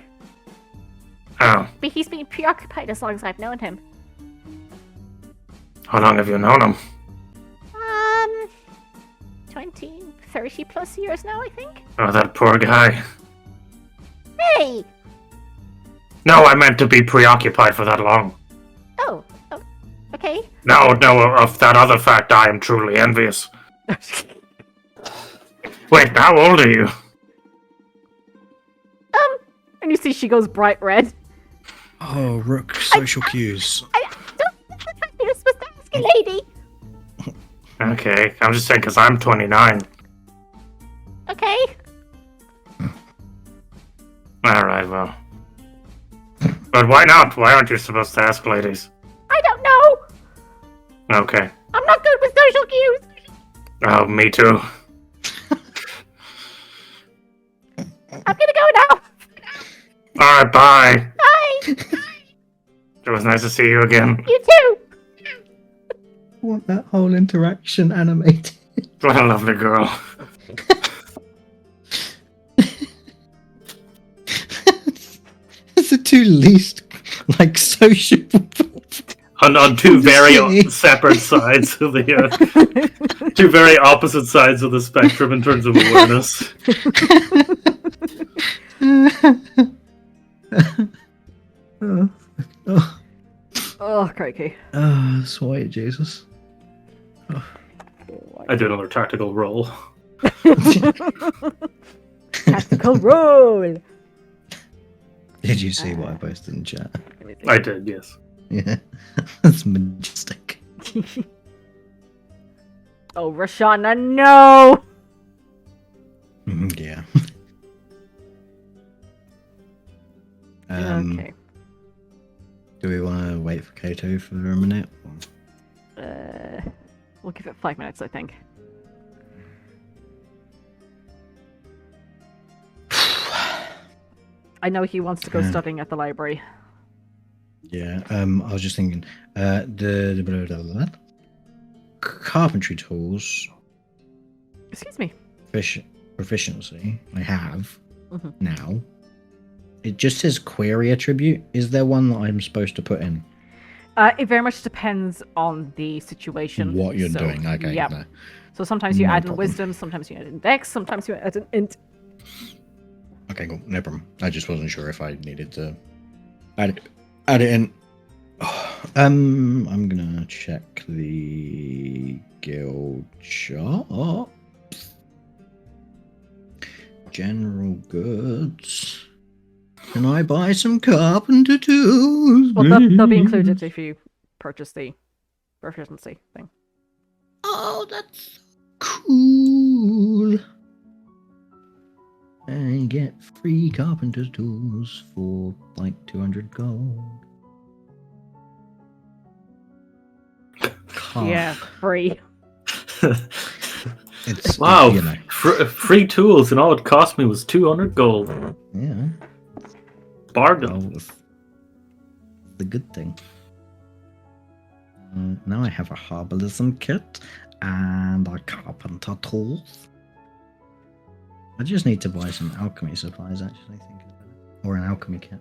[SPEAKER 4] Oh,
[SPEAKER 5] But he's been preoccupied as long as I've known him.
[SPEAKER 4] how long have you known him?
[SPEAKER 5] 20, 30 plus years now, I think.
[SPEAKER 4] Oh, that poor guy.
[SPEAKER 5] Hey!
[SPEAKER 4] No, I meant to be preoccupied for that long.
[SPEAKER 5] Oh, okay.
[SPEAKER 4] No, of that other fact, I am truly envious. Wait, how old are you?
[SPEAKER 1] And you see she goes bright red.
[SPEAKER 3] Oh, Rook, social cues.
[SPEAKER 5] I don't think that's what you're supposed to ask a lady.
[SPEAKER 4] Okay, I'm just saying because I'm 29.
[SPEAKER 5] Okay.
[SPEAKER 4] Alright, well. But why not? Why aren't you supposed to ask ladies?
[SPEAKER 5] I don't know.
[SPEAKER 4] Okay.
[SPEAKER 5] I'm not good with social cues.
[SPEAKER 4] Oh, me too.
[SPEAKER 5] I'm gonna go now.
[SPEAKER 4] Alright, bye.
[SPEAKER 5] Bye.
[SPEAKER 4] It was nice to see you again.
[SPEAKER 5] You too.
[SPEAKER 3] I want that whole interaction animated.
[SPEAKER 4] What a lovely girl.
[SPEAKER 3] It's the two least, sociable.
[SPEAKER 6] On two very
[SPEAKER 3] City.
[SPEAKER 6] separate sides of the two very opposite sides of the spectrum in terms of awareness.
[SPEAKER 1] Oh, crikey.
[SPEAKER 3] Oh, sweet Jesus.
[SPEAKER 6] I do another tactical roll.
[SPEAKER 1] Tactical roll.
[SPEAKER 3] Did you see what I posted in chat?
[SPEAKER 6] I did, yes.
[SPEAKER 3] Yeah, that's majestic.
[SPEAKER 1] Oh, Roshana, no!
[SPEAKER 3] Yeah.
[SPEAKER 1] Okay.
[SPEAKER 3] Do we want to wait for Kato for a minute?
[SPEAKER 1] We'll give it 5 minutes, I think. I know he wants to go studying at the library.
[SPEAKER 3] Yeah. I was just thinking, the carpentry tools
[SPEAKER 1] Excuse me.
[SPEAKER 3] proficiency I have
[SPEAKER 1] Mhm.
[SPEAKER 3] now. It just says query attribute. Is there one that I'm supposed to put in?
[SPEAKER 1] It very much depends on the situation.
[SPEAKER 3] What you're
[SPEAKER 1] So,
[SPEAKER 3] doing? Okay.
[SPEAKER 1] Yeah.
[SPEAKER 3] No.
[SPEAKER 1] So sometimes you
[SPEAKER 3] No
[SPEAKER 1] add in
[SPEAKER 3] problem.
[SPEAKER 1] wisdom, sometimes you add in dex, sometimes you add in int.
[SPEAKER 3] Okay, cool. No problem. I just wasn't sure if I needed to add it in. I'm gonna check the guild shop. General goods. Can I buy some carpenter tools?
[SPEAKER 1] Well, they'll be
[SPEAKER 3] please?
[SPEAKER 1] included if you purchase the proficiency thing.
[SPEAKER 3] Oh, that's cool. And get free carpenter's tools for 200 gold.
[SPEAKER 1] Yeah, free.
[SPEAKER 3] It's
[SPEAKER 6] Wow,
[SPEAKER 3] you know,
[SPEAKER 6] free tools, and all it cost me was 200 gold.
[SPEAKER 3] yeah.
[SPEAKER 6] Bargain.
[SPEAKER 3] Well, that's the good thing. Now I have a herbalism kit and a carpenter tools. I just need to buy some alchemy supplies, actually, thinking about it. Or an alchemy kit.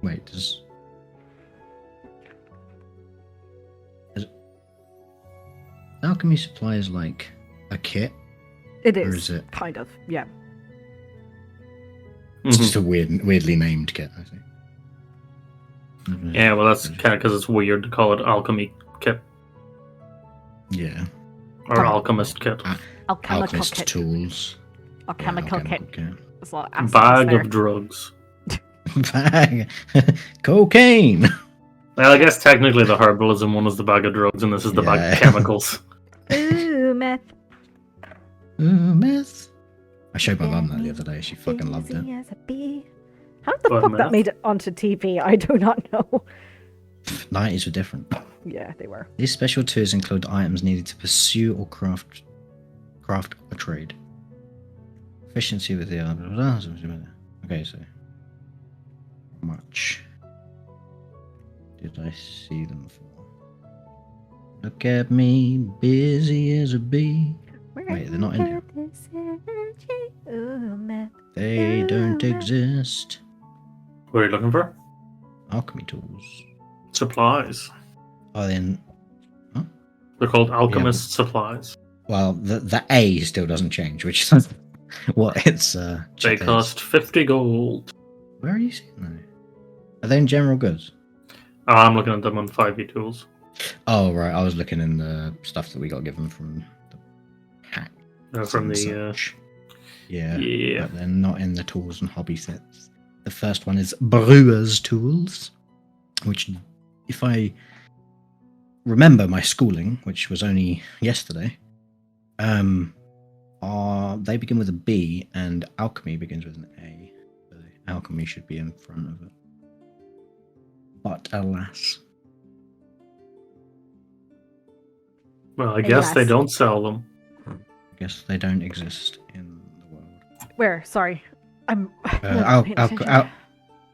[SPEAKER 3] Wait, is alchemy supplies like a kit?
[SPEAKER 1] It
[SPEAKER 3] Or
[SPEAKER 1] is,
[SPEAKER 3] is it-
[SPEAKER 1] kind of, yeah.
[SPEAKER 3] It's
[SPEAKER 6] Mhm.
[SPEAKER 3] just a weirdly named kit, I think.
[SPEAKER 6] Yeah, well, that's kind of because it's weird to call it alchemy kit
[SPEAKER 3] Yeah.
[SPEAKER 6] or alchemist kit.
[SPEAKER 1] Alchemical
[SPEAKER 3] Alchemist
[SPEAKER 1] kit.
[SPEAKER 3] tools.
[SPEAKER 1] Alchemical
[SPEAKER 3] Yeah,
[SPEAKER 1] kit.
[SPEAKER 3] alchemical
[SPEAKER 1] There's a lot of accents
[SPEAKER 6] Bag
[SPEAKER 1] there.
[SPEAKER 6] of drugs.
[SPEAKER 3] kit. Bag. Cocaine.
[SPEAKER 6] Well, I guess technically the herbalism one is the bag of drugs, and this is the bag
[SPEAKER 3] Yeah.
[SPEAKER 6] of chemicals.
[SPEAKER 5] Ooh, meth.
[SPEAKER 3] Ooh, meth. I showed my mum that the other day. She fucking loved it.
[SPEAKER 5] Busy as a bee.
[SPEAKER 1] How the
[SPEAKER 6] But
[SPEAKER 1] fuck that
[SPEAKER 6] meth?
[SPEAKER 1] made it onto TV? I do not know.
[SPEAKER 3] 90s were different.
[SPEAKER 1] Yeah, they were.
[SPEAKER 3] These special tools include items needed to pursue or craft a trade. Efficiency with the okay, so how much did I see them for? Look at me, busy as a bee. Wait, they're not in here.
[SPEAKER 5] Ooh, meth.
[SPEAKER 3] They don't exist.
[SPEAKER 6] What are you looking for?
[SPEAKER 3] Alchemy tools.
[SPEAKER 6] Supplies.
[SPEAKER 3] Oh, then.
[SPEAKER 6] They're called alchemist supplies.
[SPEAKER 3] Well, the A still doesn't change, which is what it's.
[SPEAKER 6] They
[SPEAKER 3] check those.
[SPEAKER 6] cost 50 gold.
[SPEAKER 3] Where are you seeing them? Are they in general goods?
[SPEAKER 6] I'm looking at them on 5e tools.
[SPEAKER 3] Oh, right. I was looking in the stuff that we got given from the hack.
[SPEAKER 6] From
[SPEAKER 3] and
[SPEAKER 6] the.
[SPEAKER 3] such. Yeah.
[SPEAKER 6] Yeah.
[SPEAKER 3] But they're not in the tools and hobby sets. The first one is Brewer's Tools, which, if I remember my schooling, which was only yesterday, they begin with a B and alchemy begins with an A. So alchemy should be in front of it. But alas.
[SPEAKER 6] Well, I guess they
[SPEAKER 1] Yes.
[SPEAKER 6] don't sell them.
[SPEAKER 3] I guess they don't exist in the world.
[SPEAKER 1] Where? Sorry. I'm.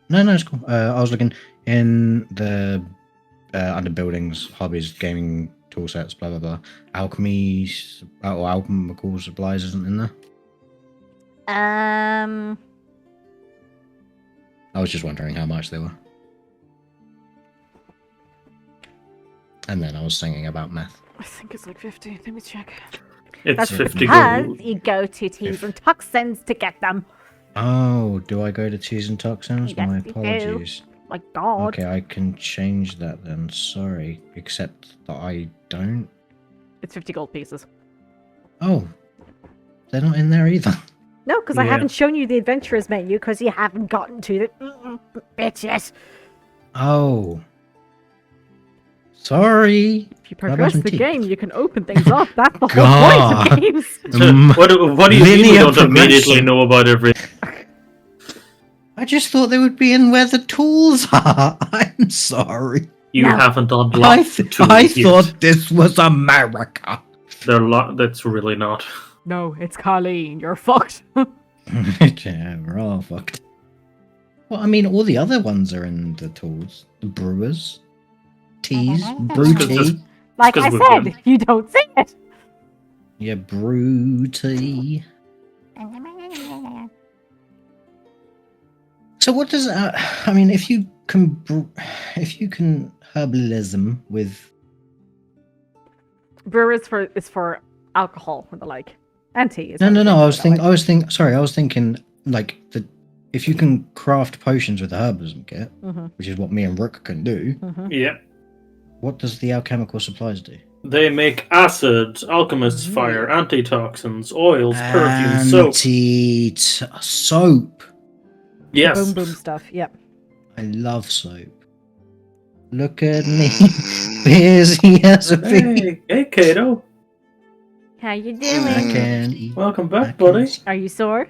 [SPEAKER 3] No, it's cool. I was looking in the under buildings, hobbies, gaming tool sets, blah blah blah. Alchemy or alchemical supplies isn't in there. I was just wondering how much they were. And then I was singing about meth.
[SPEAKER 1] I think it's like 50. Let me check.
[SPEAKER 6] It's
[SPEAKER 1] That's
[SPEAKER 6] 50
[SPEAKER 1] because
[SPEAKER 6] gold.
[SPEAKER 1] you go to Teas and Toxins to get them.
[SPEAKER 3] Oh, do I go to Teas and Toxins?
[SPEAKER 1] Yes,
[SPEAKER 3] My
[SPEAKER 1] you do.
[SPEAKER 3] apologies.
[SPEAKER 1] My God.
[SPEAKER 3] Okay, I can change that then. Sorry, except that I don't.
[SPEAKER 1] It's 50 gold pieces.
[SPEAKER 3] Oh, they're not in there either.
[SPEAKER 1] No, because I
[SPEAKER 6] Yeah.
[SPEAKER 1] haven't shown you the adventurers menu because you haven't gotten to it. Bitches.
[SPEAKER 3] Oh. Sorry.
[SPEAKER 1] If you
[SPEAKER 3] How about
[SPEAKER 1] progress
[SPEAKER 3] some
[SPEAKER 1] the
[SPEAKER 3] tea?
[SPEAKER 1] game, you can open things up. That's the whole
[SPEAKER 3] God.
[SPEAKER 1] point of games.
[SPEAKER 6] What do you mean we
[SPEAKER 3] Linear
[SPEAKER 6] don't immediately
[SPEAKER 3] progression.
[SPEAKER 6] know about everything?
[SPEAKER 3] I just thought they would be in where the tools are. I'm sorry.
[SPEAKER 6] You
[SPEAKER 1] No.
[SPEAKER 6] haven't
[SPEAKER 3] I,
[SPEAKER 6] unlocked the tools
[SPEAKER 3] I
[SPEAKER 6] yet.
[SPEAKER 3] thought this was America.
[SPEAKER 6] That's really not.
[SPEAKER 1] No, it's Colleen. You're fucked.
[SPEAKER 3] Yeah, we're all fucked. Well, I mean, all the other ones are in the tools. The brewers, teas, brew
[SPEAKER 6] It's 'cause
[SPEAKER 3] tea.
[SPEAKER 6] this-
[SPEAKER 1] Like
[SPEAKER 6] 'cause
[SPEAKER 1] I
[SPEAKER 6] we've
[SPEAKER 1] said,
[SPEAKER 6] been-
[SPEAKER 1] you don't see it.
[SPEAKER 3] Yeah, brew tea. So what does I mean? If you can herbalism with
[SPEAKER 1] Brewers is for alcohol and the like. And tea. is
[SPEAKER 3] no.
[SPEAKER 1] what
[SPEAKER 3] I
[SPEAKER 1] it
[SPEAKER 3] was
[SPEAKER 1] is, by the way.
[SPEAKER 3] thinking like if you can craft potions with the herbalism kit,
[SPEAKER 1] Mhm.
[SPEAKER 3] which is what me and Rook can do.
[SPEAKER 1] Mhm.
[SPEAKER 6] Yeah.
[SPEAKER 3] What does the alchemical supplies do?
[SPEAKER 6] They make acid, alchemist's fire, antitoxins, oils, perfume, soap.
[SPEAKER 3] Soap.
[SPEAKER 6] Yes.
[SPEAKER 1] Boom boom stuff. Yep.
[SPEAKER 3] I love soap. Look at me, busy as a bee.
[SPEAKER 6] Hey, Kato.
[SPEAKER 1] How you
[SPEAKER 3] I
[SPEAKER 1] doing?
[SPEAKER 3] can eat.
[SPEAKER 6] Welcome
[SPEAKER 3] I
[SPEAKER 6] back,
[SPEAKER 3] can
[SPEAKER 6] buddy.
[SPEAKER 3] see.
[SPEAKER 1] Are you sore?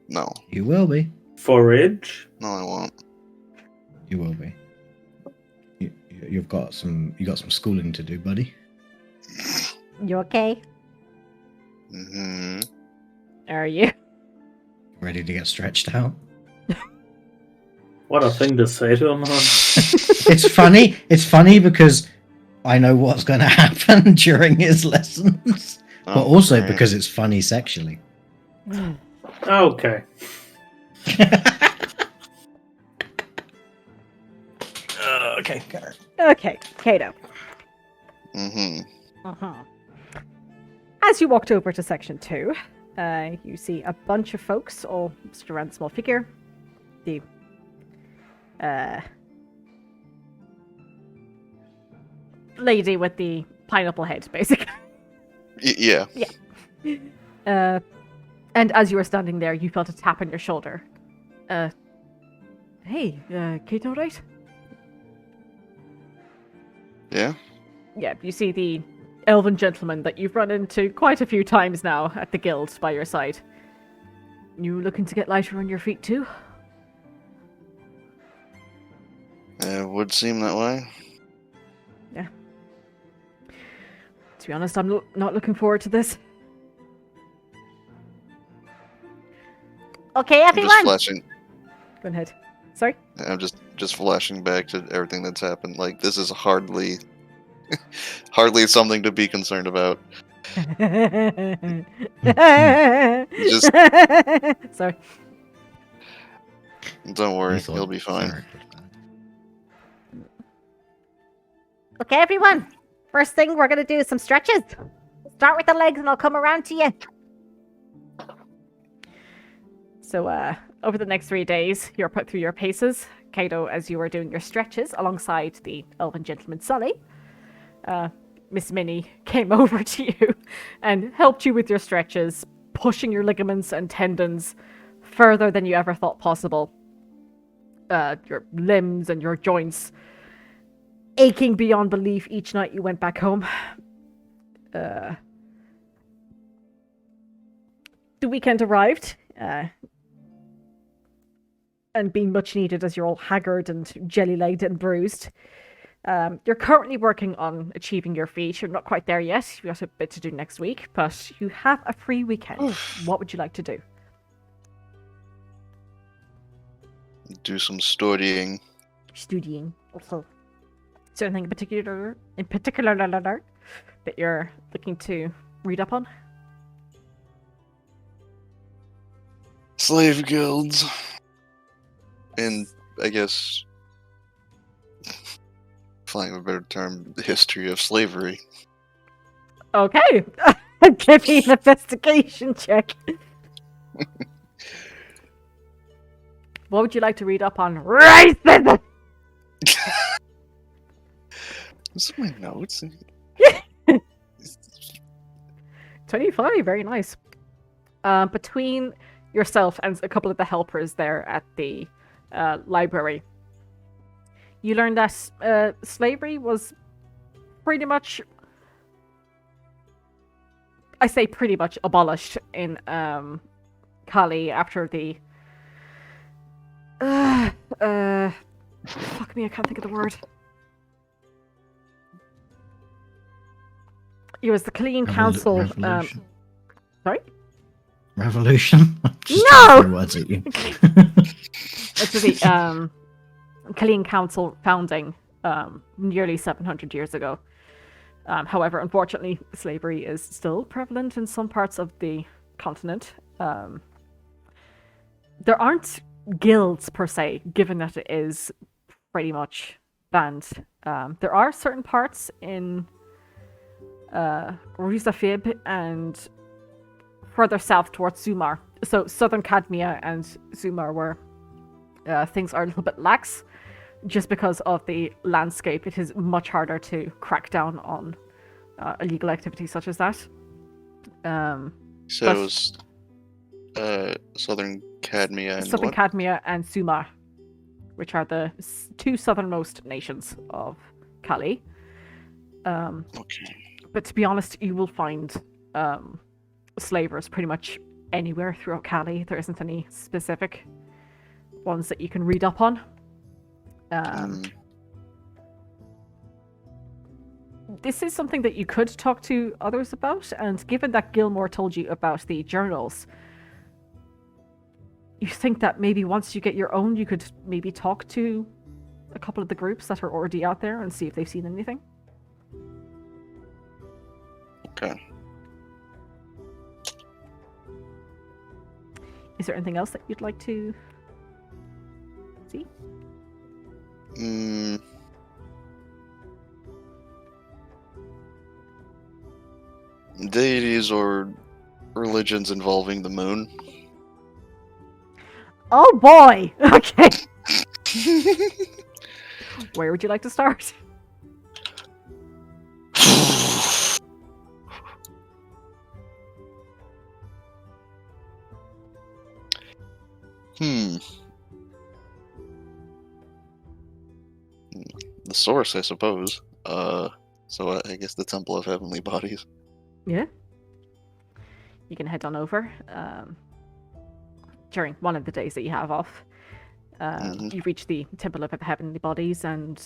[SPEAKER 2] No,
[SPEAKER 3] You will be.
[SPEAKER 6] Forage.
[SPEAKER 2] no, I won't.
[SPEAKER 3] You will be. You got some schooling to do, buddy.
[SPEAKER 5] You okay?
[SPEAKER 2] Hmm.
[SPEAKER 1] Are you?
[SPEAKER 3] Ready to get stretched out?
[SPEAKER 6] What a thing to say to a man.
[SPEAKER 3] It's funny. It's funny because I know what's going to happen during his lessons, but also
[SPEAKER 2] Okay.
[SPEAKER 3] because it's funny sexually.
[SPEAKER 6] Okay.
[SPEAKER 3] Okay.
[SPEAKER 1] Okay, Kato.
[SPEAKER 2] Mhm.
[SPEAKER 1] Uh-huh. As you walked over to section 2, you see a bunch of folks all stood around the small figure. The lady with the pineapple head, basically.
[SPEAKER 2] Yeah.
[SPEAKER 1] And as you were standing there, you felt a tap on your shoulder. Hey, Kato, right?
[SPEAKER 2] Yeah.
[SPEAKER 1] Yeah, you see the elven gentleman that you've run into quite a few times now at the guild by your side. You looking to get lighter on your feet too?
[SPEAKER 2] It would seem that way.
[SPEAKER 1] Yeah. To be honest, I'm not looking forward to this.
[SPEAKER 5] Okay,
[SPEAKER 2] I'm just
[SPEAKER 5] everyone.
[SPEAKER 2] flashing.
[SPEAKER 1] Go ahead. Sorry?
[SPEAKER 2] I'm just flashing back to everything that's happened. Like, this is hardly something to be concerned about. Just
[SPEAKER 1] Sorry.
[SPEAKER 2] don't worry,
[SPEAKER 3] You thought
[SPEAKER 2] he'll be fine.
[SPEAKER 3] Zarek was bad.
[SPEAKER 5] Okay, everyone. First thing we're gonna do is some stretches. Start with the legs, and I'll come around to you.
[SPEAKER 1] So, over the next 3 days, you're put through your paces, Kato, as you were doing your stretches alongside the elven gentleman Sully. Miss Minnie came over to you and helped you with your stretches, pushing your ligaments and tendons further than you ever thought possible. Your limbs and your joints aching beyond belief each night you went back home. The weekend arrived, and being much needed as you're all haggard and jelly-legged and bruised. You're currently working on achieving your feat. You're not quite there yet. You've got a bit to do next week, but you have a free weekend. What would you like to do?
[SPEAKER 2] Do some studying.
[SPEAKER 1] Studying. Also, is there anything in particular that you're looking to read up on?
[SPEAKER 2] Slave guilds. And I guess, for lack of a better term, the history of slavery.
[SPEAKER 1] Okay. Give me an investigation check. What would you like to read up on? Racism!
[SPEAKER 2] Those are my notes.
[SPEAKER 1] 25, very nice. Between yourself and a couple of the helpers there at the library, you learned that slavery was pretty much, I say pretty much, abolished in Kali after the fuck me, I can't think of the word. It was the Clean Council.
[SPEAKER 3] Revolution.
[SPEAKER 1] Sorry?
[SPEAKER 3] Revolution? Just
[SPEAKER 1] No!
[SPEAKER 3] throwing words at you.
[SPEAKER 1] It's the Clean Council founding nearly 700 years ago. However, unfortunately, slavery is still prevalent in some parts of the continent. There aren't guilds per se, given that it is pretty much banned. There are certain parts in Vindsvept and further south towards Sumar. So southern Cadmia and Sumar, where things are a little bit lax, just because of the landscape. It is much harder to crack down on illegal activity such as that.
[SPEAKER 2] So it was Southern Cadmia and
[SPEAKER 1] Southern
[SPEAKER 2] what?
[SPEAKER 1] Cadmia and Sumar, which are the two southernmost nations of Kali.
[SPEAKER 2] Okay.
[SPEAKER 1] But to be honest, you will find slavers pretty much anywhere throughout Kali. There isn't any specific ones that you can read up on. This is something that you could talk to others about, and given that Gilmore told you about the journals, you think that maybe once you get your own, you could maybe talk to a couple of the groups that are already out there and see if they've seen anything?
[SPEAKER 2] Okay.
[SPEAKER 1] Is there anything else that you'd like to see?
[SPEAKER 2] Deities or religions involving the moon.
[SPEAKER 1] Oh boy! Okay. Where would you like to start?
[SPEAKER 2] The source, I suppose. So I guess the Temple of Heavenly Bodies.
[SPEAKER 1] Yeah. You can head on over during one of the days that you have off. You reach the Temple of Heavenly Bodies, and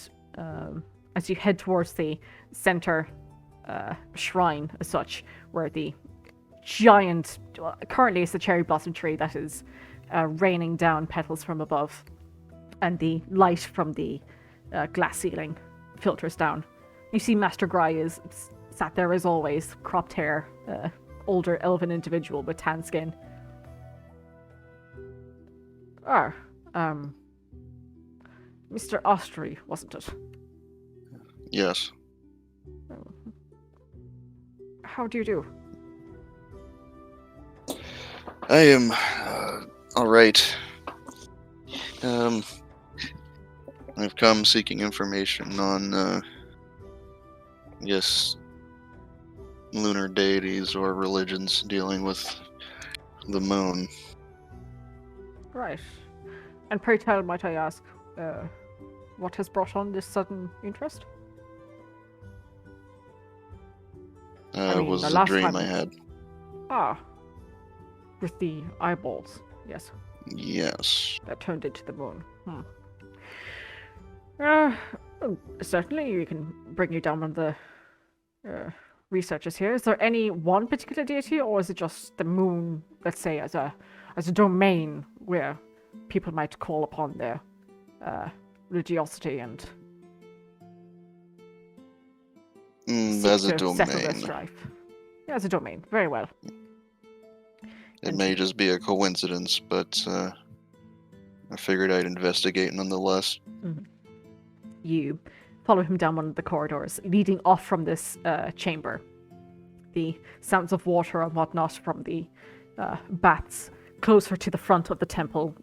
[SPEAKER 1] as you head towards the center shrine, as such, where the giant, currently it's the cherry blossom tree that is raining down petals from above, and the light from the glass ceiling filters down. You see Master Gry is sat there as always, cropped hair, older elven individual with tan skin. Mr. Ostry, wasn't it?
[SPEAKER 2] Yes.
[SPEAKER 1] How do you do?
[SPEAKER 2] I am alright. I've come seeking information on, I guess, lunar deities or religions dealing with the moon.
[SPEAKER 1] Right. And pray tell, might I ask, what has brought on this sudden interest?
[SPEAKER 2] It was
[SPEAKER 1] the
[SPEAKER 2] a
[SPEAKER 1] last
[SPEAKER 2] dream
[SPEAKER 1] time-
[SPEAKER 2] I had.
[SPEAKER 1] Ah. With the eyeballs, yes.
[SPEAKER 2] Yes.
[SPEAKER 1] That turned into the moon. Certainly, we can bring you down one of the researchers here. Is there any one particular deity, or is it just the moon, let's say, as a domain where people might call upon their religiosity and
[SPEAKER 2] as
[SPEAKER 1] seek
[SPEAKER 2] a
[SPEAKER 1] to settle their
[SPEAKER 2] domain.
[SPEAKER 1] strife? Yeah, as a domain. Very well.
[SPEAKER 2] It may just be a coincidence, but I figured I'd investigate nonetheless.
[SPEAKER 1] You follow him down one of the corridors leading off from this chamber. The sounds of water and whatnot from the baths closer to the front of the temple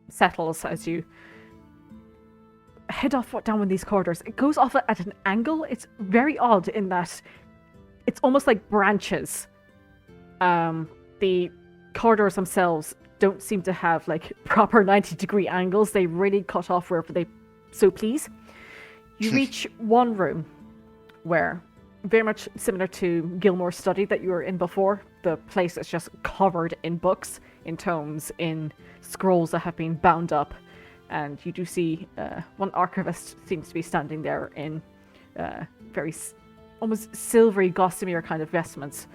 [SPEAKER 1] settles as you head off down one of these corridors. It goes off at an angle. It's very odd in that it's almost like branches. The corridors themselves don't seem to have like proper 90-degree angles. They really cut off wherever they so please. You reach one room where, very much similar to Gilmore's study that you were in before, the place is just covered in books, in tomes, in scrolls that have been bound up. And you do see one archivist seems to be standing there in very almost silvery gossamer kind of vestments.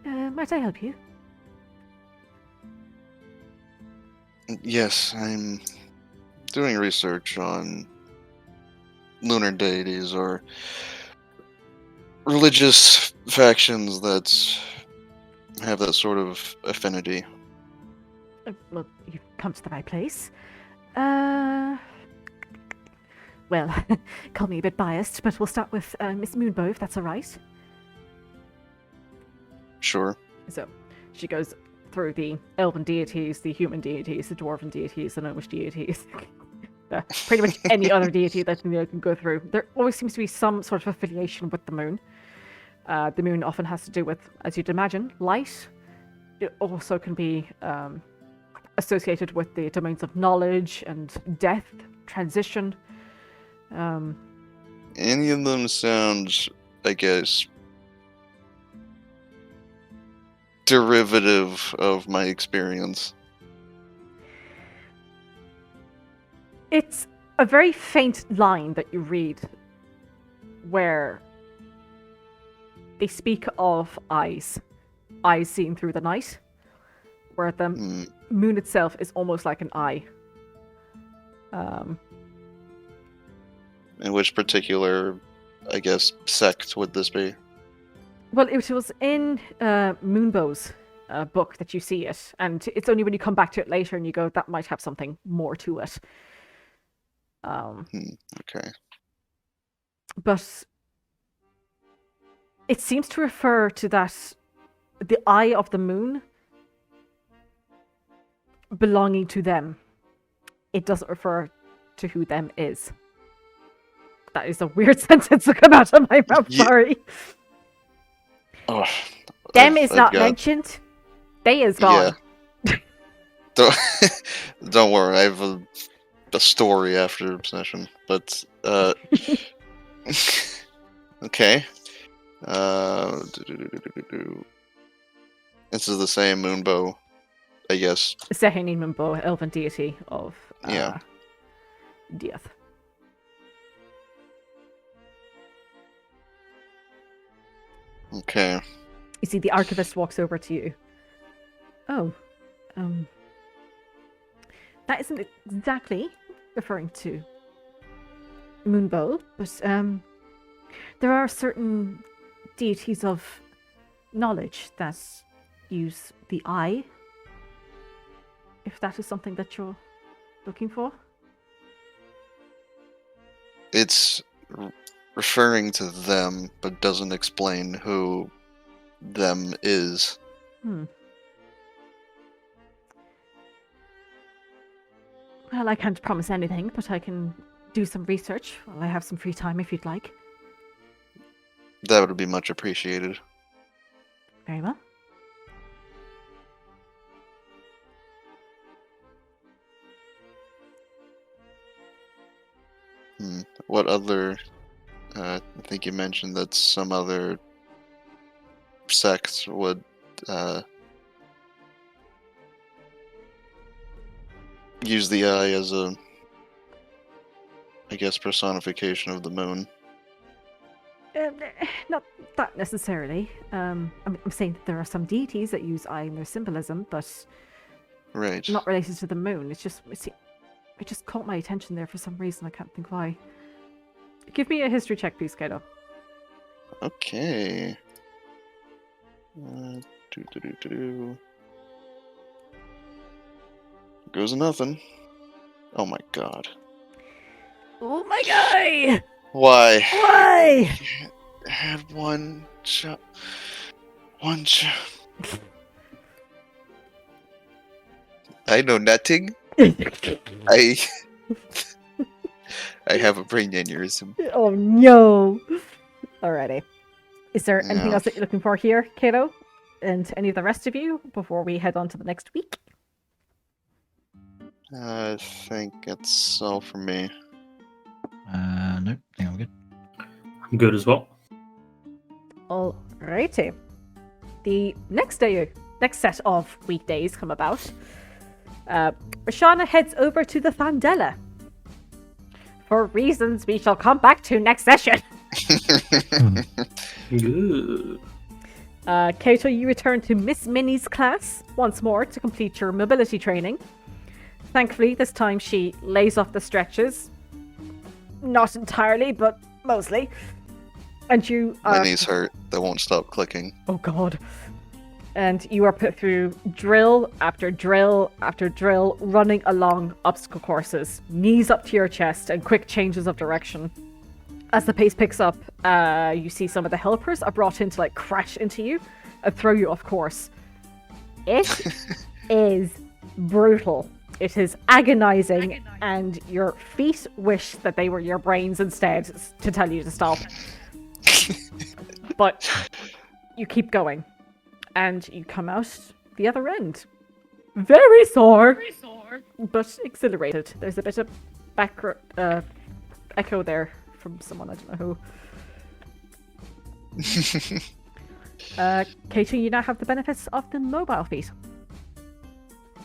[SPEAKER 1] Might I help you?
[SPEAKER 2] Yes, I'm doing research on lunar deities or religious factions that have that sort of affinity.
[SPEAKER 1] Well, you've come to the right place. Well, call me a bit biased, but we'll start with Miss Moonbow, if that's all right.
[SPEAKER 2] Sure.
[SPEAKER 1] So, she goes through the elven deities, the human deities, the dwarven deities, the gnomish deities. Pretty much any other deity that you can go through. There always seems to be some sort of affiliation with the moon. The moon often has to do with, as you'd imagine, light. It also can be associated with the domains of knowledge and death, transition.
[SPEAKER 2] Any of them sound, I guess, derivative of my experience.
[SPEAKER 1] It's a very faint line that you read where they speak of eyes seen through the night, where the moon itself is almost like an eye.
[SPEAKER 2] In which particular, I guess, sect would this be?
[SPEAKER 1] Well, it was in Moonbow's book that you see it, and it's only when you come back to it later and you go, that might have something more to it.
[SPEAKER 2] Okay.
[SPEAKER 1] But it seems to refer to that, the eye of the moon belonging to them. It doesn't refer to who them is. That is a weird sentence to come out of my mouth,
[SPEAKER 2] Yeah.
[SPEAKER 1] sorry.
[SPEAKER 2] Oh,
[SPEAKER 1] Them is
[SPEAKER 2] I've
[SPEAKER 1] not
[SPEAKER 2] got-
[SPEAKER 1] mentioned. They is gone.
[SPEAKER 2] Don't, don't worry, I have a story after obsession, but okay. This is the same moonbow, I guess.
[SPEAKER 1] Zhelanov, elven deity of
[SPEAKER 2] Yeah.
[SPEAKER 1] death.
[SPEAKER 2] Okay.
[SPEAKER 1] You see, the archivist walks over to you. Oh, that isn't exactly referring to Moonbow, but there are certain deities of knowledge that use the eye. If that is something that you're looking for.
[SPEAKER 2] It's referring to them, but doesn't explain who them is.
[SPEAKER 1] Well, I can't promise anything, but I can do some research while I have some free time if you'd like.
[SPEAKER 2] That would be much appreciated.
[SPEAKER 1] Very well.
[SPEAKER 2] What other... I think you mentioned that some other sect would use the eye as a, I guess, personification of the moon.
[SPEAKER 1] Not that necessarily. I'm saying that there are some deities that use eye in their symbolism, but
[SPEAKER 2] Right.
[SPEAKER 1] not related to the moon. It just caught my attention there for some reason. I can't think why. Give me a history check, please, Kato.
[SPEAKER 2] Okay. Goes nothing. Oh my god.
[SPEAKER 1] Oh my guy!
[SPEAKER 2] Why?
[SPEAKER 1] Why?
[SPEAKER 2] I had one shot. One shot. I know nothing. I have a brain aneurysm.
[SPEAKER 1] Oh no! Alrighty. Is there anything
[SPEAKER 2] Yeah.
[SPEAKER 1] else that you're looking for here, Kato? And any of the rest of you before we head on to the next week?
[SPEAKER 2] I think it's all for me.
[SPEAKER 3] Nope, I think I'm good.
[SPEAKER 6] I'm good as well.
[SPEAKER 1] Alrighty. The next set of weekdays come about. Roshana heads over to the Fandela. For reasons we shall come back to next session.
[SPEAKER 6] Good.
[SPEAKER 1] Kato, you return to Miss Minnie's class once more to complete your mobility training. Thankfully, this time she lays off the stretches. Not entirely, but mostly. And you
[SPEAKER 2] My knees hurt. They won't stop clicking.
[SPEAKER 1] Oh god. And you are put through drill after drill after drill, running along obstacle courses, knees up to your chest, and quick changes of direction. As the pace picks up, you see some of the helpers are brought in to crash into you and throw you off course. It is brutal. It is agonizing, and your feet wish that they were your brains instead to tell you to stop. But you keep going, and you come out the other end. Very sore, but exhilarated. There's a bit of echo there from someone, I don't know who. Kato, you now have the benefits of the mobile feat.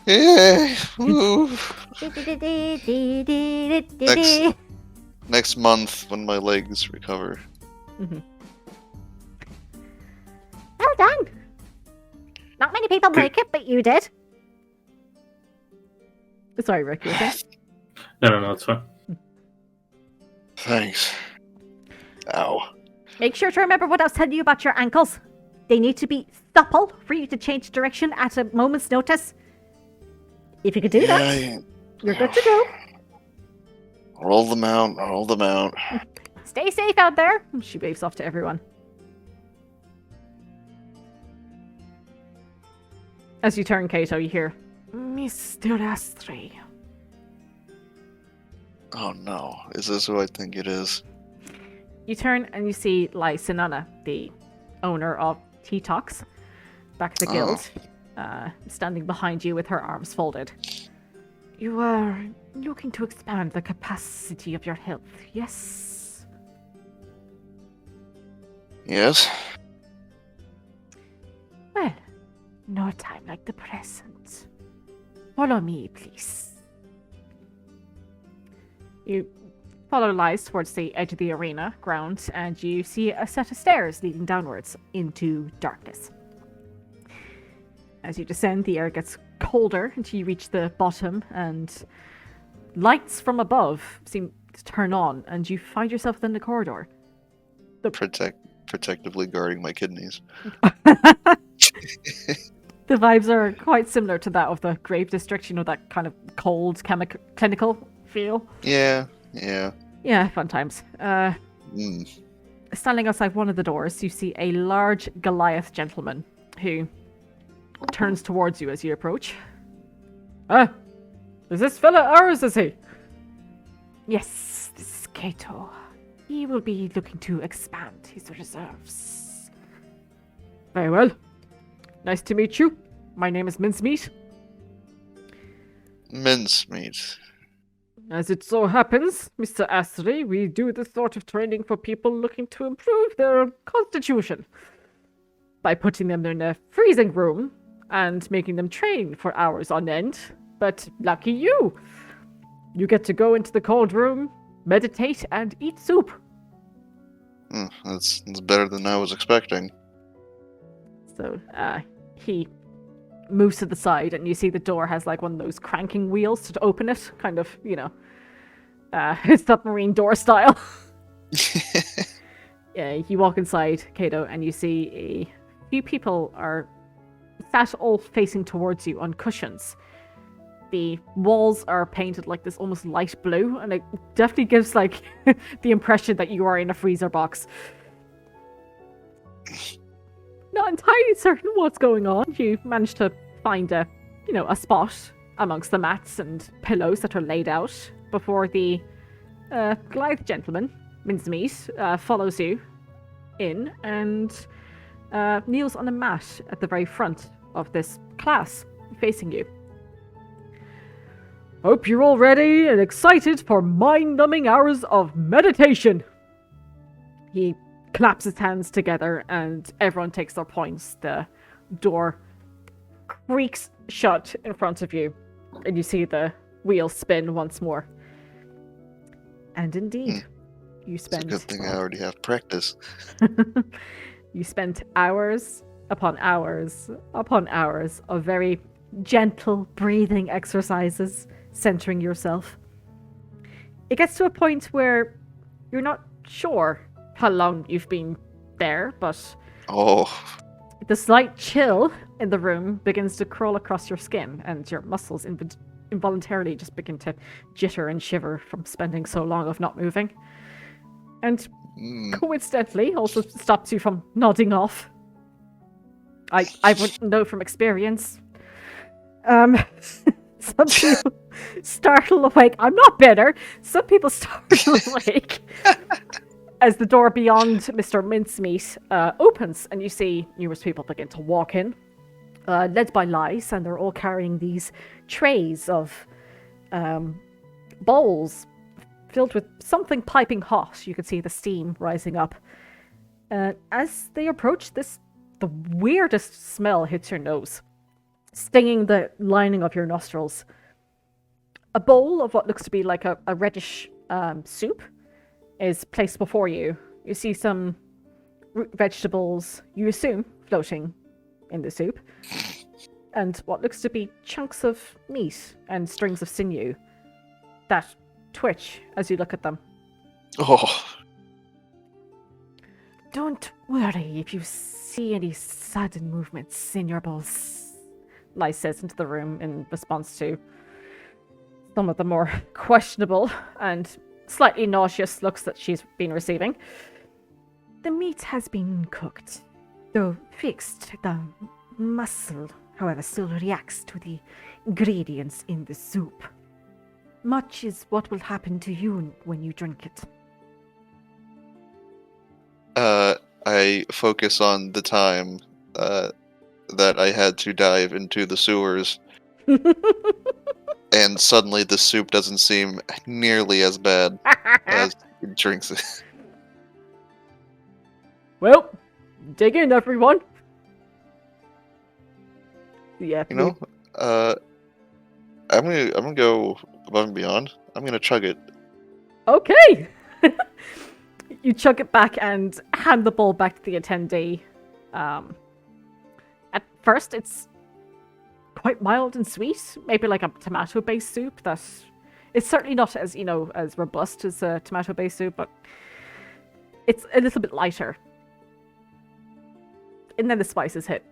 [SPEAKER 2] Yeah. Woo. Next month when my legs recover.
[SPEAKER 5] Well done. Not many people make it, but you did.
[SPEAKER 1] Sorry, Rick, you were saying?
[SPEAKER 6] No, it's fine.
[SPEAKER 2] Thanks. Ow.
[SPEAKER 5] Make sure to remember what I was telling you about your ankles. They need to be supple for you to change direction at a moment's notice. If you could do that, you're good to go.
[SPEAKER 2] Roll them out.
[SPEAKER 5] Stay safe out there.
[SPEAKER 1] She waves off to everyone. As you turn, Kato, you hear, Mr. Astri.
[SPEAKER 2] Oh no. Is this who I think it is?
[SPEAKER 1] You turn and you see Lythandrios, the owner of T-Tox, back at the guild. standing behind you with her arms folded. You are looking to expand the capacity of your health, yes?
[SPEAKER 2] Yes.
[SPEAKER 1] Well, no time like the present. Follow me, please. You follow Lys towards the edge of the arena ground, and you see a set of stairs leading downwards into darkness. As you descend, the air gets colder until you reach the bottom, and lights from above seem to turn on, and you find yourself within the corridor.
[SPEAKER 2] Protectively guarding my kidneys.
[SPEAKER 1] The vibes are quite similar to that of the Grave District, you know, that kind of cold, clinical feel.
[SPEAKER 2] Yeah.
[SPEAKER 1] Yeah, fun times. Standing outside one of the doors, you see a large Goliath gentleman who turns towards you as you approach. Is this fella ours, is he? Yes, this is Kato. He will be looking to expand his reserves. Very well. Nice to meet you. My name is Mincemeat.
[SPEAKER 2] Mincemeat.
[SPEAKER 1] As it so happens, Mr. Astray, we do this sort of training for people looking to improve their constitution by putting them in a freezing room and making them train for hours on end. But lucky you! You get to go into the cold room, meditate, and eat soup.
[SPEAKER 2] That's better than I was expecting.
[SPEAKER 1] So, he moves to the side, and you see the door has like one of those cranking wheels to open it, kind of, you know, submarine door style. Yeah, you walk inside, Kato, and you see a few people are sat all facing towards you on cushions. The walls are painted like this almost light blue, and it definitely gives like the impression that you are in a freezer box. Not entirely certain what's going on. You managed to find a spot amongst the mats and pillows that are laid out before the Goliath gentleman, Mincemeat, follows you in and kneels on a mat at the very front of this class, facing you. Hope you're all ready and excited for mind-numbing hours of meditation. He claps his hands together and everyone takes their points. The door creaks shut in front of you, and you see the wheel spin once more. And indeed, you spend...
[SPEAKER 2] It's a good thing I already have practice.
[SPEAKER 1] You spent hours upon hours upon hours of very gentle breathing exercises, centering yourself. It gets to a point where you're not sure how long you've been there, but the slight chill in the room begins to crawl across your skin, and your muscles involuntarily just begin to jitter and shiver from spending so long of not moving. And coincidentally also stops you from nodding off. I wouldn't know from experience. Some people startle awake. I'm not bitter. Some people startle awake as the door beyond Mr. Mincemeat opens, and you see numerous people begin to walk in, led by Lys, and they're all carrying these trays of bowls filled with something piping hot. You can see the steam rising up. As they approach, the weirdest smell hits your nose, stinging the lining of your nostrils. A bowl of what looks to be like a reddish soup is placed before you. You see some root vegetables, you assume, floating in the soup, and what looks to be chunks of meat and strings of sinew that twitch as you look at them. Don't worry if you see any sudden movements in your bowls, Lys says into the room in response to some of the more questionable and slightly nauseous looks that she's been receiving. The meat has been cooked, though fixed. The muscle, however, still reacts to the ingredients in the soup. Much is what will happen to you when you drink it.
[SPEAKER 2] I focus on the time. that I had to dive into the sewers, and suddenly the soup doesn't seem nearly as bad as it drinks it.
[SPEAKER 1] Well, dig in, everyone. Yeah,
[SPEAKER 2] You know, I'm gonna go above and beyond. I'm gonna chug it.
[SPEAKER 1] Okay. You chug it back and hand the bowl back to the attendee. At first, it's quite mild and sweet, maybe like a tomato-based soup. It's certainly not as as robust as a tomato-based soup, but it's a little bit lighter. And then the spices hit,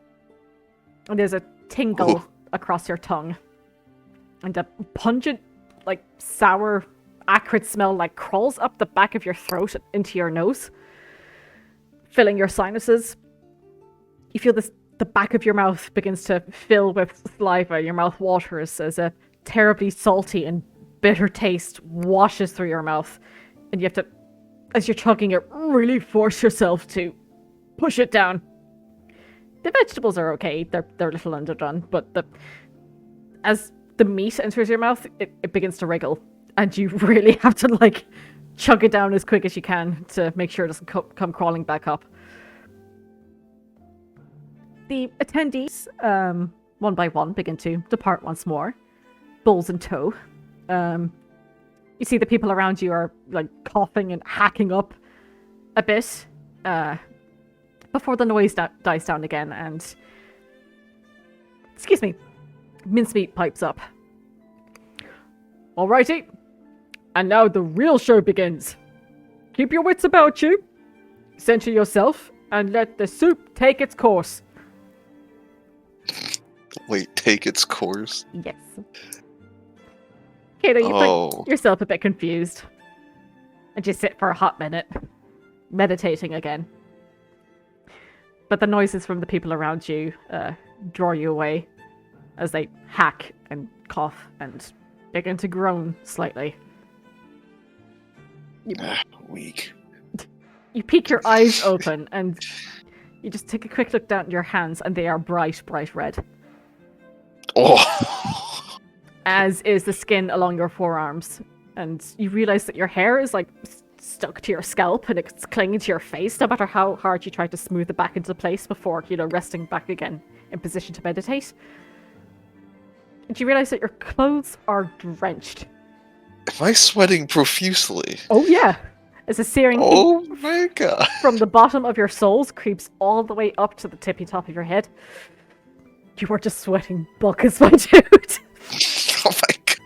[SPEAKER 1] and there's a tingle across your tongue, and a pungent, like sour, acrid smell like crawls up the back of your throat into your nose, filling your sinuses. You feel the back of your mouth begins to fill with saliva. Your mouth waters as a terribly salty and bitter taste washes through your mouth, and you have to, as you're chugging it, really force yourself to push it down. The vegetables are okay; they're a little underdone, but as the meat enters your mouth, it begins to wriggle, and you really have to chug it down as quick as you can to make sure it doesn't come crawling back up. The attendees, one by one, begin to depart once more, bowls in tow. You see the people around you are coughing and hacking up a bit before the noise dies down again, and excuse me, Mincemeat pipes up. Alrighty, and now the real show begins. Keep your wits about you, center yourself, and let the soup take its course.
[SPEAKER 2] Wait, take its course?
[SPEAKER 1] Yes. Kato, you find yourself a bit confused. And you sit for a hot minute, meditating again. But the noises from the people around you draw you away as they hack and cough and begin to groan slightly.
[SPEAKER 2] Weak.
[SPEAKER 1] You peek your eyes open and you just take a quick look down at your hands, and they are bright, bright red.
[SPEAKER 2] Oh!
[SPEAKER 1] As is the skin along your forearms. And you realize that your hair is stuck to your scalp and it's clinging to your face no matter how hard you try to smooth it back into place before, resting back again in position to meditate. And you realize that your clothes are drenched.
[SPEAKER 2] Am I sweating profusely?
[SPEAKER 1] Oh yeah! As a searing
[SPEAKER 2] Oh
[SPEAKER 1] heat
[SPEAKER 2] my god!
[SPEAKER 1] from the bottom of your soles creeps all the way up to the tippy top of your head. You are just sweating buckets, my dude.
[SPEAKER 2] Oh my god!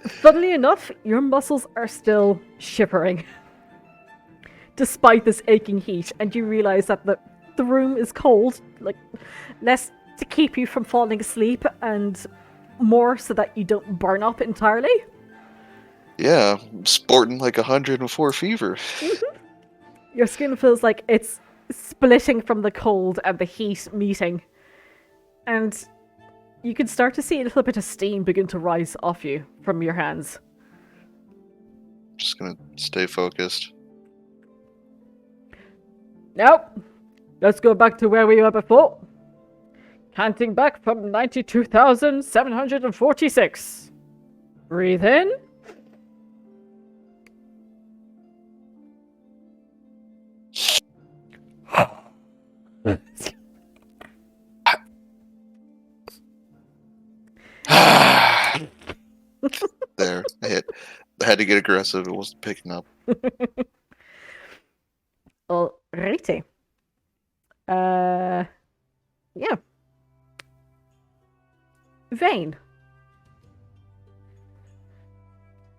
[SPEAKER 1] Funnily enough, your muscles are still shivering, despite this aching heat, and you realize that the room is cold, less to keep you from falling asleep, and more so that you don't burn up entirely.
[SPEAKER 2] Yeah, I'm sporting 104 fever.
[SPEAKER 1] Mm-hmm. Your skin feels like it's splitting from the cold and the heat meeting, and you can start to see a little bit of steam begin to rise off you from your hands.
[SPEAKER 2] Just gonna stay focused.
[SPEAKER 1] Now, let's go back to where we were before. Counting back from 92,746. Breathe in.
[SPEAKER 2] There, I had to get aggressive. It wasn't picking up.
[SPEAKER 1] Alrighty. Yeah. Vayne.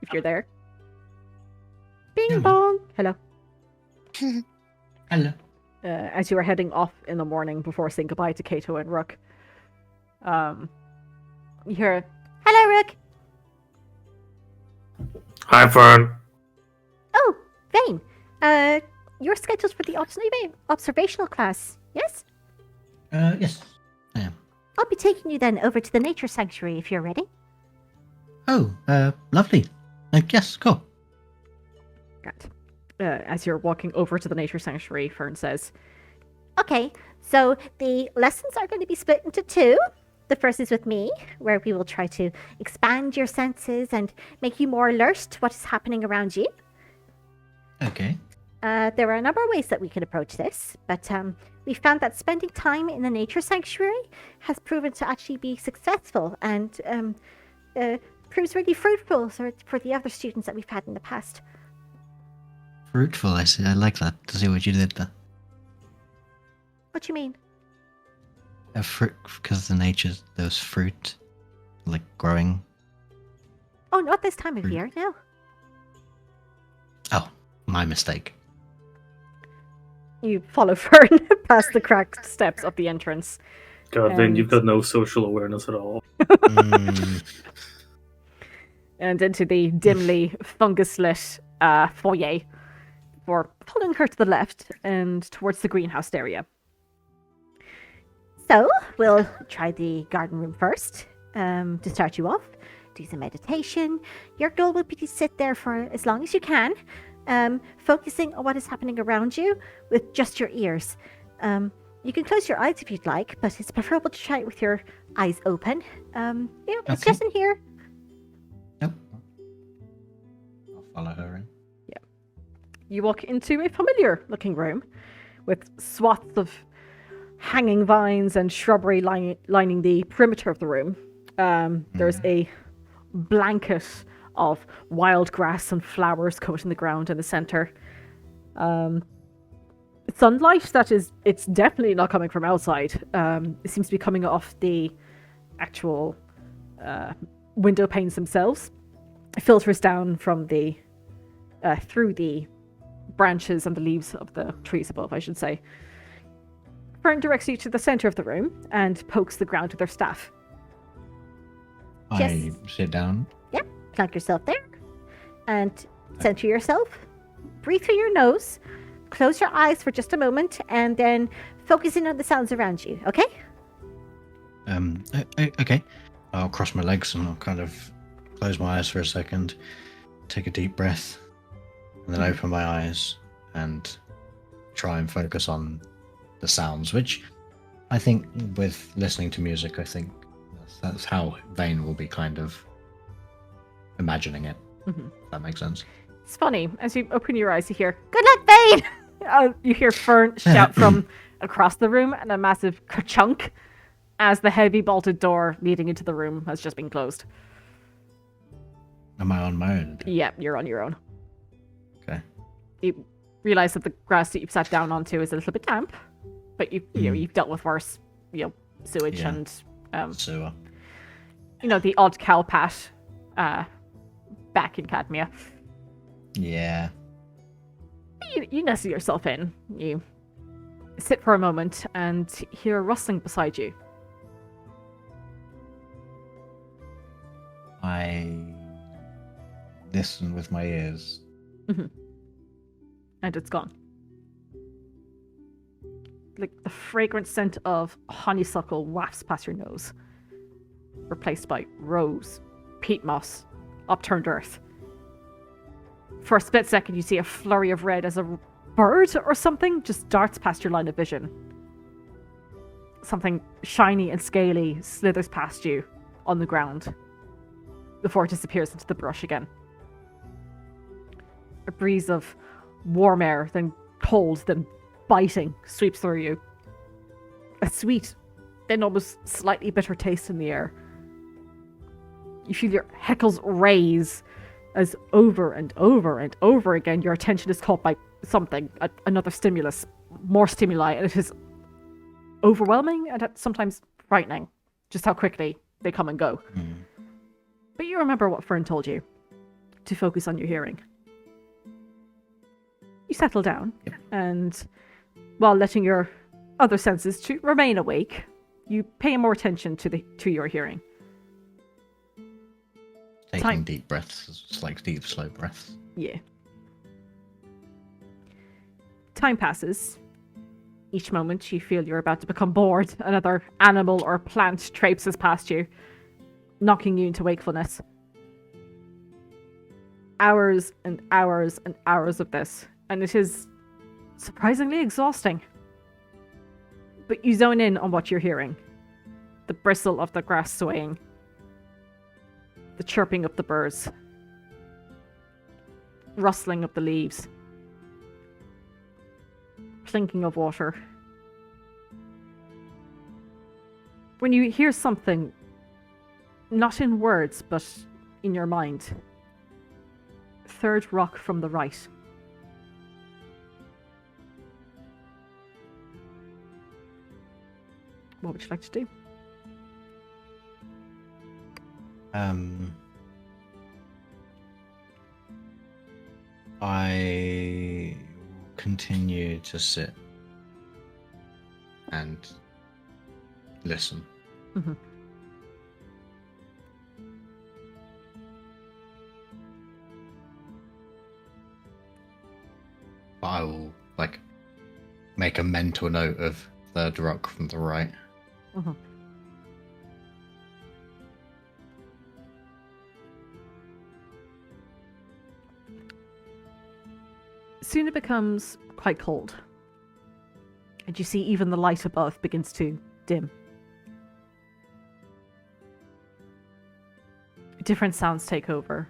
[SPEAKER 1] If you're there. Bing bong. Hello.
[SPEAKER 3] Hello.
[SPEAKER 1] As you were heading off in the morning before saying goodbye to Kato and Rook, you hear,
[SPEAKER 5] Hello, Rook.
[SPEAKER 4] Hi, Fern.
[SPEAKER 5] Oh, Vayne. You're scheduled for the observational class, yes?
[SPEAKER 3] Yes, I am.
[SPEAKER 5] I'll be taking you then over to the nature sanctuary if you're ready.
[SPEAKER 3] Oh, lovely. Yes, cool.
[SPEAKER 1] as you're walking over to the nature sanctuary, Fern says,
[SPEAKER 5] Okay, So the lessons are going to be split into two. The first is with me, where we will try to expand your senses and make you more alert to what is happening around you.
[SPEAKER 3] Okay.
[SPEAKER 5] There are a number of ways that we can approach this, but we found that spending time in the nature sanctuary has proven to actually be successful and proves really fruitful for the other students that we've had in the past.
[SPEAKER 3] Fruitful, I see. I like that. To see what you did there.
[SPEAKER 5] What do you mean?
[SPEAKER 3] A fruit, because the nature's those fruit, like growing.
[SPEAKER 5] Oh, not this time of
[SPEAKER 3] Fruit.
[SPEAKER 5] year, no.
[SPEAKER 3] Oh, my mistake.
[SPEAKER 1] You follow Fern past the cracked steps of the entrance.
[SPEAKER 6] God, Vayne,
[SPEAKER 1] And-
[SPEAKER 6] you've got no social awareness at all.
[SPEAKER 3] Mm,
[SPEAKER 1] And into the dimly fungus-lit foyer, for following her to the left and towards the greenhouse area.
[SPEAKER 5] So, we'll try the garden room first, to start you off. Do some meditation. Your goal will be to sit there for as long as you can, focusing on what is happening around you with just your ears. You can close your eyes if you'd like, but it's preferable to try it with your eyes open. It's
[SPEAKER 3] Okay.
[SPEAKER 5] just in here.
[SPEAKER 3] nope. I'll follow her in.
[SPEAKER 1] You walk into a familiar-looking room with swaths of hanging vines and shrubbery lining the perimeter of the room. There's a blanket of wild grass and flowers coating the ground in the center. Sunlight it's definitely not coming from outside. It seems to be coming off the actual window panes themselves. It filters down from the through the branches and the leaves of the trees above, I should say. Fern directs you to the center of the room and pokes the ground with her staff.
[SPEAKER 3] I sit down.
[SPEAKER 5] Plunk yourself there and center yourself. Breathe through your nose. Close your eyes for just a moment and then focus in on the sounds around you, okay?
[SPEAKER 3] Okay. I'll cross my legs and I'll kind of close my eyes for a second, take a deep breath, and then open my eyes and try and focus on the sounds, which I think with listening to music, I think that's how Vayne will be kind of imagining it.
[SPEAKER 1] Mhm.
[SPEAKER 3] If that makes sense.
[SPEAKER 1] It's funny, as you open your eyes, you hear, "Good luck, Vade!" You hear Fern shout from across the room, and a massive ka-chunk as the heavy bolted door leading into the room has just been closed.
[SPEAKER 3] Am I on my own?
[SPEAKER 1] Yep, you're on your own.
[SPEAKER 3] Okay.
[SPEAKER 1] You realize that the grass that you've sat down onto is a little bit damp, but you've dealt with worse, sewage
[SPEAKER 3] Yeah.
[SPEAKER 1] and
[SPEAKER 3] Sewer.
[SPEAKER 1] the odd cow pat back in Cadmia.
[SPEAKER 3] Yeah.
[SPEAKER 1] You nestle yourself in. You sit for a moment and hear a rustling beside you.
[SPEAKER 3] I listen with my ears.
[SPEAKER 1] And it's gone. Like the fragrant scent of honeysuckle wafts past your nose, replaced by rose, peat moss, upturned earth. For a split second, you see a flurry of red as a bird or something just darts past your line of vision. Something shiny and scaly slithers past you on the ground before it disappears into the brush again. A breeze of warm air, then cold, then biting, sweeps through you. A sweet, then almost slightly bitter taste in the air. You feel your hackles raise as over and over and over again your attention is caught by something, another stimulus, more stimuli, and it is overwhelming and sometimes frightening, just how quickly they come and go. But you remember what Fern told you, to focus on your hearing. You settle down, and while letting your other senses to remain awake, you pay more attention to your hearing.
[SPEAKER 3] Taking
[SPEAKER 1] Time.
[SPEAKER 3] deep breaths. It's like deep, slow breaths.
[SPEAKER 1] Yeah. Time passes. Each moment you feel you're about to become bored. Another animal or plant traipses past you, knocking you into wakefulness. Hours and hours and hours of this, and it is surprisingly exhausting. but you zone in on what you're hearing. The bristle of the grass swaying. The chirping of the birds. Rustling of the leaves. Plinking of water. When you hear something, not in words, but in your mind. Third rock from the right. What would you like to do?
[SPEAKER 3] I continue to sit and listen.
[SPEAKER 1] Mm-hmm.
[SPEAKER 3] I will make a mental note of third rock from the right.
[SPEAKER 1] Mm-hmm. Soon it becomes quite cold. And you see even the light above begins to dim. Different sounds take over.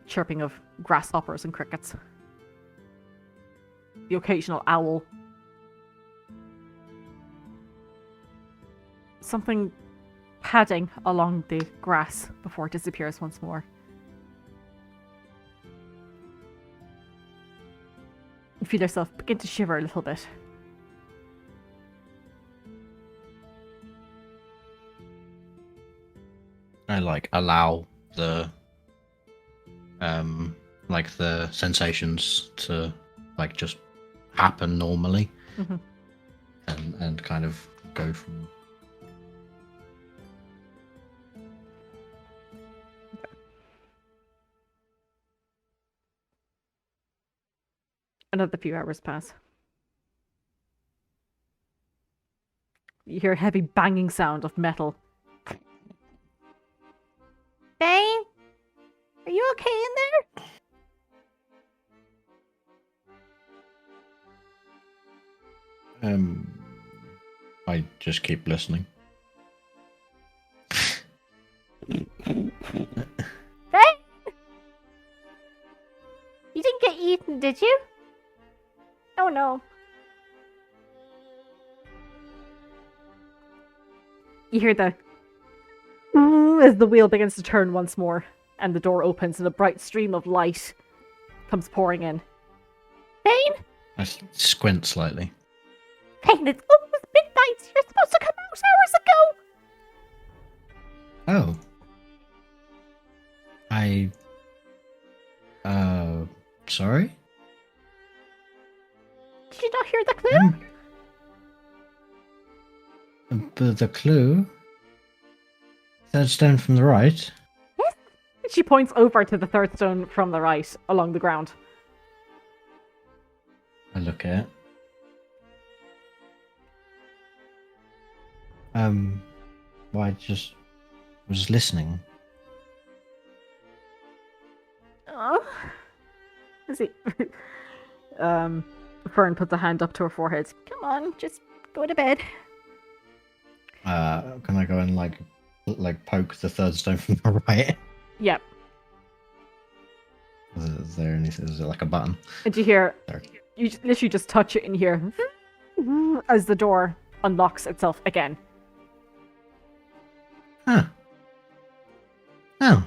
[SPEAKER 1] Chirping of grasshoppers and crickets. The occasional owl. Something padding along the grass before it disappears once more. You feel yourself begin to shiver a little bit.
[SPEAKER 3] I allow the the sensations to just happen normally.
[SPEAKER 1] Mm-hmm.
[SPEAKER 3] and kind of go from
[SPEAKER 1] Another few hours pass. You hear a heavy banging sound of metal.
[SPEAKER 5] Vayne? Are you okay in there?
[SPEAKER 3] I just keep listening.
[SPEAKER 5] Vayne? You didn't get eaten, did you? Oh no.
[SPEAKER 1] You hear the as the wheel begins to turn once more, and the door opens and a bright stream of light comes pouring in.
[SPEAKER 5] Vayne?
[SPEAKER 3] I squint slightly.
[SPEAKER 5] Vayne, it's almost midnight. You're supposed to come out hours ago.
[SPEAKER 3] Oh. Sorry?
[SPEAKER 5] Did you not hear the clue?
[SPEAKER 3] The clue? Third stone from the right?
[SPEAKER 5] Yes.
[SPEAKER 1] She points over to the third stone from the right, along the ground.
[SPEAKER 3] I look at it. Well, I just was listening.
[SPEAKER 5] Oh.
[SPEAKER 1] Is he? Fern puts a hand up to her forehead.
[SPEAKER 5] Come on, just go to bed.
[SPEAKER 3] Can I go and poke the third stone from the right?
[SPEAKER 1] Yep.
[SPEAKER 3] Is there anything? Is it like a button?
[SPEAKER 1] And you hear,
[SPEAKER 3] There.
[SPEAKER 1] you literally just touch it and you hear as the door unlocks itself again.
[SPEAKER 3] Huh. Oh.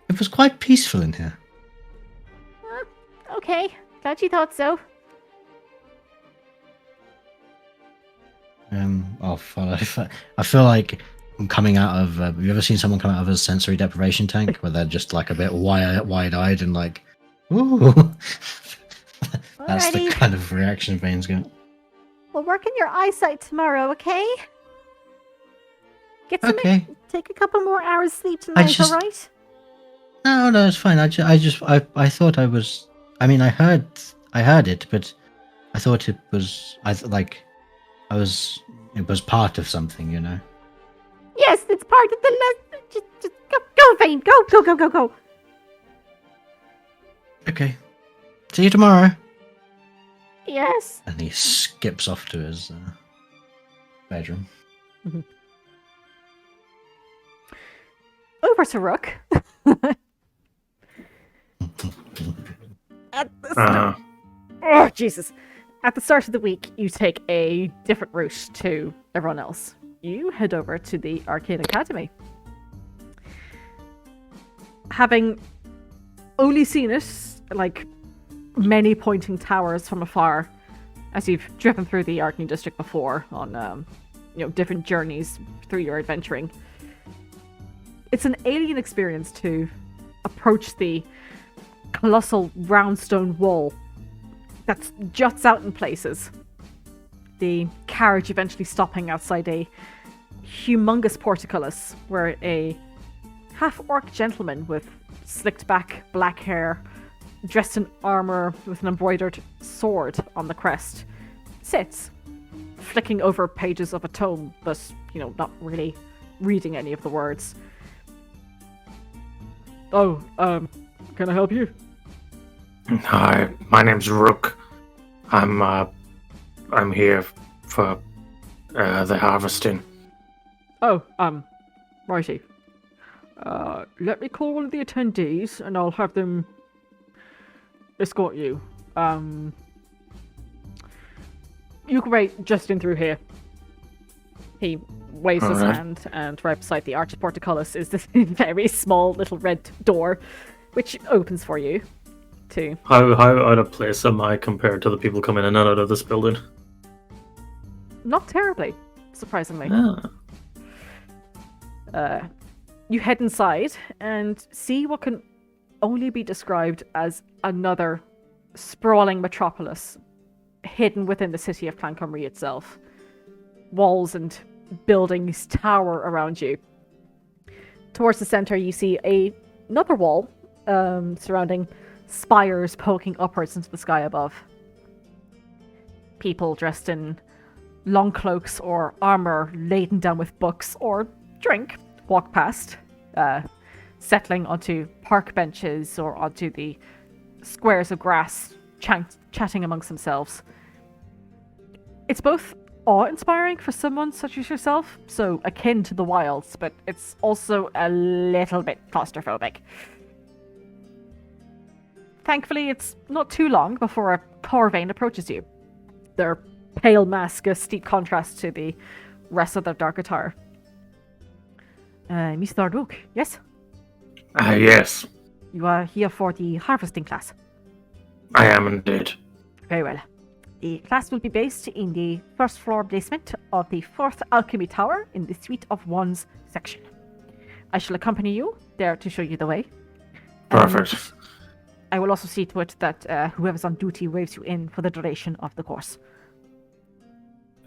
[SPEAKER 3] It was quite peaceful in here.
[SPEAKER 5] Okay, glad you thought so.
[SPEAKER 3] I'll follow. I feel like I'm coming out of. Have you ever seen someone come out of a sensory deprivation tank where they're just a bit wide-eyed and ooh? That's the
[SPEAKER 5] Alrighty.
[SPEAKER 3] kind of reaction Vayne's got.
[SPEAKER 5] We'll work on your eyesight tomorrow, okay? Get some.
[SPEAKER 3] Okay.
[SPEAKER 5] Take a couple more hours sleep tonight, alright?
[SPEAKER 3] No, it's fine. I thought I was. I mean, I heard it, but I thought it was. It was part of something, you know.
[SPEAKER 5] Yes, it's part of the lesson. Just go, Vayne. Go.
[SPEAKER 3] Okay. See you tomorrow.
[SPEAKER 5] Yes.
[SPEAKER 3] And he skips off to his bedroom.
[SPEAKER 1] Over to Rook. Oh, Jesus. At the start of the week, you take a different route to everyone else. You head over to the Arcane Academy. Having only seen it, like, many pointing towers from afar, as you've driven through the Arcane District before on, different journeys through your adventuring. It's an alien experience to approach the colossal round stone wall that juts out in places. The carriage eventually stopping outside a humongous portcullis where a half-orc gentleman with slicked back black hair, dressed in armor with an embroidered sword on the crest, sits, flicking over pages of a tome, but, not really reading any of the words. Oh, can I help you?
[SPEAKER 4] Hi, my name's Rook. I'm here for the harvesting.
[SPEAKER 1] Oh, righty. Let me call one of the attendees, and I'll have them escort you. You can wait just in through here. He waves his hand, and right beside the arched portcullis is this very small little red door, which opens for you.
[SPEAKER 6] How out of place am I compared to the people coming in and out of this building?
[SPEAKER 1] Not terribly, surprisingly.
[SPEAKER 6] Ah.
[SPEAKER 1] You head inside and see what can only be described as another sprawling metropolis hidden within the city of Clancamrye itself. Walls and buildings tower around you. Towards the center, you see another wall surrounding spires poking upwards into the sky above. People dressed in long cloaks or armor laden down with books or drink walk past, settling onto park benches or onto the squares of grass, chatting amongst themselves. It's both awe-inspiring for someone such as yourself, so akin to the wilds, but it's also a little bit claustrophobic. Thankfully, it's not too long before a Vayne approaches you. Their pale mask a steep contrast to the rest of the dark attire. Mr. Rook, yes?
[SPEAKER 4] Yes.
[SPEAKER 1] You are here for the harvesting class.
[SPEAKER 4] I am indeed.
[SPEAKER 1] Very well. The class will be based in the first floor basement of the 4th Alchemy Tower in the Suite of Wands section. I shall accompany you there to show you the way.
[SPEAKER 4] Perfect.
[SPEAKER 1] I will also see to it that whoever's on duty waves you in for the duration of the course.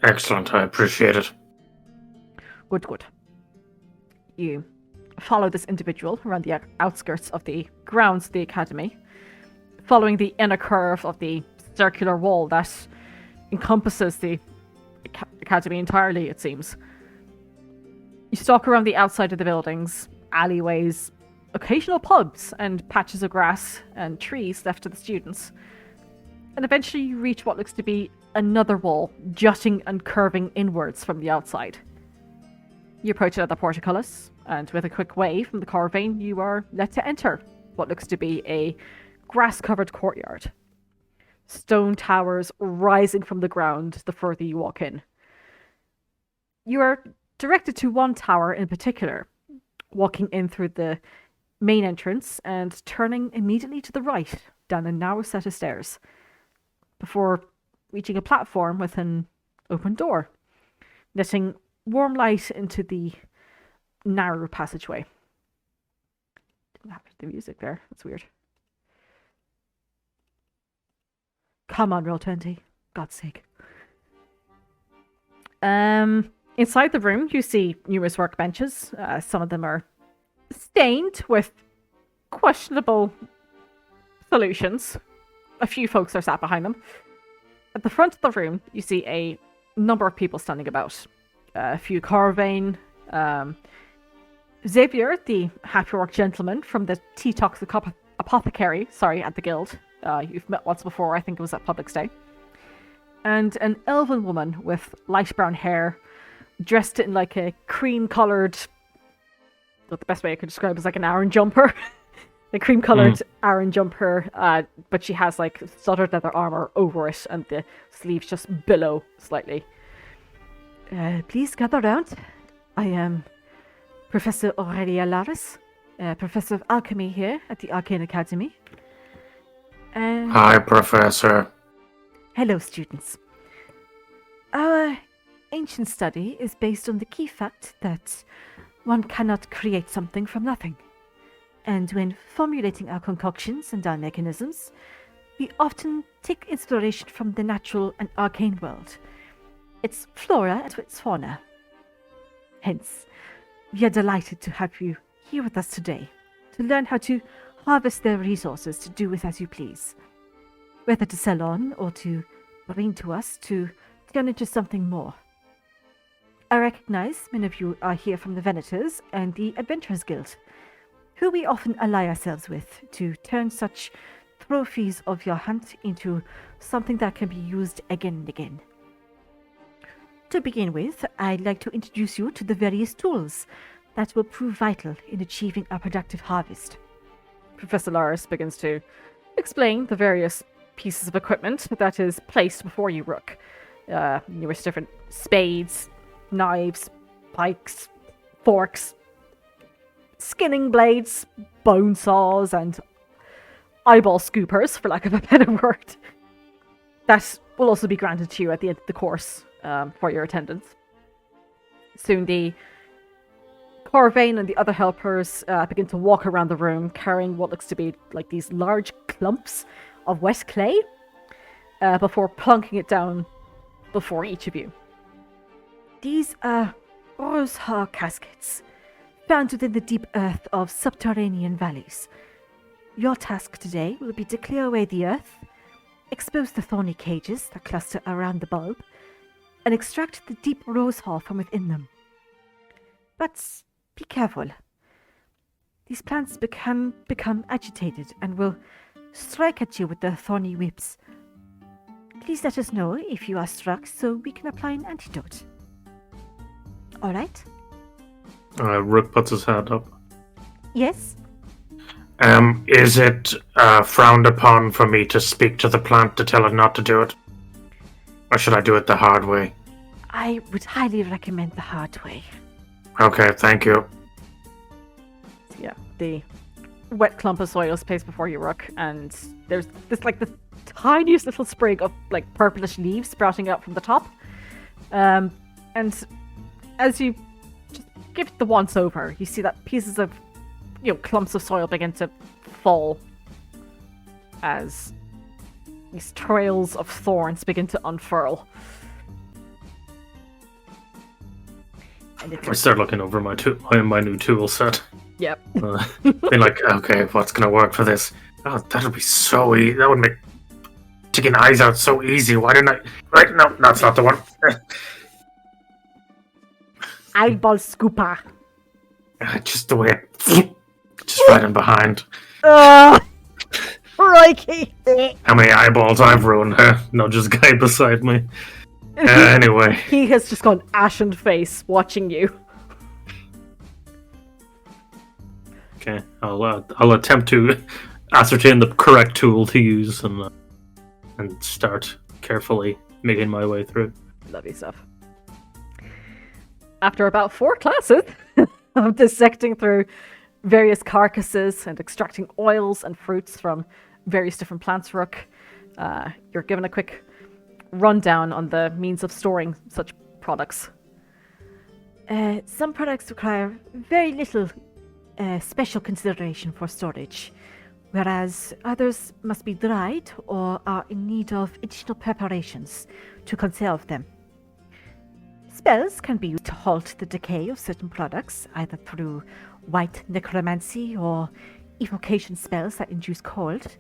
[SPEAKER 4] Excellent, I appreciate it.
[SPEAKER 1] Good. You follow this individual around the outskirts of the grounds of the academy, following the inner curve of the circular wall that encompasses the academy entirely, it seems. You stalk around the outside of the buildings, alleyways, occasional pubs, and patches of grass and trees left to the students. And eventually you reach what looks to be another wall, jutting and curving inwards from the outside. You approach another portcullis, and with a quick wave from the Vayne, you are let to enter what looks to be a grass-covered courtyard. Stone towers rising from the ground the further you walk in. You are directed to one tower in particular, walking in through the main entrance and turning immediately to the right down a narrow set of stairs, before reaching a platform with an open door, letting warm light into the narrow passageway. Didn't have the music there. That's weird. Come on, Roll20. God's sake. Inside the room, you see numerous workbenches. Some of them are stained with questionable solutions. A few folks are sat behind them. At the front of the room, you see a number of people standing about. A few Vayne, Xavier, the half-orc gentleman from the Tea-Toxic Apothecary, at the guild. You've met once before, I think it was at Public Stay. and an elven woman with light brown hair, dressed in like a cream-coloured... The best way I could describe it is like an Aran jumper. A cream-coloured Aran jumper, but she has like studded leather armour over it, and the sleeves just billow slightly. Please gather round. I am Professor Aurelia Laris, Professor of Alchemy here at the Arcane Academy.
[SPEAKER 4] Hi, Professor.
[SPEAKER 1] Hello, students. Our ancient study is based on the key fact that one cannot create something from nothing. And when formulating our concoctions and our mechanisms, we often take inspiration from the natural and arcane world, its flora and its fauna. Hence, we are delighted to have you here with us today to learn how to harvest their resources to do with as you please, whether to sell on or to bring to us to turn into something more. I recognize many of you are here from the Venators and the Adventurers Guild, who we often ally ourselves with to turn such trophies of your hunt into something that can be used again and again. To begin with, I'd like to introduce you to the various tools that will prove vital in achieving a productive harvest. Professor Laris begins to explain the various pieces of equipment that is placed before you, Rook. Numerous different spades, knives, pikes, forks, skinning blades, bone saws, and eyeball scoopers, for lack of a better word. That will also be granted to you at the end of the course for your attendance. Soon the Vayne and the other helpers begin to walk around the room carrying what looks to be like these large clumps of wet clay before plunking it down before each of you. These are rose-haw caskets found within the deep earth of subterranean valleys. Your task today will be to clear away the earth, expose the thorny cages that cluster around the bulb, and extract the deep rose-haw from within them. But be careful. These plants become agitated and will strike at you with their thorny whips. Please let us know if you are struck so we can apply an antidote. Alright?
[SPEAKER 6] Rook puts his hand up.
[SPEAKER 5] Yes?
[SPEAKER 4] Is it frowned upon for me to speak to the plant to tell it not to do it? Or should I do it the hard way?
[SPEAKER 5] I would highly recommend the hard way.
[SPEAKER 4] Okay, thank you.
[SPEAKER 1] Yeah, the wet clump of soil is placed before you, Rook, and there's this like the tiniest little sprig of like purplish leaves sprouting up from the top. And as you just give it the once over, you see that pieces of, clumps of soil begin to fall as these trails of thorns begin to unfurl. And
[SPEAKER 6] I start looking over my new tool set.
[SPEAKER 1] Yep.
[SPEAKER 4] Being like, okay, what's gonna work for this? Oh, that'll be so easy. That would make taking eyes out so easy. Why didn't I? Right, no, that's not the one.
[SPEAKER 1] Eyeball scooper.
[SPEAKER 4] Just the way it... Just right in behind.
[SPEAKER 1] Crikey.
[SPEAKER 4] How many eyeballs I've ruined, huh? Nudges guy beside me. Anyway.
[SPEAKER 1] He has just gone ashen face watching you.
[SPEAKER 6] Okay, I'll attempt to ascertain the correct tool to use and start carefully making my way through.
[SPEAKER 1] Lovely stuff. After about 4 classes of dissecting through various carcasses and extracting oils and fruits from various different plants, Rook, you're given a quick rundown on the means of storing such products. Some products require very little special consideration for storage, whereas others must be dried or are in need of additional preparations to conserve them. Spells can be used to halt the decay of certain products, either through white necromancy or evocation spells that induce cold.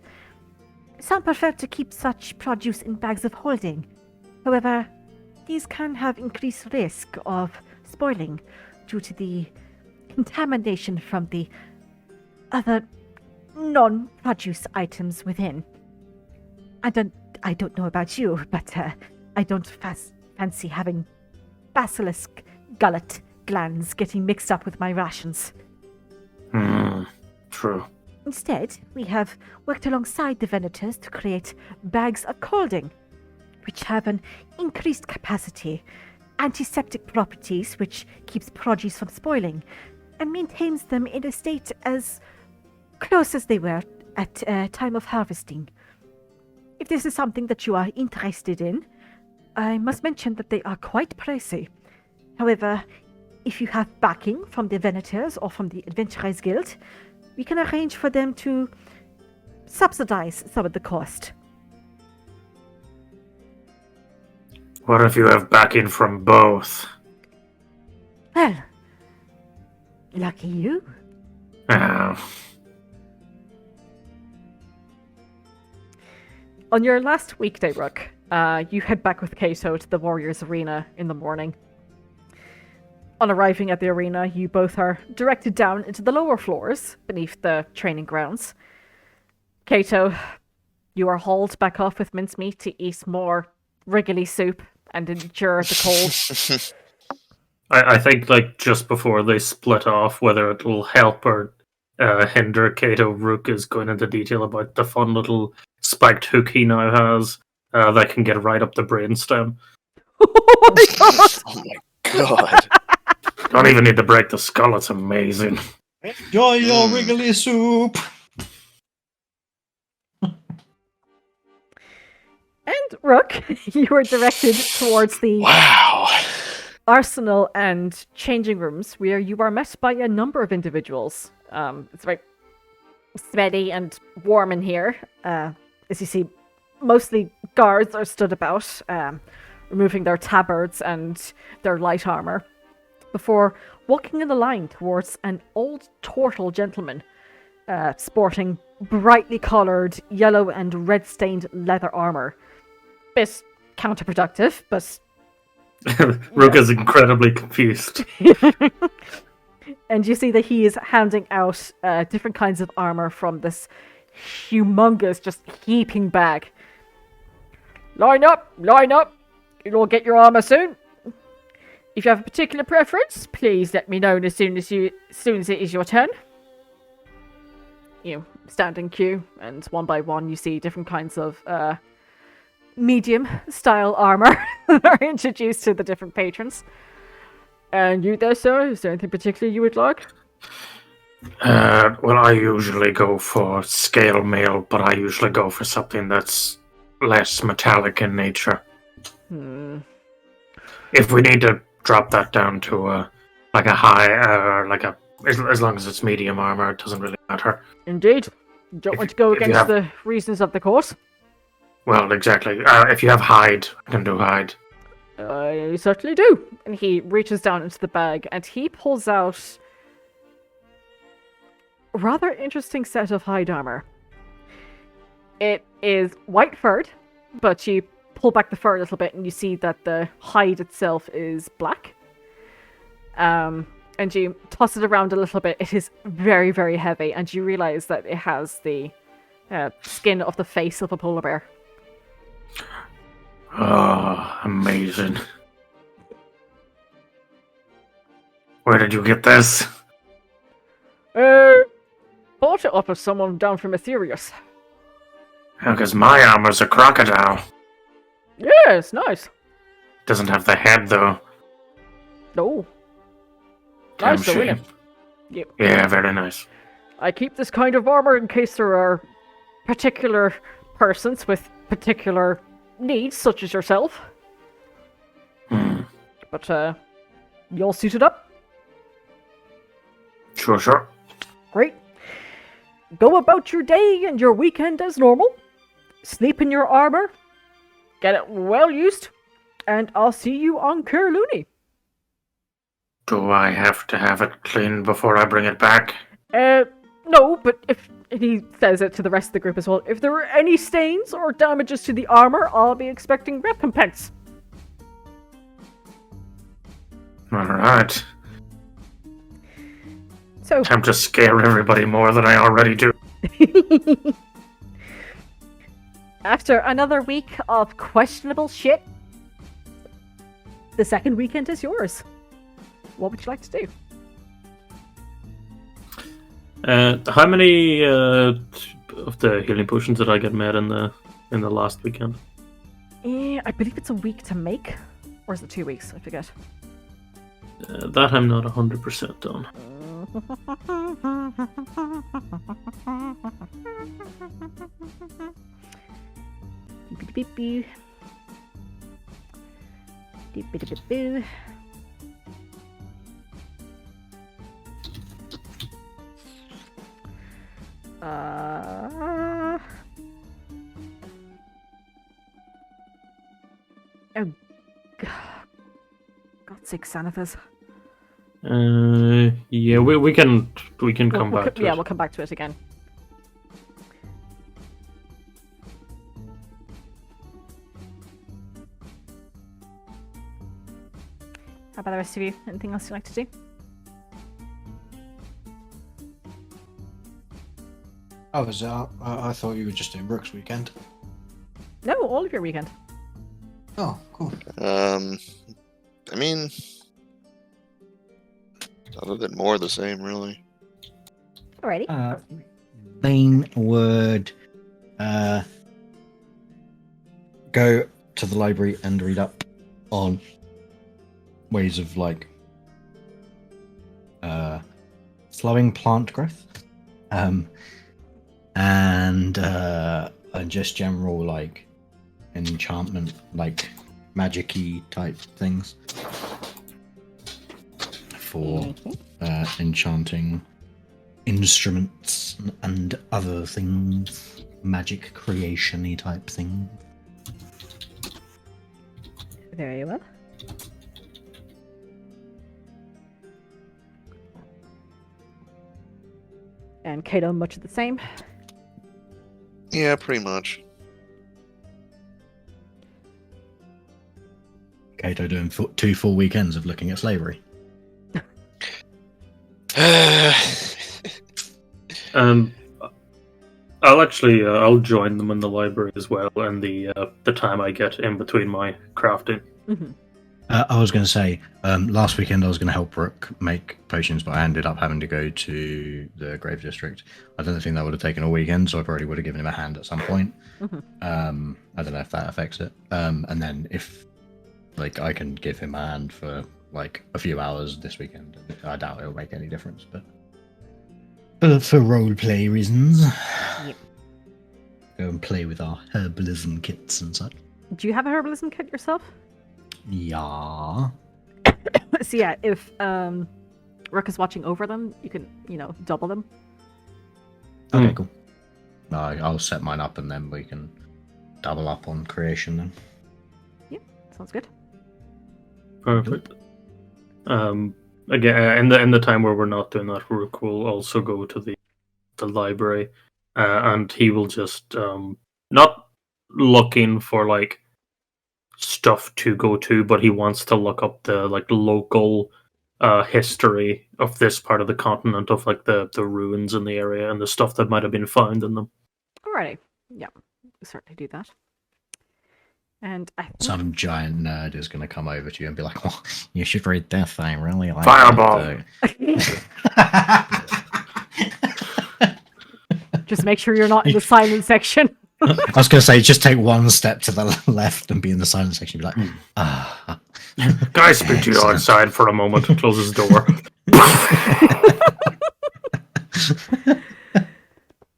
[SPEAKER 1] Some prefer to keep such produce in bags of holding. However, these can have increased risk of spoiling due to the contamination from the other non-produce items within. I don't know about you, but I don't fancy having basilisk gullet glands getting mixed up with my rations.
[SPEAKER 4] True.
[SPEAKER 1] Instead, we have worked alongside the Venators to create bags of calding, which have an increased capacity, antiseptic properties which keeps produce from spoiling, and maintains them in a state as close as they were at time of harvesting. If this is something that you are interested in, I must mention that they are quite pricey. However, if you have backing from the Venators or from the Adventurers Guild, we can arrange for them to subsidize some of the cost.
[SPEAKER 4] What if you have backing from both?
[SPEAKER 1] Well, lucky you.
[SPEAKER 4] Oh.
[SPEAKER 1] On your last weekday, Rook, you head back with Kato to the Warriors Arena in the morning. On arriving at the arena, you both are directed down into the lower floors beneath the training grounds. Kato, you are hauled back off with mincemeat to eat more wriggly soup and endure the cold.
[SPEAKER 6] I think, like, just before they split off, whether it'll help or hinder Kato, Rook is going into detail about the fun little spiked hook he now has that can get right up the brainstem.
[SPEAKER 1] Oh my god!
[SPEAKER 2] Oh my god.
[SPEAKER 4] Don't even need to break the skull, it's amazing.
[SPEAKER 3] Enjoy your wriggly soup!
[SPEAKER 1] And Rook, you are directed towards the
[SPEAKER 2] Wow.
[SPEAKER 1] arsenal and changing rooms where you are met by a number of individuals. It's very sweaty and warm in here. As you see, mostly guards are stood about, removing their tabards and their light armor, before walking in a line towards an old turtle gentleman, sporting brightly coloured yellow and red-stained leather armor. Bit counterproductive, but...
[SPEAKER 6] Rook is incredibly confused.
[SPEAKER 1] And you see that he is handing out different kinds of armor from this humongous, just heaping bag. Line up! You'll all get your armor soon. If you have a particular preference, please let me know as soon as it is your turn. You stand in queue, and one by one you see different kinds of medium-style armor that are introduced to the different patrons. And you there, sir? Is there anything particular you would like?
[SPEAKER 4] Well, I usually go for scale mail, but I usually go for something that's less metallic in nature. If we need to drop that down to like a high, as long as it's medium armor, it doesn't really matter.
[SPEAKER 1] Indeed. You don't want to go against the reasons of the course?
[SPEAKER 4] Well, exactly. If you have hide, I can do hide.
[SPEAKER 1] I certainly do. And he reaches down into the bag and he pulls out a rather interesting set of hide armor. It is white furred, but you pull back the fur a little bit and you see that the hide itself is black. And you toss it around a little bit. It is very, very heavy, and you realize that it has the skin of the face of a polar bear.
[SPEAKER 4] Oh, amazing. Where did you get this?
[SPEAKER 1] Bought it off of someone down from Ethereus.
[SPEAKER 4] Because my armor's a crocodile.
[SPEAKER 1] Yeah, it's nice.
[SPEAKER 4] Doesn't have the head, though.
[SPEAKER 1] No.
[SPEAKER 4] Damn
[SPEAKER 1] Nice, though,
[SPEAKER 4] shame.
[SPEAKER 1] isn't it? Yep.
[SPEAKER 4] Yeah, very nice.
[SPEAKER 1] I keep this kind of armor in case there are particular persons with particular needs, such as yourself. But, you all suited up?
[SPEAKER 4] Sure.
[SPEAKER 1] Great. Go about your day and your weekend as normal. Sleep in your armor. Get it well used. And I'll see you on Kilar'une.
[SPEAKER 4] Do I have to have it cleaned before I bring it back?
[SPEAKER 1] No, but if he says it to the rest of the group as well, if there are any stains or damages to the armor, I'll be expecting recompense.
[SPEAKER 4] Alright.
[SPEAKER 1] So,
[SPEAKER 4] Time to scare everybody more than I already do.
[SPEAKER 1] after another week of questionable shit, the second weekend is yours. What would you like to do?
[SPEAKER 6] How many of the healing potions did I get made in the last weekend?
[SPEAKER 1] I believe it's a week to make, or is it 2 weeks? I forget.
[SPEAKER 6] That I'm not 100% on.
[SPEAKER 1] Beep, beep, beep, beep, beep, beep. Oh, God's sake, Xanathas.
[SPEAKER 6] Yeah, we can come back to it.
[SPEAKER 1] Yeah, we'll come back to it again. How about the rest of you? Anything else you'd like to do?
[SPEAKER 3] I thought you were just doing Rook's weekend.
[SPEAKER 1] No, all of your weekend.
[SPEAKER 3] Oh, cool.
[SPEAKER 2] I mean, other than more of the same, really.
[SPEAKER 1] Alrighty.
[SPEAKER 3] Vayne would go to the library and read up on ways of slowing plant growth, and just general enchantment, magic-y type things for enchanting instruments and other things, magic creation-y type things.
[SPEAKER 1] Very well. And Kato, much of the same.
[SPEAKER 2] Yeah, pretty much.
[SPEAKER 3] Kato doing 2 full weekends of looking at slavery.
[SPEAKER 6] I'll join them in the library as well, and the time I get in between my crafting.
[SPEAKER 1] Mm-hmm.
[SPEAKER 3] I was going to say, last weekend I was going to help Rook make potions, but I ended up having to go to the Grave District. I don't think that would have taken a weekend, so I probably would have given him a hand at some point.
[SPEAKER 1] Mm-hmm.
[SPEAKER 3] I don't know if that affects it. And then if I can give him a hand for a few hours this weekend, I doubt it'll make any difference. But for roleplay reasons,
[SPEAKER 1] yep.
[SPEAKER 3] Go and play with our herbalism kits and such.
[SPEAKER 1] Do you have a herbalism kit yourself?
[SPEAKER 3] Yeah.
[SPEAKER 1] So yeah, if Rook is watching over them, you can, double them.
[SPEAKER 3] Okay, cool. I'll set mine up and then we can double up on creation then.
[SPEAKER 1] Yep, sounds good.
[SPEAKER 6] Perfect. Again, in the time where we're not doing that, Rook will also go to the library, and he will just not looking for stuff to go to, but he wants to look up the local history of this part of the continent, of the ruins in the area and the stuff that might have been found in them.
[SPEAKER 1] Alrighty, yeah, we'll certainly do that. And I think...
[SPEAKER 3] Some giant nerd is going to come over to you and be like, "Oh, you should read that thing, really."
[SPEAKER 4] Fireball!
[SPEAKER 1] Just make sure you're not in the silent section.
[SPEAKER 3] I was going to say, just take one step to the left and be in the silent section. Be like, ah.
[SPEAKER 4] Can I speak to you outside for a moment and close his door?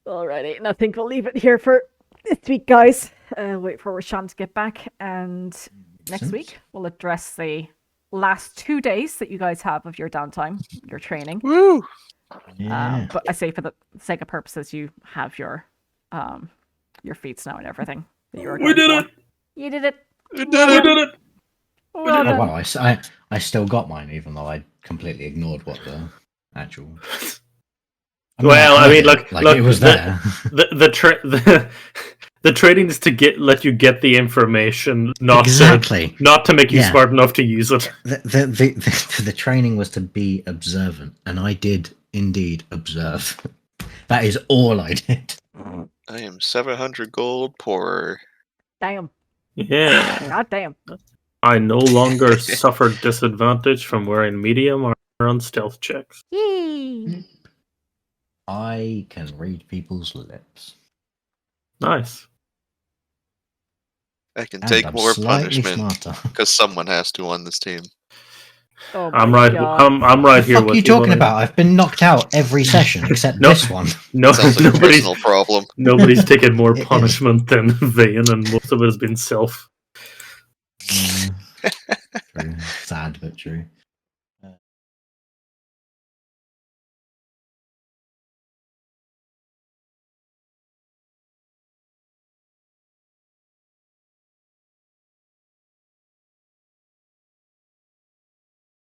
[SPEAKER 1] Alrighty, and I think we'll leave it here for this week, guys. Wait for Roshana to get back, and next week we'll address the last 2 days that you guys have of your downtime, your training.
[SPEAKER 2] Woo!
[SPEAKER 3] Yeah.
[SPEAKER 1] But I say, for the sake of purposes, you have your feats now and everything. That you were
[SPEAKER 6] We did
[SPEAKER 1] going
[SPEAKER 6] it!
[SPEAKER 1] for. You did it!
[SPEAKER 6] We did it!
[SPEAKER 1] Well
[SPEAKER 3] Oh,
[SPEAKER 1] done.
[SPEAKER 3] well, I still got mine, even though I completely ignored what the actual.
[SPEAKER 6] Look,
[SPEAKER 3] it was there.
[SPEAKER 6] The training is to let you get the information, not
[SPEAKER 3] Exactly.
[SPEAKER 6] to make you
[SPEAKER 3] Yeah.
[SPEAKER 6] smart enough to use it.
[SPEAKER 3] The training was to be observant, and I did indeed observe. That is all I did.
[SPEAKER 2] I am 700 gold poorer.
[SPEAKER 1] Damn.
[SPEAKER 6] Yeah.
[SPEAKER 1] God damn.
[SPEAKER 6] I no longer suffer disadvantage from wearing medium armor on stealth checks.
[SPEAKER 5] Yay!
[SPEAKER 3] I can read people's lips.
[SPEAKER 6] Nice.
[SPEAKER 2] I can
[SPEAKER 3] And
[SPEAKER 2] take
[SPEAKER 3] I'm
[SPEAKER 2] more
[SPEAKER 3] slightly
[SPEAKER 2] punishment
[SPEAKER 3] smarter.
[SPEAKER 2] because someone has to on this team.
[SPEAKER 1] Oh
[SPEAKER 6] I'm
[SPEAKER 1] my
[SPEAKER 6] right.
[SPEAKER 1] God.
[SPEAKER 6] I'm right
[SPEAKER 3] What the
[SPEAKER 6] here
[SPEAKER 3] fuck
[SPEAKER 6] with
[SPEAKER 3] are you talking
[SPEAKER 6] buddy.
[SPEAKER 3] about? I've been knocked out every session except
[SPEAKER 6] No.
[SPEAKER 3] this one.
[SPEAKER 6] No,
[SPEAKER 2] Sounds like a
[SPEAKER 6] nobody's
[SPEAKER 2] personal problem.
[SPEAKER 6] nobody's taken more
[SPEAKER 3] It is.
[SPEAKER 6] punishment than Vayne, and most of it has been self.
[SPEAKER 3] True. Sad but true.